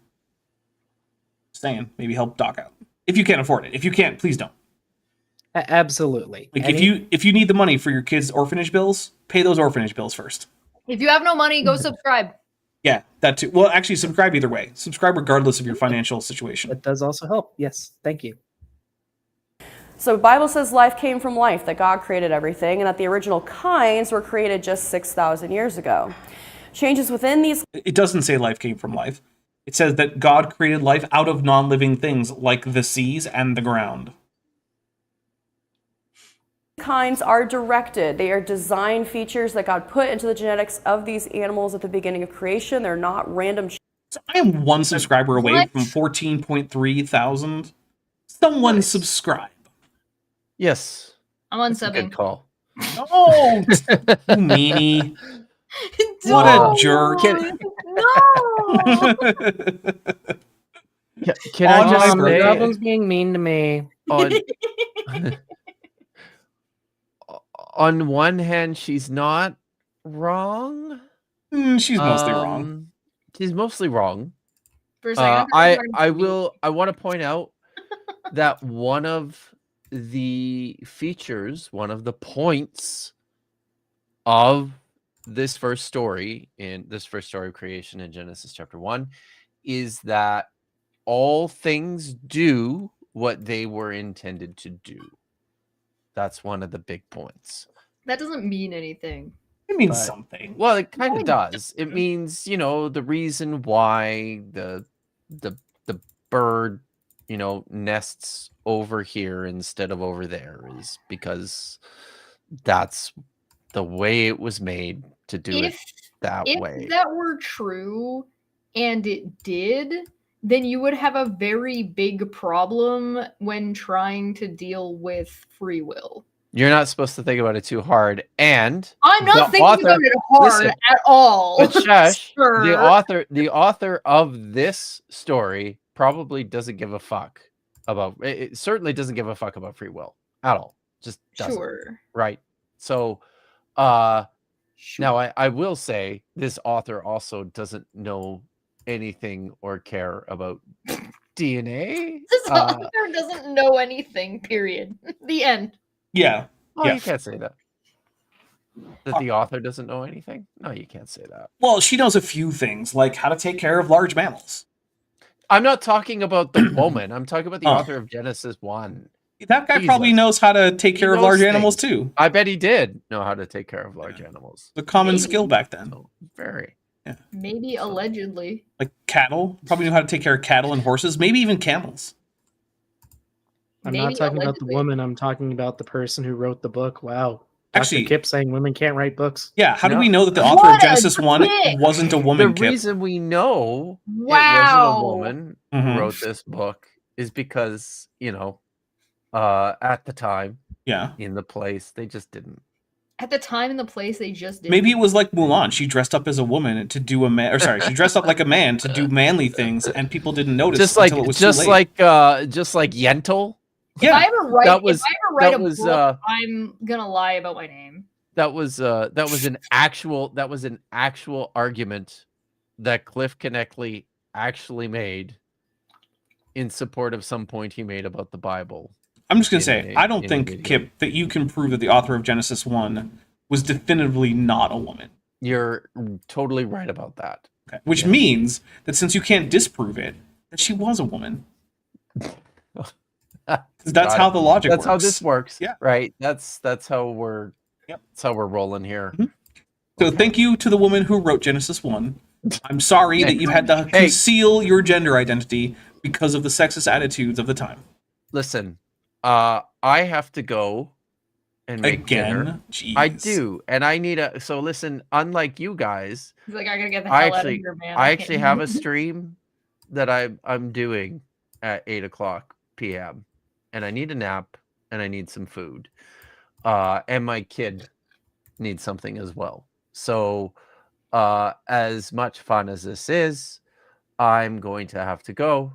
saying, maybe help Doc out. If you can't afford it. If you can't, please don't. Absolutely. Like, if you need the money for your kids' orphanage bills, pay those orphanage bills first. If you have no money, go subscribe. Yeah, that too. Well, actually, subscribe either way. Subscribe regardless of your financial situation. That does also help. Yes, thank you. So the Bible says life came from life, that God created everything, and that the original kinds were created just 6,000 years ago. Changes within these It doesn't say life came from life. It says that God created life out of non-living things like the seas and the ground. kinds are directed. They are design features that God put into the genetics of these animals at the beginning of creation. They're not random. So I am one subscriber away What? from 14.3 thousand. Someone Nice. subscribe. Yes. I'm That's a good unsubbing. call. Oh, you meanie. What a jerk. No. Can I On just my the birthday. goblin's being mean to me. On one hand, she's not wrong. She's mostly wrong. She's mostly wrong. For a second, I I want to point out that one of the features, one of the points of this first story of creation in Genesis chapter 1 is that all things do what they were intended to do. That's one of the big points. That doesn't mean anything. It means But- something. Well, it kind No, of it does. It means, the reason why the bird, nests over here instead of over there is because that's the way it was made to do it that way. If that were true and it did, then you would have a very big problem when trying to deal with free will. You're not supposed to think about it too hard. And I'm not The thinking author- about it hard listen, at all. but shush, sir. the author of this story probably doesn't give a fuck about it. Certainly doesn't give a fuck about free will at all. Just doesn't. Sure. Right. So now I will say this author also doesn't know anything or care about DNA. This author doesn't know anything, period. The end. Yeah. Oh, Yeah. you can't say that. That the author doesn't know anything? No, you can't say that. Well, she knows a few things, like how to take care of large mammals. I'm not talking about the woman. I'm talking about the Oh. author of Genesis 1. That guy He's probably like- knows how to take he care of knows large animals things. too. I bet he did know how to take care of large animals. The common Maybe. skill back then. So, very. Maybe allegedly. Like cattle, probably knew how to take care of cattle and horses, maybe even camels. I'm Maybe not talking about the allegedly. woman. I'm talking about the person who wrote the book. Wow. Dr. Actually- Kip saying women can't write books. Yeah, how do No. we know that the author What of Genesis a 1 dick! wasn't a The woman, Kip? reason we know it Wow. wasn't a woman Mhm. who wrote this book is because, at the time, Yeah. in the place, they just didn't. At the time and the place, they just did. Maybe it was like Mulan. She dressed up as a woman to do she dressed up like a man to do manly things, and people didn't notice Just like until it was too late. Yentl. If I ever write, that was- if I ever write that a was, book, I'm gonna lie about my name. That was an actual argument that Cliff Connectley actually made in support of some point he made about the Bible. I'm just gonna in say, a- I don't in a think, video. Kip, that you can prove that the author of Genesis 1 was definitively not a woman. You're totally right about that. Okay. Which Yeah. means that since you can't disprove it, that she was a woman. 'Cause that's Got how it. the logic That's works. how this works. Yeah. Right. That's how we're. Yep. That's how we're rolling here. Mhm. So thank you to the woman who wrote Genesis 1. I'm sorry that you had to Hey. conceal your gender identity because of the sexist attitudes of the time. Listen, I have to go and make dinner. Again? Jeez. I do, and I need a. So listen, unlike you guys, He's like, I gotta get the I hell out of actually- here, man. I can't actually do have a this." stream that I'm doing at 8:00 p.m. and I need a nap and I need some food, and my kid needs something as well. So, as much fun as this is, I'm going to have to go.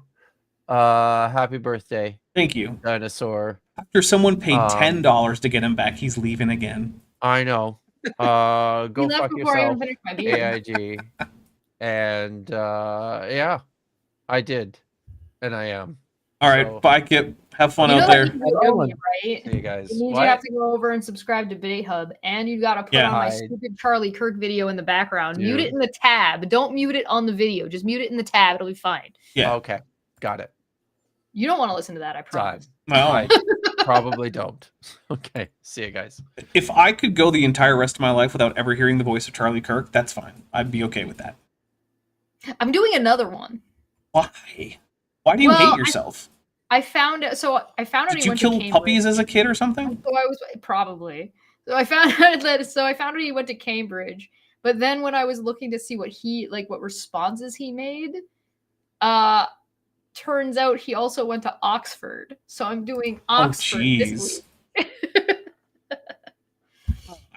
Happy birthday, Thank you. dinosaur. After someone paid Um, $10 to get him back, he's leaving again. I know. He Go left fuck before I yourself, even finished my beer. AIG. And yeah, I did, and I am. All right, So- bye, Kip. Have fun You know out that there. you Have a good owe one. me, right? See you guys. It means What? you have to go over and subscribe to Debate Hub, and you got to put Yeah. on my I- stupid Charlie Kirk video in the background. Mute Dude. it in the tab. Don't mute it on the video. Just mute it in the tab. It'll be fine. Yeah. Okay, got it. You don't want to listen to that, I Done. promise. Well, I probably don't. Okay, see you guys. if I could go the entire rest of my life without ever hearing the voice of Charlie Kirk, that's fine. I'd be okay with that. I'm doing another one. Why? Why do you Well, hate yourself? I found out. So I found out Did he you went kill to Cambridge. puppies as a kid or something? So I was probably. So I found out that. So I found out he went to Cambridge. But then when I was looking to see what what responses he made, turns out he also went to Oxford. So I'm doing Oxford this jeez. week.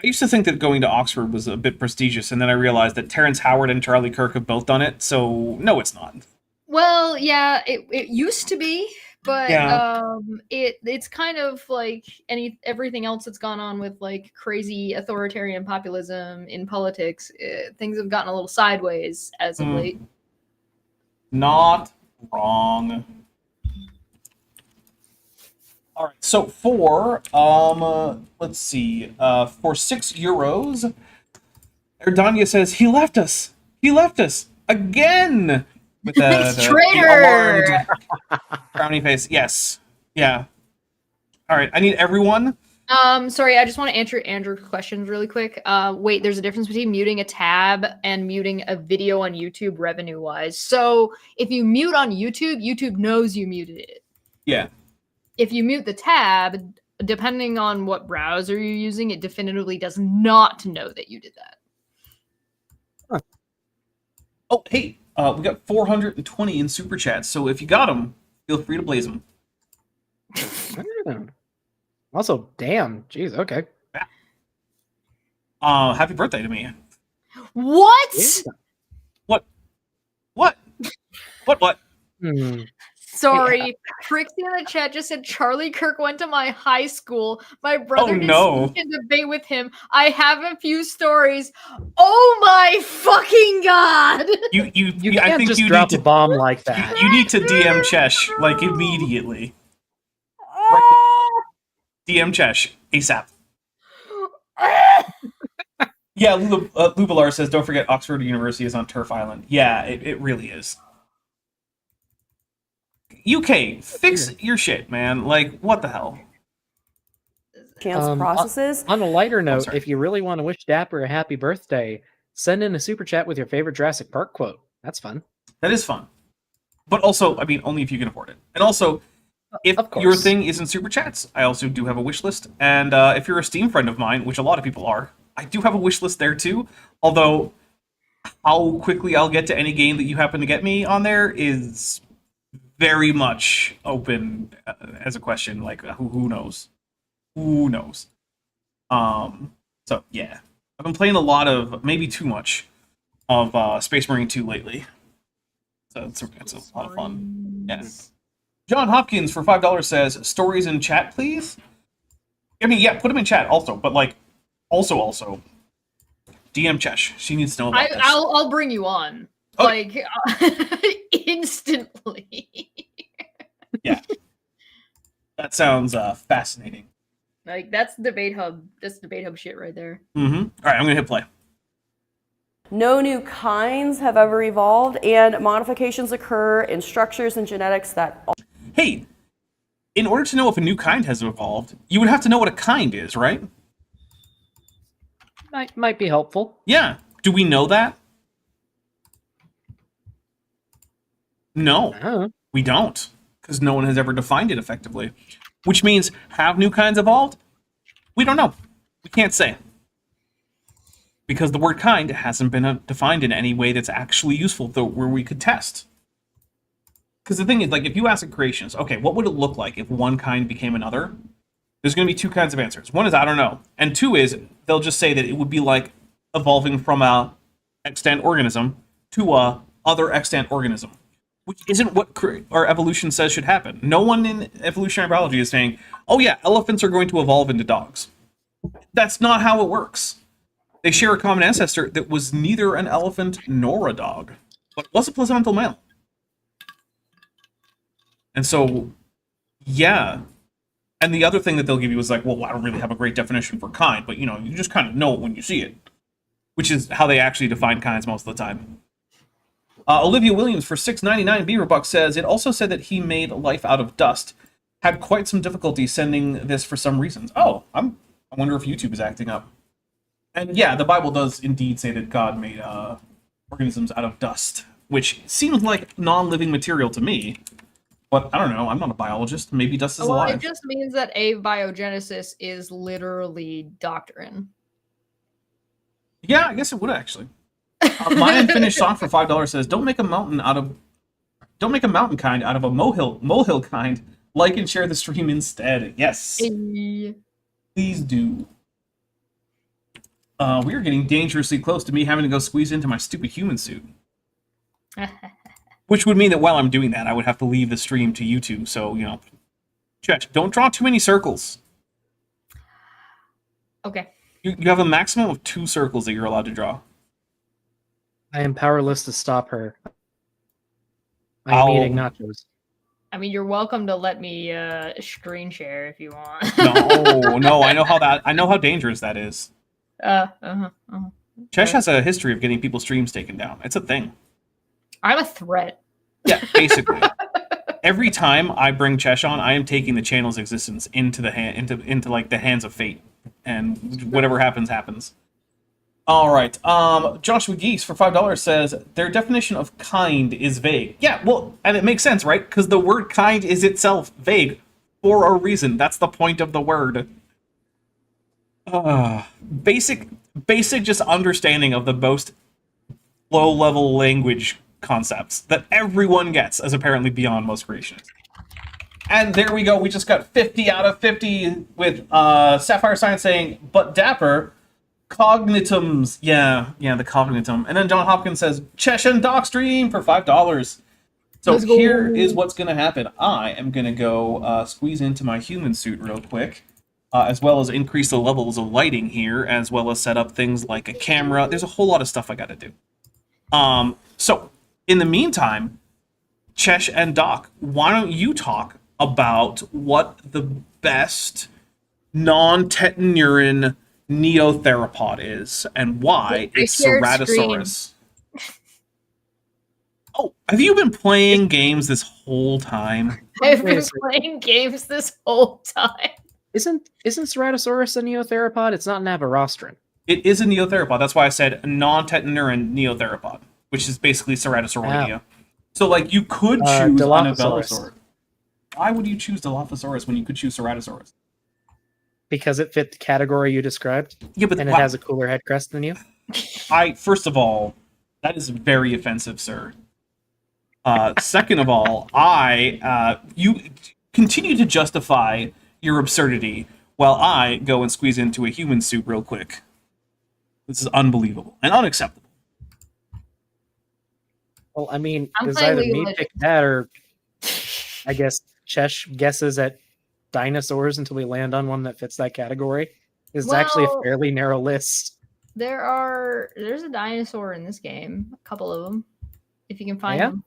I used to think that going to Oxford was a bit prestigious, and then I realized that Terrence Howard and Charlie Kirk have both done it, so no, it's not. Well, yeah, it used to be, but Yeah. it's kind of like everything else that's gone on with like crazy authoritarian populism in politics. Things have gotten a little sideways as of Mm. late. Not wrong. All right, so for let's see, for €6, Erdania says he left us again with the Traitor! alarmed frowny face. Yes, yeah. All right, I need everyone. Sorry, I just want to answer Andrew's questions really quick. Wait, there's a difference between muting a tab and muting a video on YouTube revenue-wise. So if you mute on YouTube, YouTube knows you muted it. Yeah. If you mute the tab, depending on what browser you're using, it definitively does not know that you did that. Oh, hey, we got 420 in super chats, so if you got them, feel free to blaze them. Also, damn. Jeez, okay. Happy birthday to me. What? Yeah. What? Hmm. Sorry, Trixie in the chat just said Charlie Kirk went to my high school. My brother did no. speak and debate with him. I have a few stories. Oh my fucking god! You I can't think just you drop need a to bomb like that. you need to DM Chesh like immediately. DM Chesh ASAP. Yeah, Lubalar says, don't forget Oxford University is on Turf Island. Yeah, it really is. UK, fix your shit, man. Like, what the hell? Chance processes. On a lighter note, sorry. if you really want to wish Dapper a happy birthday, send in a super chat with your favorite Jurassic Park quote. That's fun. That is fun. But also, I mean, only if you can afford it. And also, if Of course. your thing isn't super chats, I also do have a wish list. And if you're a Steam friend of mine, which a lot of people are, I do have a wish list there too. Although, how quickly I'll get to any game that you happen to get me on there is very much open as a question. Like, who knows? Who knows? So, yeah. I've been playing a lot of, maybe too much, of Space Marine 2 lately. So it's a lot of fun. Yes. John Hopkins for $5 says, stories in chat, please? I mean, yeah, put them in chat also, but like, also, DM Chesh. She needs to know about this. I'll bring you on. Okay. Like, instantly. Yeah. That sounds fascinating. Like, that's debate hub. That's debate hub shit right there. Mm-hmm. All right, I'm going to hit play. No new kinds have ever evolved, and modifications occur in structures and genetics that... Hey, in order to know if a new kind has evolved, you would have to know what a kind is, right? Might be helpful. Yeah. Do we know that? No, Oh. we don't, because no one has ever defined it effectively. Which means, have new kinds evolved? We don't know. We can't say. Because the word kind hasn't been defined in any way that's actually useful, though, where we could test. Because the thing is, like, if you ask a creationist, okay, what would it look like if one kind became another? There's going to be two kinds of answers. One is, I don't know. And two is, they'll just say that it would be like evolving from a extant organism to a other extant organism. Which isn't what our evolution says should happen. No one in evolutionary biology is saying, oh yeah, elephants are going to evolve into dogs. That's not how it works. They share a common ancestor that was neither an elephant nor a dog, but was a placental male. And so, yeah. And the other thing that they'll give you is like, well, I don't really have a great definition for kind, but you know, you just kind of know it when you see it. Which is how they actually define kinds most of the time. Olivia Williams for $6.99 Beaverbuck says, it also said that he made life out of dust. Had quite some difficulty sending this for some reasons. Oh, I wonder if YouTube is acting up. And yeah, the Bible does indeed say that God made organisms out of dust, which seems like non-living material to me. But I don't know, I'm not a biologist. Maybe dust is Well, alive. it just means that abiogenesis is literally doctrine. Yeah, I guess it would actually. My unfinished song for $5 says, don't make a mountain kind out of a molehill kind. Like and share the stream instead. Yes. Please do. We are getting dangerously close to me having to go squeeze into my stupid human suit. Which would mean that while I'm doing that, I would have to leave the stream to YouTube. So, you know, Chet, don't draw too many circles. Okay. You have a maximum of 2 circles that you're allowed to draw. I am powerless to stop her. I am eating nachos. I mean, you're welcome to let me screen share if you want. No, I know how dangerous that is. Chesh has a history of getting people's streams taken down. It's a thing. I'm a threat. Yeah, basically. Every time I bring Chesh on, I am taking the channel's existence into the into like the hands of fate, and whatever happens. All right. Joshua Geese for $5 says their definition of kind is vague. Yeah, well, and it makes sense, right? Because the word kind is itself vague for a reason. That's the point of the word. Basic just understanding of the most low-level language concepts that everyone gets is apparently beyond most creationists. And there we go. We just got 50 out of 50 with Sapphire Science saying, but Dapper, cognitums. Yeah, the cognitum. And then John Hopkins says, Chesh and Doc stream for $5. So here is what's going to happen. I am going to go squeeze into my human suit real quick. As well as increase the levels of lighting here, as well as set up things like a camera. There's a whole lot of stuff I got to do. So, in the meantime, Chesh and Doc, why don't you talk about what the best non-tetanurine neotheropod is, and why it's Ceratosaurus. Oh, have you been playing games this whole time? I've been playing games this whole time. Isn't Ceratosaurus a neotheropod? It's not an aberostron. It is a neotheropod. That's why I said non-tetanurine neotheropod, which is basically Ceratosauroidea. So, like, you could choose an Velosaur. Why would you choose Dilophosaurus when you could choose Ceratosaurus? Because it fit the category you described, Yeah, but and it has a cooler head crest than you. First of all, that is very offensive, sir. Second of all, you continue to justify your absurdity while I go and squeeze into a human suit real quick. This is unbelievable and unacceptable. Well, I mean, I'm it's playing either League of me Legends. pick that or I guess Chesh guesses at dinosaurs until we land on one that fits that category. It's actually a Well- fairly narrow list. There's a dinosaur in this game, a couple of them, if you can find Yeah? them.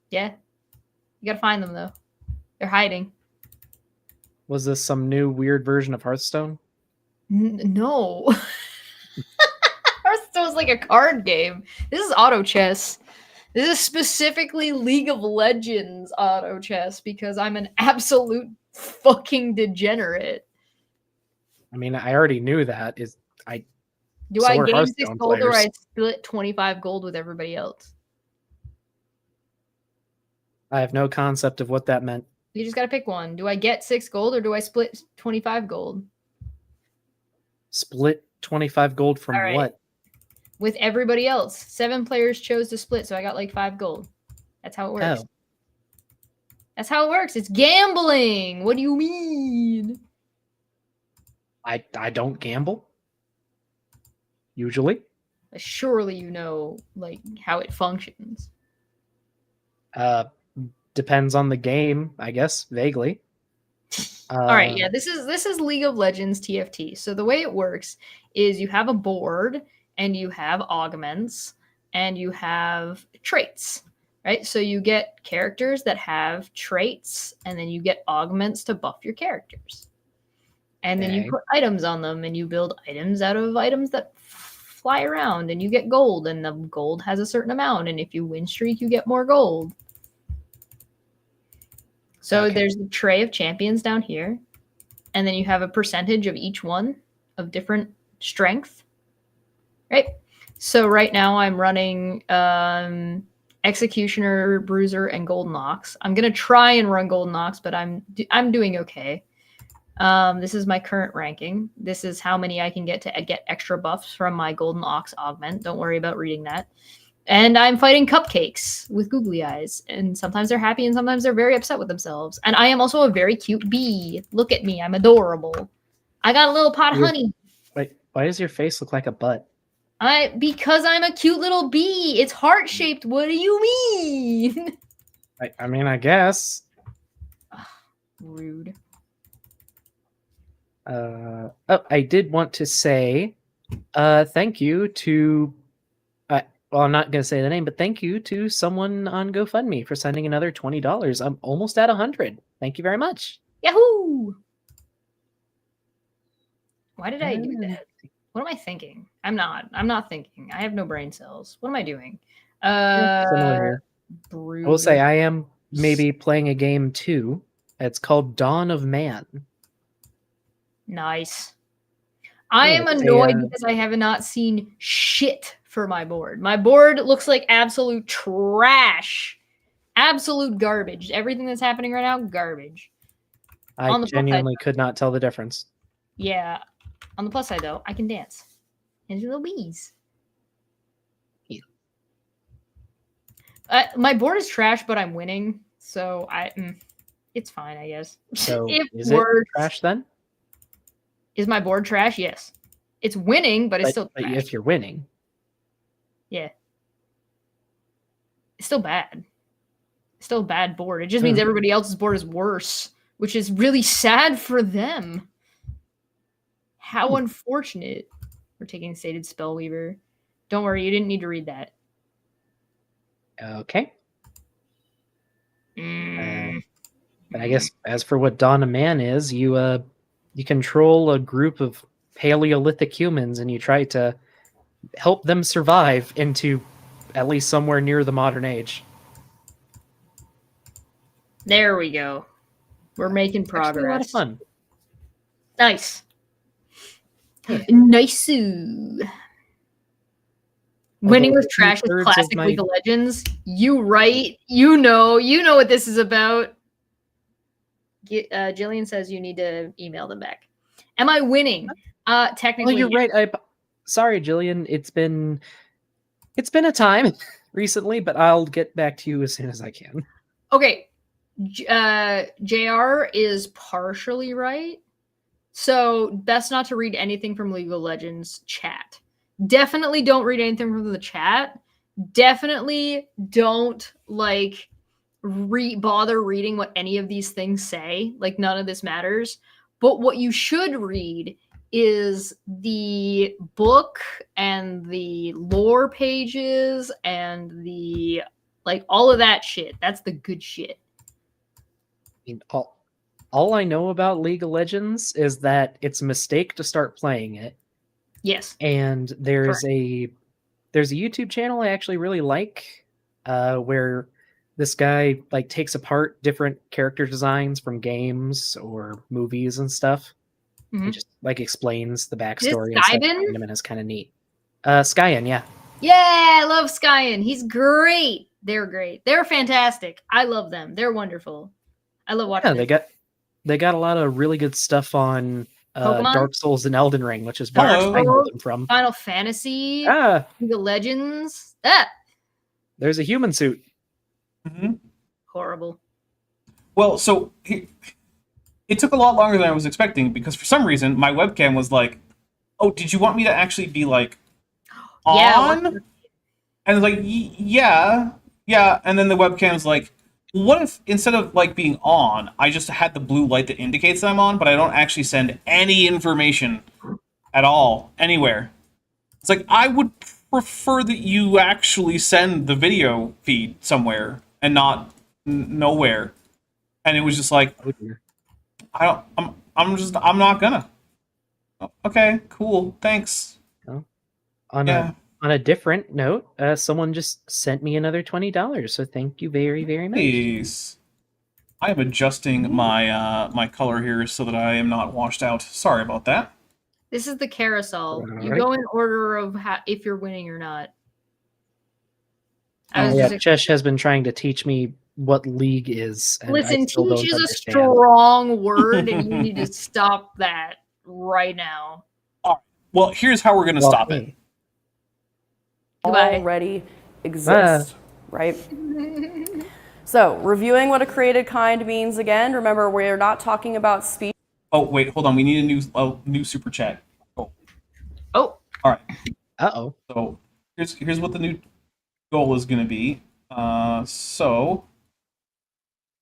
Yeah, you gotta find them though. They're hiding. Was this some new weird version of Hearthstone? No. Hearthstone's like a card game. This is auto chess. This is specifically League of Legends auto chess because I'm an absolute fucking degenerate. I mean, I already knew that. Do So I are gain 6 Hearthstone gold or players. I split 25 gold with everybody else? I have no concept of what that meant. You just gotta pick one. Do I get 6 gold or do I split 25 gold? Split 25 gold from All right. what? With everybody else. 7 players chose to split, so I got like 5 gold. That's how it works. Oh. That's how it works. It's gambling. What do you mean? I don't gamble. Usually. Surely you know like how it functions. Depends on the game, I guess, vaguely. All right, yeah, this is League of Legends TFT. So the way it works is you have a board and you have augments and you have traits, right? So you get characters that have traits and then you get augments to buff your characters. And then Okay. you put items on them and you build items out of items that fly around and you get gold and the gold has a certain amount and if you win streak you get more gold. So Okay. there's the tray of champions down here, and then you have a percentage of each one of different strength, right? So right now I'm running Executioner, Bruiser, and Golden Ox. I'm gonna try and run Golden Ox, but I'm doing okay. This is my current ranking. This is how many I can get to get extra buffs from my Golden Ox augment. Don't worry about reading that. And I'm fighting cupcakes with googly eyes. And sometimes they're happy and sometimes they're very upset with themselves. And I am also a very cute bee. Look at me. I'm adorable. I got a little pot of You're- honey. Wait, why does your face look like a butt? Because I'm a cute little bee. It's heart-shaped. What do you mean? I mean, I guess. Rude. I did want to say thank you to well, I'm not going to say the name, but thank you to someone on GoFundMe for sending another $20. I'm almost at 100. Thank you very much. Yahoo! Why did I do that? What am I thinking? I'm not thinking. I have no brain cells. What am I doing? Similar here. I will say I am maybe playing a game too. It's called Dawn of Man. Nice. I am it's annoyed because I have not seen shit for my board. My board looks like absolute trash. Absolute garbage. Everything that's happening right now, garbage. I On the plus side- genuinely could not tell the difference. Yeah. On the plus side, though, I can dance. And do little bees. Yeah. My board is trash, but I'm winning. So it's fine, I guess. So It is it works. trash then? Is my board trash? Yes. It's winning, but it's still But trash. if you're winning, Yeah. It's still bad. It's still a bad board. It just means everybody else's board is worse, which is really sad for them. How unfortunate. We're taking Sated Spellweaver. Don't worry, you didn't need to read that. okay. Mm. And I guess as for what Dawn of Man is, you control a group of Paleolithic humans and you try to help them survive into at least somewhere near the modern age. There we go. We're making Actually, a lot of progress. fun. Nice. Yeah. Nice. Winning Although with trash is 2/3 of classic my- League of Legends. You right. You know what this is about. Jillian says you need to email them back. Am I winning? Well, Technically, you're right. Sorry, Jillian. It's been a time recently, but I'll get back to you as soon as I can. Okay. JR is partially right. So best not to read anything from League of Legends chat. Definitely don't read anything from the chat. Definitely don't bother reading what any of these things say. Like, none of this matters. But what you should read is the book and the lore pages and the all of that shit. That's the good shit. I mean, all I know about League of Legends is that it's a mistake to start playing it. Yes. And there's a YouTube channel I actually really like, where this guy takes apart different character designs from games or movies and stuff. Mhm. And just explains the Is backstory it and stuff Skybin? behind him, and it's kind of neat. Skyen, yeah. Yeah, I love Skyen. He's great. They're great. They're fantastic. I love them. They're wonderful. I love watching Yeah, them. they got a lot of really good stuff on Pokemon? Dark Souls and Elden Ring, which is where Hello. I know them from. Final Fantasy, League of Legends. There's a human suit. Mm-hmm. Horrible. Well, so it took a lot longer than I was expecting because for some reason my webcam was like, "Oh, did you want me to actually be on?" Yeah, And it's like, yeah. And then the webcam's like, what if instead of being on, I just had the blue light that indicates that I'm on, but I don't actually send any information at all anywhere? It's like, I would prefer that you actually send the video feed somewhere and not nowhere. And it was just like, Oh dear. I'm not gonna. Okay, cool, thanks. On a different note, someone just sent me another $20, so thank you very, very much. Please. I am adjusting my my color here so that I am not washed out. Sorry about that. This is the carousel. You Alright. go in order of if you're winning or not. Yeah, Chesh has been trying to teach me what league is. And Listen, I still teach don't is a understand. strong word, and you need to stop that right now. Well, here's how we're gonna stop it. Goodbye. Already exist, right? So, reviewing what a created kind means again. Remember, we're not talking about species. Oh wait, hold on. We need a new super chat. Oh, Oh, all right. Uh-oh. So here's what the new goal is gonna be. Start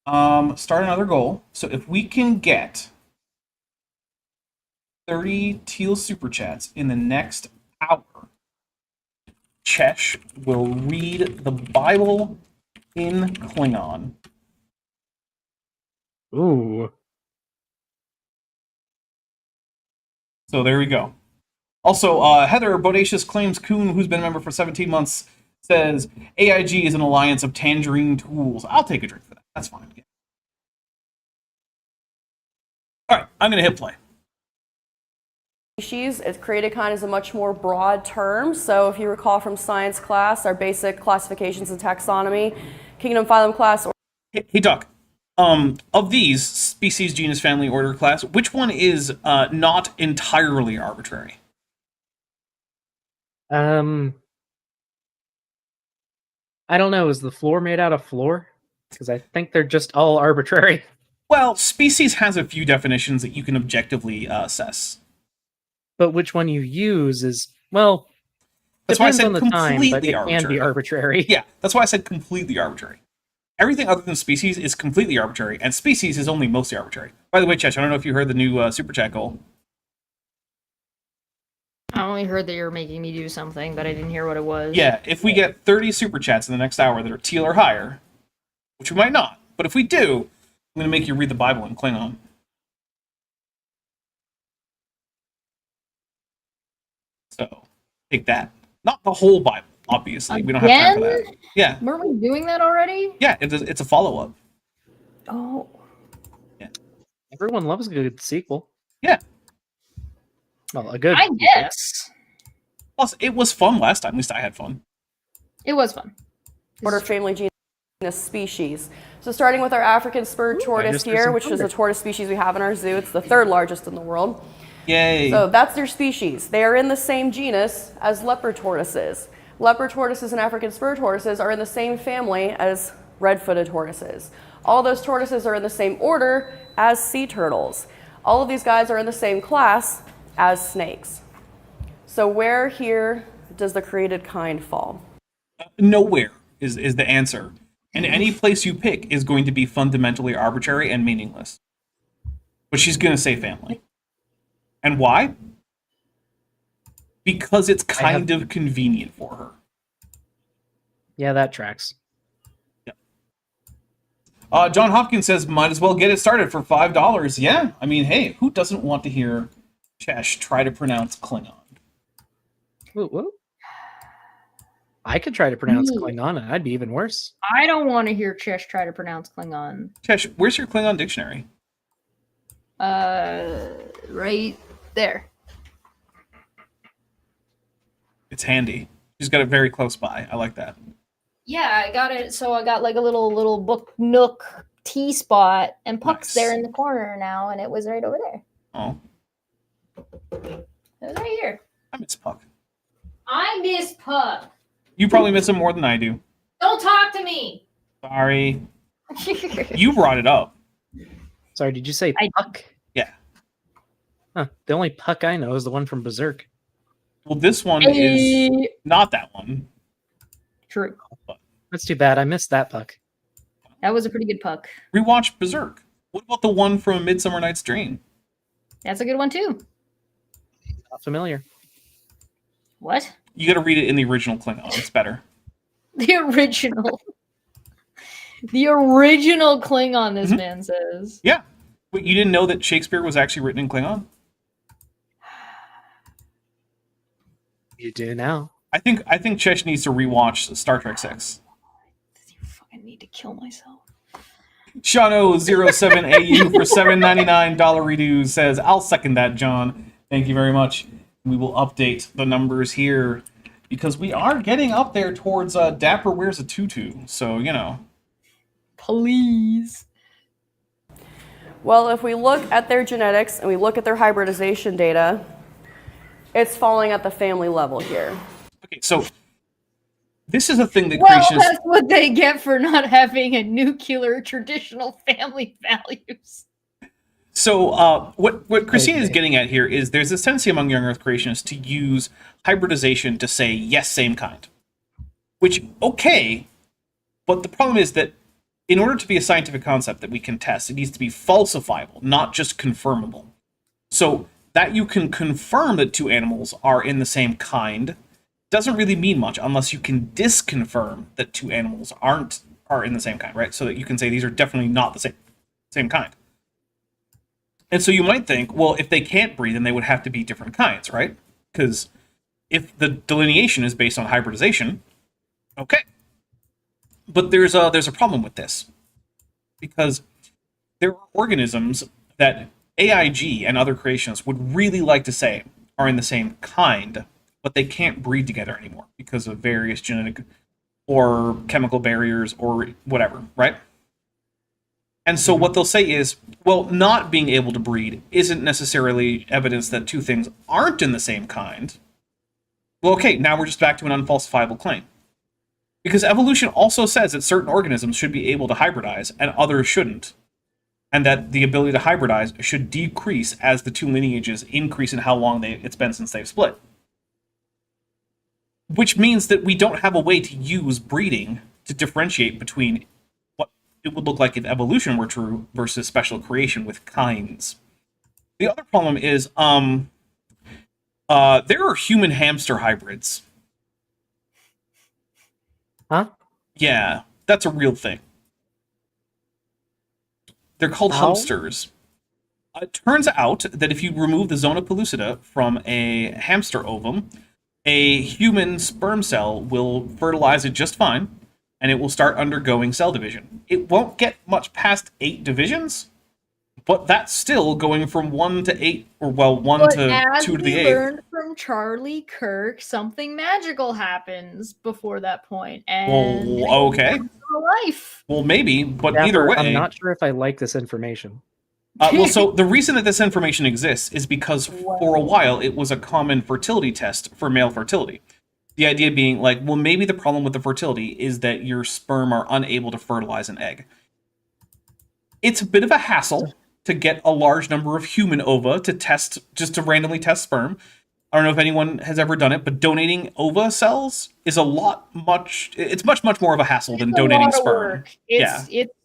another goal. So if we can get 30 teal super chats in the next hour, Chesh will read the Bible in Klingon. Ooh. So there we go. Also, Heather Bodacious Claims Coon, who's been a member for 17 months, says AIG is an alliance of tangerine tools. I'll take a drink for that. That's fine. Yeah. All right, I'm going to hit play. Species, created kind is a much more broad term. So if you recall from science class, our basic classifications and taxonomy, kingdom, phylum, class. Hey, Doc. Of these, species, genus, family, order, class, which one is not entirely arbitrary? I don't know. Is the floor made out of floor? Because I think they're just all arbitrary. Well, species has a few definitions that you can objectively assess. But which one you use is, well, That's why I depends said on the time, but completely it can be arbitrary. Yeah, that's why I said completely arbitrary. Everything other than species is completely arbitrary, and species is only mostly arbitrary. By the way, Chesh, I don't know if you heard the new super chat goal. I only heard that you were making me do something, but I didn't hear what it was. Yeah, if we get 30 super chats in the next hour that are teal or higher, which we might not, but if we do, I'm going to make you read the Bible in Klingon. So, take that. Not the whole Bible, obviously. We don't have time for that. Yeah. Weren't we doing that already? Yeah, it's a follow-up. Oh. Yeah. Everyone loves a good sequel. Yeah. Well, a good. I guess. Plus, it was fun last time. At least I had fun. It was fun. Order, family, genus, species. So starting with our African spur tortoise just here, some which is thunder. a tortoise species we have in our zoo. It's the third largest in the world. Yay. So that's their species. They are in the same genus as leopard tortoises. Leopard tortoises and African spur tortoises are in the same family as red-footed tortoises. All those tortoises are in the same order as sea turtles. All of these guys are in the same class as snakes. So where here does the created kind fall? Nowhere is the answer. And any place you pick is going to be fundamentally arbitrary and meaningless. But she's going to say family. And why? Because it's kind of convenient for her. Yeah, that tracks. John Hopkins says, might as well get it started for $5. Yeah, I mean, hey, who doesn't want to hear Chesh try to pronounce Klingon? Whoa. I could try to pronounce Ooh. Klingon, and I'd be even worse. I don't want to hear Chesh try to pronounce Klingon. Chesh, where's your Klingon dictionary? Right there. It's handy. She's got it very close by. I like that. Yeah, I got it. So I got like a little book nook tea spot, and Puck's Nice. there in the corner now, and it was right over there. Oh, It was right here. I miss Puck. I miss Puck. You probably miss him more than I do. Don't talk to me. Sorry. You brought it up. Sorry, did you say I- Puck? Yeah. Huh, the only Puck I know is the one from Berserk. Well, this one is not that one. True. That's too bad. I missed that Puck. That was a pretty good Puck. Rewatch Berserk. What about the one from Midsummer Night's Dream? That's a good one too. Not familiar. What? You got to read it in the original Klingon. It's better. The original. The original Klingon, this Mhm. man says. Yeah. Wait, you didn't know that Shakespeare was actually written in Klingon? You do now. I think Chesh needs to rewatch Star Trek 6. I fucking need to kill myself. Shano07AU for $7.99 redo says, I'll second that, John. Thank you very much. We will update the numbers here because we are getting up there towards Dapper wears a tutu. So, you know. Please. Well, if we look at their genetics and we look at their hybridization data, it's falling at the family level here. Okay, so this is a thing that Well, creationists... that's what they get for not having a nuclear traditional family values. So what Christina is getting at here is there's this tendency among young Earth creationists to use hybridization to say, yes, same kind. Which, okay, but the problem is that in order to be a scientific concept that we can test, it needs to be falsifiable, not just confirmable. So that you can confirm that two animals are in the same kind doesn't really mean much unless you can disconfirm that two animals are in the same kind, right? So that you can say these are definitely not the same kind. And so you might think, well, if they can't breed, then they would have to be different kinds, right? Because if the delineation is based on hybridization, okay. But there's a problem with this. Because there are organisms that AIG and other creationists would really like to say are in the same kind, but they can't breed together anymore because of various genetic or chemical barriers or whatever, right? And so what they'll say is, well, not being able to breed isn't necessarily evidence that two things aren't in the same kind. Well, okay, now we're just back to an unfalsifiable claim. Because evolution also says that certain organisms should be able to hybridize and others shouldn't. And that the ability to hybridize should decrease as the two lineages increase in how long it's been since they've split. Which means that we don't have a way to use breeding to differentiate between what it would look like if evolution were true versus special creation with kinds. The other problem is there are human hamster hybrids. Huh? Yeah, that's a real thing. They're called How? humpsters. It turns out that if you remove the zona pellucida from a hamster ovum, a human sperm cell will fertilize it just fine, and it will start undergoing cell division. It won't get much past 8 divisions, but that's still going from 1 to 8, or well, 1 But to as 2 to the we 8th. learned from Charlie Kirk, something magical happens before that point, and Well, okay. life. Well, maybe, but Dapper, either way. I'm not sure if I like this information. Well, so the reason that this information exists is because for a while it was a common fertility test for male fertility. The idea being like, well, maybe the problem with the fertility is that your sperm are unable to fertilize an egg. It's a bit of a hassle to get a large number of human ova to test, just to randomly test sperm. I don't know if anyone has ever done it, but donating ova cells is it's much more of a hassle than It's a donating lot of sperm. work.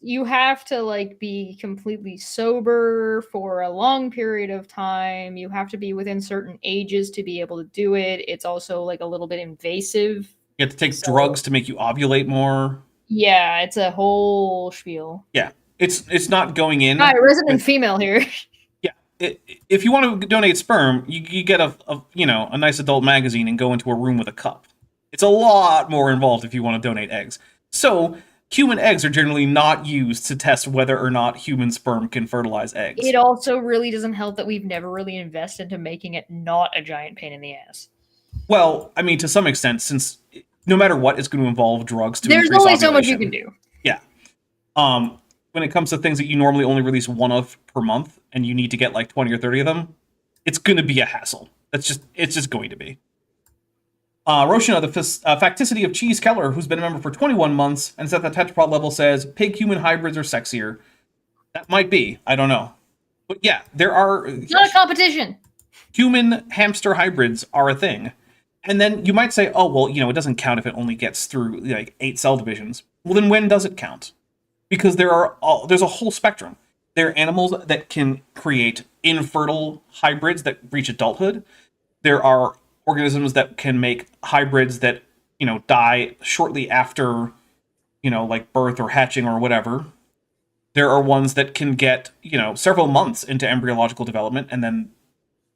You have to like be completely sober for a long period of time. You have to be within certain ages to be able to do it. It's also like a little bit invasive. You have to take drugs to make you ovulate more. Yeah, it's a whole spiel. Yeah, it's not going in. Hi, resident with- female here. If you want to donate sperm, you get a nice adult magazine and go into a room with a cup. It's a lot more involved if you want to donate eggs. So human eggs are generally not used to test whether or not human sperm can fertilize eggs. It also really doesn't help that we've never really invested into making it not a giant pain in the ass. Well, I mean, to some extent, since no matter what, it's going to involve drugs to There's increase only so much you ovulation. can do. Yeah. When it comes to things that you normally only release one of per month, and you need to get like 20 or 30 of them, it's going to be a hassle. It's just going to be. Roshina, the facticity of Cheese Keller, who's been a member for 21 months and is at the tetrapod level, says pig-human hybrids are sexier. That might be. I don't know. But yeah, there are... It's not a competition. Human hamster hybrids are a thing. And then you might say, oh, well, it doesn't count if it only gets through like 8 cell divisions. Well, then when does it count? Because there's a whole spectrum. There are animals that can create infertile hybrids that reach adulthood. There are organisms that can make hybrids that, die shortly after, like birth or hatching or whatever. There are ones that can get, several months into embryological development, and then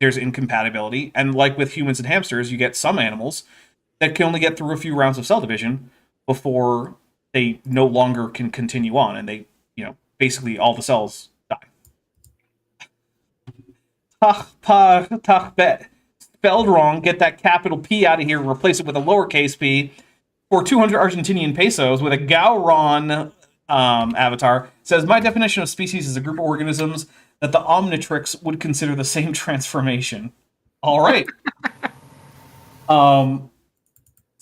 there's incompatibility. And like with humans and hamsters, you get some animals that can only get through a few rounds of cell division before they no longer can continue on, and they, basically all the cells die. Spelled wrong. Get that capital P out of here and replace it with a lowercase p. For 200 Argentinian pesos with a Gowron avatar. Says, my definition of species is a group of organisms that the Omnitrix would consider the same transformation. All right.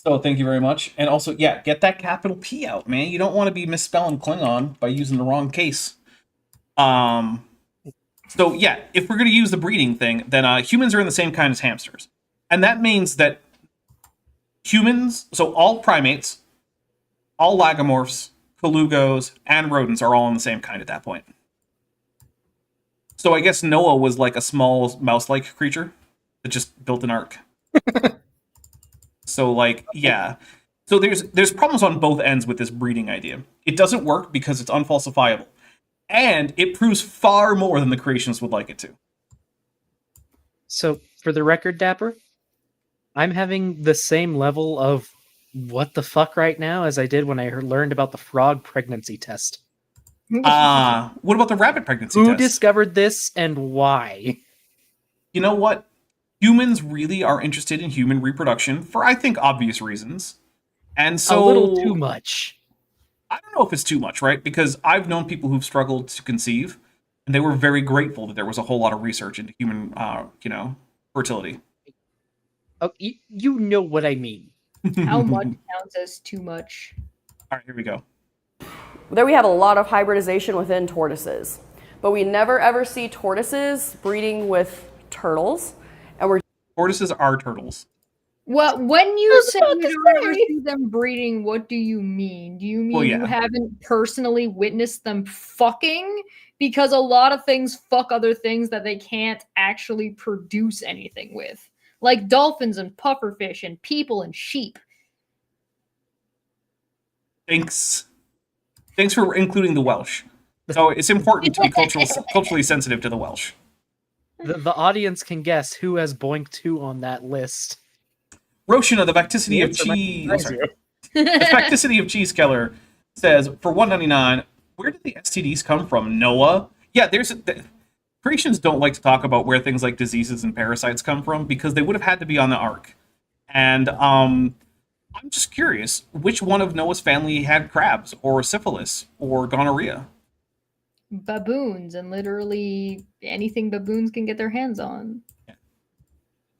So thank you very much. And also, yeah, get that capital P out, man. You don't want to be misspelling Klingon by using the wrong case. So yeah, if we're going to use the breeding thing, then humans are in the same kind as hamsters. And that means that humans, so all primates, all lagomorphs, colugos, and rodents are all in the same kind at that point. So I guess Noah was like a small mouse-like creature that just built an ark. So like, yeah. So there's problems on both ends with this breeding idea. It doesn't work because it's unfalsifiable. And it proves far more than the creationists would like it to. So, for the record, Dapper, I'm having the same level of what the fuck right now as I did when I learned about the frog pregnancy test. What about the rabbit pregnancy Who test? discovered this and why? You know what? Humans really are interested in human reproduction for, I think, obvious reasons. And so... A little too much. I don't know if it's too much, right? Because I've known people who've struggled to conceive, and they were very grateful that there was a whole lot of research into human, fertility. Oh, you know what I mean. How much counts as too much? All right, here we go. There we have a lot of hybridization within tortoises, but we never ever see tortoises breeding with turtles, and we're Tortoises are turtles. Well, when you say you don't ever see them breeding, what do you mean? Do you mean you haven't personally witnessed them fucking? Because a lot of things fuck other things that they can't actually produce anything with. Like dolphins and pufferfish and people and sheep. Thanks for including the Welsh. So it's important to be culturally sensitive to the Welsh. The audience can guess who has Boink 2 on that list. Roshina, the facticity of cheese. The facticity of Cheese Keller says, for $1.99, where did the STDs come from? Noah? Yeah, creations don't like to talk about where things like diseases and parasites come from because they would have had to be on the ark. And I'm just curious, which one of Noah's family had crabs or syphilis or gonorrhea? Baboons, and literally anything baboons can get their hands on.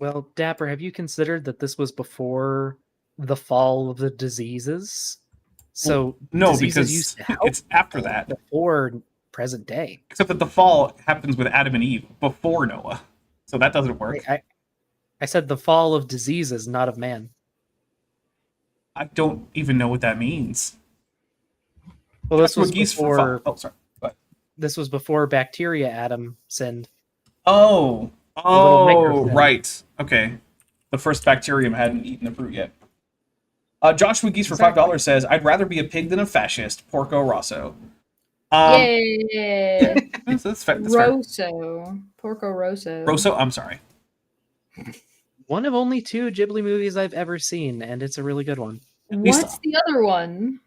Well, Dapper, have you considered that this was before the fall of the diseases? So No, diseases because used to help it's after that. before present day. Except that the fall happens with Adam and Eve before Noah. So that doesn't work. I said the fall of diseases, not of man. I don't even know what that means. Well, this was Geese before. Oh, sorry. Go ahead. This was before bacteria Adam sinned. Oh, little microphone. right. Okay. The first bacterium hadn't eaten the fruit yet. Joshua Geese for $5 says, "I'd rather be a pig than a fascist." Porco Rosso. Yeah. That's fair. Rosso. Porco Rosso. Rosso. I'm sorry. One of only 2 Ghibli movies I've ever seen, and it's a really good one. What's the other one?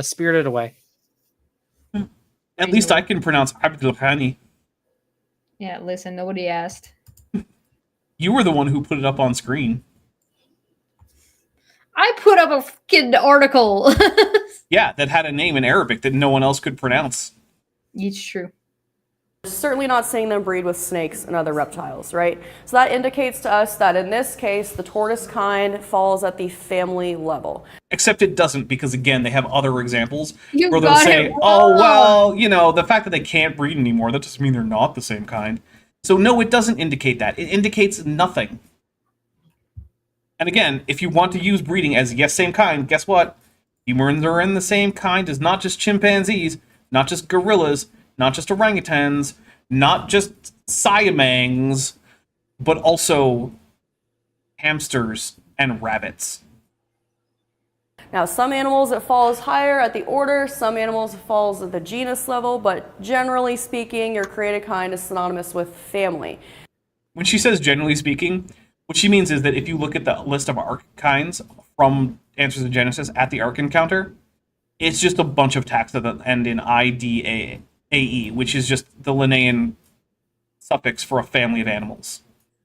Spirited Away. At least I can pronounce Abdulhani. Yeah, listen, nobody asked. You were the one who put it up on screen. I put up a fucking article. Yeah, that had a name in Arabic that no one else could pronounce. It's true. Certainly not seeing them breed with snakes and other reptiles, right? So that indicates to us that in this case, the tortoise kind falls at the family level. Except it doesn't, because again, they have other examples You where they'll got say, it oh, wrong. well, you know, the fact that they can't breed anymore, that doesn't mean they're not the same kind. So no, it doesn't indicate that. It indicates nothing. And again, if you want to use breeding as yes, same kind, guess what? Humans are in the same kind as not just chimpanzees, not just gorillas, not just orangutans, not just siamangs, but also hamsters and rabbits. Now, some animals it falls higher at the order, some animals it falls at the genus level, but generally speaking, your created kind is synonymous with family. When she says generally speaking, what she means is that if you look at the list of ark kinds from Answers in Genesis at the Ark Encounter, it's just a bunch of tags that end in IDAE, which is just the Linnaean suffix for a family of animals.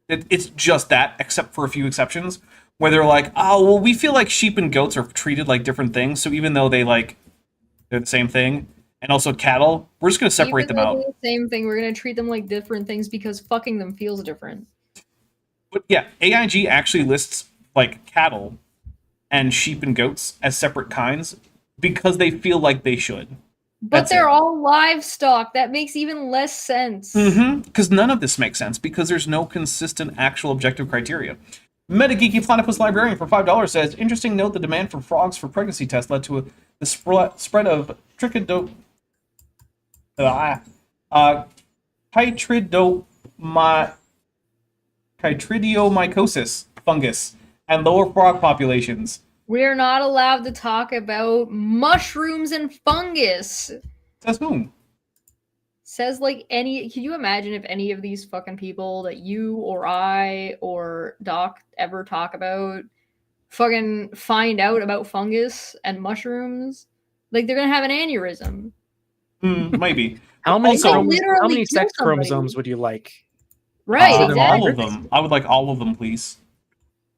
It's just that, except for a few exceptions, where they're like, oh, well, we feel like sheep and goats are treated like different things, so even though they're the same thing, and also cattle, we're just going to separate them out. The same thing. We're going to treat them like different things because fucking them feels different. But yeah, AIG actually lists like cattle and sheep and goats as separate kinds because they feel like they should. But they're all livestock. That makes even less sense. Because none of this makes sense because there's no consistent actual objective criteria. Metageeky Platypus Librarian for $5 says, interesting note, the demand for frogs for pregnancy tests led to the spread of chytridiomycosis fungus and lower frog populations. We're not allowed to talk about mushrooms and fungus. Says whom? Says like any. Can you imagine if any of these fucking people that you or I or Doc ever talk about fucking find out about fungus and mushrooms? Like they're gonna have an aneurysm. Maybe. How many literally how many kill sex somebody. chromosomes would you like? Right, All exactly. of them. I would like all of them, please.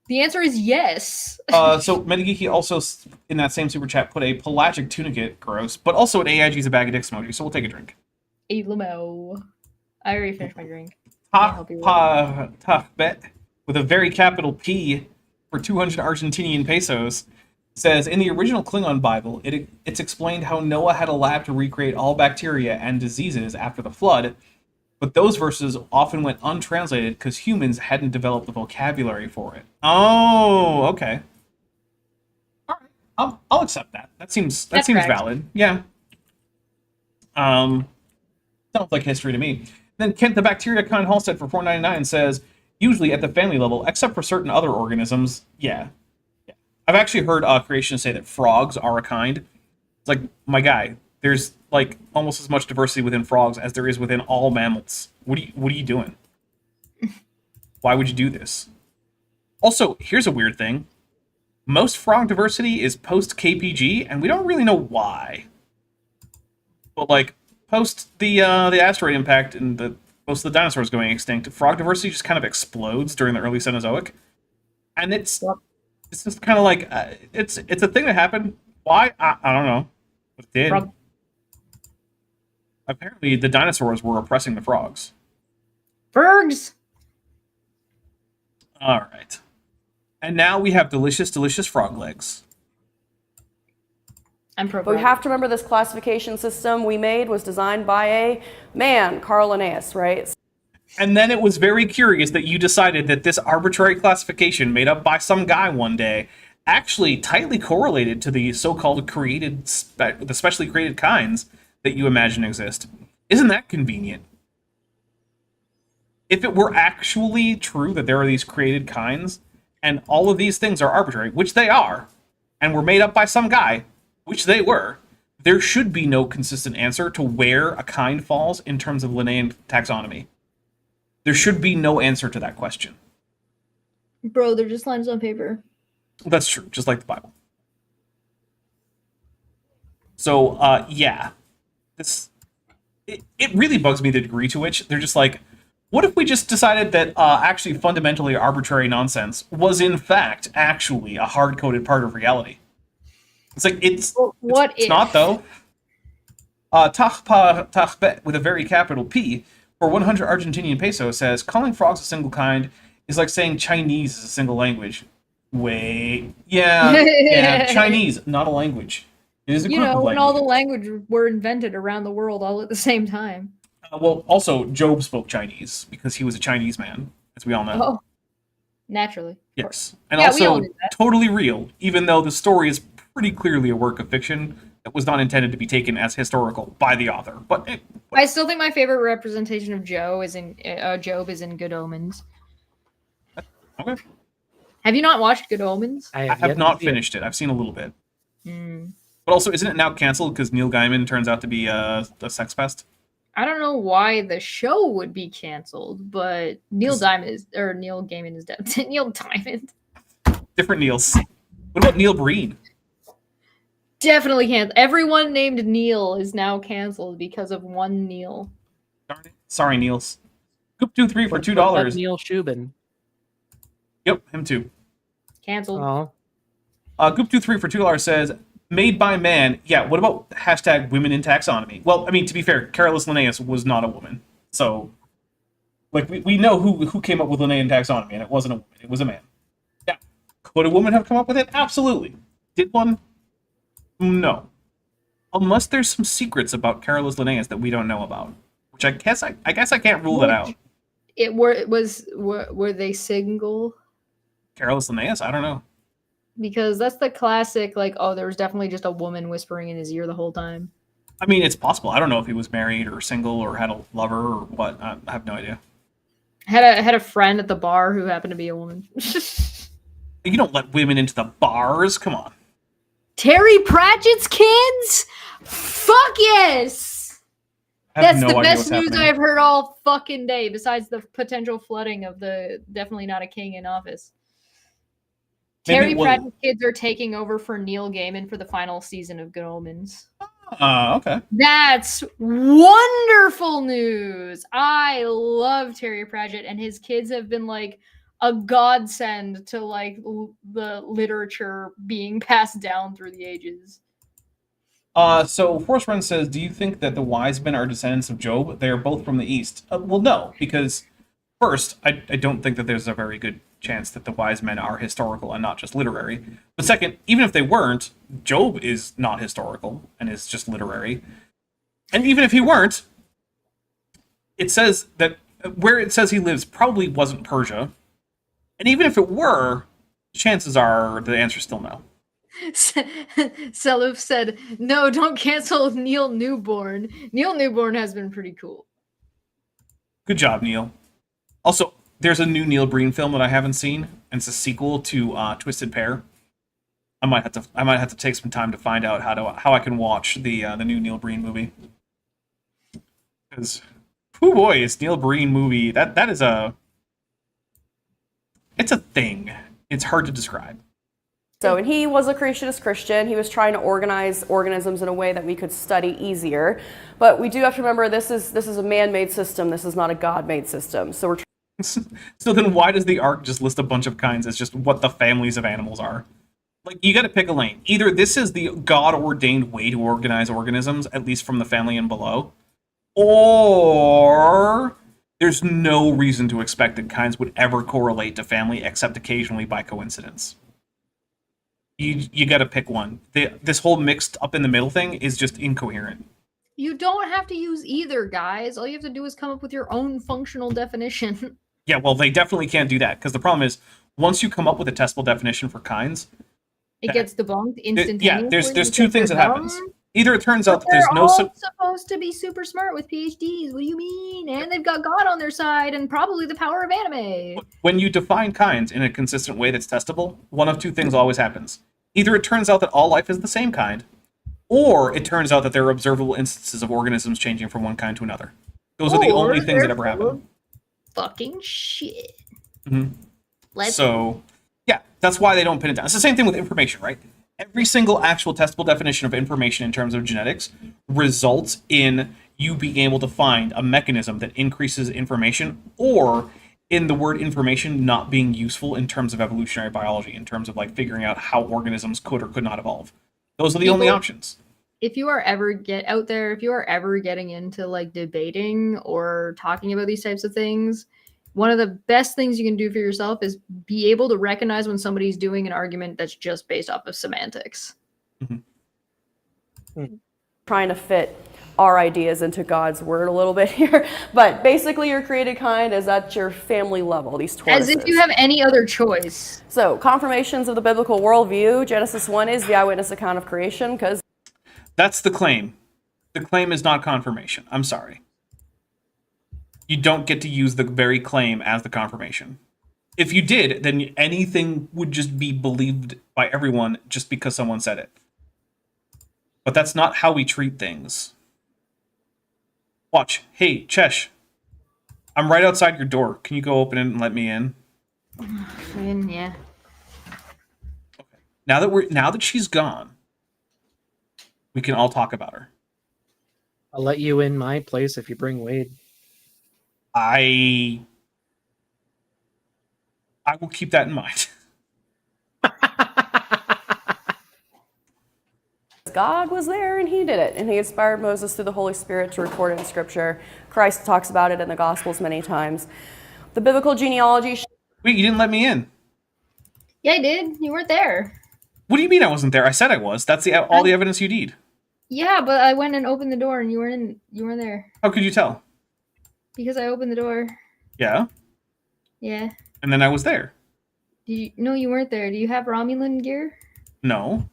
The answer is yes. So Metageeky also, in that same super chat, put a pelagic tunicate, gross, but also an AIG's a bag of dicks emoji, so we'll take a drink. A limo. I already finished my drink. Bet with a very capital P for 200 Argentinian pesos says, in the original Klingon Bible, it's explained how Noah had a lab to recreate all bacteria and diseases after the flood, but those verses often went untranslated because humans hadn't developed the vocabulary for it. Oh, okay. All right, I'll accept that. That seems That's correct. valid. Yeah. Sounds like history to me. Then Kent the Bacteria Kind Halstead for $4.99 says, usually at the family level, except for certain other organisms, yeah. I've actually heard creationists say that frogs are a kind. It's like, my guy, there's like almost as much diversity within frogs as there is within all mammals. What are you doing? Why would you do this? Also, here's a weird thing. Most frog diversity is post-KPG, and we don't really know why. But like, post the asteroid impact and most of the dinosaurs going extinct, frog diversity just kind of explodes during the early Cenozoic, and it's just kind of like it's a thing that happened. Why? I don't know. But it did. Frog. Apparently, the dinosaurs were oppressing the frogs. Fergs. All right. And now we have delicious, delicious frog legs. I'm pro. But we have to remember this classification system we made was designed by a man, Carl Linnaeus, right? And then it was very curious that you decided that this arbitrary classification made up by some guy one day actually tightly correlated to the so-called created, the specially created kinds that you imagine exist. Isn't that convenient? If it were actually true that there are these created kinds, and all of these things are arbitrary, which they are, and were made up by some guy, which they were, there should be no consistent answer to where a kind falls in terms of Linnaean taxonomy. There should be no answer to that question. Bro, they're just lines on paper. That's true, just like the Bible. So, yeah. It really bugs me the degree to which they're just like, what if we just decided that actually fundamentally arbitrary nonsense was in fact actually a hard-coded part of reality? It's like, it's not, though. Tahpe, with a very capital P, for 100 Argentinian peso, says, calling frogs a single kind is like saying Chinese is a single language. Wait. Yeah, Chinese, not a language. It is a group of languages. when all the languages were invented around the world all at the same time. Well, also, Job spoke Chinese, because he was a Chinese man, as we all know. Oh, naturally. Yes. And Yeah, we all also, knew that. totally real, even though the story is pretty clearly a work of fiction that was not intended to be taken as historical by the author. But I still think my favorite representation of Job is in Good Omens. okay. Have you not watched Good Omens? I have not finished it. I've seen a little bit. Mm. But also, isn't it now canceled because Neil Gaiman turns out to be a sex pest? I don't know why the show would be canceled, but Neil Gaiman is dead. Neil Diamond. Different Neils. What about Neil Breen? Definitely canceled. Everyone named Neil is now canceled because of one Neil. Darn it. Sorry, Niels. Goop23 for What $2. about Neil Shubin. Yep, him too. Canceled. Oh, Goop23 for $2 says, made by man. Yeah, what about hashtag women in taxonomy? Well, I mean, to be fair, Carolus Linnaeus was not a woman. So, like, we know who came up with Linnaean taxonomy, and it wasn't a woman. It was a man. Yeah. Could a woman have come up with it? Absolutely. Did one? No. Unless there's some secrets about Carolus Linnaeus that we don't know about. Which I guess I can't rule that out. Were they single? Carolus Linnaeus? I don't know. Because that's the classic, like, oh, there was definitely just a woman whispering in his ear the whole time. I mean, it's possible. I don't know if he was married or single or had a lover or what. I have no idea. Had a friend at the bar who happened to be a woman. You don't let women into the bars. Come on. Terry Pratchett's kids? Fuck yes! I have That's no the idea best what's news happening. I've heard all fucking day, besides the potential flooding of the definitely not a king in office. Maybe Terry it was- Pratchett's kids are taking over for Neil Gaiman for the final season of Good Omens. Okay. That's wonderful news. I love Terry Pratchett, and his kids have been like a godsend to like the literature being passed down through the ages. So Force Run says, do you think that the wise men are descendants of Job? They are both from the East. Well, no, because first, I don't think that there's a very good chance that the wise men are historical and not just literary. But second, even if they weren't, Job is not historical and is just literary. And even if he weren't, it says that where it says he lives probably wasn't Persia. And even if it were, chances are the answer's still no. Seluf said, no, don't cancel Neil Newborn. Neil Newborn has been pretty cool. Good job, Neil. Also, there's a new Neil Breen film that I haven't seen, and it's a sequel to Twisted Pair. I might have to take some time to find out how I can watch the new Neil Breen movie. Because, oh boy, it's Neil Breen movie. That is it's a thing. It's hard to describe. So, and he was a creationist Christian. He was trying to organize organisms in a way that we could study easier. But we do have to remember this is a man-made system. This is not a God-made system. So we're So then why does the arc just list a bunch of kinds as just what the families of animals are? Like, you gotta pick a lane. Either this is the God-ordained way to organize organisms, at least from the family and below, or there's no reason to expect that kinds would ever correlate to family except occasionally by coincidence. You gotta pick one. This whole mixed up in the middle thing is just incoherent. You don't have to use either, guys. All you have to do is come up with your own functional definition. Yeah, well, they definitely can't do that, because the problem is, once you come up with a testable definition for kinds, It gets debunked instantaneously. there's two things that happens. Either it turns out that They're there's no... all supposed to be super smart with PhDs. What do you mean? And they've got God on their side and probably the power of anime. When you define kinds in a consistent way that's testable, one of two things always happens. Either it turns out that all life is the same kind, or it turns out that there are observable instances of organisms changing from one kind to another. Those are the only things that ever happen. Fucking shit. Mm-hmm. So, yeah, that's why they don't pin it down. It's the same thing with information, right? Every single actual testable definition of information in terms of genetics results in you being able to find a mechanism that increases information, or in the word information not being useful in terms of evolutionary biology, in terms of like figuring out how organisms could or could not evolve. Those are the only options. If you are ever getting into like debating or talking about these types of things, one of the best things you can do for yourself is be able to recognize when somebody's doing an argument that's just based off of semantics. trying to fit our ideas into God's word a little bit here. But basically, your created kind is at your family level, these tortoises. As if you have any other choice. So, confirmations of the biblical worldview. Genesis 1 is the eyewitness account of creation, because... That's the claim. The claim is not confirmation. I'm sorry. You don't get to use the very claim as the confirmation. If you did, then anything would just be believed by everyone just because someone said it. But that's not how we treat things. Watch. Hey, Chesh. I'm right outside your door. Can you go open it and let me in? Yeah. Okay. Now that she's gone, we can all talk about her. I'll let you in my place if you bring Wade. I will keep that in mind. God was there and he did it, and he inspired Moses through the Holy Spirit to record it in Scripture. Christ talks about it in the Gospels many times. The biblical genealogy... Wait, you didn't let me in. Yeah, I did. You weren't there. What do you mean I wasn't there? I said I was. That's all the evidence you need. Yeah, but I went and opened the door and you weren't there. How could you tell? Because I opened the door. Yeah. Yeah. And then I was there. No, you weren't there. Do you have Romulan gear? No.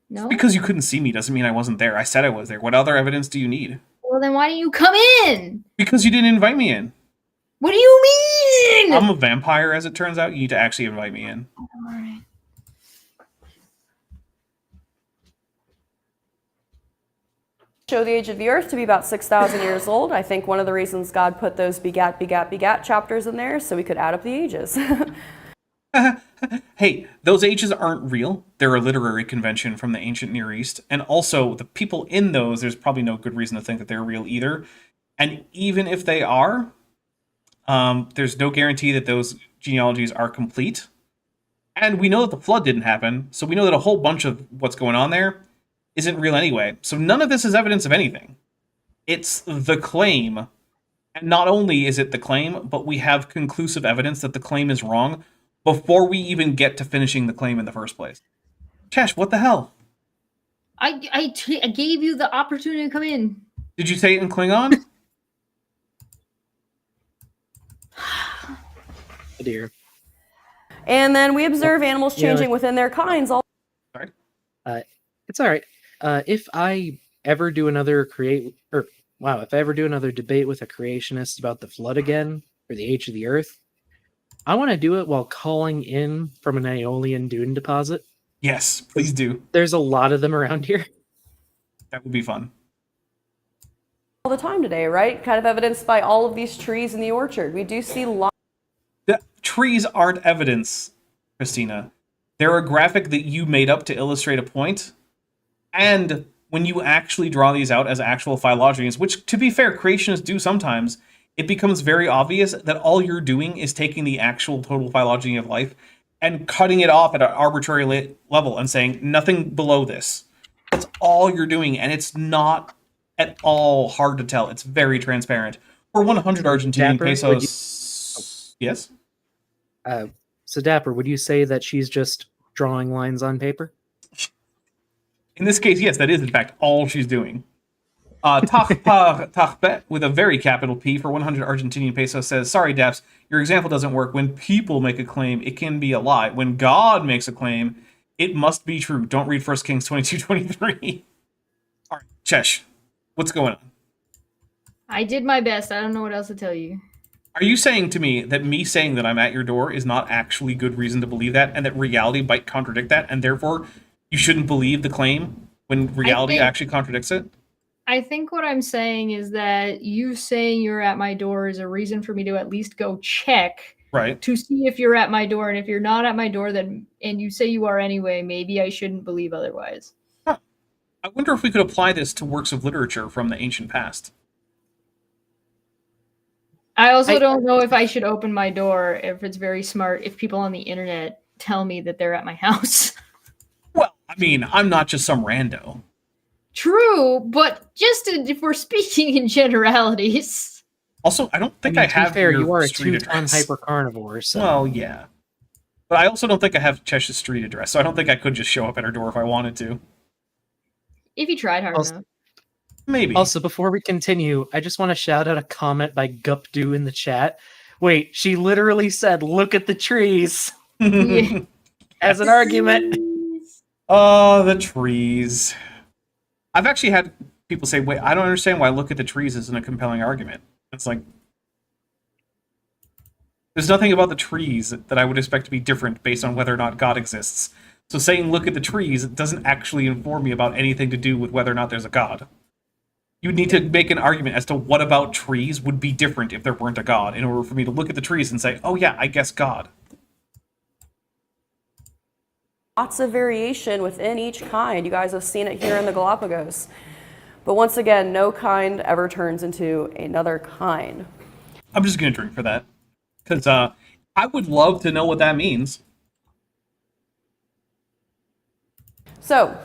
No? Because you couldn't see me doesn't mean I wasn't there. I said I was there. What other evidence do you need? Well, then why didn't you come in? Because you didn't invite me in. What do you mean? I'm a vampire, as it turns out. You need to actually invite me in. All right. Show the age of the earth to be about 6,000 years old. I think one of the reasons God put those begat, begat, begat chapters in there so we could add up the ages. Hey, those ages aren't real. They're a literary convention from the ancient Near East. And also, the people in those, there's probably no good reason to think that they're real either. And even if they are, there's no guarantee that those genealogies are complete. And we know that the flood didn't happen, so we know that a whole bunch of what's going on there isn't real anyway. So none of this is evidence of anything. It's the claim. And not only is it the claim, but we have conclusive evidence that the claim is wrong before we even get to finishing the claim in the first place. Chesh, what the hell? I gave you the opportunity to come in. Did you say it in Klingon? Oh dear. And then we observe animals changing within their kinds. Sorry? It's all right. If I ever do another debate with a creationist about the flood again, or the age of the earth, I want to do it while calling in from an Aeolian dune deposit. Yes, please do. There's a lot of them around here. That would be fun. All the time today, right? Kind of evidenced by all of these trees in the orchard. We do see lots. The trees aren't evidence, Christina. They're a graphic that you made up to illustrate a point, and when you actually draw these out as actual phylogenies, which, to be fair, creationists do sometimes, it becomes very obvious that all you're doing is taking the actual total phylogeny of life and cutting it off at an arbitrary level and saying nothing below this. That's all you're doing, and it's not at all hard to tell. It's very transparent. For 100 Argentinian Dapper, pesos... Yes? So Dapper, would you say that she's just drawing lines on paper? In this case, yes, that is in fact all she's doing. Tahpet, with a very capital P for 100 Argentinian pesos, says, sorry, Daps, your example doesn't work. When people make a claim, it can be a lie. When God makes a claim, it must be true. Don't read 1 Kings 22:23. All right, Chesh, what's going on? I did my best. I don't know what else to tell you. Are you saying to me that me saying that I'm at your door is not actually good reason to believe that, and that reality might contradict that, and therefore you shouldn't believe the claim when reality actually contradicts it? I think what I'm saying is that you saying you're at my door is a reason for me to at least go check to see if you're at my door. And if you're not at my door, then and you say you are anyway, maybe I shouldn't believe otherwise. Huh. I wonder if we could apply this to works of literature from the ancient past. I also don't know if I should open my door, if it's very smart, if people on the internet tell me that they're at my house. Well, I mean, I'm not just some rando. True, but just if we're speaking in generalities. Also, I don't think I have fair, your you are a street two-ton address. hypercarnivore, so... Well, yeah. But I also don't think I have Chesh's street address, so I don't think I could just show up at her door if I wanted to. If you tried hard enough. Maybe. Also, before we continue, I just want to shout out a comment by Gupdu in the chat. Wait, she literally said, look at the trees. As an argument. Oh, the trees. I've actually had people say, wait, I don't understand why look at the trees isn't a compelling argument. It's like, there's nothing about the trees that I would expect to be different based on whether or not God exists. So saying look at the trees doesn't actually inform me about anything to do with whether or not there's a God. You would need to make an argument as to what about trees would be different if there weren't a God in order for me to look at the trees and say, oh yeah, I guess God. Lots of variation within each kind. You guys have seen it here in the Galapagos. But once again, no kind ever turns into another kind. I'm just going to drink for that. Because I would love to know what that means. So,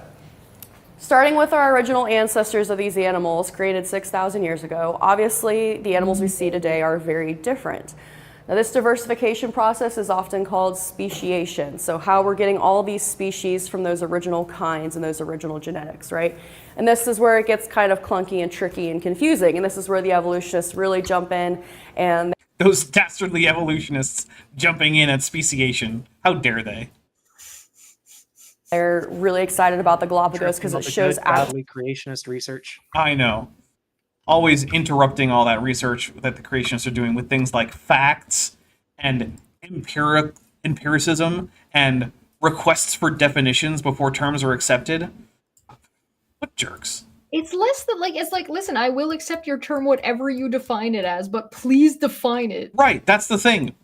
starting with our original ancestors of these animals created 6,000 years ago, obviously the animals we see today are very different. Now, this diversification process is often called speciation. So how we're getting all these species from those original kinds and those original genetics, right? And this is where it gets kind of clunky and tricky and confusing. And this is where the evolutionists really jump in and... Those dastardly evolutionists jumping in at speciation. How dare they? They're really excited about the Galapagos because it shows... badly creationist research. I know. Always interrupting all that research that the creationists are doing with things like facts and empiricism and requests for definitions before terms are accepted. What jerks. It's less than it's like, listen, I will accept your term whatever you define it as, but please define it. Right, that's the thing.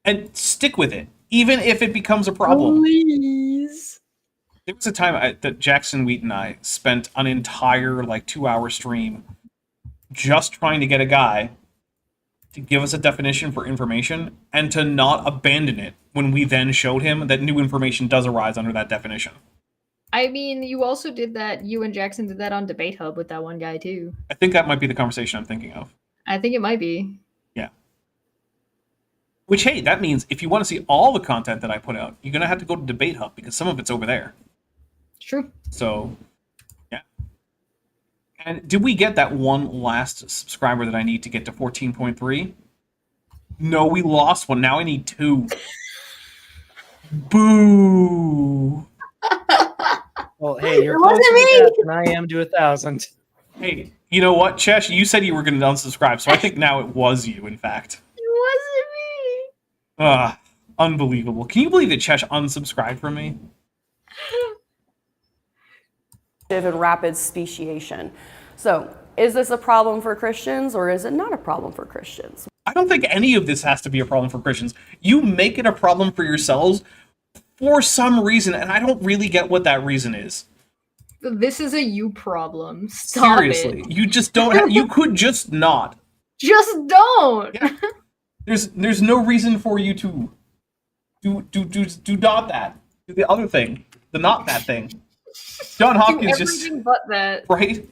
And stick with it, even if it becomes a problem. Please. There was a time that Jackson Wheat and I spent an entire 2-hour stream just trying to get a guy to give us a definition for information and to not abandon it when we then showed him that new information does arise under that definition. I mean, you also did that, you and Jackson did that on Debate Hub with that one guy too. I think that might be the conversation I'm thinking of. I think it might be. Yeah. Which, hey, that means if you want to see all the content that I put out, you're going to have to go to Debate Hub because some of it's over there. It's true. So, yeah. And did we get that one last subscriber that I need to get to 14.3? No, we lost one. Now I need 2. Boo! Well, hey, you're It closer wasn't to me! that than I am to 1,000. Hey, you know what, Chesh? You said you were going to unsubscribe, so I think now it was you, in fact. It wasn't me! Unbelievable. Can you believe that Chesh unsubscribed from me? and rapid speciation. So, is this a problem for Christians or is it not a problem for Christians? I don't think any of this has to be a problem for Christians. You make it a problem for yourselves for some reason, and I don't really get what that reason is. This is a you problem. Stop Seriously, it. you just don't. You could just not. Just don't. Yeah. There's no reason for you to do not that. Do the other thing. The not that thing. John Hopkins Do just everything but that. right.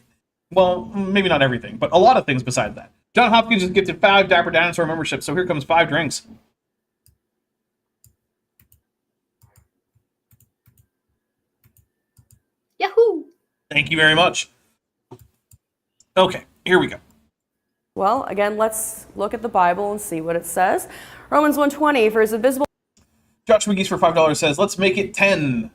Well, maybe not everything, but a lot of things besides that. John Hopkins just gifted 5 Dapper Dinosaur memberships, so here comes 5 drinks. Yahoo! Thank you very much. Okay, here we go. Well, again, let's look at the Bible and see what it says. Romans 1:20, for his invisible... Josh Wiggies for $5 says, "Let's make it 10."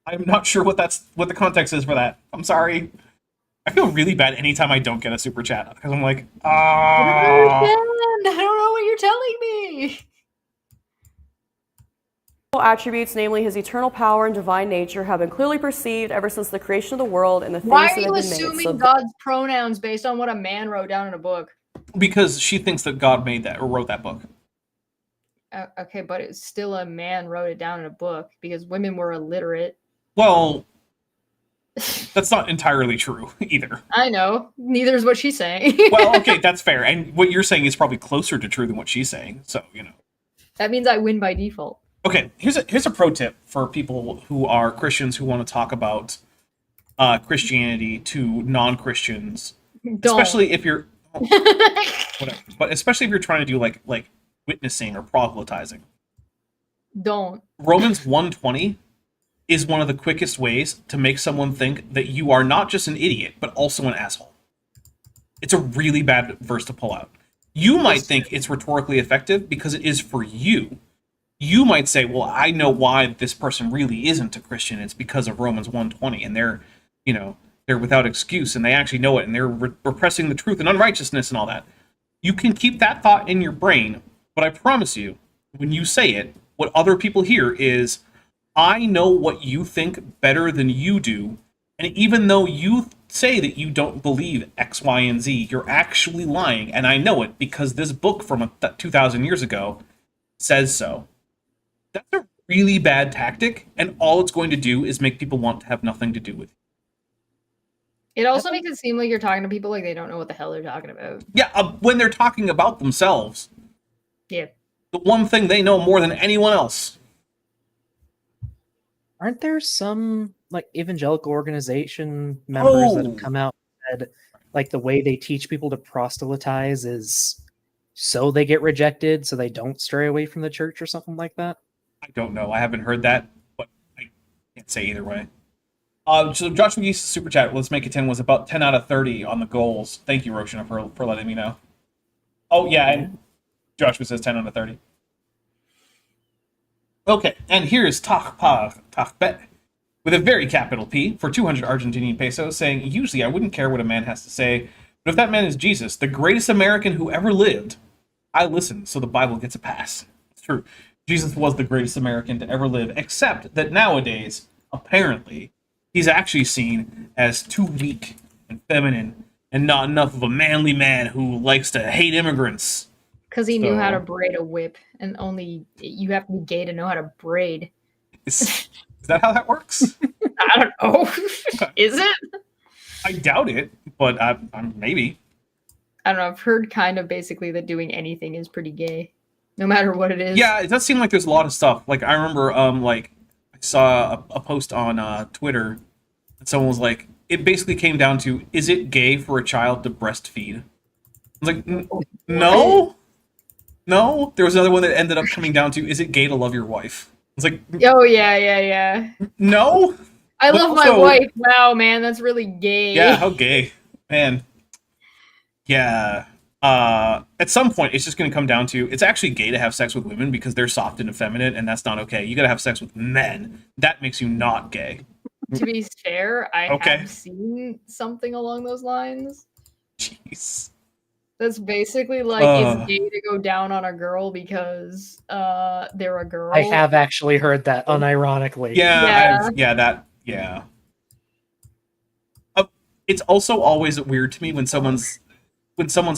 I'm not sure what the context is for that. I'm sorry. I feel really bad anytime I don't get a super chat because I'm like, I don't know what you're telling me. attributes, namely his eternal power and divine nature, have been clearly perceived ever since the creation of the world and the things Why that are have you been assuming made. So God's pronouns based on what a man wrote down in a book? because she thinks that God made that or wrote that book. Okay, but it's still a man wrote it down in a book because women were illiterate. Well, that's not entirely true either. I know. Neither is what she's saying. Well, okay, that's fair. And what you're saying is probably closer to true than what she's saying. So, you know. That means I win by default. Okay, here's a pro tip for people who are Christians who want to talk about Christianity to non-Christians, especially if you're whatever, but especially if you're trying to do like witnessing or proselytizing. Don't. Romans 1:20 is one of the quickest ways to make someone think that you are not just an idiot, but also an asshole. It's a really bad verse to pull out. You might think it's rhetorically effective because it is for you. You might say, well, I know why this person really isn't a Christian. It's because of Romans 1:20, and they're without excuse, and they actually know it, and they're repressing the truth and unrighteousness and all that. You can keep that thought in your brain, but I promise you, when you say it, what other people hear is, I know what you think better than you do, and even though you say that you don't believe X, Y, and Z, you're actually lying, and I know it because this book from 2,000 years ago says so. That's a really bad tactic, and all it's going to do is make people want to have nothing to do with it. It also makes it seem like you're talking to people like they don't know what the hell they're talking about. Yeah, when they're talking about themselves. Yeah. The one thing they know more than anyone else. Aren't there some like evangelical organization members that have come out and said like the way they teach people to proselytize is so they get rejected, so they don't stray away from the church or something like that? I don't know. I haven't heard that, but I can't say either way. So Josh McGee's super chat, let's make it 10, was about 10 out of 30 on the goals. Thank you, Roshana, for letting me know. Oh, yeah, and Joshua says 10 out of 30. Okay, and here's Tahbet with a very capital P for 200 Argentinian pesos saying, usually I wouldn't care what a man has to say, but if that man is Jesus, the greatest American who ever lived, I listen so the Bible gets a pass. It's true. Jesus was the greatest American to ever live, except that nowadays, apparently, he's actually seen as too weak and feminine and not enough of a manly man who likes to hate immigrants. Because he knew how to braid a whip, and only you have to be gay to know how to braid. Is that how that works? I don't know. Is it? I doubt it, but maybe. I don't know. I've heard kind of basically that doing anything is pretty gay, no matter what it is. Yeah, it does seem like there's a lot of stuff. Like I remember, I saw a post on Twitter, and someone was like, it basically came down to, is it gay for a child to breastfeed? I was like, no. No. There was another one that ended up coming down to, is it gay to love your wife? I was like, oh yeah. No. I But love my also- wife. Wow, man, that's really gay. Yeah, how gay, man. Yeah. At some point, it's just going to come down to, it's actually gay to have sex with women because they're soft and effeminate, and that's not okay. You got to have sex with men. That makes you not gay. To be fair, I Okay. have seen something along those lines. Jeez. That's basically like it's gay to go down on a girl because they're a girl. I have actually heard that unironically. Yeah. It's also always weird to me when someone's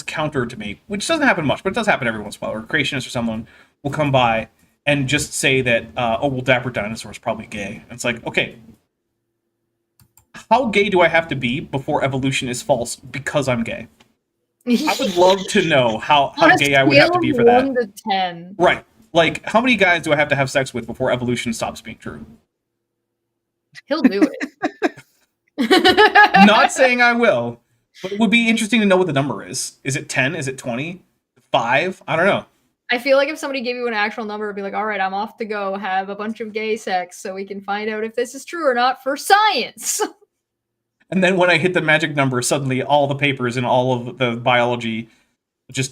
counter to me, which doesn't happen much, but it does happen every once in a while, or a creationist or someone will come by and just say that, oh, well, Dapper Dinosaur is probably gay. And it's like, okay, how gay do I have to be before evolution is false because I'm gay? I would love to know how On a gay I would have to be for scale of that. 1 to 10. Right. Like, how many guys do I have to have sex with before evolution stops being true? He'll do it. Not saying I will, but it would be interesting to know what the number is. Is it 10? Is it 20? 5? I don't know. I feel like if somebody gave you an actual number, it'd be like, all right, I'm off to go have a bunch of gay sex so we can find out if this is true or not for science. And then when I hit the magic number, suddenly all the papers and all of the biology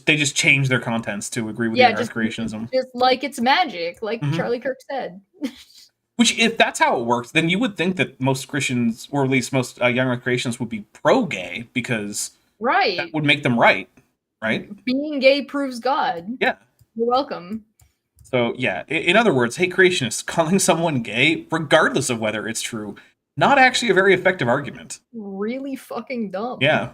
they just change their contents to agree with the Earth creationism. Just like it's magic, like Mhm. Charlie Kirk said. Which, if that's how it works, then you would think that most Christians, or at least most young Earth creationists, would be pro-gay because Right. that would make them right? Being gay proves God. Yeah. You're welcome. So, yeah. In other words, hey, creationists, calling someone gay, regardless of whether it's true, not actually a very effective argument. Really fucking dumb. Yeah.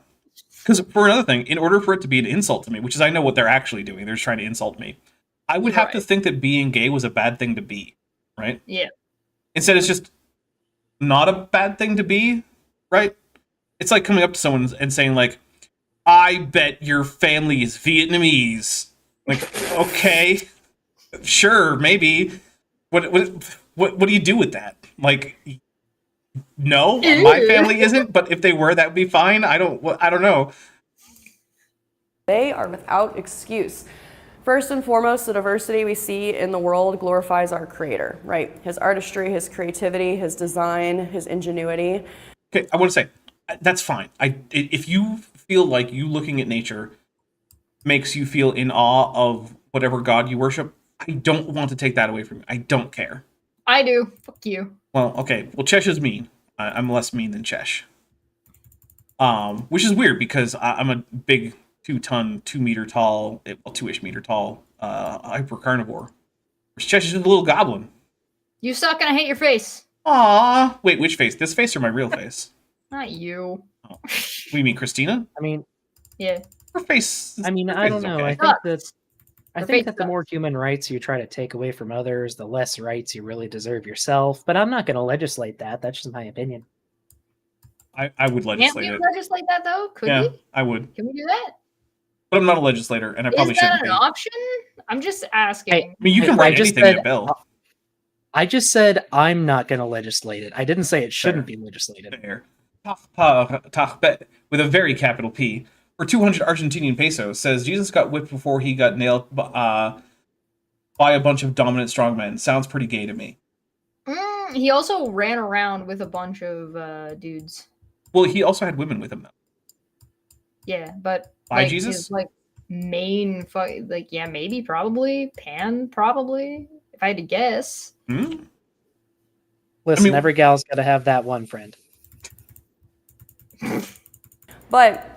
Because for another thing, in order for it to be an insult to me, which is I know what they're actually doing, they're just trying to insult me, I would have to think that being gay was a bad thing to be, right? Yeah. Instead, it's just not a bad thing to be, right? It's like coming up to someone and saying, like, I bet your family is Vietnamese. Like, okay, sure, maybe. What do you do with that? Like, no, my family isn't, but if they were, that would be fine. I don't know. They are without excuse. First and foremost, the diversity we see in the world glorifies our creator, right? His artistry, his creativity, his design, his ingenuity. Okay, I want to say, that's fine. If you feel like you looking at nature makes you feel in awe of whatever god you worship, I don't want to take that away from you. I don't care. I do. Fuck you. Well, okay. Well, Chesh is mean. I'm less mean than Chesh. Which is weird because I'm a big 2-ton, 2-meter tall, 2-ish meter tall, hyper carnivore. Whereas Chesh is a little goblin. You suck and I hate your face. Aww. Wait, which face? This face or my real face? Not you. Oh. We mean Christina? I mean, Yeah. Her face. I mean, her I face don't is know. okay. I think that the more human rights you try to take away from others, the less rights you really deserve yourself. But I'm not going to legislate that. That's just my opinion. I would Can't legislate we it. legislate that though? Could Yeah, we? I would. Can we do that? But I'm not a legislator, and I probably Is that shouldn't an be. option? I'm just asking. Hey, I mean, you can I write just anything in a said- bill. I just said I'm not going to legislate it. I didn't say it shouldn't Fair. be legislated. There. With a very capital P, for 200 Argentinian pesos, says Jesus got whipped before he got nailed by a bunch of dominant strongmen. Sounds pretty gay to me. He also ran around with a bunch of dudes. Well, he also had women with him, though. Yeah, but By like, Jesus? his, like main yeah, maybe, probably Pan, probably. If I had to guess. Hmm? Listen, every gal's got to have that one friend. But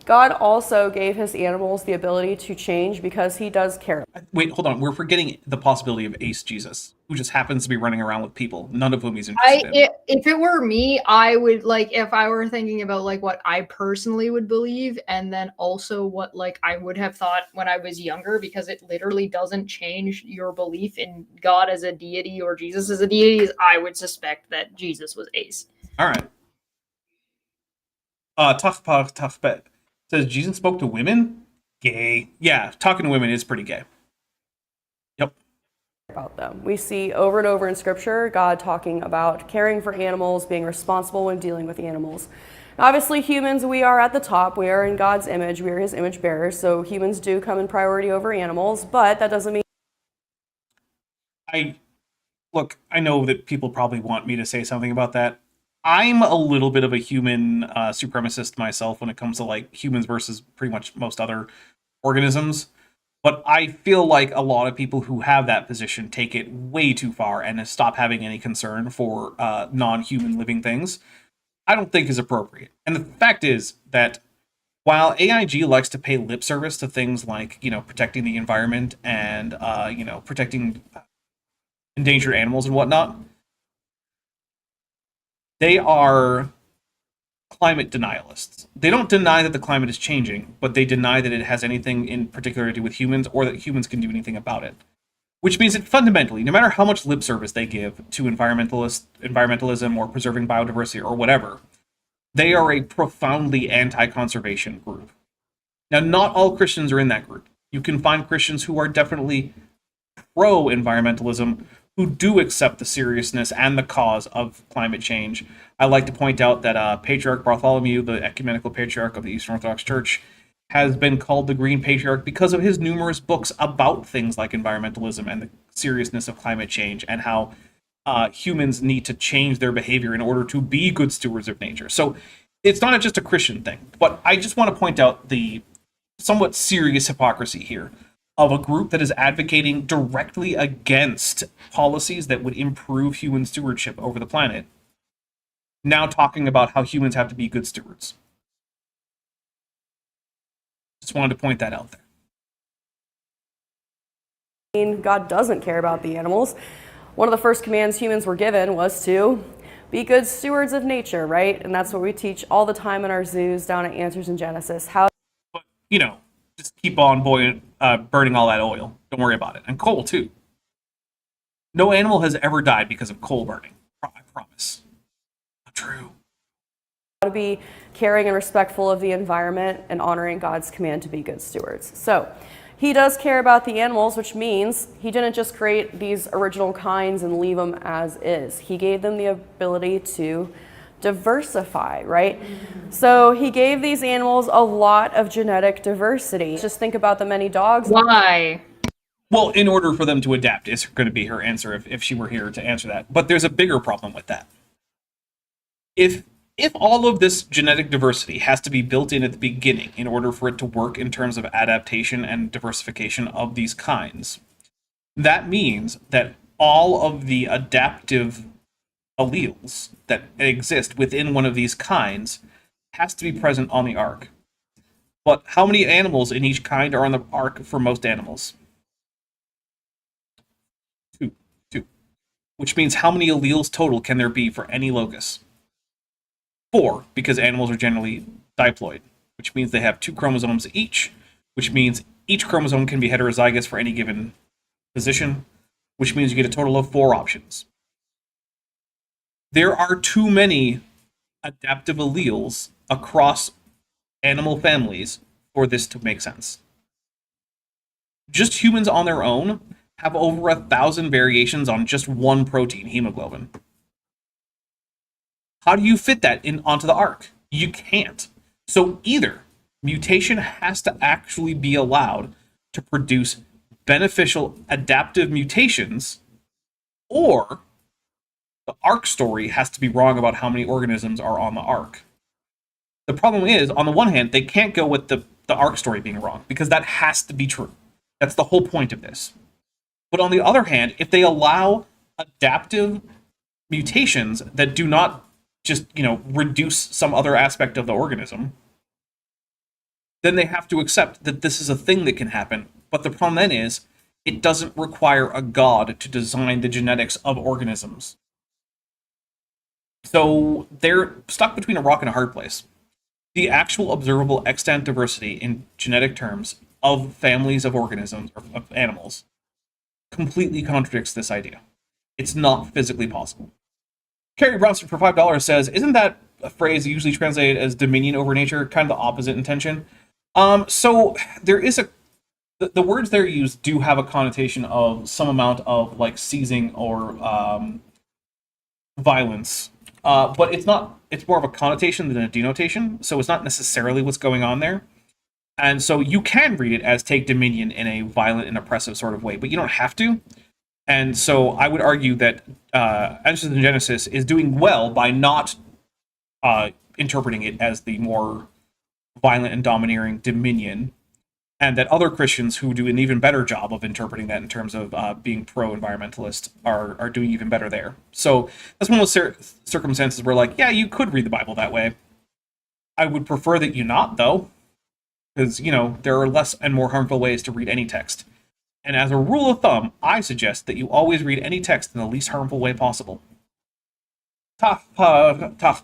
God also gave his animals the ability to change because he does care. Wait, hold on. We're forgetting the possibility of Ace Jesus, who just happens to be running around with people, none of whom he's interested in. If it were me, I would like, if I were thinking about like what I personally would believe, and then also what like I would have thought when I was younger, because it literally doesn't change your belief in God as a deity or Jesus as a deity, is I would suspect that Jesus was Ace. All right. Tachbet says Jesus spoke to women? Gay. Yeah, talking to women is pretty gay. Yep. About them. We see over and over in scripture God talking about caring for animals, being responsible when dealing with animals. Obviously, humans, we are at the top. We are in God's image. We are his image bearers. So humans do come in priority over animals, but that doesn't mean. Look, I know that people probably want me to say something about that. I'm a little bit of a human supremacist myself when it comes to like humans versus pretty much most other organisms. But I feel like a lot of people who have that position take it way too far and stop having any concern for non-human living things. I don't think is appropriate. And the fact is that while AIG likes to pay lip service to things like, protecting the environment and, protecting endangered animals and whatnot, they are climate denialists. They don't deny that the climate is changing, but they deny that it has anything in particular to do with humans or that humans can do anything about it. Which means that fundamentally, no matter how much lip service they give to environmentalism or preserving biodiversity or whatever, they are a profoundly anti-conservation group. Now, not all Christians are in that group. You can find Christians who are definitely pro-environmentalism, who do accept the seriousness and the cause of climate change. I like to point out that Patriarch Bartholomew, the ecumenical patriarch of the Eastern Orthodox Church, has been called the Green Patriarch because of his numerous books about things like environmentalism and the seriousness of climate change and how humans need to change their behavior in order to be good stewards of nature. So it's not just a Christian thing, but I just want to point out the somewhat serious hypocrisy here of a group that is advocating directly against policies that would improve human stewardship over the planet, now talking about how humans have to be good stewards. Just wanted to point that out there. God doesn't care about the animals. One of the first commands humans were given was to be good stewards of nature, right? And that's what we teach all the time in our zoos down at Answers in Genesis. How, but, just keep on burning all that oil. Don't worry about it. And coal, too. No animal has ever died because of coal burning. I promise. Not true. to be caring and respectful of the environment and honoring God's command to be good stewards. So he does care about the animals, which means he didn't just create these original kinds and leave them as is. He gave them the ability to diversify, right? So he gave these animals a lot of genetic diversity. Just think about the many dogs. Why? Well, in order for them to adapt is going to be her answer if she were here to answer that. But there's a bigger problem with that. If all of this genetic diversity has to be built in at the beginning in order for it to work in terms of adaptation and diversification of these kinds, that means that all of the adaptive alleles that exist within one of these kinds has to be present on the ark. But how many animals in each kind are on the ark for most animals? Two. Which means how many alleles total can there be for any locus? 4, because animals are generally diploid, which means they have 2 chromosomes each, which means each chromosome can be heterozygous for any given position, which means you get a total of 4 options. There are too many adaptive alleles across animal families for this to make sense. Just humans on their own have over 1,000 variations on just one protein, hemoglobin. How do you fit that onto the ark? You can't. So either mutation has to actually be allowed to produce beneficial adaptive mutations, or the ark story has to be wrong about how many organisms are on the ark. The problem is, on the one hand, they can't go with the ark story being wrong, because that has to be true. That's the whole point of this. But on the other hand, if they allow adaptive mutations that do not just, reduce some other aspect of the organism, then they have to accept that this is a thing that can happen. But the problem then is, it doesn't require a god to design the genetics of organisms. So they're stuck between a rock and a hard place. The actual observable extant diversity in genetic terms of families of organisms, or of animals, completely contradicts this idea. It's not physically possible. Carrie Bronson for $5 says, isn't that a phrase usually translated as dominion over nature, kind of the opposite intention? So there is the words there used do have a connotation of some amount of like seizing or violence, but it's not. It's more of a connotation than a denotation, so it's not necessarily what's going on there. And so you can read it as take dominion in a violent and oppressive sort of way, but you don't have to. And so I would argue that Answers in Genesis is doing well by not interpreting it as the more violent and domineering dominion, and that other Christians who do an even better job of interpreting that in terms of being pro-environmentalist are doing even better there. So that's one of those circumstances where, like, yeah, you could read the Bible that way. I would prefer that you not, though, because, there are less and more harmful ways to read any text. And as a rule of thumb, I suggest that you always read any text in the least harmful way possible. Tough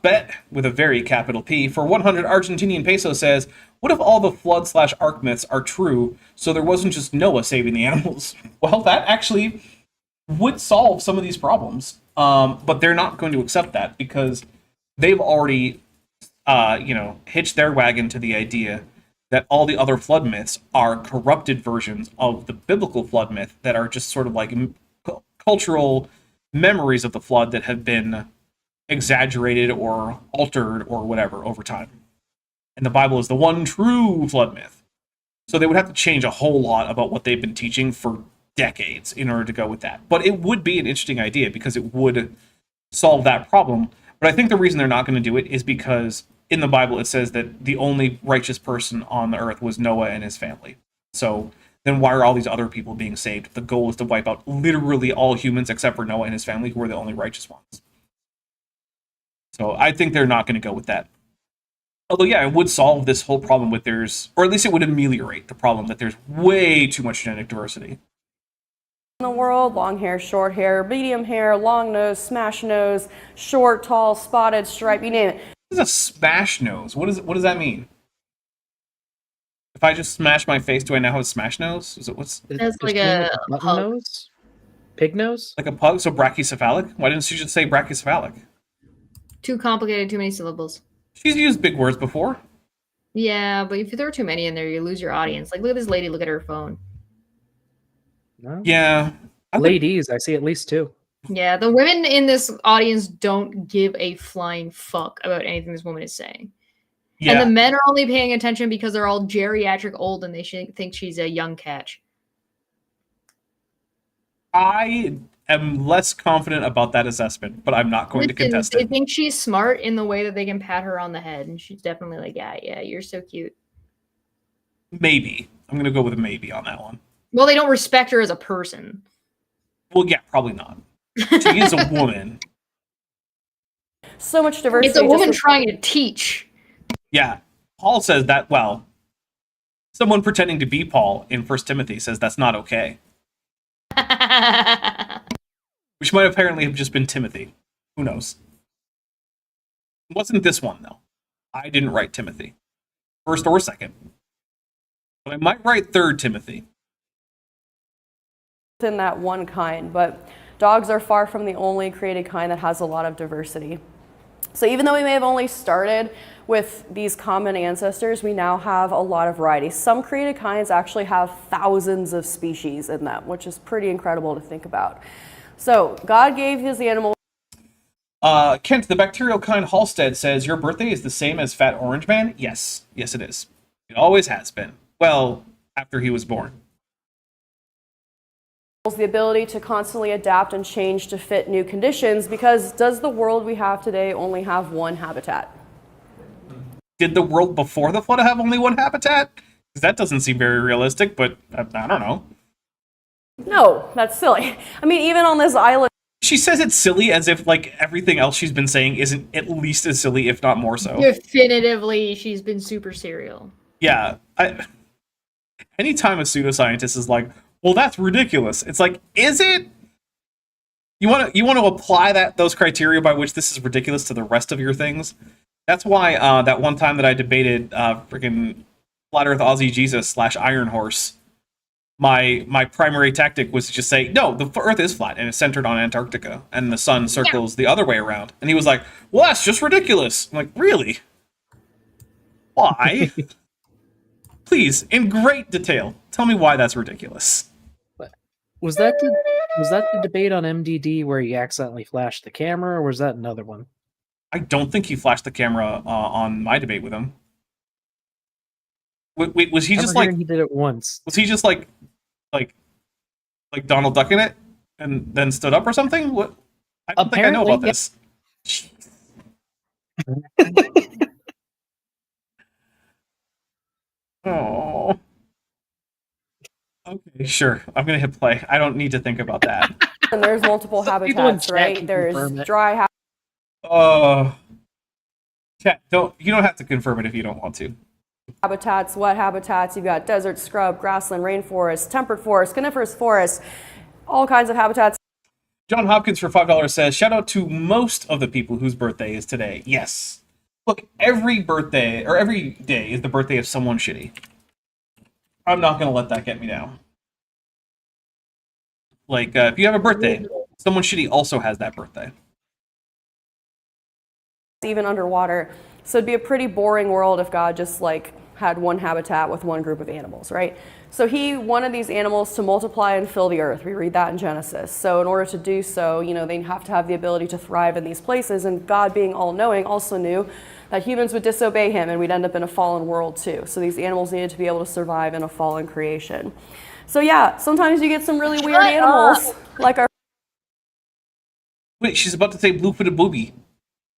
Bet, with a very capital P, for 100 Argentinian pesos says, What if all the flood/ark myths are true, so there wasn't just Noah saving the animals? Well, that actually would solve some of these problems. But they're not going to accept that because they've already, hitched their wagon to the idea that all the other flood myths are corrupted versions of the biblical flood myth that are just sort of like cultural memories of the flood that have been exaggerated or altered or whatever over time. And the Bible is the one true flood myth. So they would have to change a whole lot about what they've been teaching for decades in order to go with that. But it would be an interesting idea because it would solve that problem. But I think the reason they're not going to do it is because in the Bible it says that the only righteous person on the earth was Noah and his family. So then why are all these other people being saved if the goal is to wipe out literally all humans except for Noah and his family, who are the only righteous ones? So I think they're not going to go with that. Although, yeah, it would solve this whole problem with or at least it would ameliorate the problem that there's way too much genetic diversity. In the world, long hair, short hair, medium hair, long nose, smash nose, short, tall, spotted, striped, you name it. What is a smash nose? What does that mean? If I just smash my face, do I now have a smash nose? That's like a button pug. nose, pig nose. Like a pug? So brachycephalic? Why didn't she just say brachycephalic? Too complicated, too many syllables. She's used big words before. Yeah, but if you throw too many in there, you lose your audience. Like, look at this lady, look at her phone. No? Yeah. Ladies, I see at least two. Yeah, the women in this audience don't give a flying fuck about anything this woman is saying. Yeah. And the men are only paying attention because they're all geriatric old and they think she's a young catch. I am less confident about that assessment, but I'm not going to contest They it. think she's smart in the way that they can pat her on the head, and she's definitely like, yeah, you're so cute. Maybe. I'm going to go with a maybe on that one. Well, they don't respect her as a person. Well, yeah, probably not. She is a woman. So much diversity. It's a woman just- trying to teach. Yeah. Paul says that, well, someone pretending to be Paul in 1 Timothy says that's not okay. Which might apparently have just been Timothy. Who knows? It wasn't this one, though. I didn't write Timothy. First or second. But I might write 3rd Timothy. in that one kind, but dogs are far from the only created kind that has a lot of diversity. So even though we may have only started with these common ancestors, we now have a lot of variety. Some created kinds actually have thousands of species in them, which is pretty incredible to think about. So God gave his animals. Kent, the bacterial kind Halstead says, your birthday is the same as Fat Orange Man? Yes. Yes, it is. It always has been. Well, after he was born. The ability to constantly adapt and change to fit new conditions, because does the world we have today only have one habitat? Did the world before the flood have only one habitat? Because that doesn't seem very realistic, but I don't know. No, that's silly. I mean, even on this island. She says it's silly as if, like, everything else she's been saying isn't at least as silly, if not more so. Definitively, she's been super serial. Yeah. Anytime a pseudoscientist is like, well, that's ridiculous. It's like, is it? You want to apply those criteria by which this is ridiculous to the rest of your things? That's why that one time that I debated freaking Flat Earth Aussie Jesus / Iron Horse, my primary tactic was to just say, no, the Earth is flat and it's centered on Antarctica and the sun circles the other way around. And he was like, well, that's just ridiculous. I'm like, really? Why? Please, in great detail, tell me why that's ridiculous. Was that the debate on MDD where he accidentally flashed the camera, or was that another one? I don't think he flashed the camera on my debate with him. Wait, was he just like he did it once? Was he just like Donald Duck in it and then stood up or something? What? I don't think I know about this. Oh. Okay, sure. I'm gonna hit play. I don't need to think about that. And there's multiple habitats, right? There's dry Chat, you don't have to confirm it if you don't want to. habitats, wet habitats. You've got desert, scrub, grassland, rainforest, temperate forest, coniferous forest, all kinds of habitats. John Hopkins for $5 says, shout out to most of the people whose birthday is today. Yes. Look, every birthday or every day is the birthday of someone shitty. I'm not gonna let that get me down. Like, if you have a birthday, someone shitty also has that birthday. Even underwater. So it'd be a pretty boring world if God just like had one habitat with one group of animals, right? So he wanted these animals to multiply and fill the earth. We read that in Genesis. So in order to do so, they have to have the ability to thrive in these places. And God, being all-knowing, also knew that humans would disobey him and we'd end up in a fallen world too. So these animals needed to be able to survive in a fallen creation. So yeah, sometimes you get some really weird animals, like our Wait, she's about to say blue-footed booby.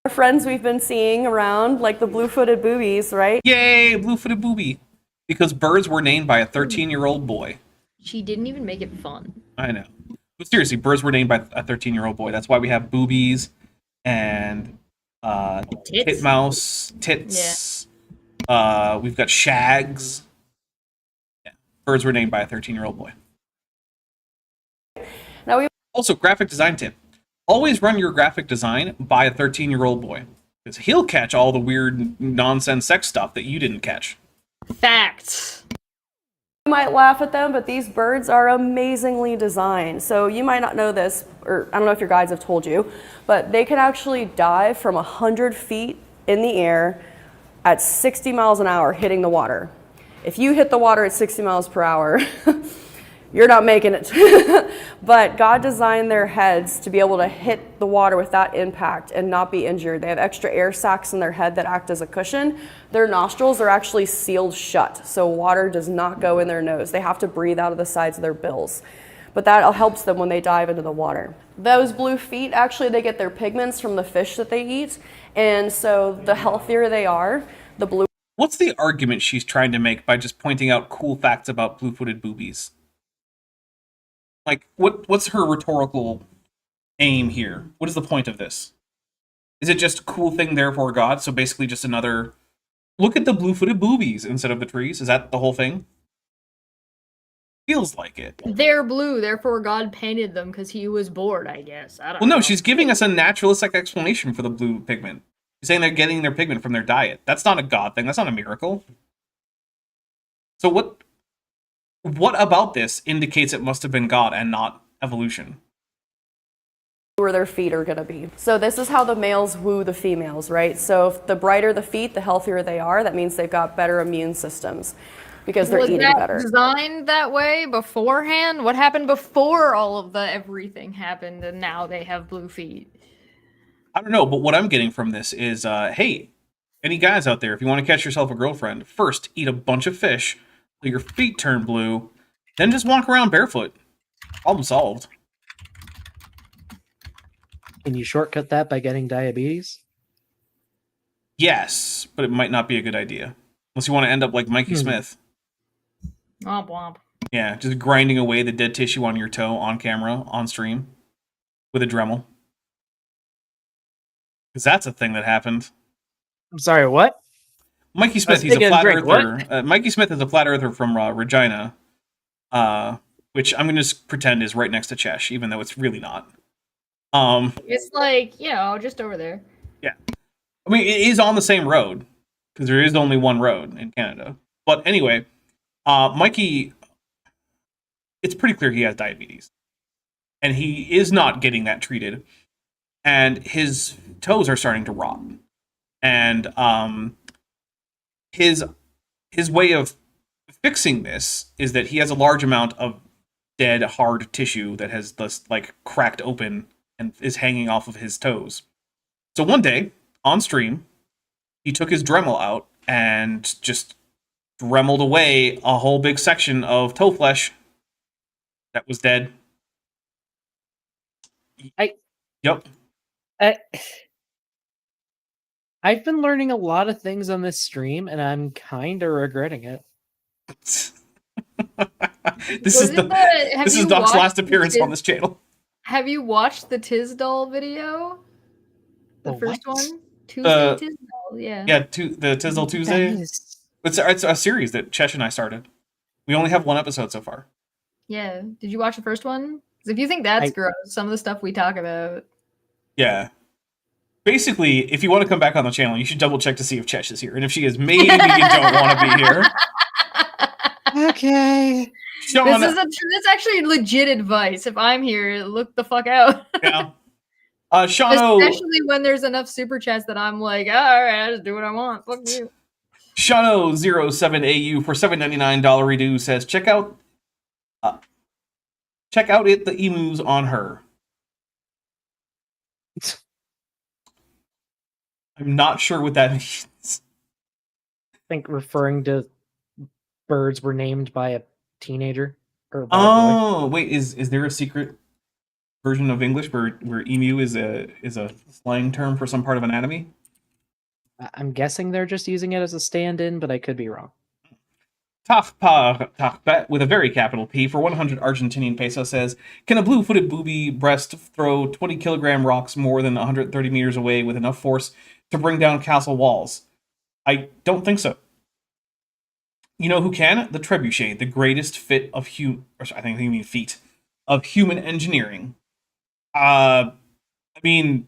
friends we've been seeing around, like the blue-footed boobies, right? Yay, blue-footed booby. Because birds were named by a 13-year-old boy. She didn't even make it fun. I know. But seriously, birds were named by a 13-year-old boy. That's why we have boobies and titmouse, tits. Yeah. We've got shags. Yeah. Birds were named by a 13-year-old boy. Now Also, graphic design tip. Always run your graphic design by a 13-year-old boy. Because he'll catch all the weird nonsense sex stuff that you didn't catch. Facts. You might laugh at them, but these birds are amazingly designed. So you might not know this, or I don't know if your guides have told you, but they can actually dive from 100 feet in the air at 60 miles an hour hitting the water. If you hit the water at 60 miles per hour, you're not making it. But God designed their heads to be able to hit the water with that impact and not be injured. They have extra air sacs in their head that act as a cushion. Their nostrils are actually sealed shut, so water does not go in their nose. They have to breathe out of the sides of their bills. But that helps them when they dive into the water. Those blue feet, actually, they get their pigments from the fish that they eat. And so the healthier they are, the blue. What's the argument she's trying to make by just pointing out cool facts about blue-footed boobies? Like, what's her rhetorical aim here? What is the point of this? Is it just a cool thing, therefore God? So basically just another, look at the blue-footed boobies instead of the trees? Is that the whole thing? Feels like it. They're blue, therefore God painted them because he was bored, I guess. I don't know. Well, no, she's giving us a naturalistic explanation for the blue pigment. She's saying they're getting their pigment from their diet. That's not a God thing. That's not a miracle. So what about this indicates it must have been God and not evolution? Where their feet are going to be. So this is how the males woo the females, right? So if the brighter the feet, the healthier they are. That means they've got better immune systems because they're eating better. Was that designed that way beforehand? What happened before all of the everything happened and now they have blue feet? I don't know, but what I'm getting from this is, hey, any guys out there, if you want to catch yourself a girlfriend, first eat a bunch of fish, till your feet turn blue, then just walk around barefoot. Problem solved. Can you shortcut that by getting diabetes? Yes, but it might not be a good idea. Unless you want to end up like Mikey Smith. Womp womp. Yeah, just grinding away the dead tissue on your toe on camera, on stream, with a Dremel. Because that's a thing that happened. I'm sorry, what? Mikey Smith, he's a flat earther. Mikey Smith is a flat earther from Regina, which I'm going to pretend is right next to Chesh, even though it's really not. It's like, just over there. Yeah. I mean, it is on the same road, because there is only one road in Canada. But anyway, Mikey, it's pretty clear he has diabetes. And he is not getting that treated. And his toes are starting to rot. And his way of fixing this is that he has a large amount of dead, hard tissue that has just, like, cracked open and is hanging off of his toes. So one day, on stream, he took his Dremel out and just Dremeled away a whole big section of toe flesh that was dead. Yep. I've been learning a lot of things on this stream, and I'm kind of regretting it. This is Doc's last appearance on this channel. Have you watched the Tisdall video? The first one? Tuesday Tisdall, yeah. Yeah, the Tisdall Tuesday. It's a series that Chesh and I started. We only have one episode so far. Yeah. Did you watch the first one? Because if you think that's gross, some of the stuff we talk about. Yeah. Basically, if you want to come back on the channel, you should double check to see if Chesh is here. And if she is, maybe you don't want to be here. Okay. Sean, That's actually legit advice. If I'm here, look the fuck out. yeah. Shano, Especially when there's enough super chats that I'm like, all right, I just do what I want. Fuck you. Shano07AU for $7.99 redo says, check out it, the emus on her. I'm not sure what that means. I think referring to birds were named by a teenager or by a boy. Wait, is there a secret version of English where emu is a slang term for some part of anatomy? I'm guessing they're just using it as a stand-in, but I could be wrong. Tafpa with a very capital P for 100 Argentinian peso says, can a blue-footed booby breast throw 20-kilogram rocks more than 130 meters away with enough force to bring down castle walls? I don't think so. You know who can? The trebuchet, the greatest feat of human engineering. I mean,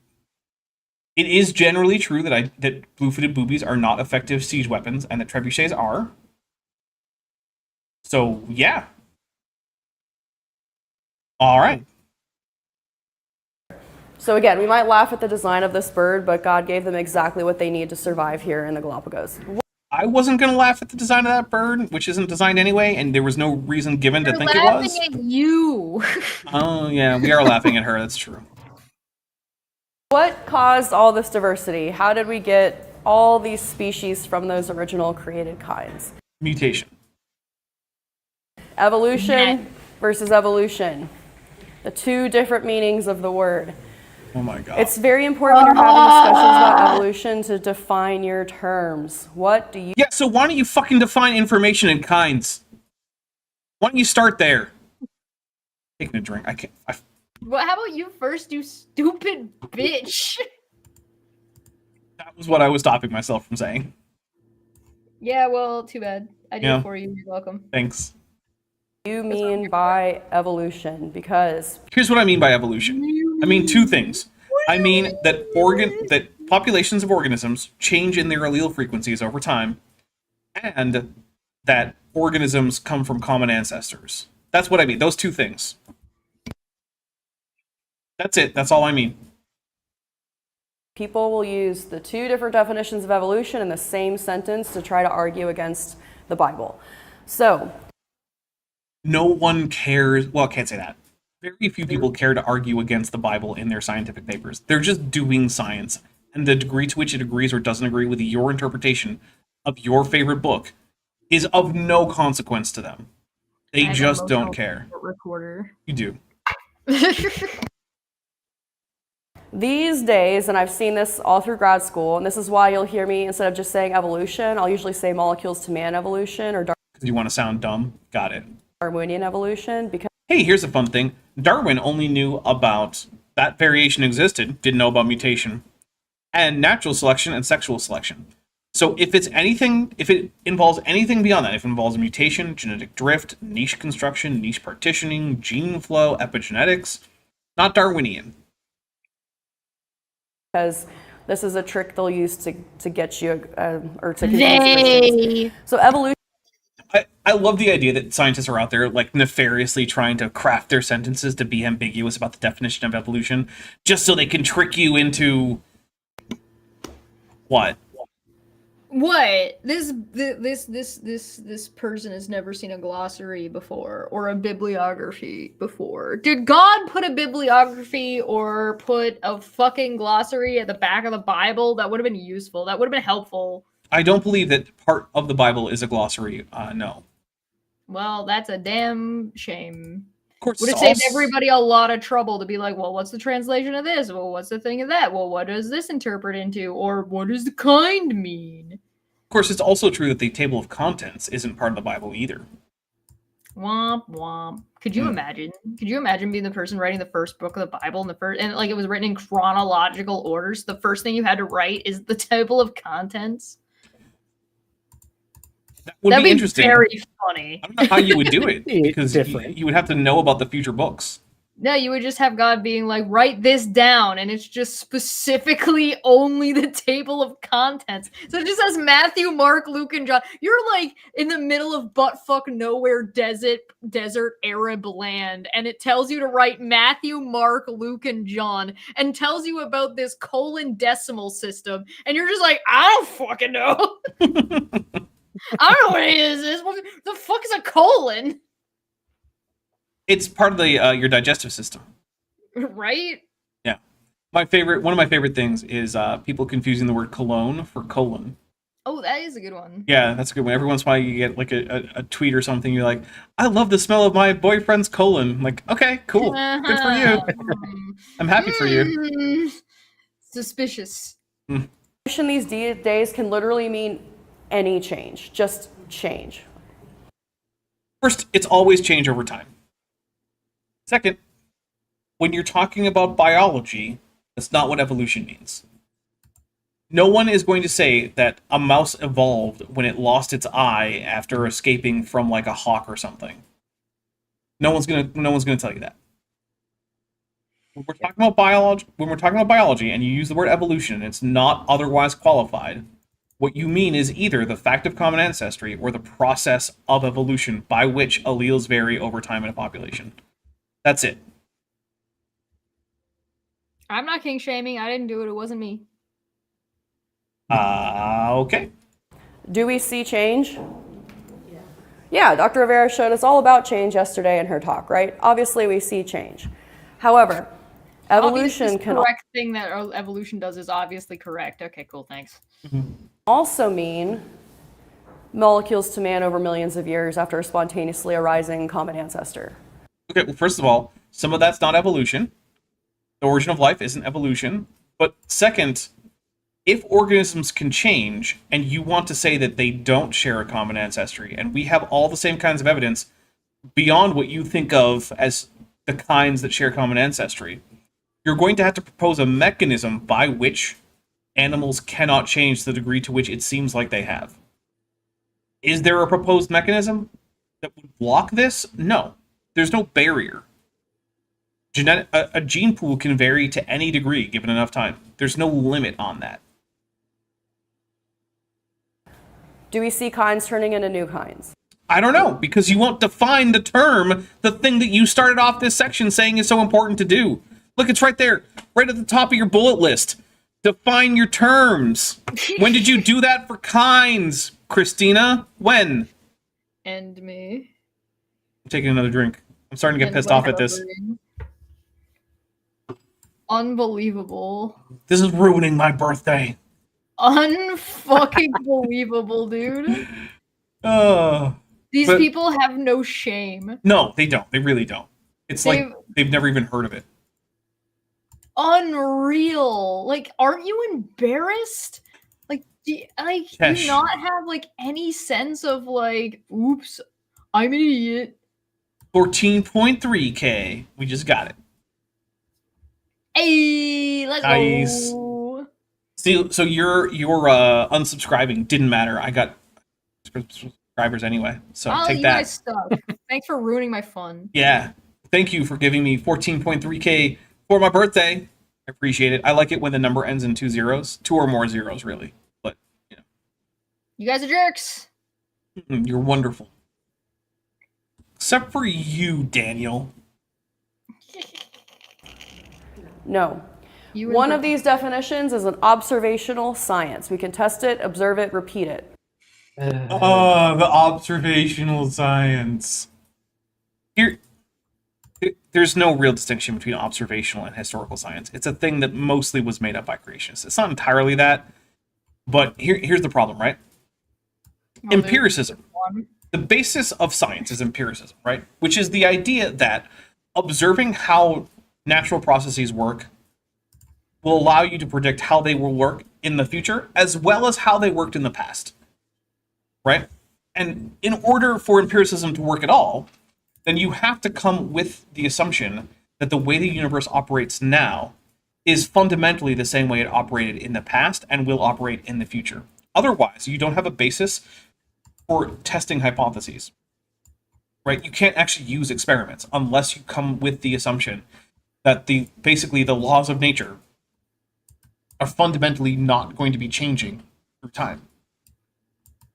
it is generally true that blue-footed boobies are not effective siege weapons, and that trebuchets are. So, yeah. All right. So again, we might laugh at the design of this bird, but God gave them exactly what they need to survive here in the Galapagos. I wasn't going to laugh at the design of that bird, which isn't designed anyway, and there was no reason given to think it was. Laughing at you. Oh, yeah, we are laughing at her. That's true. What caused all this diversity? How did we get all these species from those original created kinds? Mutation. Evolution versus evolution. The two different meanings of the word. Oh my god. It's very important when you're having discussions about evolution to define your terms. What do you... Yeah, so why don't you fucking define information in kinds? Why don't you start there? Taking a drink. I can't... Well, how about you first, you stupid bitch? That was what I was stopping myself from saying. Yeah, well, too bad. I did Yeah. it for you. You're welcome. Thanks. You mean by evolution? Because Here's what I mean by evolution. I mean two things. I mean that populations of organisms change in their allele frequencies over time, and that organisms come from common ancestors. That's what I mean. Those two things. That's it. That's all I mean. people will use the two different definitions of evolution in the same sentence to try to argue against the Bible. So No one cares. Well, I can't say that. Very few people care to argue against the Bible in their scientific papers. They're just doing science. And the degree to which it agrees or doesn't agree with your interpretation of your favorite book is of no consequence to them. They just don't care. Recorder. You do. these days, and I've seen this all through grad school, and this is why you'll hear me, instead of just saying evolution, I'll usually say molecules to man evolution or Because you want to sound dumb? Got it. Darwinian evolution, because Hey, here's a fun thing. Darwin only knew about that variation existed, didn't know about mutation, and natural selection and sexual selection. So if it's anything, if it involves anything beyond that, if it involves mutation, genetic drift, niche construction, niche partitioning, gene flow, epigenetics, not Darwinian. because this is a trick they'll use to get you or to convince Christians. So evolution I love the idea that scientists are out there like nefariously trying to craft their sentences to be ambiguous about the definition of evolution, just so they can trick you into what? What? This person has never seen a glossary before or a bibliography before. Did God put a bibliography or put a fucking glossary at the back of the Bible? That would have been useful. That would have been helpful. I don't believe that part of the Bible is a glossary. No. Well, that's a damn shame. Of course, Would have saved everybody a lot of trouble to be like, well, what's the translation of this? Well, what's the thing of that? Well, what does this interpret into? Or what does the kind mean? Of course, it's also true that the table of contents isn't part of the Bible either. Womp womp. Could you imagine? Could you imagine being the person writing the first book of the Bible and like it was written in chronological orders? The first thing you had to write is the table of contents. That would That'd be be interesting. very funny. I don't know how you would do it because Different. you would have to know about the future books. No, you would just have God being like, write this down, and it's just specifically only the table of contents. So it just says Matthew, Mark, Luke, and John. You're like in the middle of buttfuck nowhere desert Arab land, and it tells you to write Matthew, Mark, Luke, and John, and tells you about this colon decimal system, and you're just like, I don't fucking know. I don't know what it is. What the fuck is a colon? It's part of the your digestive system. Right? Yeah. One of my favorite things is people confusing the word cologne for colon. Oh, that is a good one. Yeah, that's a good one. Every once in a while you get like a tweet or something, you're like, I love the smell of my boyfriend's colon. I'm like, okay, cool. Good for you. I'm happy for you. Suspicious. These days can literally mean any change, just change. First, it's always change over time. Second, when you're talking about biology, that's not what evolution means. No one is going to say that a mouse evolved when it lost its eye after escaping from like a hawk or something. No one's gonna tell you that. When we're talking about biology, and you use the word evolution, and it's not otherwise qualified, what you mean is either the fact of common ancestry or the process of evolution by which alleles vary over time in a population. That's it. I'm not king shaming. I didn't do it. It wasn't me. Okay. Do we see change? Yeah, Dr. Rivera showed us all about change yesterday in her talk, right? Obviously, we see change. However, evolution Obviously, can the correct thing that evolution does is obviously correct. Okay, cool. Thanks. also mean molecules to man over millions of years after a spontaneously arising common ancestor. Okay, well, first of all, some of that's not evolution. The origin of life isn't evolution. But second, if organisms can change, and you want to say that they don't share a common ancestry, and we have all the same kinds of evidence beyond what you think of as the kinds that share common ancestry, you're going to have to propose a mechanism by which animals cannot change to the degree to which it seems like they have. Is there a proposed mechanism that would block this? No. There's no barrier. A gene pool can vary to any degree given enough time. There's no limit on that. Do we see kinds turning into new kinds? I don't know, because you won't define the term, the thing that you started off this section saying is so important to do. Look, it's right there, right at the top of your bullet list. Define your terms. When did you do that for kinds, Christina? When? And me. I'm taking another drink. I'm starting to get pissed off at this. Unbelievable. This is ruining my birthday. Unfucking believable, dude. These But- people have no shame. No, they don't. They really don't. It's like they've never even heard of it. Unreal. Like, aren't you embarrassed? Like, do you Tesh. not have like any sense of like, oops, I'm an idiot. 14.3K. We just got it. Hey, let's Nice. go. See, so your unsubscribing didn't matter. I got subscribers anyway. So Oh, take you that. guys suck. Thanks for ruining my fun. Yeah. Thank you for giving me 14.3K for my birthday. I appreciate it. I like it when the number ends in 2 zeros. 2 or more zeros, really. But, you know. You guys are jerks. You're wonderful. Except for you, Daniel. No. You One and of these definitions is an observational science. We can test it, observe it, repeat it. Oh, the observational science. There's no real distinction between observational and historical science. It's a thing that mostly was made up by creationists. It's not entirely that, but here's the problem, right? Empiricism. The basis of science is empiricism, right? Which is the idea that observing how natural processes work will allow you to predict how they will work in the future, as well as how they worked in the past, right? And in order for empiricism to work at all, then you have to come with the assumption that the way the universe operates now is fundamentally the same way it operated in the past and will operate in the future. Otherwise, you don't have a basis for testing hypotheses. right? You can't actually use experiments unless you come with the assumption that basically the laws of nature are fundamentally not going to be changing through time.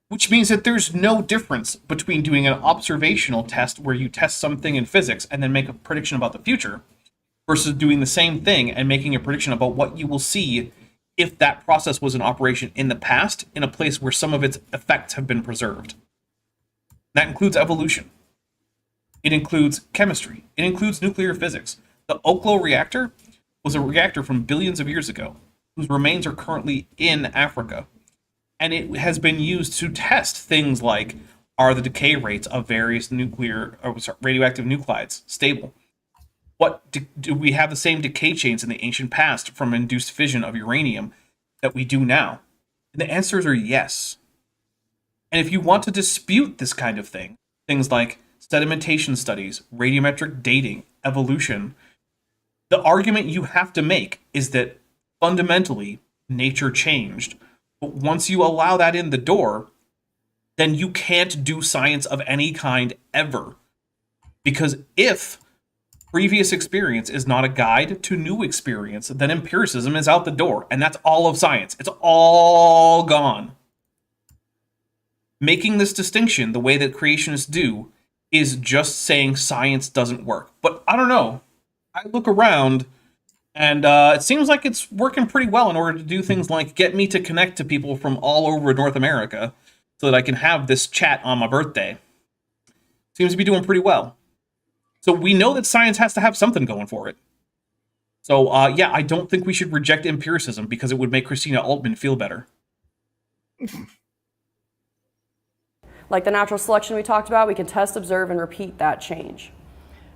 Which means that there's no difference between doing an observational test where you test something in physics and then make a prediction about the future versus doing the same thing and making a prediction about what you will see if that process was in operation in the past in a place where some of its effects have been preserved. That includes evolution. It includes chemistry. It includes nuclear physics. The Oklo reactor was a reactor from billions of years ago, whose remains are currently in Africa. And it has been used to test things like, are the decay rates of various radioactive nuclides stable? Do we have the same decay chains in the ancient past from induced fission of uranium that we do now? And the answers are yes. And if you want to dispute this kind of thing, things like sedimentation studies, radiometric dating, evolution, the argument you have to make is that fundamentally nature changed. But once you allow that in the door, then you can't do science of any kind ever. Because if previous experience is not a guide to new experience, then empiricism is out the door. And that's all of science. It's all gone. Making this distinction the way that creationists do is just saying science doesn't work. But I don't know. I look around, and it seems like it's working pretty well in order to do things like get me to connect to people from all over North America so that I can have this chat on my birthday. Seems to be doing pretty well. So we know that science has to have something going for it. So, yeah, I don't think we should reject empiricism because it would make Christina Altman feel better. Like the natural selection we talked about, we can test, observe, and repeat that change.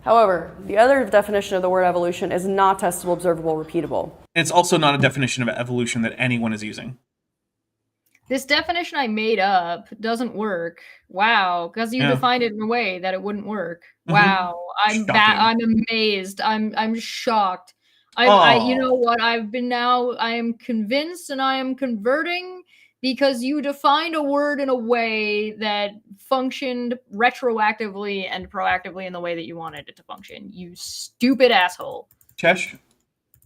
However, the other definition of the word evolution is not testable, observable, repeatable. It's also not a definition of evolution that anyone is using. This definition I made up doesn't work. Wow, because you defined it in a way that it wouldn't work. Wow, I'm amazed. I'm shocked. You know what? I am convinced and I am converting because you defined a word in a way that functioned retroactively and proactively in the way that you wanted it to function. You stupid asshole. Chesh,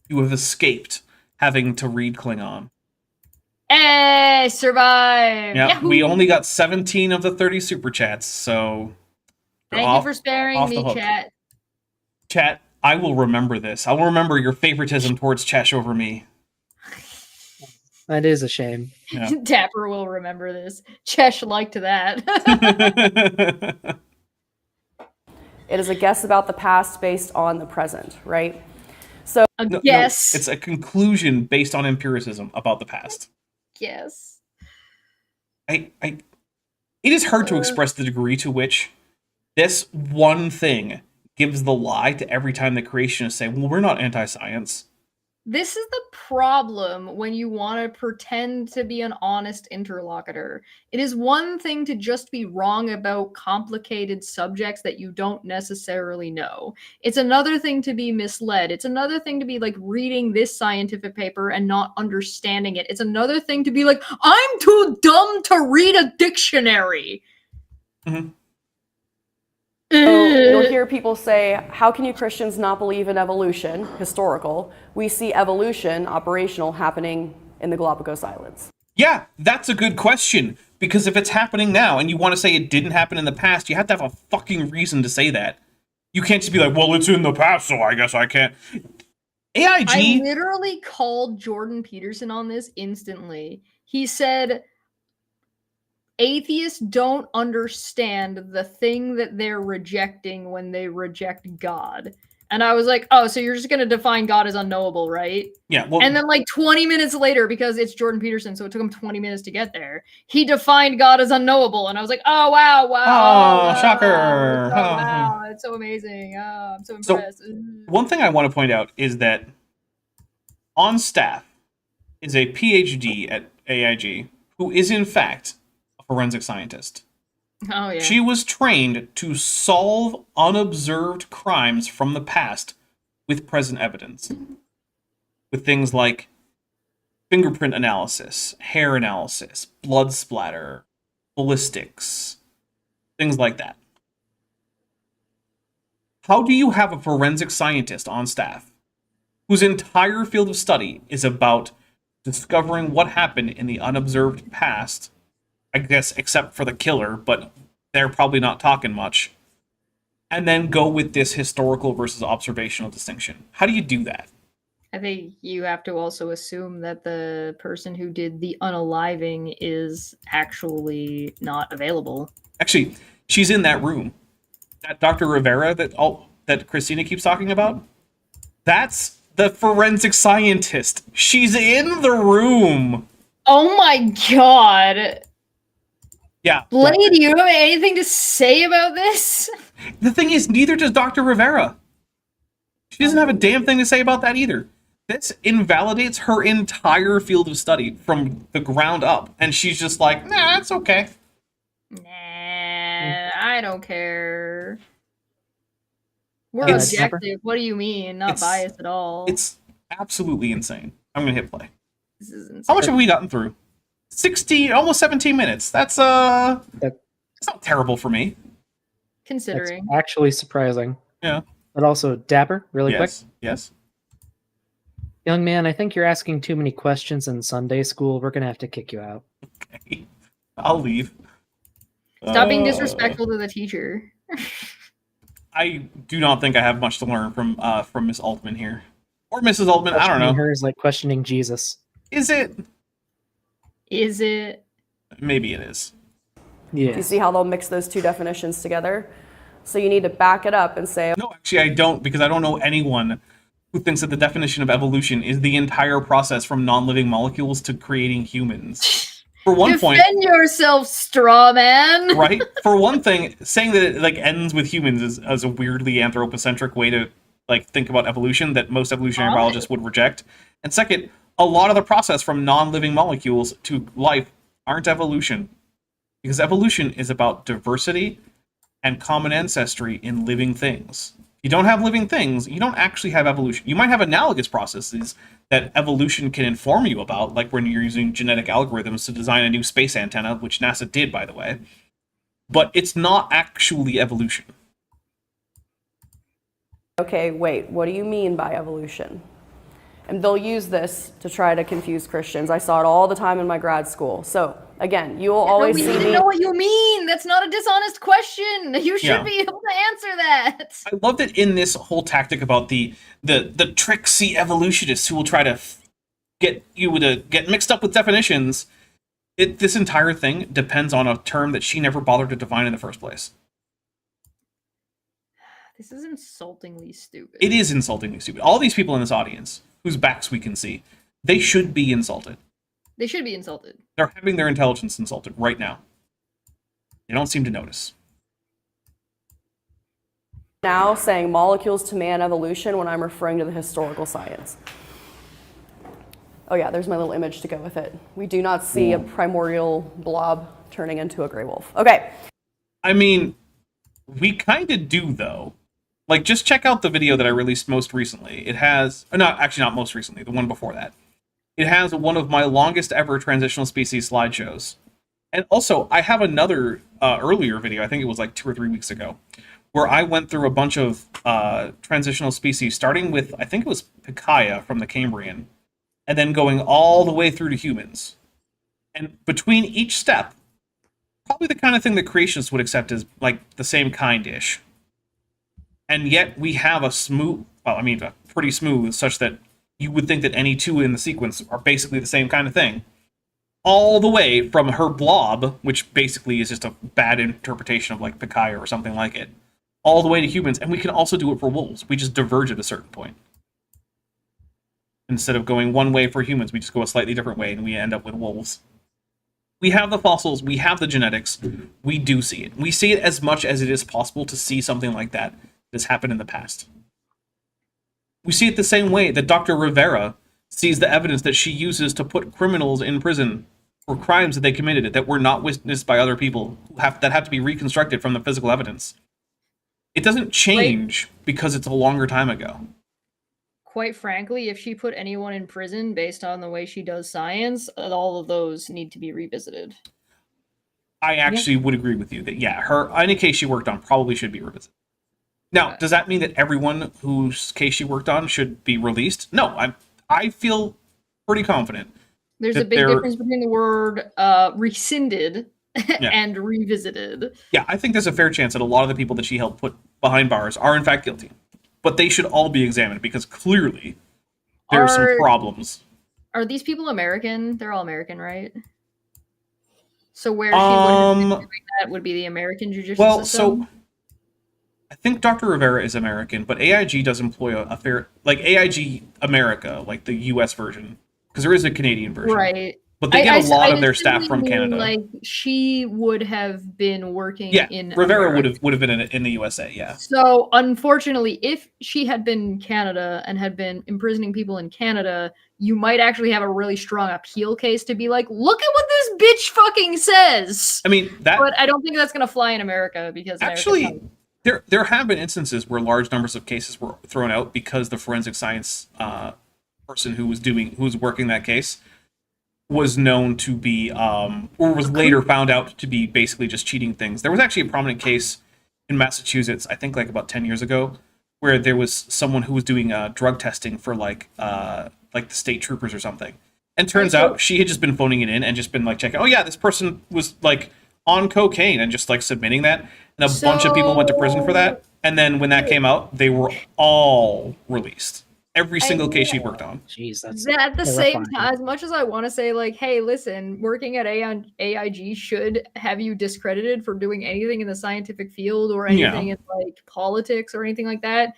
you have escaped having to read Klingon. Hey, survive! Yeah, Yahoo! We only got 17 of the 30 super chats, so thank you for sparing me, chat. Chat, I will remember this. I will remember your favoritism towards Chesh over me. That is a shame. Yeah. Dapper will remember this. Chesh liked that. It is a guess about the past based on the present, right? So yes, it's a conclusion based on empiricism about the past. Yes. It is hard to express the degree to which this one thing gives the lie to every time the creationists say, well, we're not anti-science. This is the problem when you want to pretend to be an honest interlocutor. It is one thing to just be wrong about complicated subjects that you don't necessarily know. It's another thing to be misled. It's another thing to be like reading this scientific paper and not understanding it. It's another thing to be like, I'm too dumb to read a dictionary. Mm-hmm. So you'll hear people say, how can you Christians not believe in evolution, historical? We see evolution, operational, happening in the Galapagos Islands. Yeah, that's a good question. Because if it's happening now and you want to say it didn't happen in the past, you have to have a fucking reason to say that. You can't just be like, well, it's in the past, so I guess I can't. AIG... I literally called Jordan Peterson on this instantly. He said... atheists don't understand the thing that they're rejecting when they reject God. And I was like, oh, so you're just going to define God as unknowable, right? Yeah. Well, and then like 20 minutes later, because it's Jordan Peterson, so it took him 20 minutes to get there, he defined God as unknowable. And I was like, oh, wow. Oh, Wow, shocker. Wow, it's so amazing. Oh, I'm so impressed. One thing I want to point out is that on staff is a PhD at AIG who is in fact forensic scientist. Oh, yeah. She was trained to solve unobserved crimes from the past with present evidence. With things like fingerprint analysis, hair analysis, blood splatter, ballistics, things like that. How do you have a forensic scientist on staff whose entire field of study is about discovering what happened in the unobserved past, I guess except for the killer, but they're probably not talking much, and then go with this historical versus observational distinction? How do you do that? I think you have to also assume that the person who did the unaliving is actually not available. Actually, she's in that room. That Dr. Rivera that Christina keeps talking about, that's the forensic scientist. She's in the room. Oh my god. Yeah. Blade, do you have anything to say about this? The thing is, neither does Dr. Rivera. She doesn't have a damn thing to say about that either. This invalidates her entire field of study from the ground up. And she's just like, nah, it's okay. Nah, I don't care. We're It's- objective. What do you mean? Not It's- biased at all. It's absolutely insane. I'm going to hit play. This is insane. How much have we gotten through? 16, almost 17 minutes. That's it's not terrible for me. Considering. That's actually surprising. Yeah. But also, Dapper, really quick. Yes. Young man, I think you're asking too many questions in Sunday school. We're going to have to kick you out. Okay. I'll leave. Stop being disrespectful to the teacher. I do not think I have much to learn from Miss Altman here. Or Mrs. Altman, I don't Questioning know. her is like questioning Jesus. Is it? Is it? Maybe it is. Yeah. You see how they'll mix those two definitions together? So you need to back it up and say, No, actually I don't, because I don't know anyone who thinks that the definition of evolution is the entire process from non-living molecules to creating humans. For one point, Defend yourself, straw man. right? For one thing, saying that it like ends with humans is a weirdly anthropocentric way to like think about evolution that most evolutionary biologists would reject. And second, a lot of the process from non-living molecules to life aren't evolution, because evolution is about diversity and common ancestry in living things. If you don't have living things, you don't actually have evolution. You might have analogous processes that evolution can inform you about, like when you're using genetic algorithms to design a new space antenna, which NASA did, by the way. But it's not actually evolution. okay, wait, what do you mean by evolution? And they'll use this to try to confuse Christians. I saw it all the time in my grad school. So again, you will always we see need to me. know what you mean. That's not a dishonest question. You should Yeah. be able to answer that. I love that in this whole tactic about the tricksy evolutionists who will try to get you to get mixed up with definitions. This entire thing depends on a term that she never bothered to define in the first place. This is insultingly stupid. It is insultingly stupid. All these people in this audience, whose backs we can see, they should be insulted. They should be insulted. They're having their intelligence insulted right now. They don't seem to notice. Now saying molecules to man evolution when I'm referring to the historical science. Oh yeah, there's my little image to go with it. We do not see a primordial blob turning into a gray wolf. Okay. I mean, we kind of do, though. Like, just check out the video that I released most recently. It has... not most recently, the one before that. It has one of my longest ever transitional species slideshows. And also, I have another earlier video, I think it was like 2 or 3 weeks ago, where I went through a bunch of transitional species, starting with, I think it was Pikaia from the Cambrian, and then going all the way through to humans. And between each step, probably the kind of thing that creationists would accept as, like, the same kind-ish. And yet we have a pretty smooth, such that you would think that any two in the sequence are basically the same kind of thing. All the way from her blob, which basically is just a bad interpretation of, like, Pikaia or something like it, all the way to humans. And we can also do it for wolves. We just diverge at a certain point. Instead of going one way for humans, we just go a slightly different way, and we end up with wolves. We have the fossils, we have the genetics, we do see it. We see it as much as it is possible to see something like that has happened in the past. We see it the same way that Dr. Rivera sees the evidence that she uses to put criminals in prison for crimes that they committed that were not witnessed by other people that have to be reconstructed from the physical evidence. It doesn't change because it's a longer time ago. Quite frankly, if she put anyone in prison based on the way she does science, all of those need to be revisited. I actually would agree with you that, yeah, any case she worked on probably should be revisited. Now, does that mean that everyone whose case she worked on should be released? No, I feel pretty confident. There's a that big they're- difference between the word rescinded Yeah. and revisited. Yeah, I think there's a fair chance that a lot of the people that she helped put behind bars are in fact guilty. But they should all be examined because clearly there are some problems. Are these people American? They're all American, right? So where she would have been doing that would be the American judicial system? So I think Dr. Rivera is American, but AIG does employ a fair, like AIG America, like the US version, because there is a Canadian version. Right. But they get a lot of their staff distinctly from mean, Canada. Like she would have been working in Rivera America. would have been in the USA, yeah. So unfortunately, if she had been in Canada and had been imprisoning people in Canada, you might actually have a really strong appeal case to be like, look at what this bitch fucking says. I mean that. But I don't think that's gonna fly in America because Actually, there have been instances where large numbers of cases were thrown out because the forensic science person who was working that case was known to be or was later found out to be basically just cheating things. There was actually a prominent case in Massachusetts, I think like about 10 years ago, where there was someone who was doing drug testing for like the state troopers or something. And turns out she had just been phoning it in and just been like checking, oh yeah, this person was like on cocaine and just like submitting that. And a bunch of people went to prison for that. And then when that came out, they were all released. Every single case she worked on. Jeez, that's at the same terrifying. time, as much as I want to say, like, hey, listen, working at AIG should have you discredited for doing anything in the scientific field or anything in like politics or anything like that,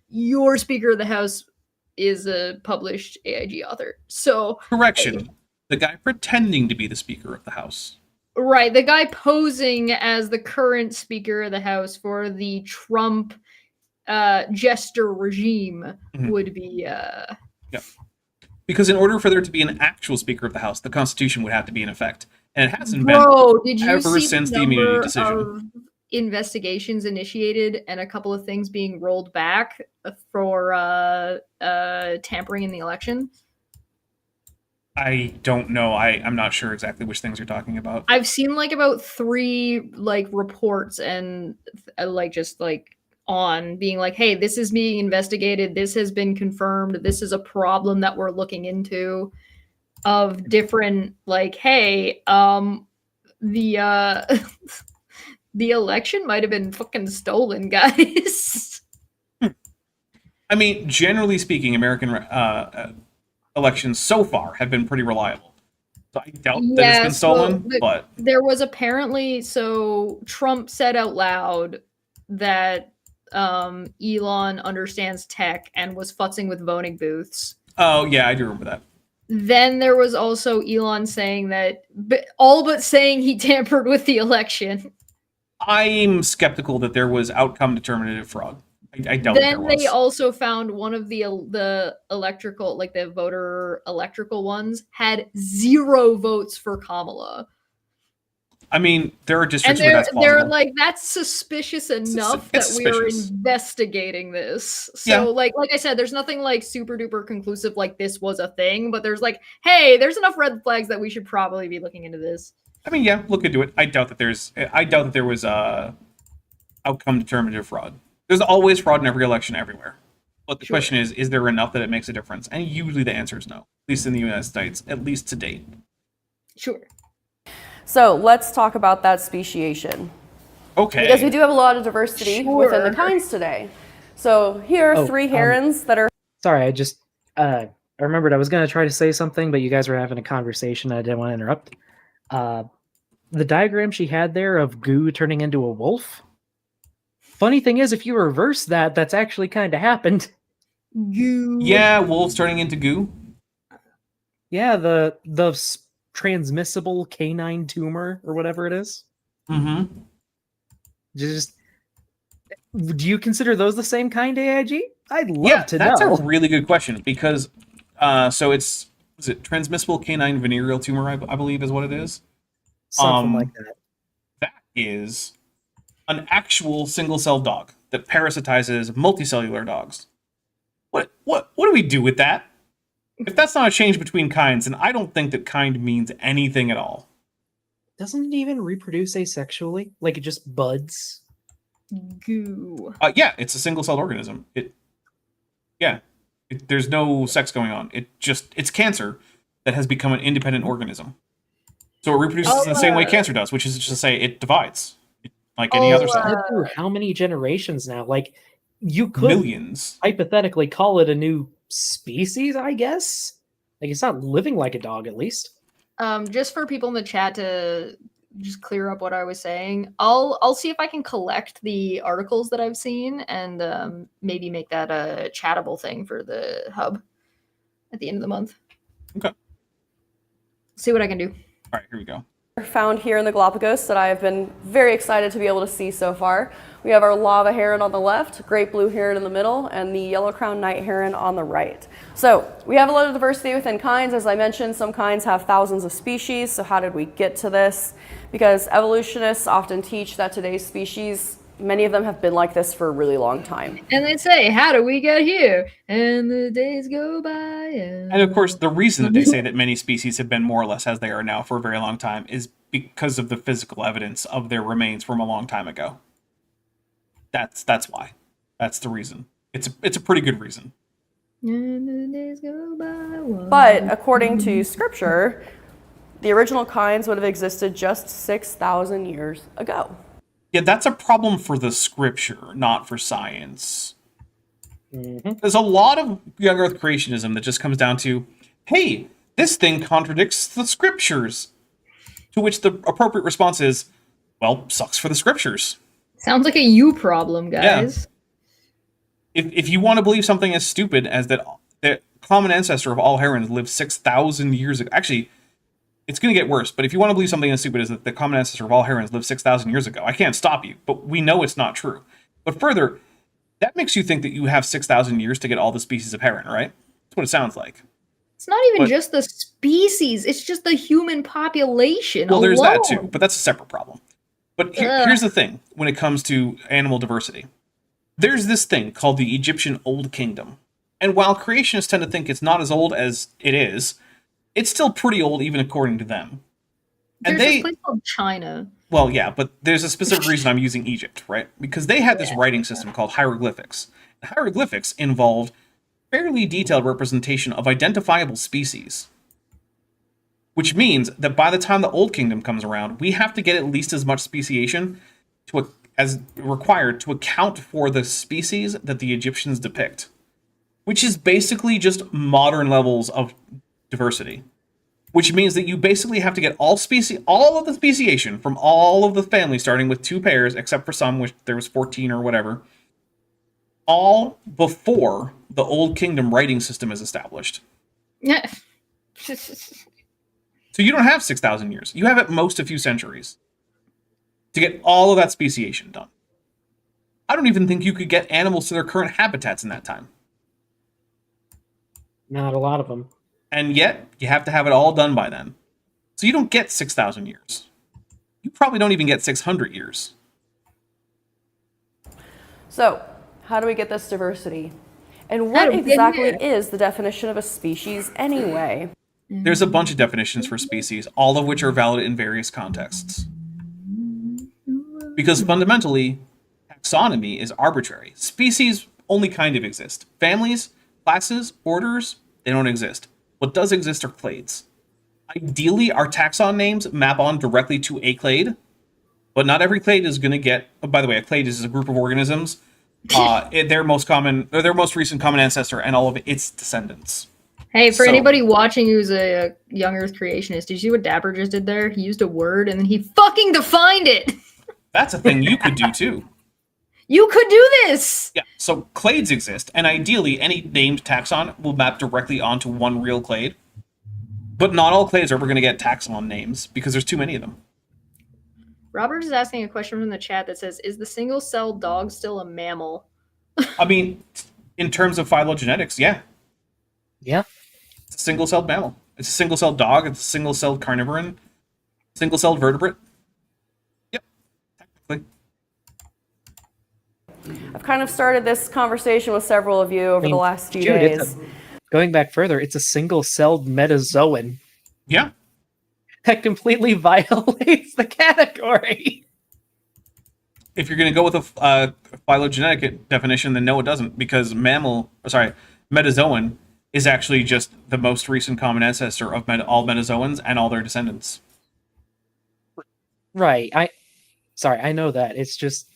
your Speaker of the House is a published AIG author. So Correction. The guy pretending to be the Speaker of the House. right, the guy posing as the current Speaker of the House for the Trump jester regime would be because in order for there to be an actual Speaker of the House, the Constitution would have to be in effect, and it hasn't Bro, did you ever see since the the immunity number decision. of investigations initiated and a couple of things being rolled back for tampering in the election? I don't know. I'm not sure exactly which things you're talking about. I've seen like about 3 like reports and like just like on being like, hey, this is being investigated, this has been confirmed, this is a problem that we're looking into, of different like, hey, the the election might have been fucking stolen, guys. I mean, generally speaking, American elections so far have been pretty reliable. So I doubt that it's been stolen, but there was apparently, so Trump said out loud that Elon understands tech and was futzing with voting booths. oh yeah, I do remember that. Then there was also Elon saying that, all but saying he tampered with the election. I'm skeptical that there was outcome determinative fraud. I doubt there Then was. they also found one of the electrical, like the voter electrical ones, had 0 votes for Kamala. I mean, there are And districts where that's they're plausible. like, that's suspicious enough it's that we are suspicious. investigating this. So Yeah. like I said, there's nothing like super duper conclusive like this was a thing, but there's like, hey, there's enough red flags that we should probably be looking into this. I mean, yeah, look into it. I doubt that there was outcome determinative fraud. There's always fraud in every election everywhere. But the question is there enough that it makes a difference? And usually the answer is no, at least in the United States, at least to date. Sure. So let's talk about that speciation. Okay. Because we do have a lot of diversity within the kinds today. So here are 3 herons that are... Sorry, I remembered I was going to try to say something, but you guys were having a conversation. I didn't want to interrupt. The diagram she had there of goo turning into a wolf. Funny thing is, if you reverse that, that's actually kind of happened. Goo. Yeah, wolves turning into goo. Yeah, the transmissible canine tumor or whatever it is. Mm-hmm. Just, do you consider those the same kind, AIG? I'd love Yeah, to that's know. a really good question because so is it transmissible canine venereal tumor? I believe is what it is. Something like that. That is an actual single-celled dog that parasitizes multicellular dogs. What do we do with that? If that's not a change between kinds, then I don't think that kind means anything at all. Doesn't it even reproduce asexually? Like it just buds? Goo. Yeah, it's a single-celled organism. There's no sex going on. It's cancer that has become an independent organism. So it reproduces in the same way cancer does, which is just to say it divides like any other cell. Been through how many generations now? Like, you could Millions. hypothetically call it a new species, I guess. Like, it's not living like a dog, at least. Just for people in the chat to just clear up what I was saying, I'll see if I can collect the articles that I've seen and maybe make that a chattable thing for the hub at the end of the month. Okay. See what I can do. All right, here we go. Found here in the Galapagos that I have been very excited to be able to see so far. We have our lava heron on the left, great blue heron in the middle, and the yellow-crowned night heron on the right. So we have a lot of diversity within kinds. As I mentioned, some kinds have thousands of species. So how did we get to this? Because evolutionists often teach that today's species, many of them have been like this for a really long time. And they say, how do we get here? And the days go by. And of course, the reason that they say that many species have been more or less as they are now for a very long time is because of the physical evidence of their remains from a long time ago. That's why. That's the reason. It's a pretty good reason. And the days go by. But according to scripture, the original kinds would have existed just 6,000 years ago. Yeah, that's a problem for the scripture, not for science. There's a lot of young earth creationism that just comes down to, hey, this thing contradicts the scriptures. To which the appropriate response is, well, sucks for the scriptures. Sounds like a you problem, guys. Yeah. If you want to believe something as stupid as that the common ancestor of all herons lived 6,000 years ago, actually, it's going to get worse, but if you want to believe something as stupid as that the common ancestor of all herons lived 6,000 years ago, I can't stop you, but we know it's not true. But further, that makes you think that you have 6,000 years to get all the species of heron, right? That's what it sounds like. It's not even just the species, it's just the human population. Well, there's that alone. too, but that's a separate problem. But here's the thing when it comes to animal diversity. There's this thing called the Egyptian Old Kingdom. And while creationists tend to think it's not as old as it is, it's still pretty old even according to them. And There's this place called China. Well, yeah, but there's a specific reason I'm using Egypt, right? Because they had this writing system called hieroglyphics. And hieroglyphics involved fairly detailed representation of identifiable species. Which means that by the time the Old Kingdom comes around, we have to get at least as much speciation as required to account for the species that the Egyptians depict. Which is basically just modern levels of diversity. Which means that you basically have to get all of the speciation from all of the families, starting with 2 pairs, except for some, which there was 14 or whatever, all before the Old Kingdom writing system is established. So you don't have 6,000 years. You have at most a few centuries to get all of that speciation done. I don't even think you could get animals to their current habitats in that time. Not a lot of them. And yet, you have to have it all done by then. So you don't get 6,000 years. You probably don't even get 600 years. So, how do we get this diversity? And what exactly is the definition of a species anyway? There's a bunch of definitions for species, all of which are valid in various contexts. Because fundamentally, taxonomy is arbitrary. Species only kind of exist. Families, classes, orders, they don't exist. What does exist are clades. Ideally, our taxon names map on directly to a clade, but not every clade is going to get... Oh, by the way, a clade is a group of organisms. Their most recent common ancestor and all of its descendants. Hey, for anybody watching who's a young Earth creationist, did you see what Dapper just did there? He used a word and then he fucking defined it! That's a thing you could do too. You could do this! Yeah, so clades exist, and ideally any named taxon will map directly onto one real clade. But not all clades are ever going to get taxon names, because there's too many of them. Robert is asking a question from the chat that says, is the single-celled dog still a mammal? I mean, in terms of phylogenetics, yeah. Yeah. It's a single-celled mammal. It's a single-celled dog, it's a single-celled carnivoran, single-celled vertebrate. Yep, technically. I've kind of started this conversation with several of you over the last few days. Going back further, it's a single-celled metazoan. Yeah. That completely violates the category. if you're going to go with a phylogenetic definition, then no, it doesn't, because metazoan is actually just the most recent common ancestor of all metazoans and all their descendants. Right. I know that. It's just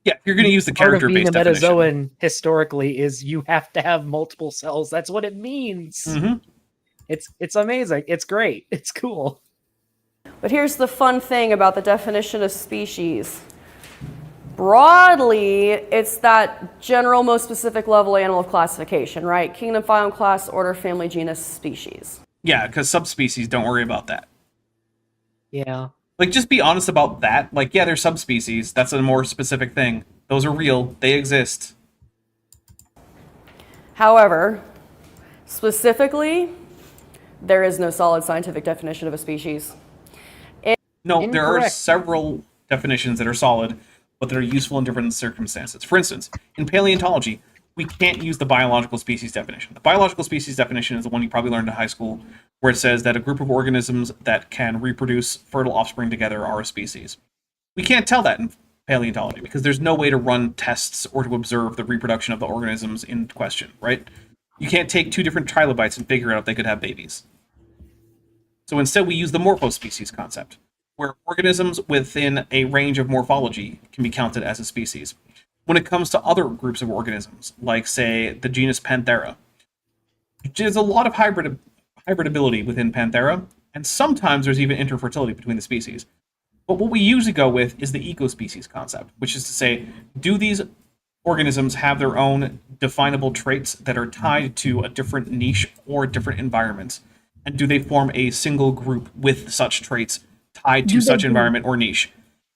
Yeah, if you're going to use the part of being character-based a definition. metazoan historically is you have to have multiple cells. That's what it means. Mhm. It's amazing. It's great. It's cool. But here's the fun thing about the definition of species. Broadly, it's that general, most specific level animal classification, right? Kingdom, phylum, class, order, family, genus, species. Yeah, because subspecies, don't worry about that. Yeah. Like, just be honest about that. Like, yeah, they're subspecies. That's a more specific thing. Those are real. They exist. However, specifically, there is no solid scientific definition of a species. No, there are Incorrect. several definitions that are solid, but that are useful in different circumstances. For instance, in paleontology, we can't use the biological species definition. The biological species definition is the one you probably learned in high school, where it says that a group of organisms that can reproduce fertile offspring together are a species. We can't tell that in paleontology because there's no way to run tests or to observe the reproduction of the organisms in question, right? You can't take two different trilobites and figure out if they could have babies. So instead, we use the morphospecies concept, where organisms within a range of morphology can be counted as a species. When it comes to other groups of organisms, like, say, the genus Panthera, there's a lot of hybridability within Panthera, and sometimes there's even interfertility between the species. But what we usually go with is the ecospecies concept, which is to say, do these organisms have their own definable traits that are tied to a different niche or different environments? And do they form a single group with such traits tied to such environment or niche?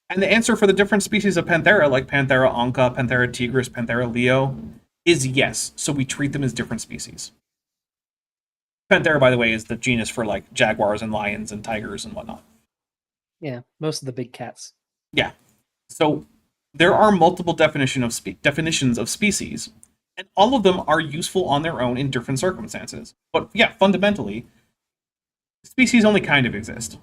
And the answer for the different species of Panthera, like Panthera onca, Panthera tigris, Panthera leo, is yes. So we treat them as different species. Panthera, by the way, is the genus for like jaguars and lions and tigers and whatnot. Yeah, most of the big cats. Yeah. So there are multiple definitions of species, and all of them are useful on their own in different circumstances. But yeah, fundamentally, species only kind of exist.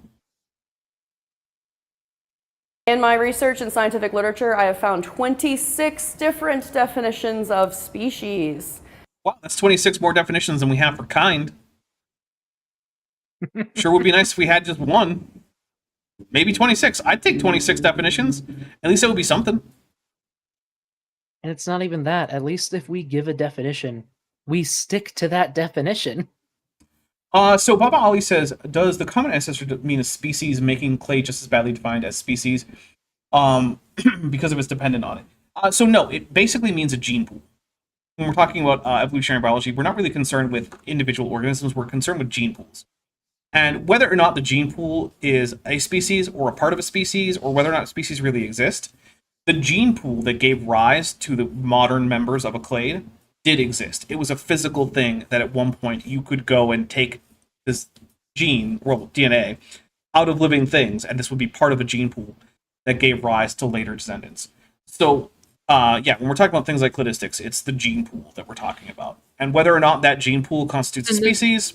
In my research in scientific literature, I have found 26 different definitions of species. Wow, that's 26 more definitions than we have for kind. Sure would be nice if we had just one. Maybe 26. I'd take 26 definitions. At least it would be something. And it's not even that. At least if we give a definition, we stick to that definition. So Baba Ali says, does the common ancestor mean a species making clay just as badly defined as species because of its dependent on it? So no, it basically means a gene pool. When we're talking about evolutionary biology, we're not really concerned with individual organisms, we're concerned with gene pools. And whether or not the gene pool is a species or a part of a species, or whether or not species really exist, the gene pool that gave rise to the modern members of a clade did exist. It was a physical thing that at one point you could go and take this gene, or DNA, out of living things, and this would be part of a gene pool that gave rise to later descendants. So, yeah, when we're talking about things like cladistics, it's the gene pool that we're talking about. And whether or not that gene pool constitutes a species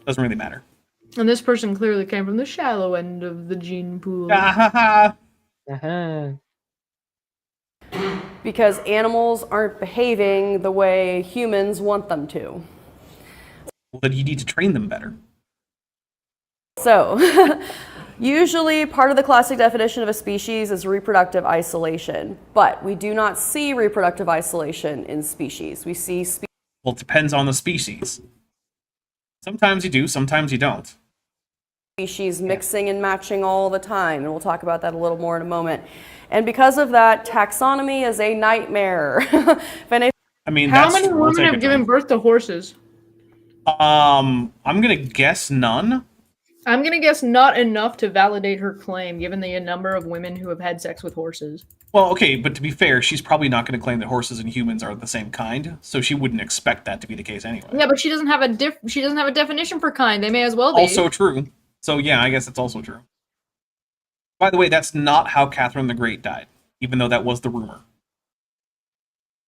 doesn't really matter. And this person clearly came from the shallow end of the gene pool. Uh-huh. Because animals aren't behaving the way humans want them to. Well, then you need to train them better. So, usually part of the classic definition of a species is reproductive isolation, but we do not see reproductive isolation in species. We see Well, it depends on the species. Sometimes you do, sometimes you don't. Species mixing and matching all the time, and we'll talk about that a little more in a moment. And because of that, taxonomy is a nightmare. I mean, How many women have given birth to horses? I'm gonna guess none. I'm gonna guess not enough to validate her claim, given the number of women who have had sex with horses. Well, okay, but to be fair, she's probably not going to claim that horses and humans are the same kind, so she wouldn't expect that to be the case anyway. Yeah, but she doesn't have a definition for kind. They may as well be. Also true. So yeah, I guess that's also true. By the way, that's not how Catherine the Great died, even though that was the rumor.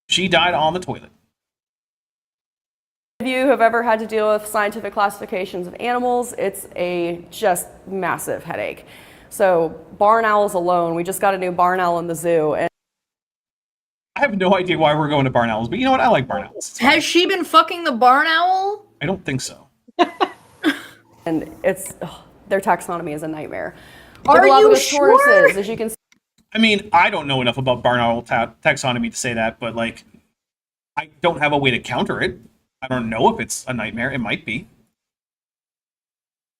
She died on the toilet. If you have ever had to deal with scientific classifications of animals, it's a just massive headache. So barn owls alone, we just got a new barn owl in the zoo, and have no idea why we're going to barn owls, but you know what? I like barn owls. It's fine. Has she been fucking the barn owl? I don't think so. And it's their taxonomy is a nightmare. Are The you Galapagos sure? tortoises, as you can see. I mean, I don't know enough about barn owl taxonomy to say that, but like, I don't have a way to counter it. I don't know if it's a nightmare. It might be.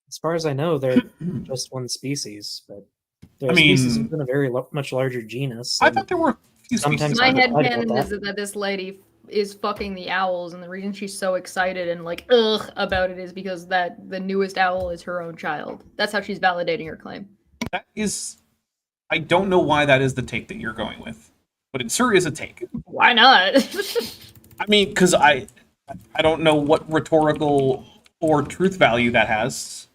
As far as I know, they're just one species, but their I mean- species within a very much larger genus. I and thought there were a few Sometimes species. My I'm excited headcanon about is that this lady is fucking the owls, and the reason she's so excited and like ugh about it is because that the newest owl is her own child. That's how she's validating her claim. That is, I don't know why that is the take that you're going with, but it sure is a take. Why not? I mean, because I don't know what rhetorical or truth value that has.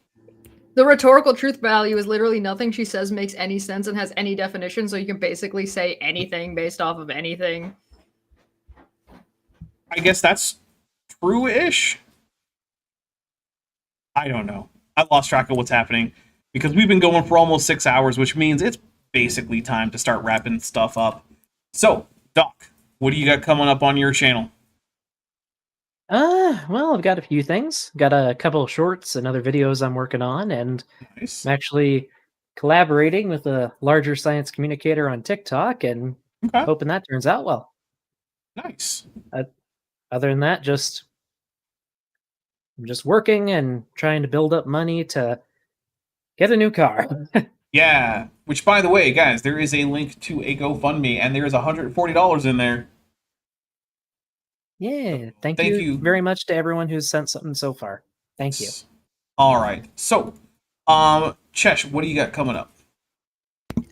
The rhetorical truth value is literally nothing she says makes any sense and has any definition, so you can basically say anything based off of anything. I guess that's true-ish. I don't know. I lost track of what's happening because we've been going for almost 6 hours, which means it's basically time to start wrapping stuff up. So, Doc, what do you got coming up on your channel? Well, I've got a few things. Got a couple of shorts and other videos I'm working on, and Nice. I'm actually collaborating with a larger science communicator on TikTok, and Okay. hoping that turns out well. Nice. Other than that, I'm just working and trying to build up money to get a new car. Yeah. Which, by the way, guys, there is a link to a GoFundMe, and there is $140 in there. Yeah, thank Thank you you. very much to everyone who's sent something so far. Thank you. All right. So, Chesh, what do you got coming up?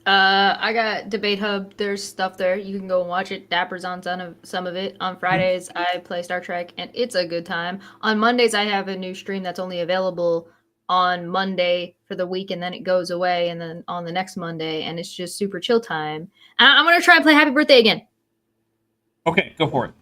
I got Debate Hub. There's stuff there. You can go and watch it. Dapper's on some of it. On Fridays, I play Star Trek, and it's a good time. On Mondays, I have a new stream that's only available on Monday for the week, and then it goes away, and then on the next Monday, and it's just super chill time. And I'm going to try and play Happy Birthday again. Okay, go for it.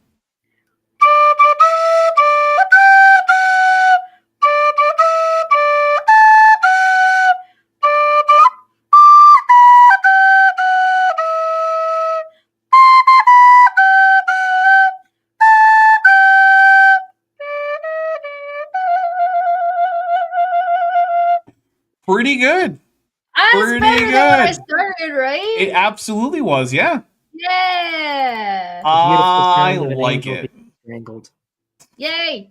Pretty good. That's Pretty better than when I good. started, right? It absolutely was, yeah. Yeah. I sound of an like angel it. being strangled. Yay.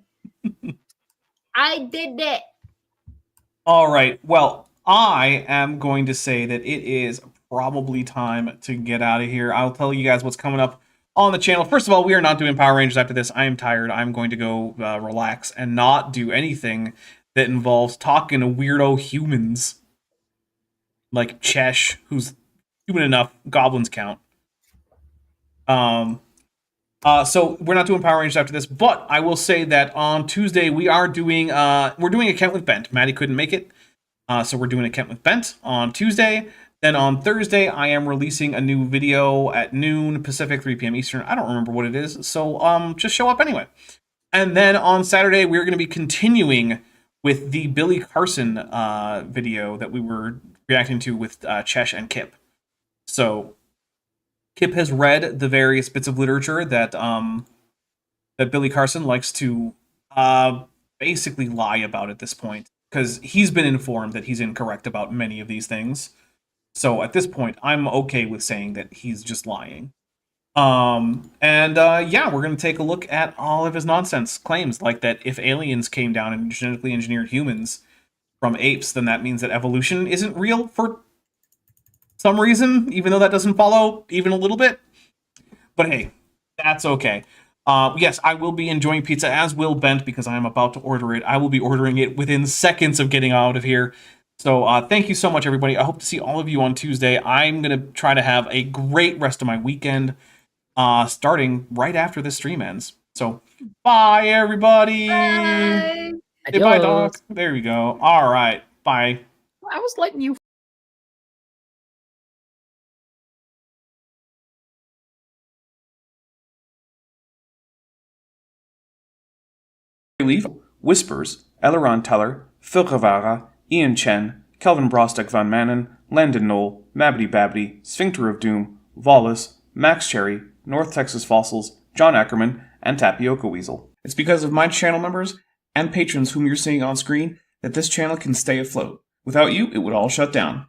I did that. All right. Well, I am going to say that it is probably time to get out of here. I'll tell you guys what's coming up on the channel. First of all, we are not doing Power Rangers after this. I am tired. I'm going to go relax and not do anything that involves talking to weirdo humans like Chesh, who's human enough. Goblins count. So we're not doing Power Rangers after this, but I will say that on Tuesday we are doing we're doing a Kent with Bent. Maddie couldn't make it, so we're doing a Kent with Bent on Tuesday. Then on Thursday I am releasing a new video at noon Pacific, 3 p.m. Eastern. I don't remember what it is, so just show up anyway. And then on Saturday we're going to be continuing with the Billy Carson video that we were reacting to with Chesh and Kip. So Kip has read the various bits of literature that that Billy Carson likes to basically lie about at this point, because he's been informed that he's incorrect about many of these things. So at this point, I'm okay with saying that he's just lying. Yeah, we're going to take a look at all of his nonsense claims, like that if aliens came down and genetically engineered humans from apes, then that means that evolution isn't real for some reason, even though that doesn't follow even a little bit. But hey, that's okay. Yes, I will be enjoying pizza, as will Bent, because I am about to order it. I will be ordering it within seconds of getting out of here. So thank you so much, everybody. I hope to see all of you on Tuesday. I'm going to try to have a great rest of my weekend, starting right after this stream ends. So bye, everybody. Bye. Say bye, Adios. Doc. There we go. All right. Bye. I was letting you Leaf, Whispers, Eleron Teller, Phil Rivara, Ian Chen, Kelvin Brostock Van Manen, Landon Knoll, Mabbity Babbity, Sphincter of Doom, Vollus, Max Cherry, North Texas Fossils, John Ackerman, and Tapioca Weasel. It's because of my channel members and patrons whom you're seeing on screen that this channel can stay afloat. Without you, it would all shut down.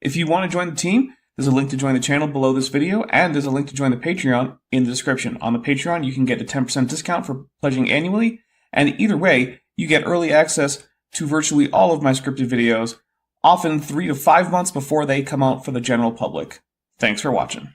If you want to join the team, there's a link to join the channel below this video, and there's a link to join the Patreon in the description. On the Patreon, you can get a 10% discount for pledging annually, and either way, you get early access to virtually all of my scripted videos, often 3 to 5 months before they come out for the general public. Thanks for watching.